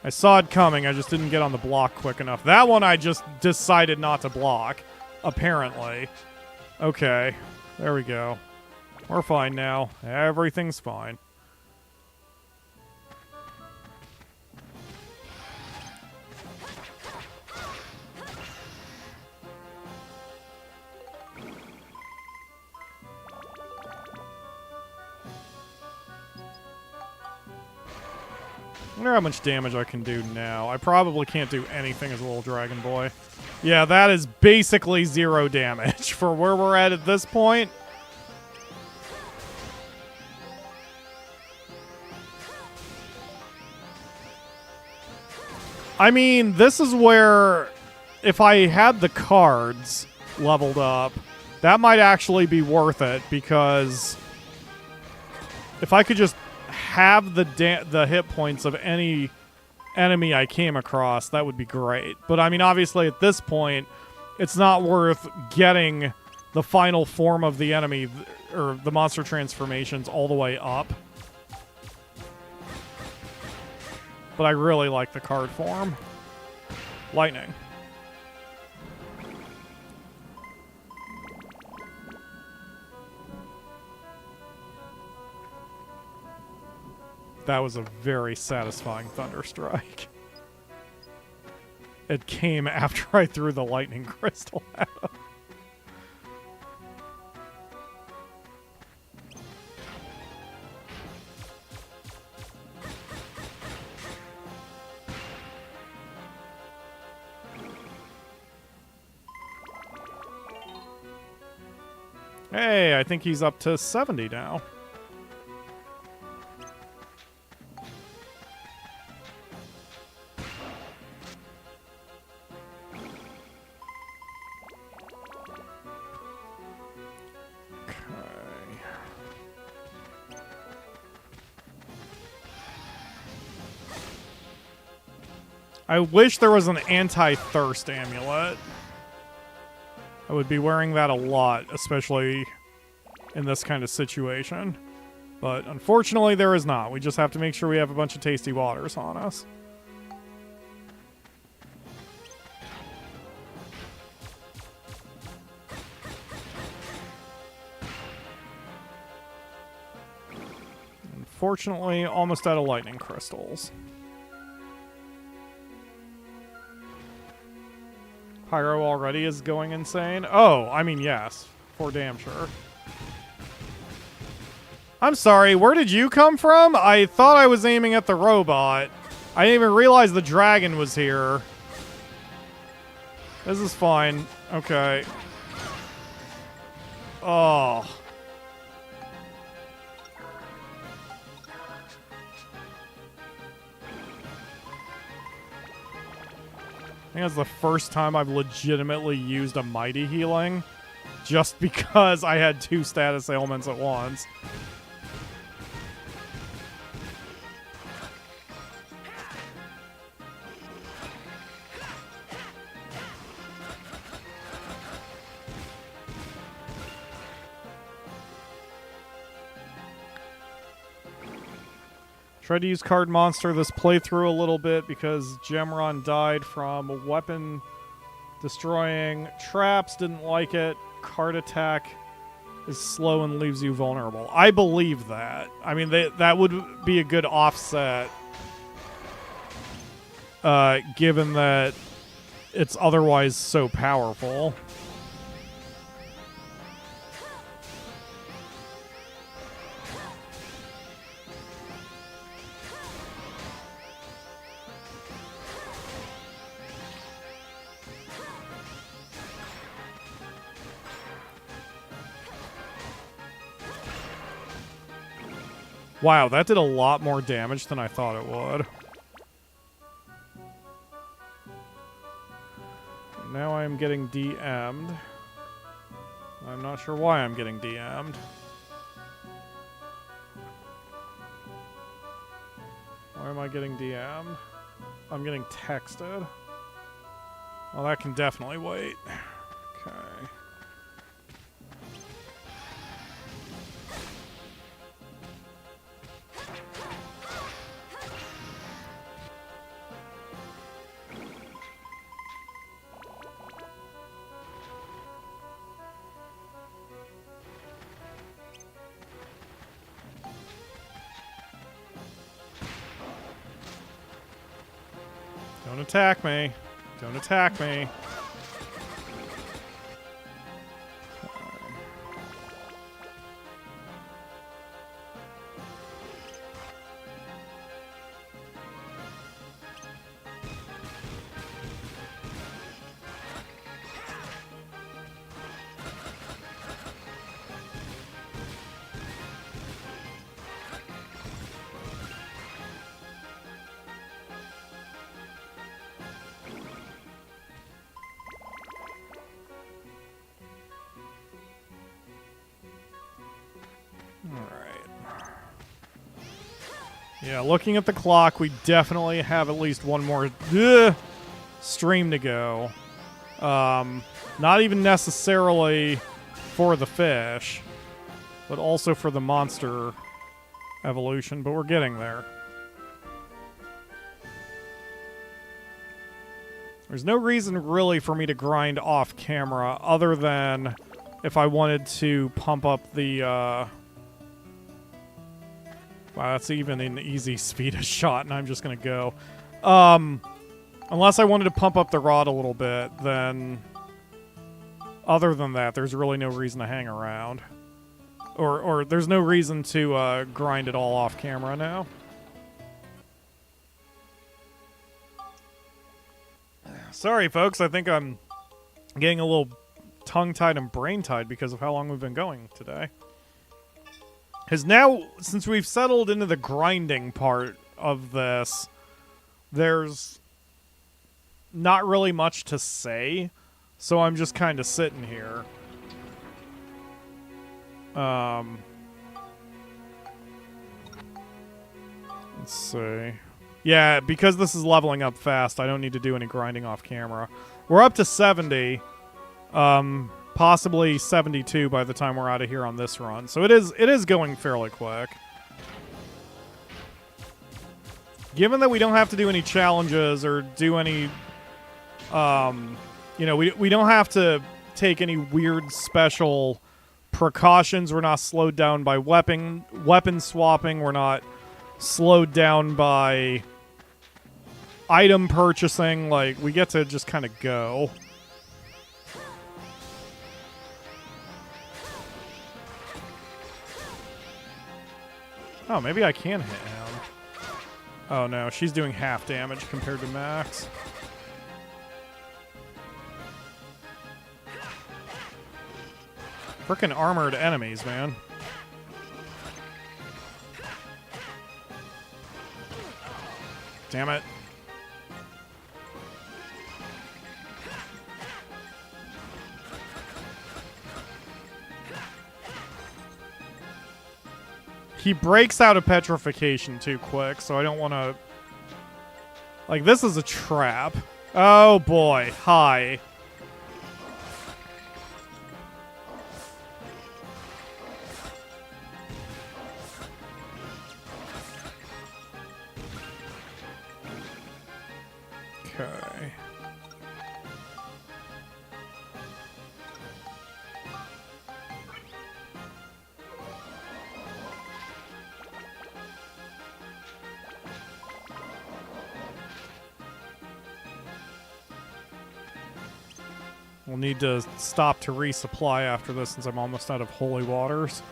I saw it coming, I just didn't get on the block quick enough. That one I just decided not to block, apparently. Okay, there we go. We're fine now. Everything's fine. I wonder how much damage I can do now. I probably can't do anything as a little dragon boy. Yeah, that is basically 0 damage for where we're at this point. I mean, this is where if I had the cards leveled up, that might actually be worth it, because if I could just have the hit points of any enemy I came across, that would be great. But I mean, obviously at this point, it's not worth getting the final form of the enemy or the monster transformations all the way up. But I really like the card form. Lightning. That was a very satisfying Thunder Strike. It came after I threw the lightning crystal at him. Hey, I think he's up to 70 now. I wish there was an anti-thirst amulet. I would be wearing that a lot, especially in this kind of situation. But unfortunately, there is not. We just have to make sure we have a bunch of tasty waters on us. Unfortunately, almost out of lightning crystals. Pyro already is going insane. Oh, I mean, yes. For damn sure. I'm sorry, where did you come from? I thought I was aiming at the robot. I didn't even realize the dragon was here. This is fine. Okay. Oh. I think that's the first time I've legitimately used a mighty healing. Just because I had 2 status ailments at once. Tried to use Card Monster this playthrough a little bit because Gemron died from weapon destroying traps, didn't like it. Card attack is slow and leaves you vulnerable. I believe that. I mean, that would be a good offset, given that it's otherwise so powerful. Wow, that did a lot more damage than I thought it would. Now I am getting DM'd. I'm not sure why I'm getting DM'd. Why am I getting DM'd? I'm getting texted. Well, that can definitely wait. Okay. Don't attack me. Don't attack me. Yeah, looking at the clock, we definitely have at least one more stream to go. Not even necessarily for the fish, but also for the monster evolution, but we're getting there. There's no reason really for me to grind off camera other than if I wanted to pump up the wow, that's even an easy speed of shot, and I'm just going to go. Unless I wanted to pump up the rod a little bit, then other than that, there's really no reason to hang around. Or there's no reason to grind it all off camera now. Sorry, folks. I think I'm getting a little tongue-tied and brain-tied because of how long we've been going today. Because now, since we've settled into the grinding part of this, there's not really much to say, so I'm just kind of sitting here. Let's see. Yeah, because this is leveling up fast, I don't need to do any grinding off camera. We're up to 70. Possibly 72 by the time we're out of here on this run. So it is going fairly quick. Given that we don't have to do any challenges or do any, you know, we don't have to take any weird special precautions. We're not slowed down by weapon swapping. We're not slowed down by item purchasing. Like, we get to just kind of go. Oh, maybe I can hit him. Oh no, she's doing half damage compared to Max. Frickin' armored enemies, man. Damn it. He breaks out of petrification too quick, so I don't want to... Like, this is a trap. Oh, boy. Hi. Okay. We'll need to stop to resupply after this since I'm almost out of holy waters.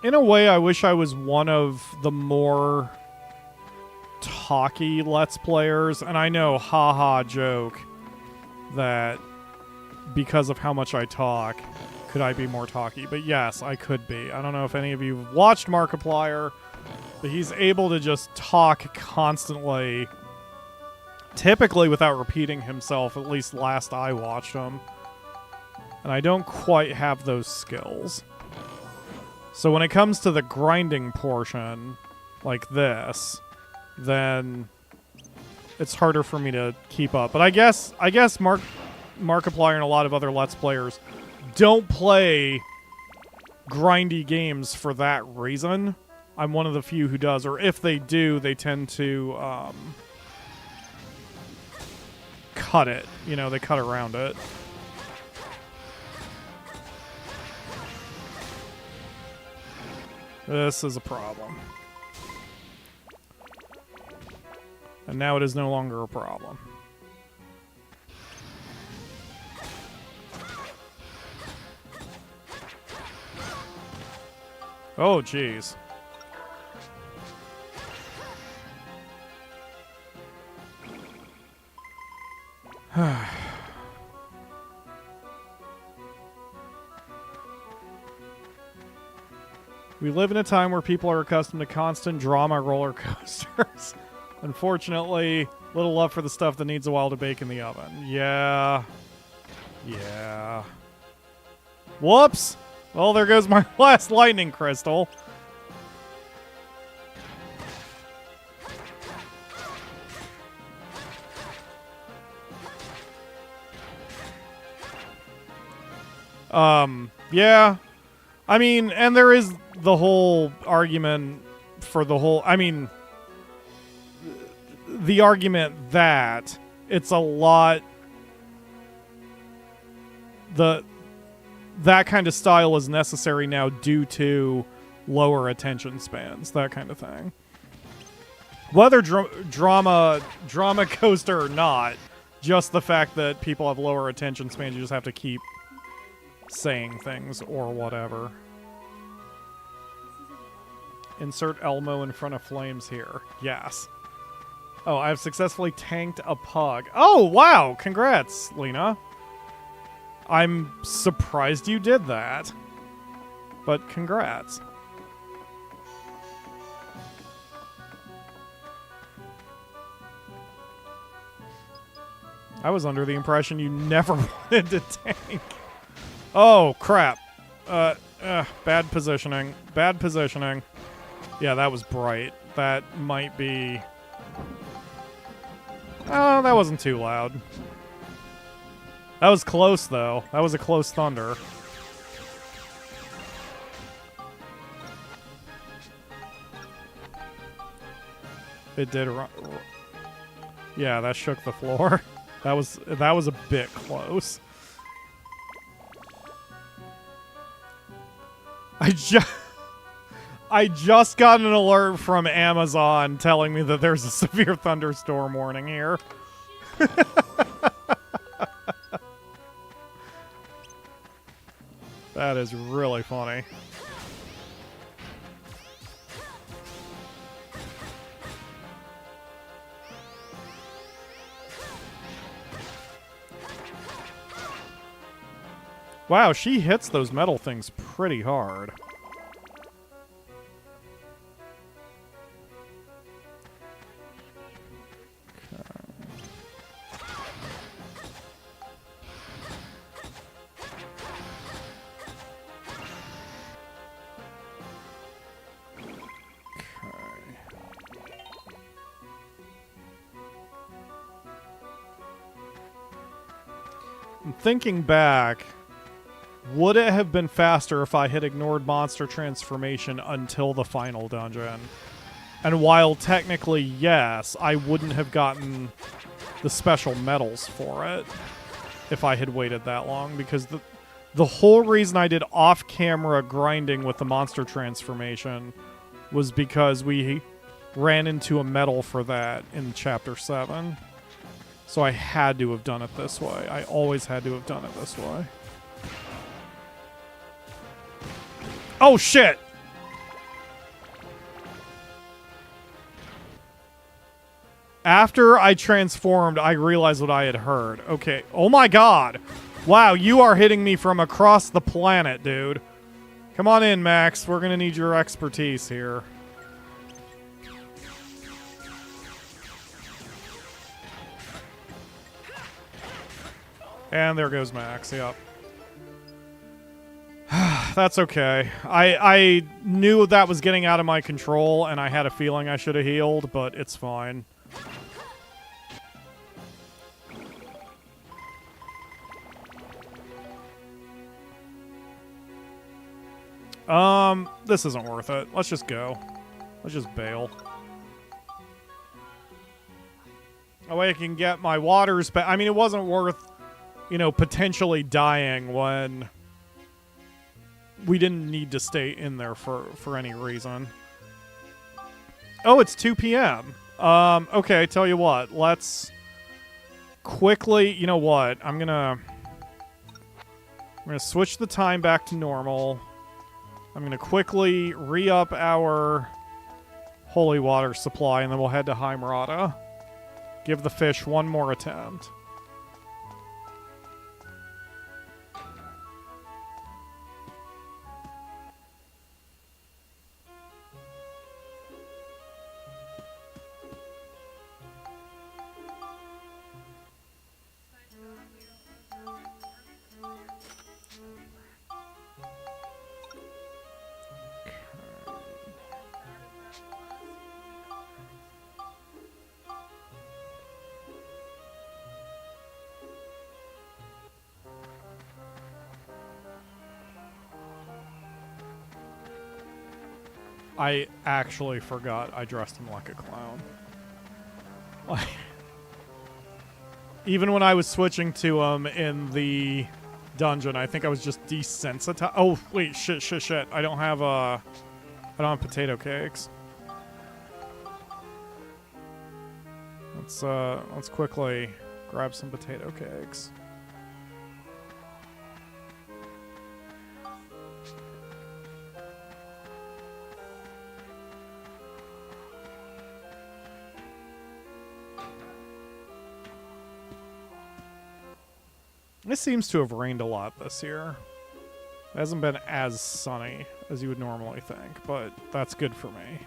In a way, I wish I was one of the more talky Let's Players. And I know, haha, joke, that because of how much I talk, could I be more talky? But yes, I could be. I don't know if any of you have watched Markiplier, but he's able to just talk constantly, typically without repeating himself, at least last I watched him. And I don't quite have those skills. So when it comes to the grinding portion, like this, then it's harder for me to keep up. But I guess Markiplier and a lot of other Let's Players don't play grindy games for that reason. I'm one of the few who does, or if they do, they tend to cut it. You know, they cut around it. This is a problem. And now it is no longer a problem. Oh, jeez. We live in a time where people are accustomed to constant drama roller coasters. Unfortunately, little love for the stuff that needs a while to bake in the oven. Yeah. Yeah. Whoops! Well, there goes my last lightning crystal. Yeah. I mean, and there is the whole argument for the whole... I mean, the argument that it's a lot... That kind of style is necessary now due to lower attention spans, that kind of thing. Whether drama coaster or not, just the fact that people have lower attention spans, you just have to keep saying things or whatever. Insert Elmo in front of flames here. Yes. Oh, I have successfully tanked a pug. Oh, wow! Congrats, Lena. I'm surprised you did that. But congrats. I was under the impression you never wanted to tank. Oh, crap. Bad positioning. Bad positioning. Yeah, that was bright. That might be... Oh, that wasn't too loud. That was close, though. That was a close thunder. It did run. Yeah, that shook the floor. That was a bit close. I just got an alert from Amazon telling me that there's a severe thunderstorm warning here. That is really funny. Wow, she hits those metal things pretty hard. Thinking back, would it have been faster if I had ignored monster transformation until the final dungeon? And while technically yes, I wouldn't have gotten the special medals for it if I had waited that long, because the whole reason I did off-camera grinding with the monster transformation was because we ran into a medal for that in Chapter 7. So I had to have done it this way. I always had to have done it this way. Oh, shit! After I transformed, I realized what I had heard. Okay. Oh my god! Wow, you are hitting me from across the planet, dude. Come on in, Max. We're gonna need your expertise here. And there goes Max, yep. That's okay. I knew that was getting out of my control, and I had a feeling I should have healed, but it's fine. This isn't worth it. Let's just go. Let's just bail. That way I can get my waters back. I mean, it wasn't worth, you know, potentially dying when we didn't need to stay in there for any reason. Oh, it's 2 p.m. Okay, tell you what. Let's quickly, you know what? I'm gonna switch the time back to normal. I'm gonna quickly re-up our holy water supply, and then we'll head to Heimerata. Give the fish one more attempt. I actually forgot I dressed him like a clown. Like, even when I was switching to him in the dungeon, I think I was just desensitized. Oh, wait, shit. I don't have potato cakes. Let's quickly grab some potato cakes. It seems to have rained a lot this year. It hasn't been as sunny as you would normally think, but that's good for me.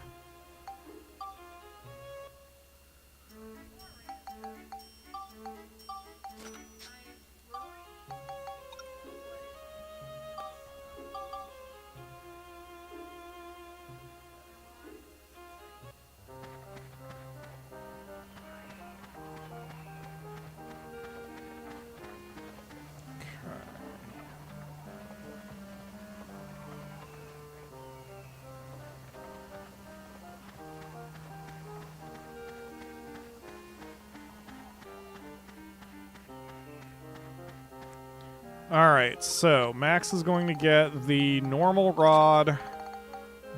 Alright, so Max is going to get the normal rod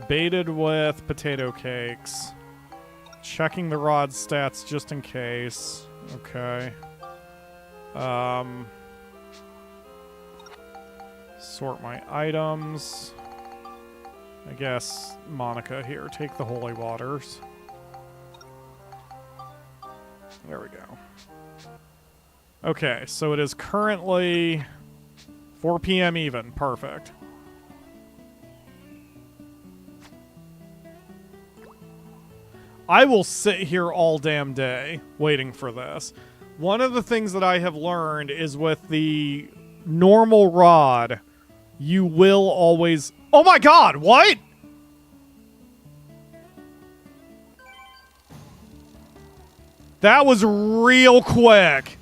baited with potato cakes. Checking the rod stats just in case. Okay. Sort my items. I guess Monica here, take the holy waters. There we go. Okay, so it is currently 4 p.m. even. Perfect. I will sit here all damn day waiting for this. One of the things that I have learned is with the normal rod, you will always... Oh my god, what? That was real quick.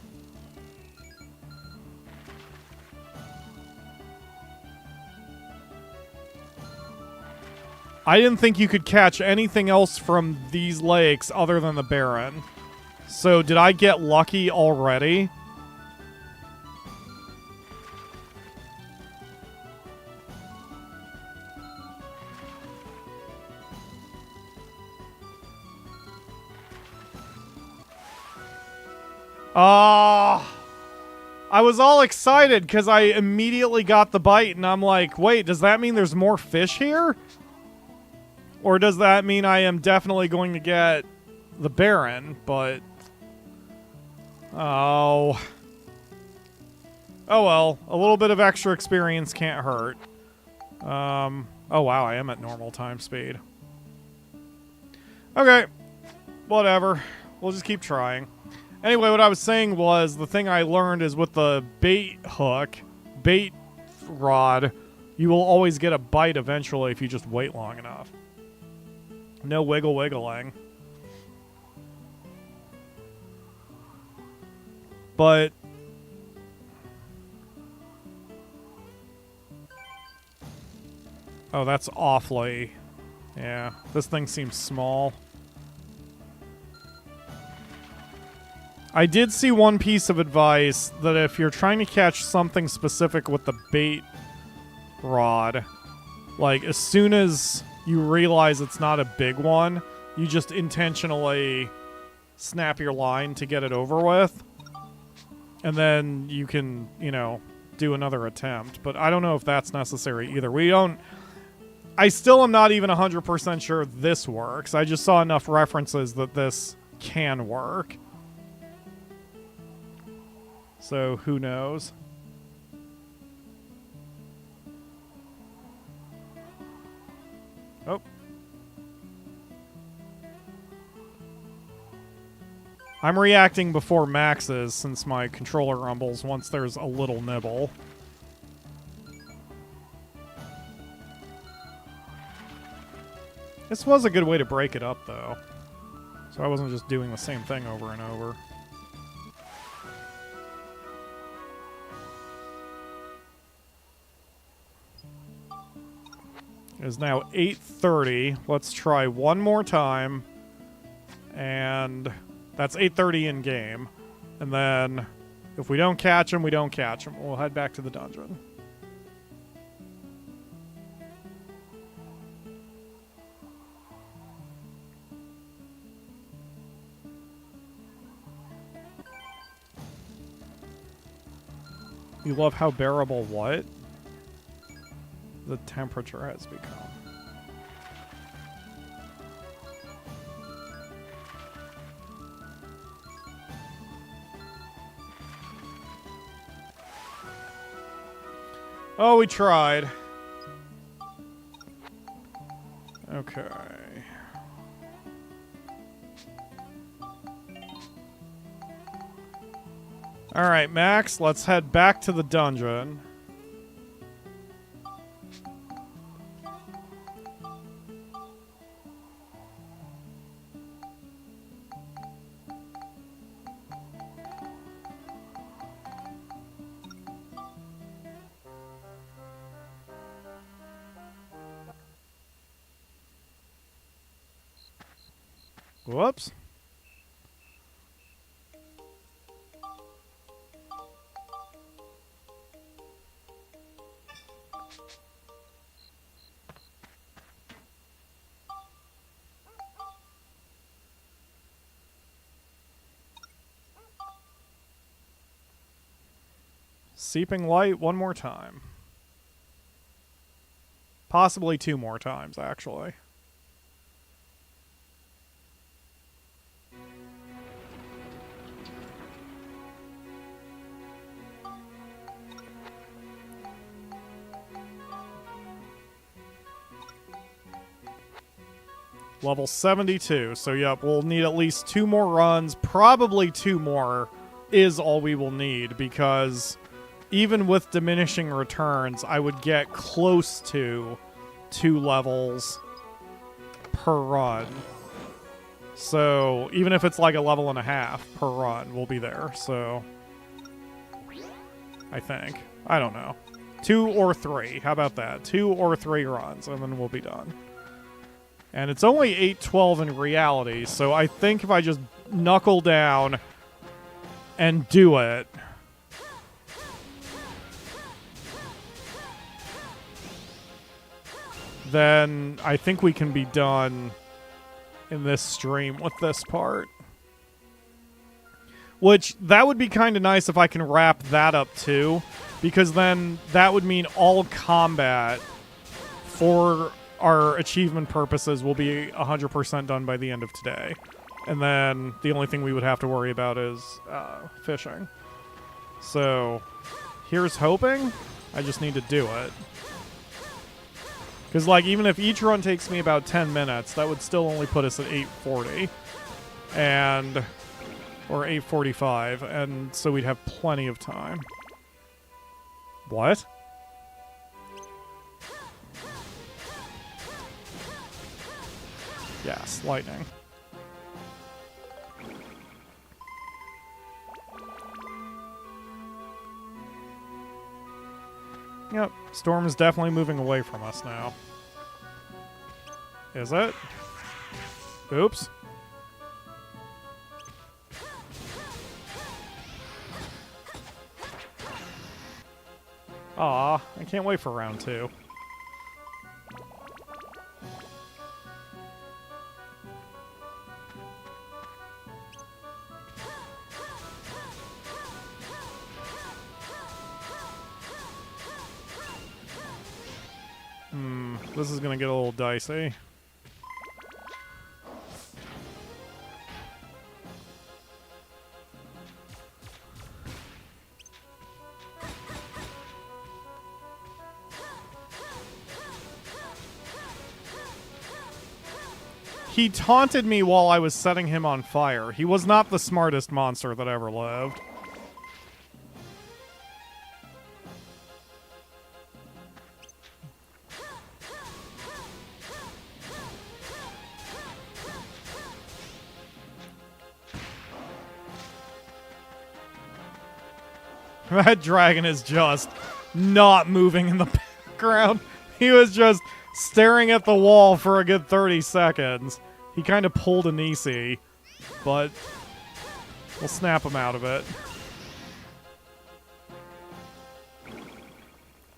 I didn't think you could catch anything else from these lakes other than the Baron. So did I get lucky already? I was all excited because I immediately got the bite and I'm like, wait, does that mean there's more fish here? Or does that mean I am definitely going to get the Baron? But... oh. Oh well, a little bit of extra experience can't hurt. Oh wow, I am at normal time speed. Okay. Whatever. We'll just keep trying. Anyway, what I was saying was, the thing I learned is with the bait hook, bait rod, you will always get a bite eventually if you just wait long enough. No wiggling. But... oh, that's awfully... yeah, this thing seems small. I did see one piece of advice that if you're trying to catch something specific with the bait rod, like as soon as you realize it's not a big one, you just intentionally snap your line to get it over with. And then you can, you know, do another attempt. But I don't know if that's necessary either. I still am not even 100% sure this works. I just saw enough references that this can work. So, who knows? Oh. I'm reacting before Max is, since my controller rumbles once there's a little nibble. This was a good way to break it up, though. So I wasn't just doing the same thing over and over. It is now 8:30. Let's try one more time. And that's 8:30 in game. And then if we don't catch him, we don't catch him. We'll head back to the dungeon. You love how bearable what? The temperature has become. Oh, we tried. Okay. All right, Max, let's head back to the dungeon. Whoops. Seeping Light one more time. Possibly 2 more times, actually. Level 72. So, yep, we'll need at least 2 more runs. Probably 2 more is all we will need, because even with diminishing returns, I would get close to 2 levels per run. So, even if it's like a level and a half per run, we'll be there. So, I think. I don't know. 2 or 3. How about that? 2 or 3 runs, and then we'll be done. And it's only 8:12 in reality, so I think if I just knuckle down and do it, then I think we can be done in this stream with this part. Which, that would be kind of nice if I can wrap that up too, because then that would mean all combat for our achievement purposes will be 100% done by the end of today. And then the only thing we would have to worry about is fishing. So, here's hoping. I just need to do it. Because, like, even if each run takes me about 10 minutes, that would still only put us at 8:40. And... or 8:45, and so we'd have plenty of time. What? Yes, lightning. Yep, storm is definitely moving away from us now. Is it? Oops. Aw, I can't wait for round 2. This is gonna get a little dicey. He taunted me while I was setting him on fire. He was not the smartest monster that ever lived. That dragon is just not moving in the background. He was just staring at the wall for a good 30 seconds. He kind of pulled a Nisi, but we'll snap him out of it.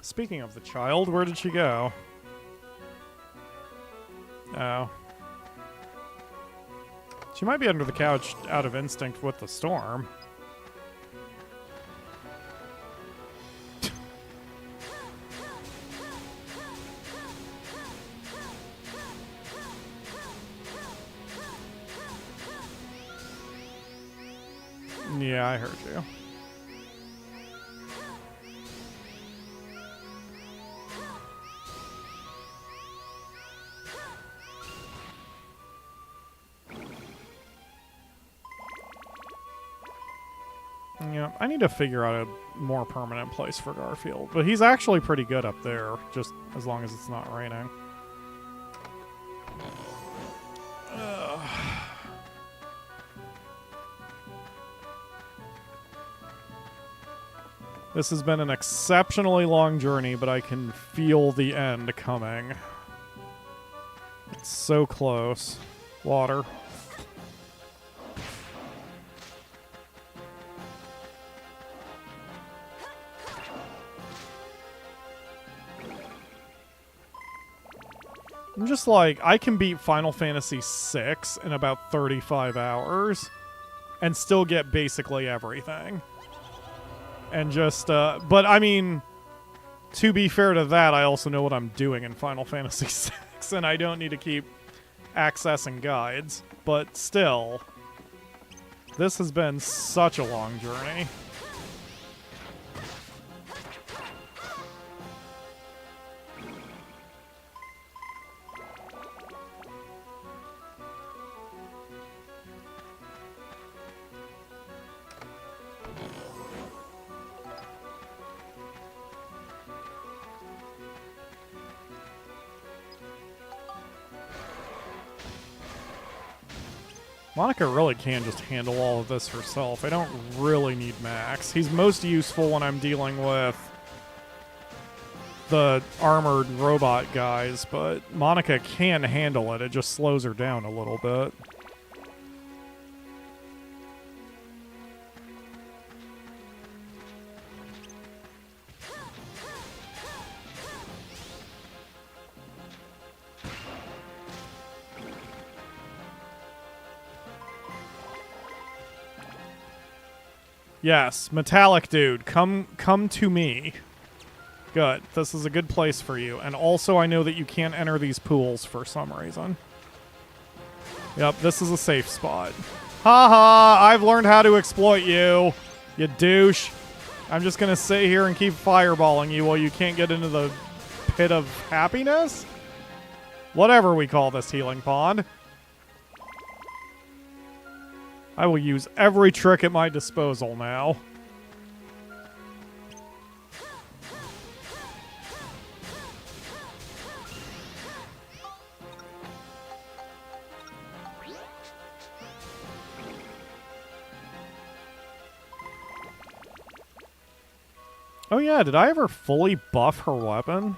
Speaking of the child, where did she go? Oh. She might be under the couch out of instinct with the storm. Yeah, I heard you. Yeah, I need to figure out a more permanent place for Garfield, but he's actually pretty good up there, just as long as it's not raining. This has been an exceptionally long journey, but I can feel the end coming. It's so close. Water. I'm just like, I can beat Final Fantasy VI in about 35 hours and still get basically everything. and just, but I mean, to be fair to that, I also know what I'm doing in Final Fantasy VI, and I don't need to keep accessing guides, but still, this has been such a long journey. Monica really can just handle all of this herself. I don't really need Max. He's most useful when I'm dealing with the armored robot guys, but Monica can handle it. It just slows her down a little bit. Yes, metallic dude, come to me. Good. This is a good place for you. And also I know that you can't enter these pools for some reason. Yep, this is a safe spot. Haha, I've learned how to exploit you, you douche. I'm just gonna sit here and keep fireballing you while you can't get into the pit of happiness? Whatever we call this healing pond. I will use every trick at my disposal now. Oh yeah, did I ever fully buff her weapon?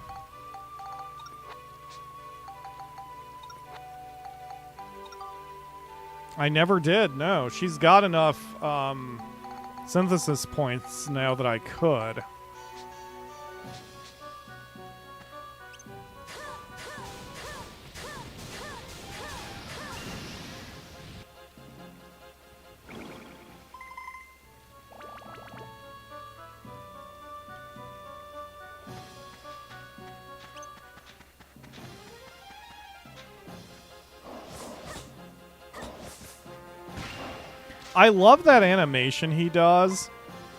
I never did, no. She's got enough synthesis points now that I could. I love that animation he does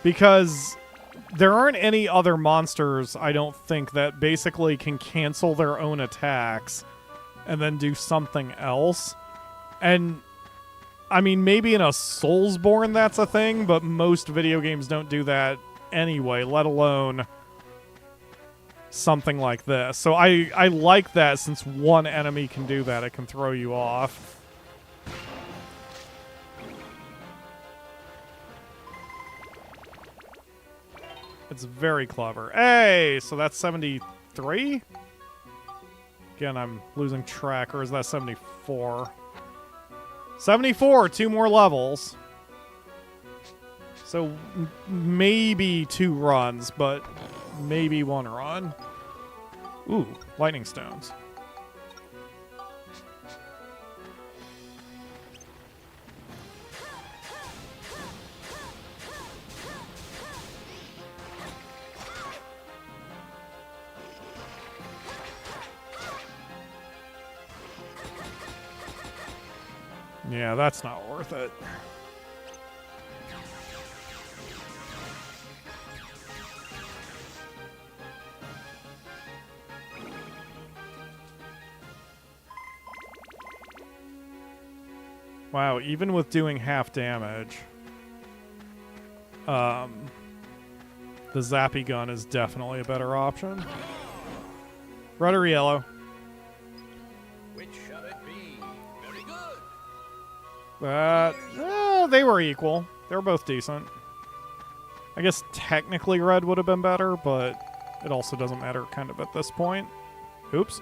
because there aren't any other monsters, I don't think, that basically can cancel their own attacks and then do something else. And, I mean, maybe in a Soulsborne that's a thing, but most video games don't do that anyway, let alone something like this. So I like that since one enemy can do that, it can throw you off. It's very clever. Hey, so that's 73? Again, I'm losing track, or is that 74? 74, 2 more levels. So maybe 2 runs, but maybe 1 run. Ooh, lightning stones. Yeah, that's not worth it. Wow, even with doing half damage, the zappy gun is definitely a better option. Red or yellow? Which shall it be? Very good. They were equal. They were both decent. I guess technically red would have been better, but it also doesn't matter kind of at this point. Oops.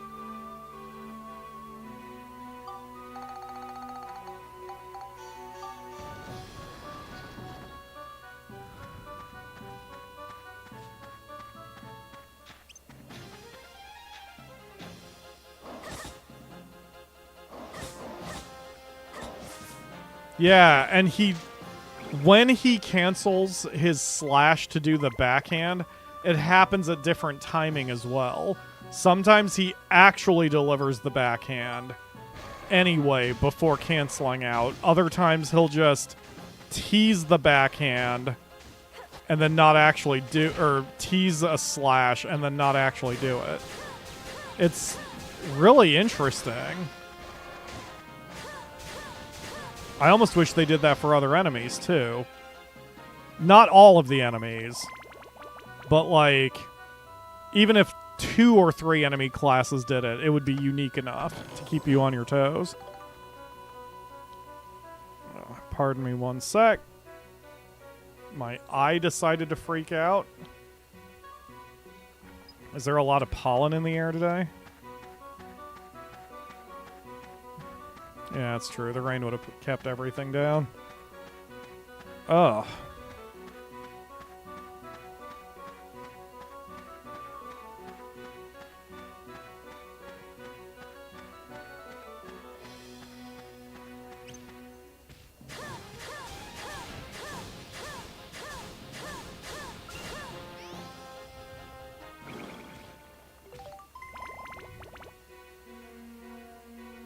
Yeah, and he when he cancels his slash to do the backhand, it happens at different timing as well. Sometimes he actually delivers the backhand anyway before canceling out. Other times he'll just tease the backhand and then not actually do, or tease a slash and then not actually do it. It's really interesting. I almost wish they did that for other enemies, too. Not all of the enemies. But, like, even if 2 or 3 enemy classes did it, it would be unique enough to keep you on your toes. Pardon me one sec. My eye decided to freak out. Is there a lot of pollen in the air today? Yeah, that's true. The rain would have kept everything down. Ugh.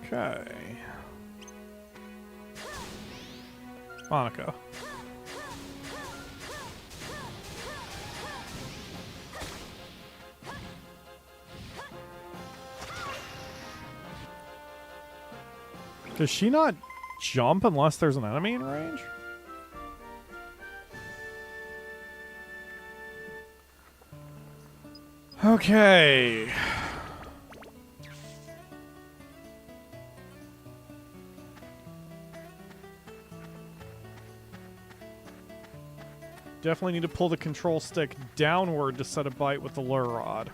Okay. Monica. Does she not jump unless there's an enemy in range? Okay. Definitely need to pull the control stick downward to set a bite with the lure rod.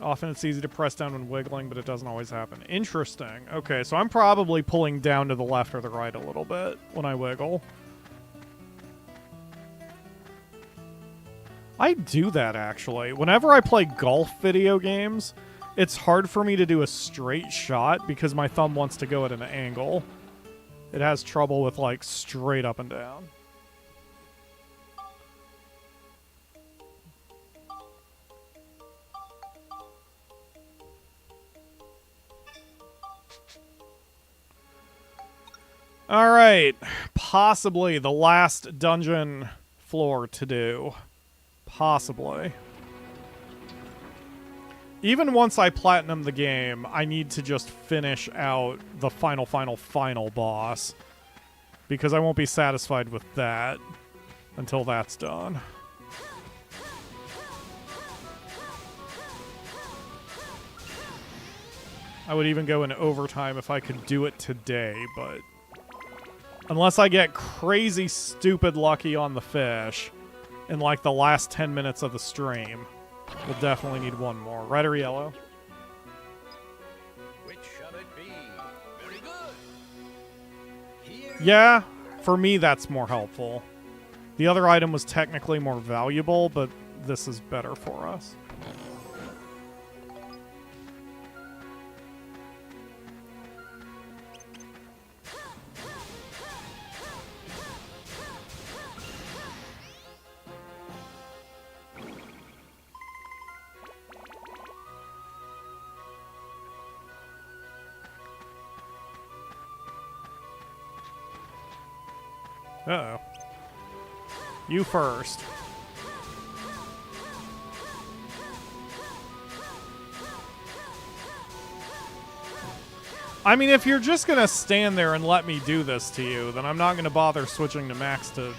Often it's easy to press down when wiggling, but it doesn't always happen. Interesting. Okay, so I'm probably pulling down to the left or the right a little bit when I wiggle. I do that, actually. Whenever I play golf video games, it's hard for me to do a straight shot because my thumb wants to go at an angle. It has trouble with, like, straight up and down. Alright, possibly the last dungeon floor to do. Possibly. Even once I platinum the game, I need to just finish out the final boss. Because I won't be satisfied with that until that's done. I would even go in overtime if I could do it today, but unless I get crazy stupid lucky on the fish in like the last 10 minutes of the stream, we'll definitely need one more. Red or yellow? Which shall it be? Very good. Here. Yeah, for me that's more helpful. The other item was technically more valuable, but this is better for us. Uh-oh. You first. I mean, if you're just gonna stand there and let me do this to you, then I'm not gonna bother switching to max to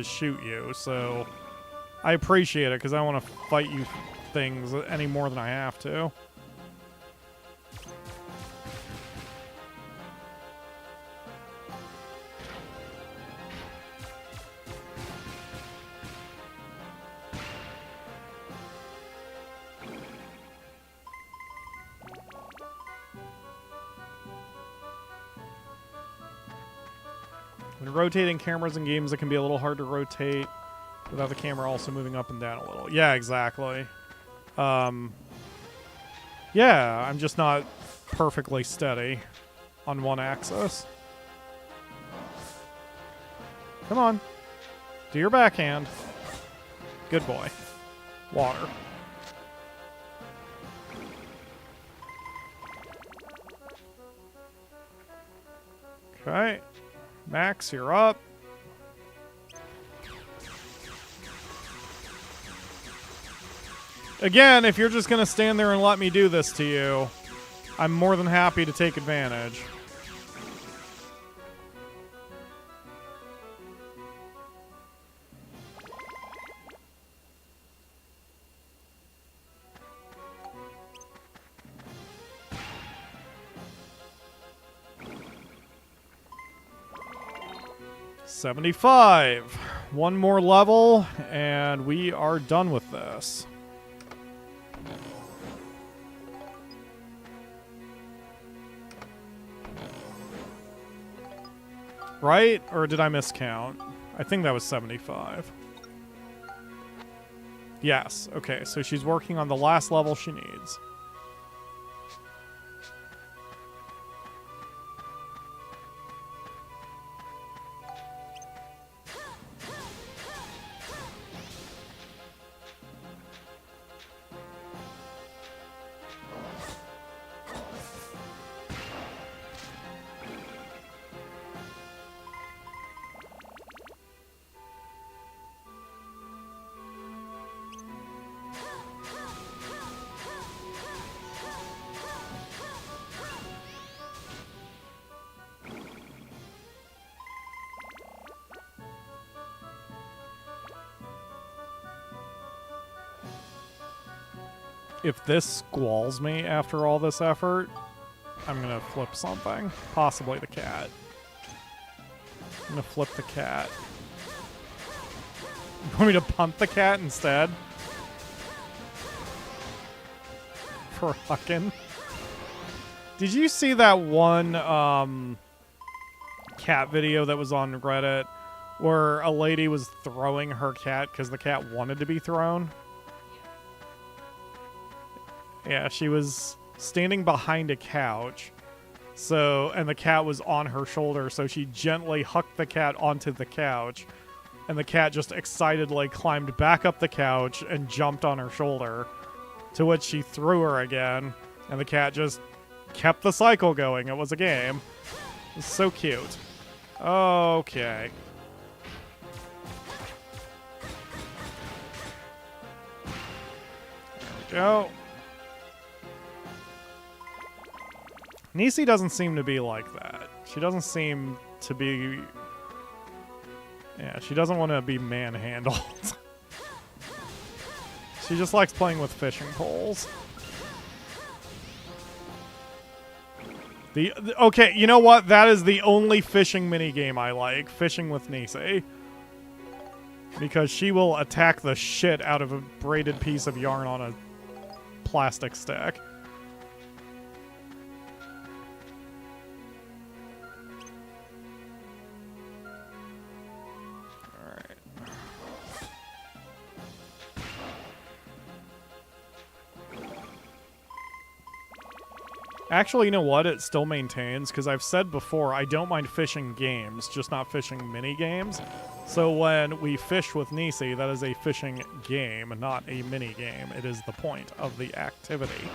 shoot you, so I appreciate it, because I want to fight you things any more than I have to. When rotating cameras in games, it can be a little hard to rotate without the camera also moving up and down a little. Yeah, exactly. Yeah, I'm just not perfectly steady on one axis. Come on. Do your backhand. Good boy. Water. Okay. Max, you're up. Again, if you're just going to stand there and let me do this to you, I'm more than happy to take advantage. $75. One more level, and we are done with this. Right? Or did I miscount? I think that was 75. Yes. Okay, so she's working on the last level she needs. If this squalls me after all this effort, I'm gonna flip something. Possibly the cat. I'm gonna flip the cat. You want me to punt the cat instead? Fucking. Did you see that one cat video that was on Reddit where a lady was throwing her cat because the cat wanted to be thrown? Yeah, she was standing behind a couch, and the cat was on her shoulder, so she gently hucked the cat onto the couch, and the cat just excitedly climbed back up the couch and jumped on her shoulder, to which she threw her again, and the cat just kept the cycle going. It was a game. It was so cute. Okay. There we go. Nisi doesn't seem to be like that. She doesn't seem to be... Yeah, she doesn't want to be manhandled. She just likes playing with fishing poles. Okay, you know what? That is the only fishing minigame I like. Fishing with Nisi. Because she will attack the shit out of a braided piece of yarn on a plastic stick. Actually, you know what? It still maintains, because I've said before, I don't mind fishing games, just not fishing mini-games. So when we fish with Nisi, that is a fishing game, not a mini-game. It is the point of the activity.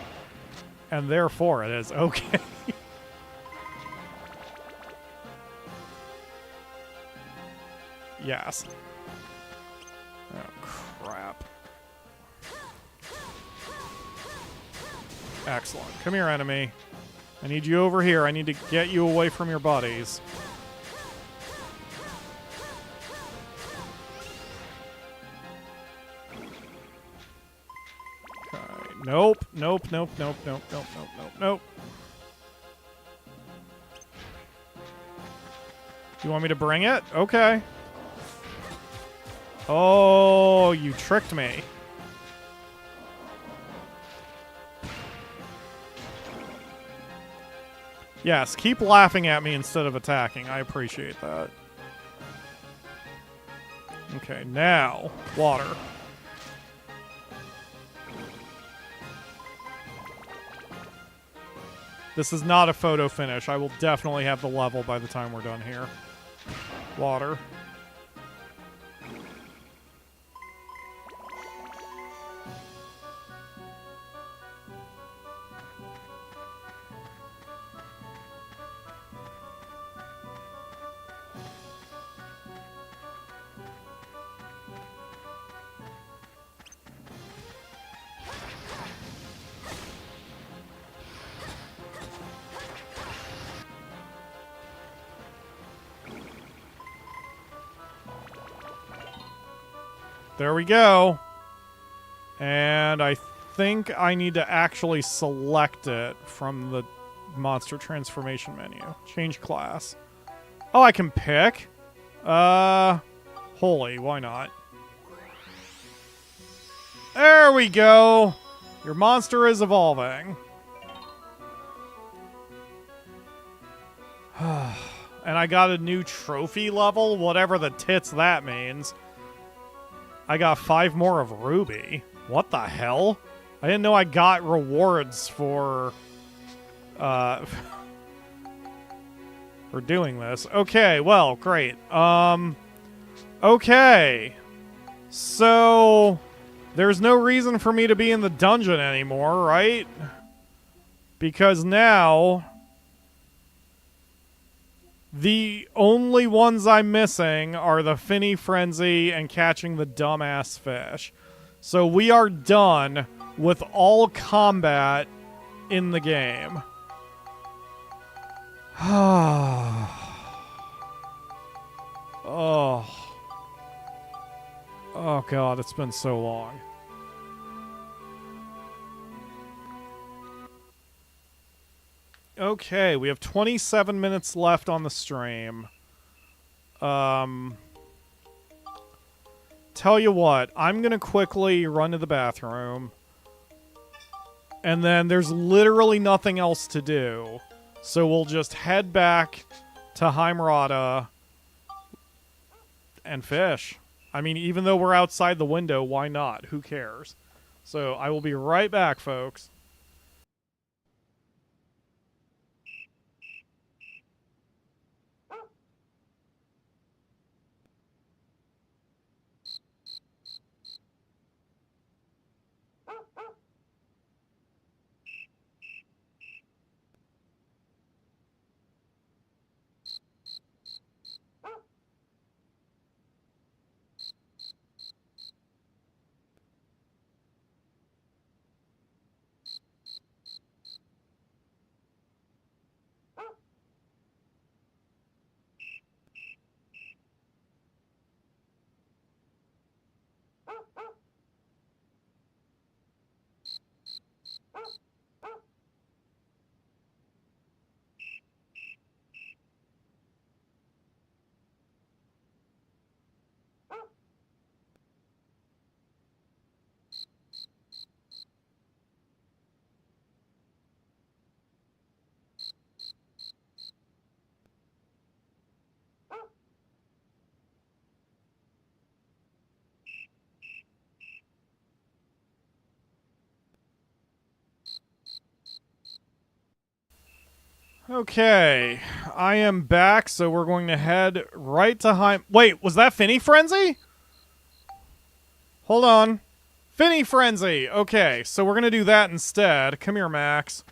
And therefore, it is okay. Yes. Oh, crap. Excellent. Come here, enemy. I need you over here. I need to get you away from your buddies. Okay. Nope. Nope. Nope. Nope. Nope. Nope. Nope. Nope. Nope. You want me to bring it? Okay. Oh, you tricked me. Yes, keep laughing at me instead of attacking. I appreciate that. Okay, now, water. This is not a photo finish. I will definitely have the level by the time we're done here. Water. There we go. And I think I need to actually select it from the monster transformation menu. Change class. Oh, I can pick? Holy, why not? There we go. Your monster is evolving. And I got a new trophy level, whatever the tits that means. I got 5 more of Ruby. What the hell? I didn't know I got rewards for for doing this. Okay, well, great. Okay. So there's no reason for me to be in the dungeon anymore, right? Because now the only ones I'm missing are the Finny Frenzy and catching the dumbass fish. So we are done with all combat in the game. Oh. Oh god, it's been so long. Okay, we have 27 minutes left on the stream. Tell you what, I'm gonna quickly run to the bathroom. And then there's literally nothing else to do. So we'll just head back to Heimrata and fish. I mean, even though we're outside the window, why not? Who cares? So I will be right back, folks. Okay, I am back, so we're going to head right to Wait, was that Finny Frenzy? Hold on. Finny Frenzy! Okay, so we're going to do that instead. Come here, Max.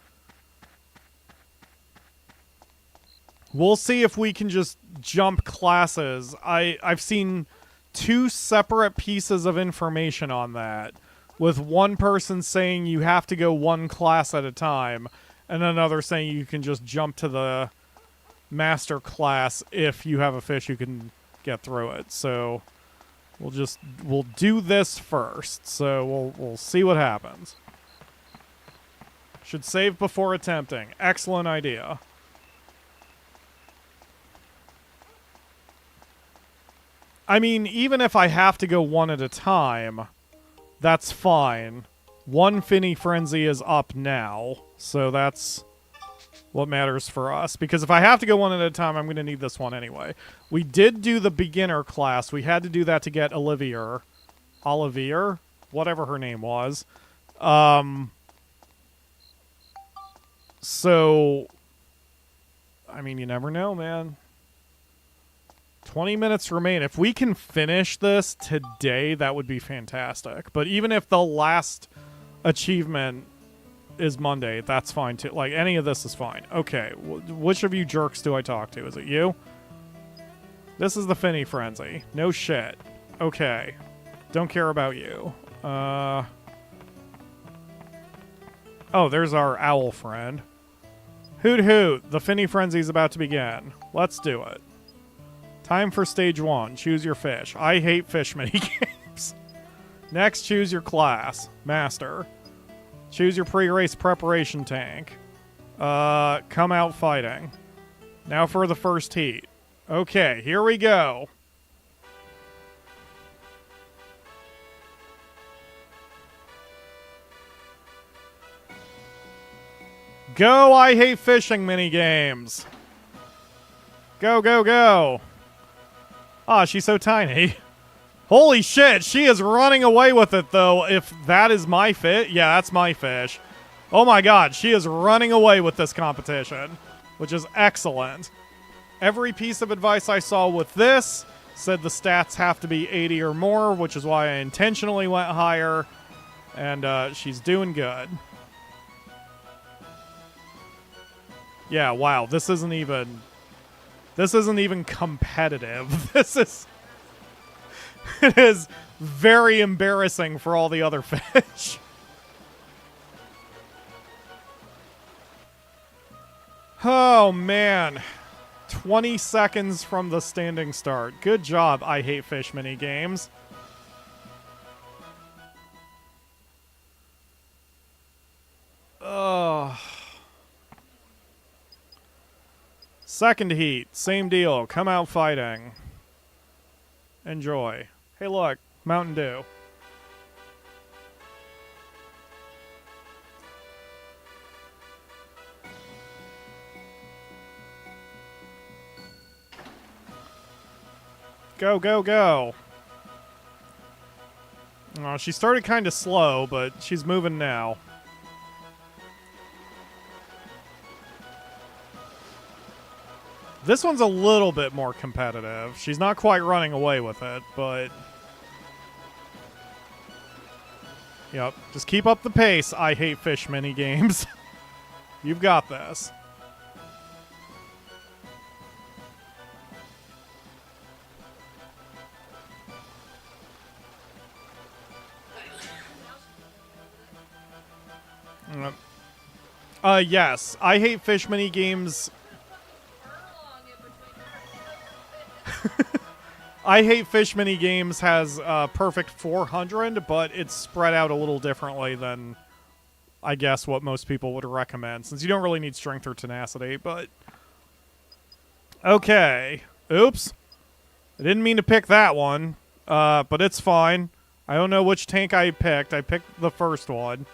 We'll see if we can just jump classes. I've seen 2 separate pieces of information on that, with one person saying you have to go 1 class at a time, and another saying you can just jump to the master class if you have a fish you can get through it. So we'll do this first. So we'll see what happens. Should save before attempting. Excellent idea. I mean, even if I have to go 1 at a time, that's fine. 1 Finny Frenzy is up now, so that's what matters for us. Because if I have to go 1 at a time, I'm going to need this one anyway. We did do the beginner class. We had to do that to get Olivier, whatever her name was. So, I mean, you never know, man. 20 minutes remain. If we can finish this today, that would be fantastic. But even if the last achievement is Monday, that's fine too. Like, any of this is fine. Okay, which of you jerks do I talk to? Is it you? This is the Finny Frenzy. No shit. Okay. Don't care about you. Oh, there's our owl friend. Hoot hoot, the Finny Frenzy's about to begin. Let's do it. Time for stage 1. Choose your fish. I hate fish minigames. Next, choose your class. Master. Choose your pre-race preparation tank. Come out fighting. Now for the first heat. Okay, here we go. Go, I hate fishing minigames. Go, go, go. Ah, she's so tiny. Holy shit, she is running away with it, though. If that is my fish, yeah, that's my fish. Oh my god, she is running away with this competition, which is excellent. Every piece of advice I saw with this said the stats have to be 80 or more, which is why I intentionally went higher, and she's doing good. Yeah, wow, this isn't even competitive. This is... It is very embarrassing for all the other fish. Oh, man. 20 seconds from the standing start. Good job, I hate fish minigames. Ugh. Second heat, same deal. Come out fighting. Enjoy. Hey, look, Mountain Dew. Go, go, go. Oh, she started kind of slow, but she's moving now. This one's a little bit more competitive. She's not quite running away with it, but... Yep, just keep up the pace, I hate fish minigames. You've got this. Yes, I hate fish minigames. I hate fish minigames has perfect 400, but it's spread out a little differently than, I guess, what most people would recommend, since you don't really need strength or tenacity, but... Okay. Oops. I didn't mean to pick that one, but it's fine. I don't know which tank I picked. I picked the first one.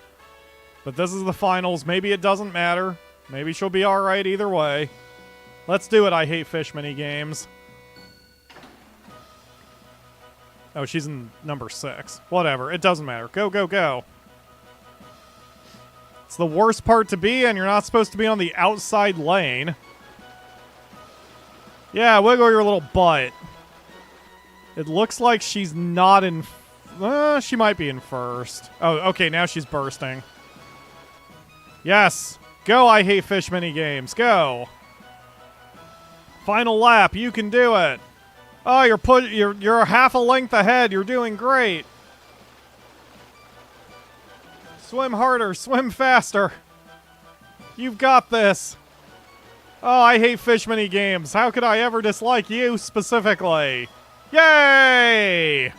But this is the finals. Maybe it doesn't matter. Maybe she'll be alright either way. Let's do it, I hate fish minigames. Oh, she's in number 6. Whatever, it doesn't matter. Go, go, go. It's the worst part to be, and you're not supposed to be on the outside lane. Yeah, wiggle your little butt. It looks like she's not in... she might be in first. Oh, okay, now she's bursting. Yes! Go, I hate fish minigames. Go! Final lap, you can do it! Oh, you're half a length ahead. You're doing great. Swim harder. Swim faster. You've got this. Oh, I hate fish minigames. How could I ever dislike you specifically? Yay!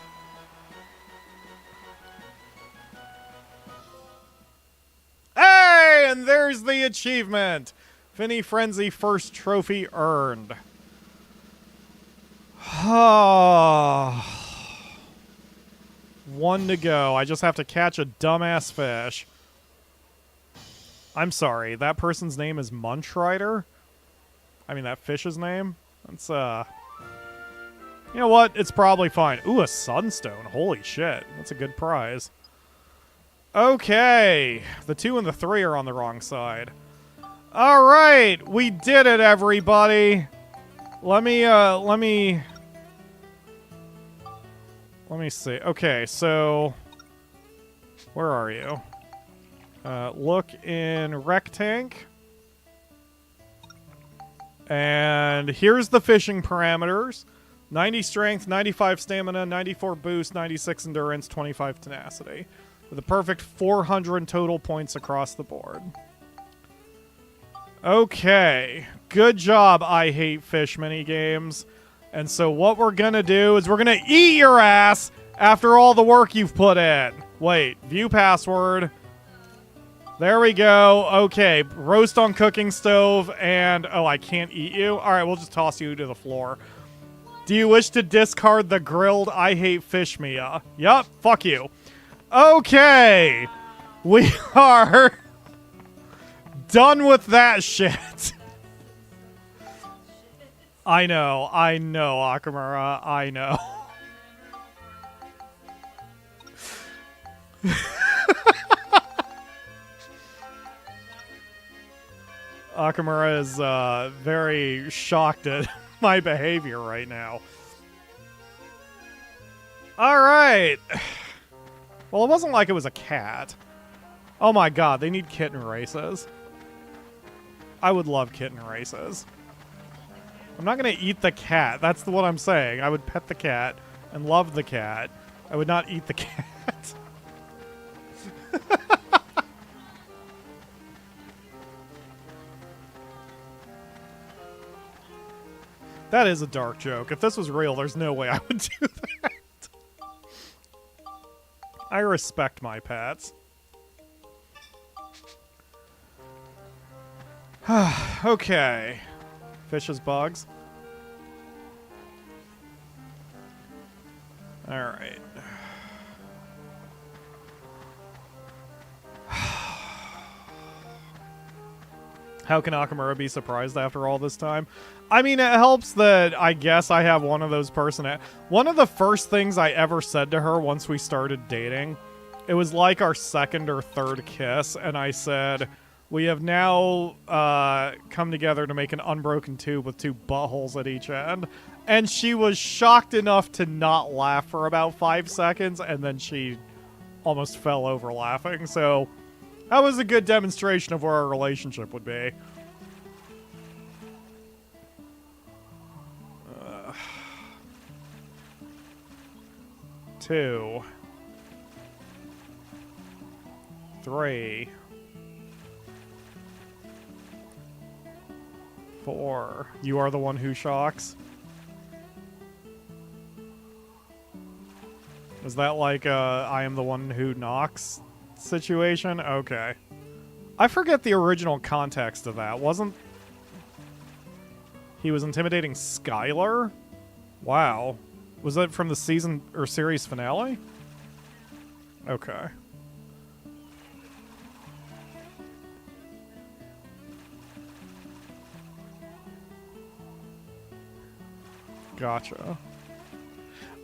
Hey, and there's the achievement. Finny Frenzy First trophy earned. One to go. I just have to catch a dumbass fish. I'm sorry. That person's name is Munchrider? I mean, that fish's name? That's, You know what? It's probably fine. Ooh, a sunstone. Holy shit. That's a good prize. Okay. The 2 and the 3 are on the wrong side. All right. We did it, everybody. Let me see. Okay, so... Where are you? Look in Rectank. And here's the fishing parameters. 90 strength, 95 stamina, 94 boost, 96 endurance, 25 tenacity. With a perfect 400 total points across the board. Okay. Good job, I hate fish minigames. And so what we're gonna do is we're gonna eat your ass After all the work you've put in. Wait, view password. There we go. Okay, roast on cooking stove and... Oh, I can't eat you? Alright, we'll just toss you to the floor. Do you wish to discard the grilled I hate fish Mia? Yup, fuck you. Okay. We are done with that shit. I know, Akamura, I know. Akamura is very shocked at my behavior right now. Alright. Well, it wasn't like it was a cat. Oh my god, they need kitten races. I would love kitten races. I'm not gonna eat the cat. That's what I'm saying. I would pet the cat and love the cat. I would not eat the cat. That is a dark joke. If this was real, there's no way I would do that. I respect my pets. Okay. Fish as bugs. Alright. How can Akamura be surprised after all this time? I mean, it helps that I guess I have one of those one of the first things I ever said to her once we started dating, it was like our second or third kiss, and I said, we have now come together to make an unbroken tube with 2 buttholes at each end. And she was shocked enough to not laugh for about 5 seconds, and then she almost fell over laughing. So that was a good demonstration of where our relationship would be. 2, 3, 4. You are the one who shocks? Is that like I am the one who knocks situation? Okay. I forget the original context of that. Wasn't... He was intimidating Skylar? Wow. Was that from the season or series finale? Okay. Gotcha.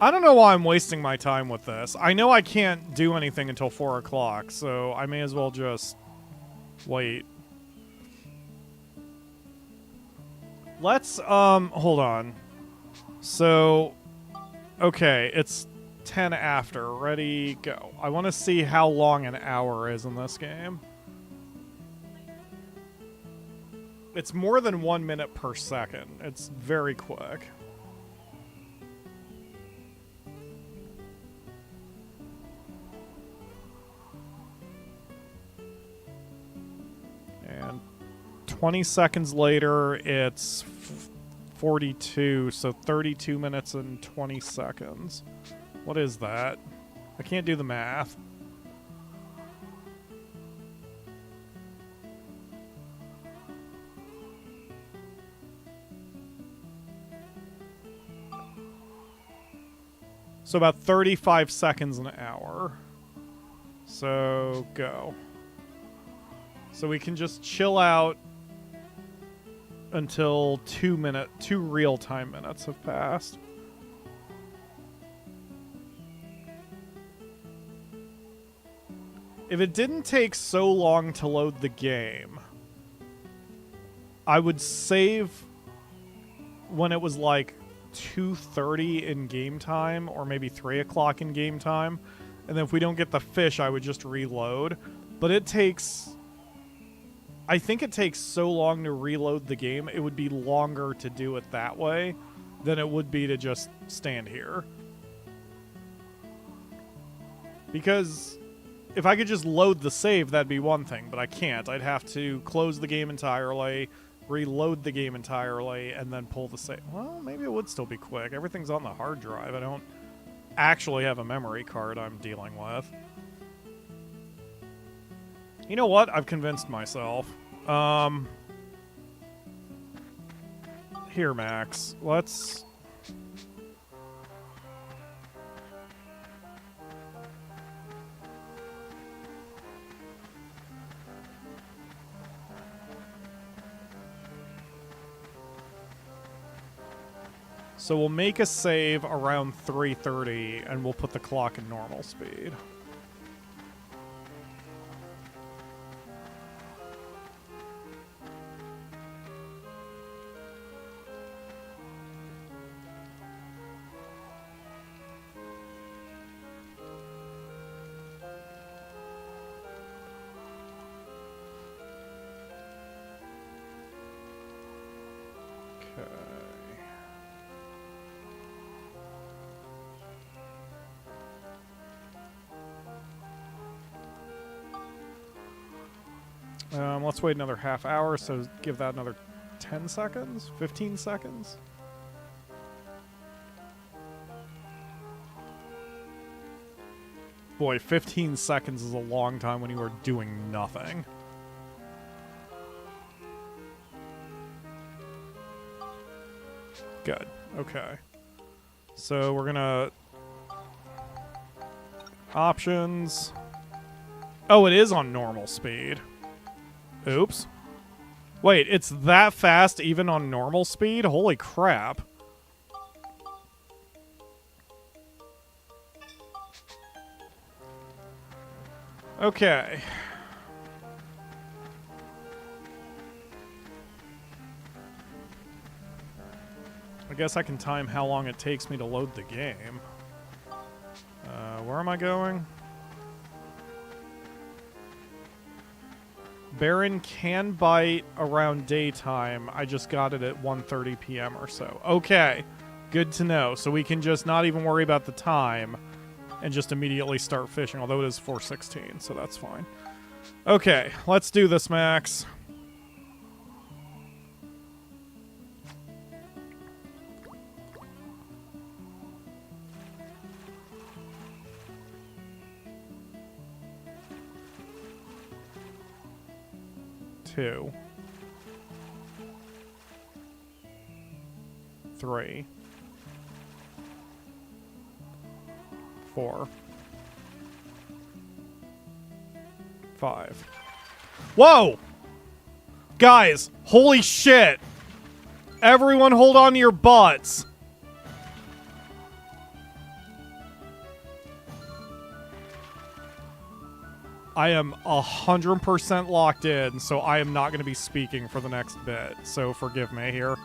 I don't know why I'm wasting my time with this. I know I can't do anything until 4 o'clock, so I may as well just wait. Let's, hold on. So, okay, it's 10 after. Ready, go. I want to see how long an hour is in this game. It's more than 1 minute per second. It's very quick. And 20 seconds later, it's 42, so 32 minutes and 20 seconds. What is that? I can't do the math. So about 35 seconds an hour. So, go. So we can just chill out until 2 real-time minutes have passed. If it didn't take so long to load the game, I would save when it was like 2:30 in game time, or maybe 3 o'clock in game time. And then if we don't get the fish, I would just reload. But it takes... I think it takes so long to reload the game, it would be longer to do it that way than it would be to just stand here. Because if I could just load the save, that'd be one thing, but I can't. I'd have to close the game entirely, reload the game entirely, and then pull the save. Well, maybe it would still be quick. Everything's on the hard drive. I don't actually have a memory card I'm dealing with. You know what? I've convinced myself. Here, Max. Let's... So we'll make a save around 3:30, and we'll put the clock in normal speed. Let's wait another half hour, so give that another 10 seconds? 15 seconds? Boy, 15 seconds is a long time when you are doing nothing. Good. Okay. So we're gonna... Options. Oh, it is on normal speed. Oops. Wait, it's that fast even on normal speed? Holy crap. Okay. I guess I can time how long it takes me to load the game. Where am I going? Baron can bite around daytime. I just got it at 1:30 p.m. or so. Okay, good to know. So we can just not even worry about the time and just immediately start fishing, although it is 4:16, so that's fine. Okay, let's do this, Max. Two. 3. 4. 5. Whoa! Guys, holy shit! Everyone hold on to your butts! I am 100% locked in, so I am not going to be speaking for the next bit, so forgive me here.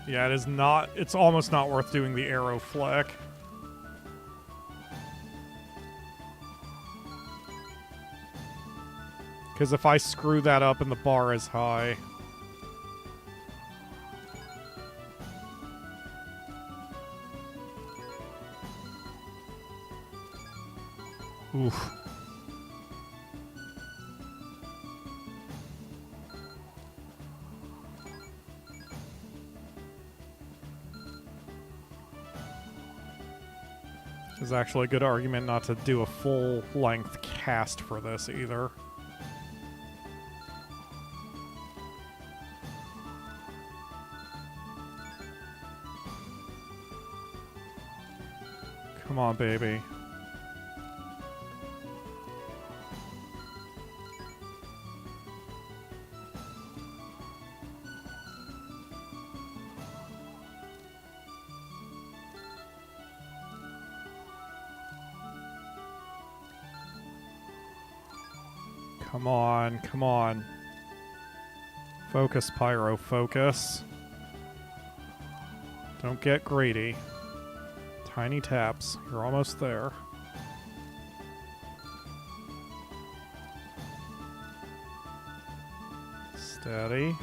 Yeah, it is not... It's almost not worth doing the arrow flick. Because if I screw that up and the bar is high... Oof. There's actually a good argument not to do a full-length cast for this either. Come on, baby. Come on, come on. Focus, Pyro, focus. Don't get greedy. Tiny taps. You're almost there. Steady.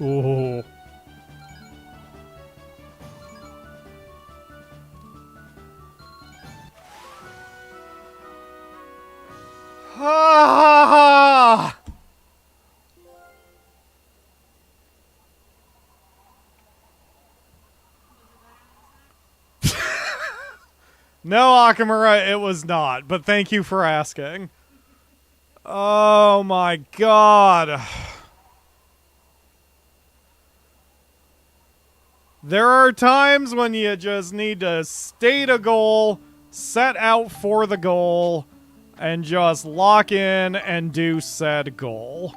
Ooh. Ah! No, Akamura, it was not, but thank you for asking. Oh my god. There are times when you just need to state a goal, set out for the goal, and just lock in and do said goal.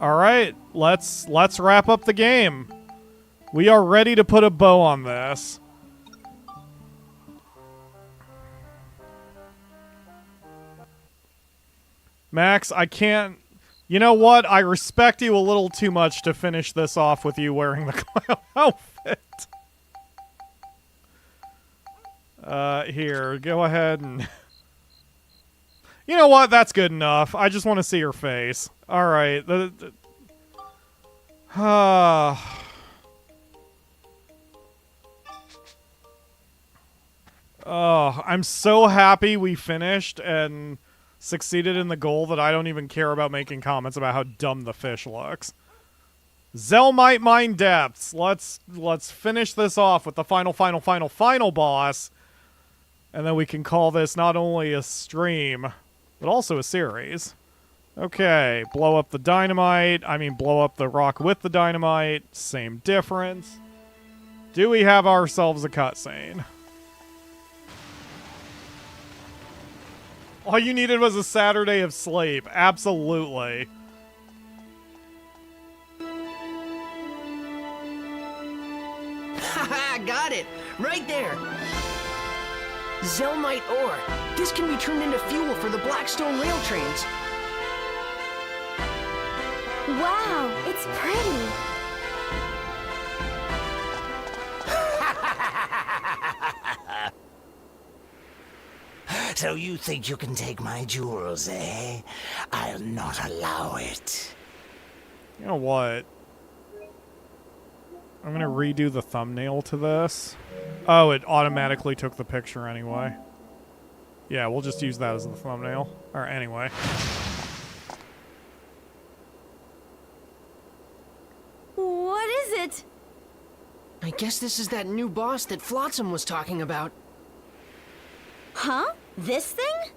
All right, let's wrap up the game. We are ready to put a bow on this. Max, I can't... You know what? I respect you a little too much to finish this off with you wearing the clown outfit. Here, go ahead and... You know what? That's good enough. I just want to see her face. Alright. Oh, I'm so happy we finished and succeeded in the goal that I don't even care about making comments about how dumb the fish looks. Zelmite Mine Depths. Let's finish this off with the final boss. And then we can call this not only a stream, but also a series. Okay, blow up the dynamite. I mean, blow up the rock with the dynamite. Same difference. Do we have ourselves a cutscene? All you needed was a Saturday of sleep. Absolutely. Haha, got it! Right there! Zelmite ore. This can be turned into fuel for the Blackstone rail trains. Wow, it's pretty. So you think you can take my jewels, eh? I'll not allow it. You know what? I'm gonna redo the thumbnail to this. Oh, it automatically took the picture anyway. Yeah, we'll just use that as the thumbnail. Or anyway. What is it? I guess this is that new boss that Flotsam was talking about. Huh? This thing?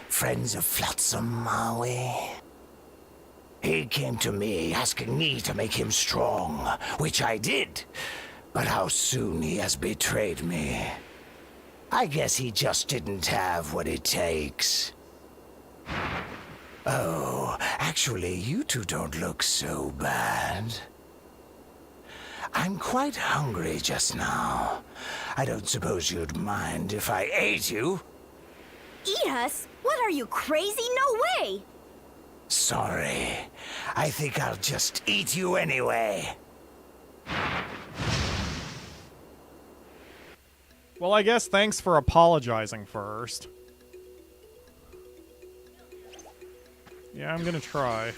Friends of Flotsam, are we? He came to me asking me to make him strong, which I did. But how soon he has betrayed me. I guess he just didn't have what it takes. Oh, actually, you two don't look so bad. I'm quite hungry just now. I don't suppose you'd mind if I ate you? Eat us? What are you, crazy? No way! Sorry. I think I'll just eat you anyway. Well, I guess thanks for apologizing first. Yeah, I'm gonna try.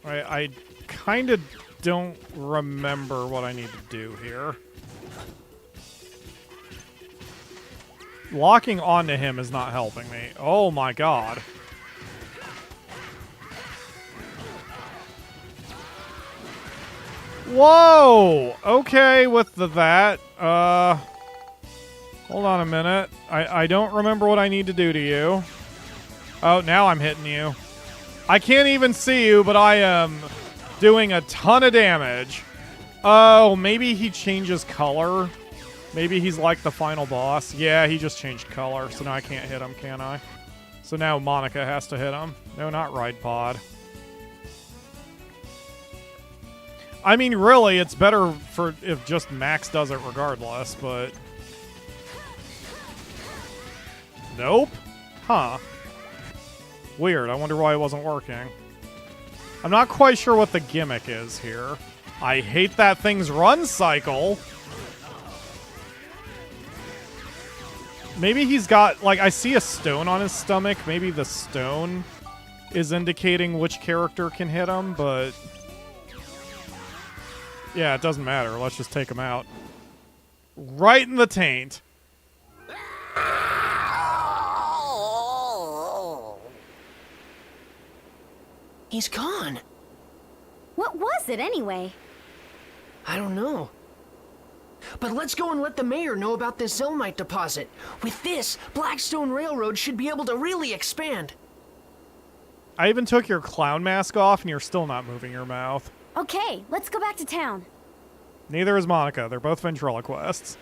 I kind of don't remember what I need to do here. Locking onto him is not helping me. Oh my god. Whoa! Okay with that. Hold on a minute. I don't remember what I need to do to you. Oh, now I'm hitting you. I can't even see you, but I am doing a ton of damage. Oh, maybe he changes color. Maybe he's like the final boss. Yeah, he just changed color, so now I can't hit him, can I? So now Monica has to hit him. No, not Ride Pod. I mean, really, it's better for if just Max does it regardless, but... Nope. Huh. Weird. I wonder why it wasn't working. I'm not quite sure what the gimmick is here. I hate that thing's run cycle. Maybe he's got, like, I see a stone on his stomach. Maybe the stone is indicating which character can hit him, but... Yeah, it doesn't matter. Let's just take him out. Right in the taint. He's gone. What was it anyway? I don't know. But let's go and let the mayor know about this Zelmite deposit. With this, Blackstone Railroad should be able to really expand. I even took your clown mask off, and you're still not moving your mouth. Okay, let's go back to town. Neither is Monica. They're both ventriloquists.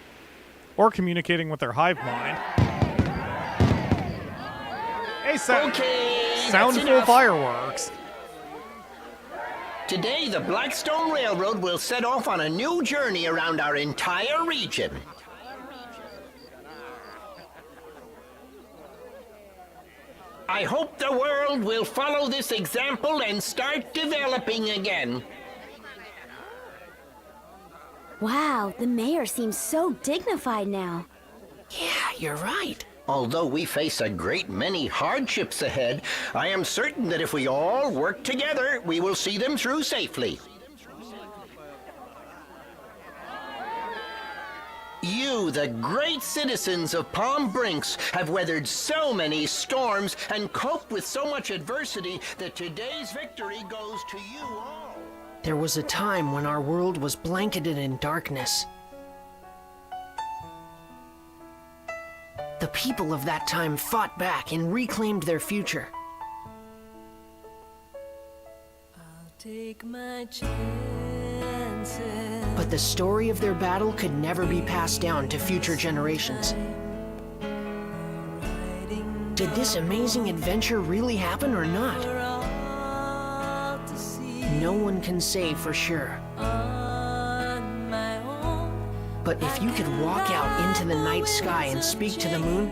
Or communicating with their hive mind. Hey, Okay, that's soundful enough. fireworks. Today, the Blackstone Railroad will set off on a new journey around our entire region. I hope the world will follow this example and start developing again. Wow, the mayor seems so dignified now. Yeah, you're right. Although we face a great many hardships ahead, I am certain that if we all work together, we will see them through safely. You, the great citizens of Palm Brinks, have weathered so many storms and coped with so much adversity that today's victory goes to you all. There was a time when our world was blanketed in darkness. The people of that time fought back and reclaimed their future. I'll take my chances. But the story of their battle could never be passed down to future generations. Did this amazing adventure really happen or not? No one can say for sure. But if you could walk out into the night sky and speak to the moon,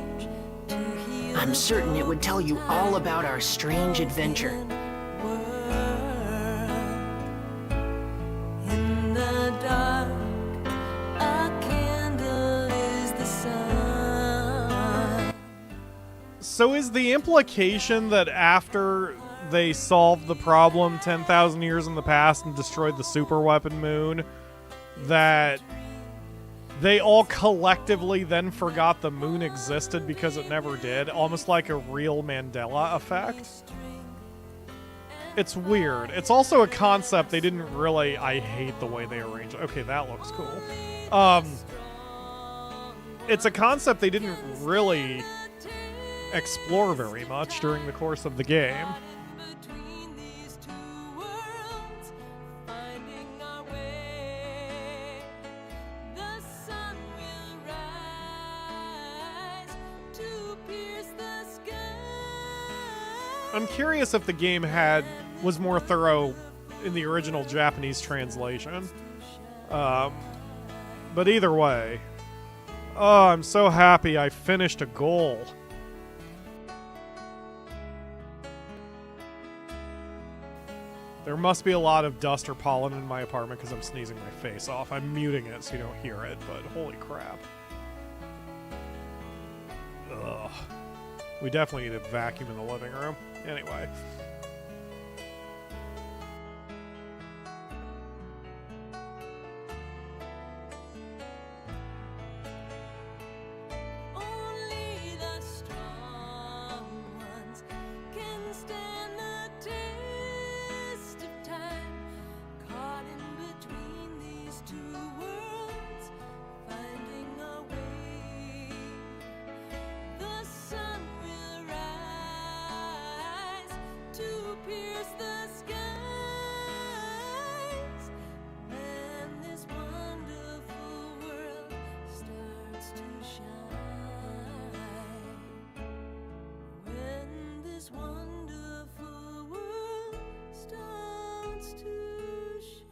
I'm certain it would tell you all about our strange adventure. In the dark, a candle is the sun. So is the implication that after they solved the problem 10,000 years in the past and destroyed the superweapon moon, that they all collectively then forgot the moon existed because it never did? Almost like a real Mandela effect? It's weird. It's also a concept they didn't really... I hate the way they arranged it. Okay, that looks cool. It's a concept they didn't really explore very much during the course of the game. Between these two worlds, finding our way, the sun will rise to pierce the sky. I'm curious if the game was more thorough in the original Japanese translation. But either way. Oh, I'm so happy I finished a goal. There must be a lot of dust or pollen in my apartment because I'm sneezing my face off. I'm muting it so you don't hear it, but holy crap. Ugh. We definitely need a vacuum in the living room. Anyway. pierce the skies, and this wonderful world starts to shine. When this wonderful world starts to shine.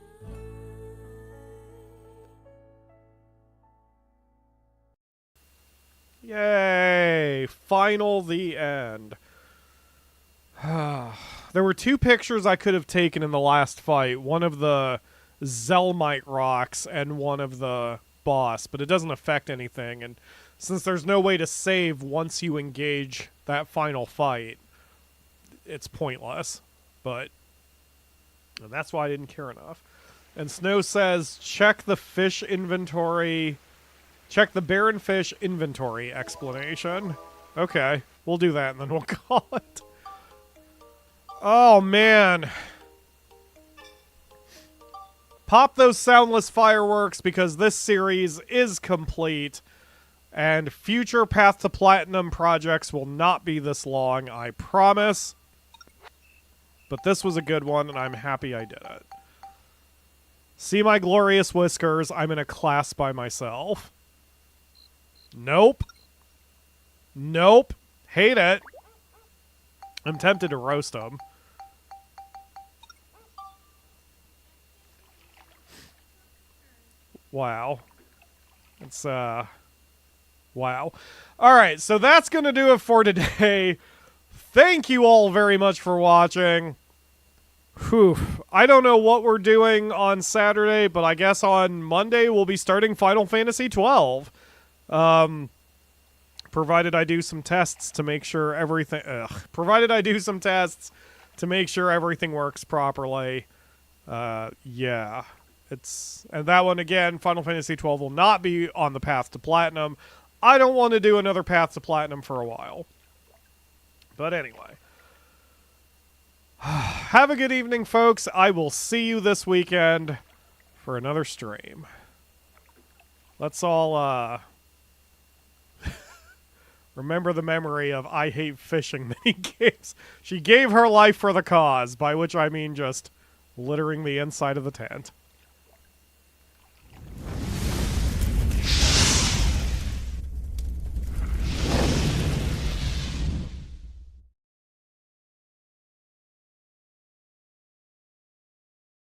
Yay! Final the end. There were two pictures I could have taken in the last fight. One of the Zelmite rocks and one of the boss, but it doesn't affect anything. And since there's no way to save once you engage that final fight, it's pointless. But and that's why I didn't care enough. And Snow says, check the fish inventory. Check the barren fish inventory explanation. Okay, we'll do that and then we'll call it. Oh, man. Pop those soundless fireworks because this series is complete. And future Path to Platinum projects will not be this long, I promise. But this was a good one and I'm happy I did it. See my glorious whiskers, I'm in a class by myself. Nope. Nope. Hate it. I'm tempted to roast him. Wow. It's, wow. Alright, so that's gonna do it for today. Thank you all very much for watching. Whew. I don't know what we're doing on Saturday, but I guess on Monday we'll be starting Final Fantasy XII. Provided I do some tests to make sure everything... Provided I do some tests to make sure everything works properly. Yeah. And that one, again, Final Fantasy XII will not be on the Path to Platinum. I don't want to do another Path to Platinum for a while. But anyway. Have a good evening, folks. I will see you this weekend for another stream. Let's all, remember the memory of I hate fishing minigames. She gave her life for the cause, by which I mean just littering the inside of the tent.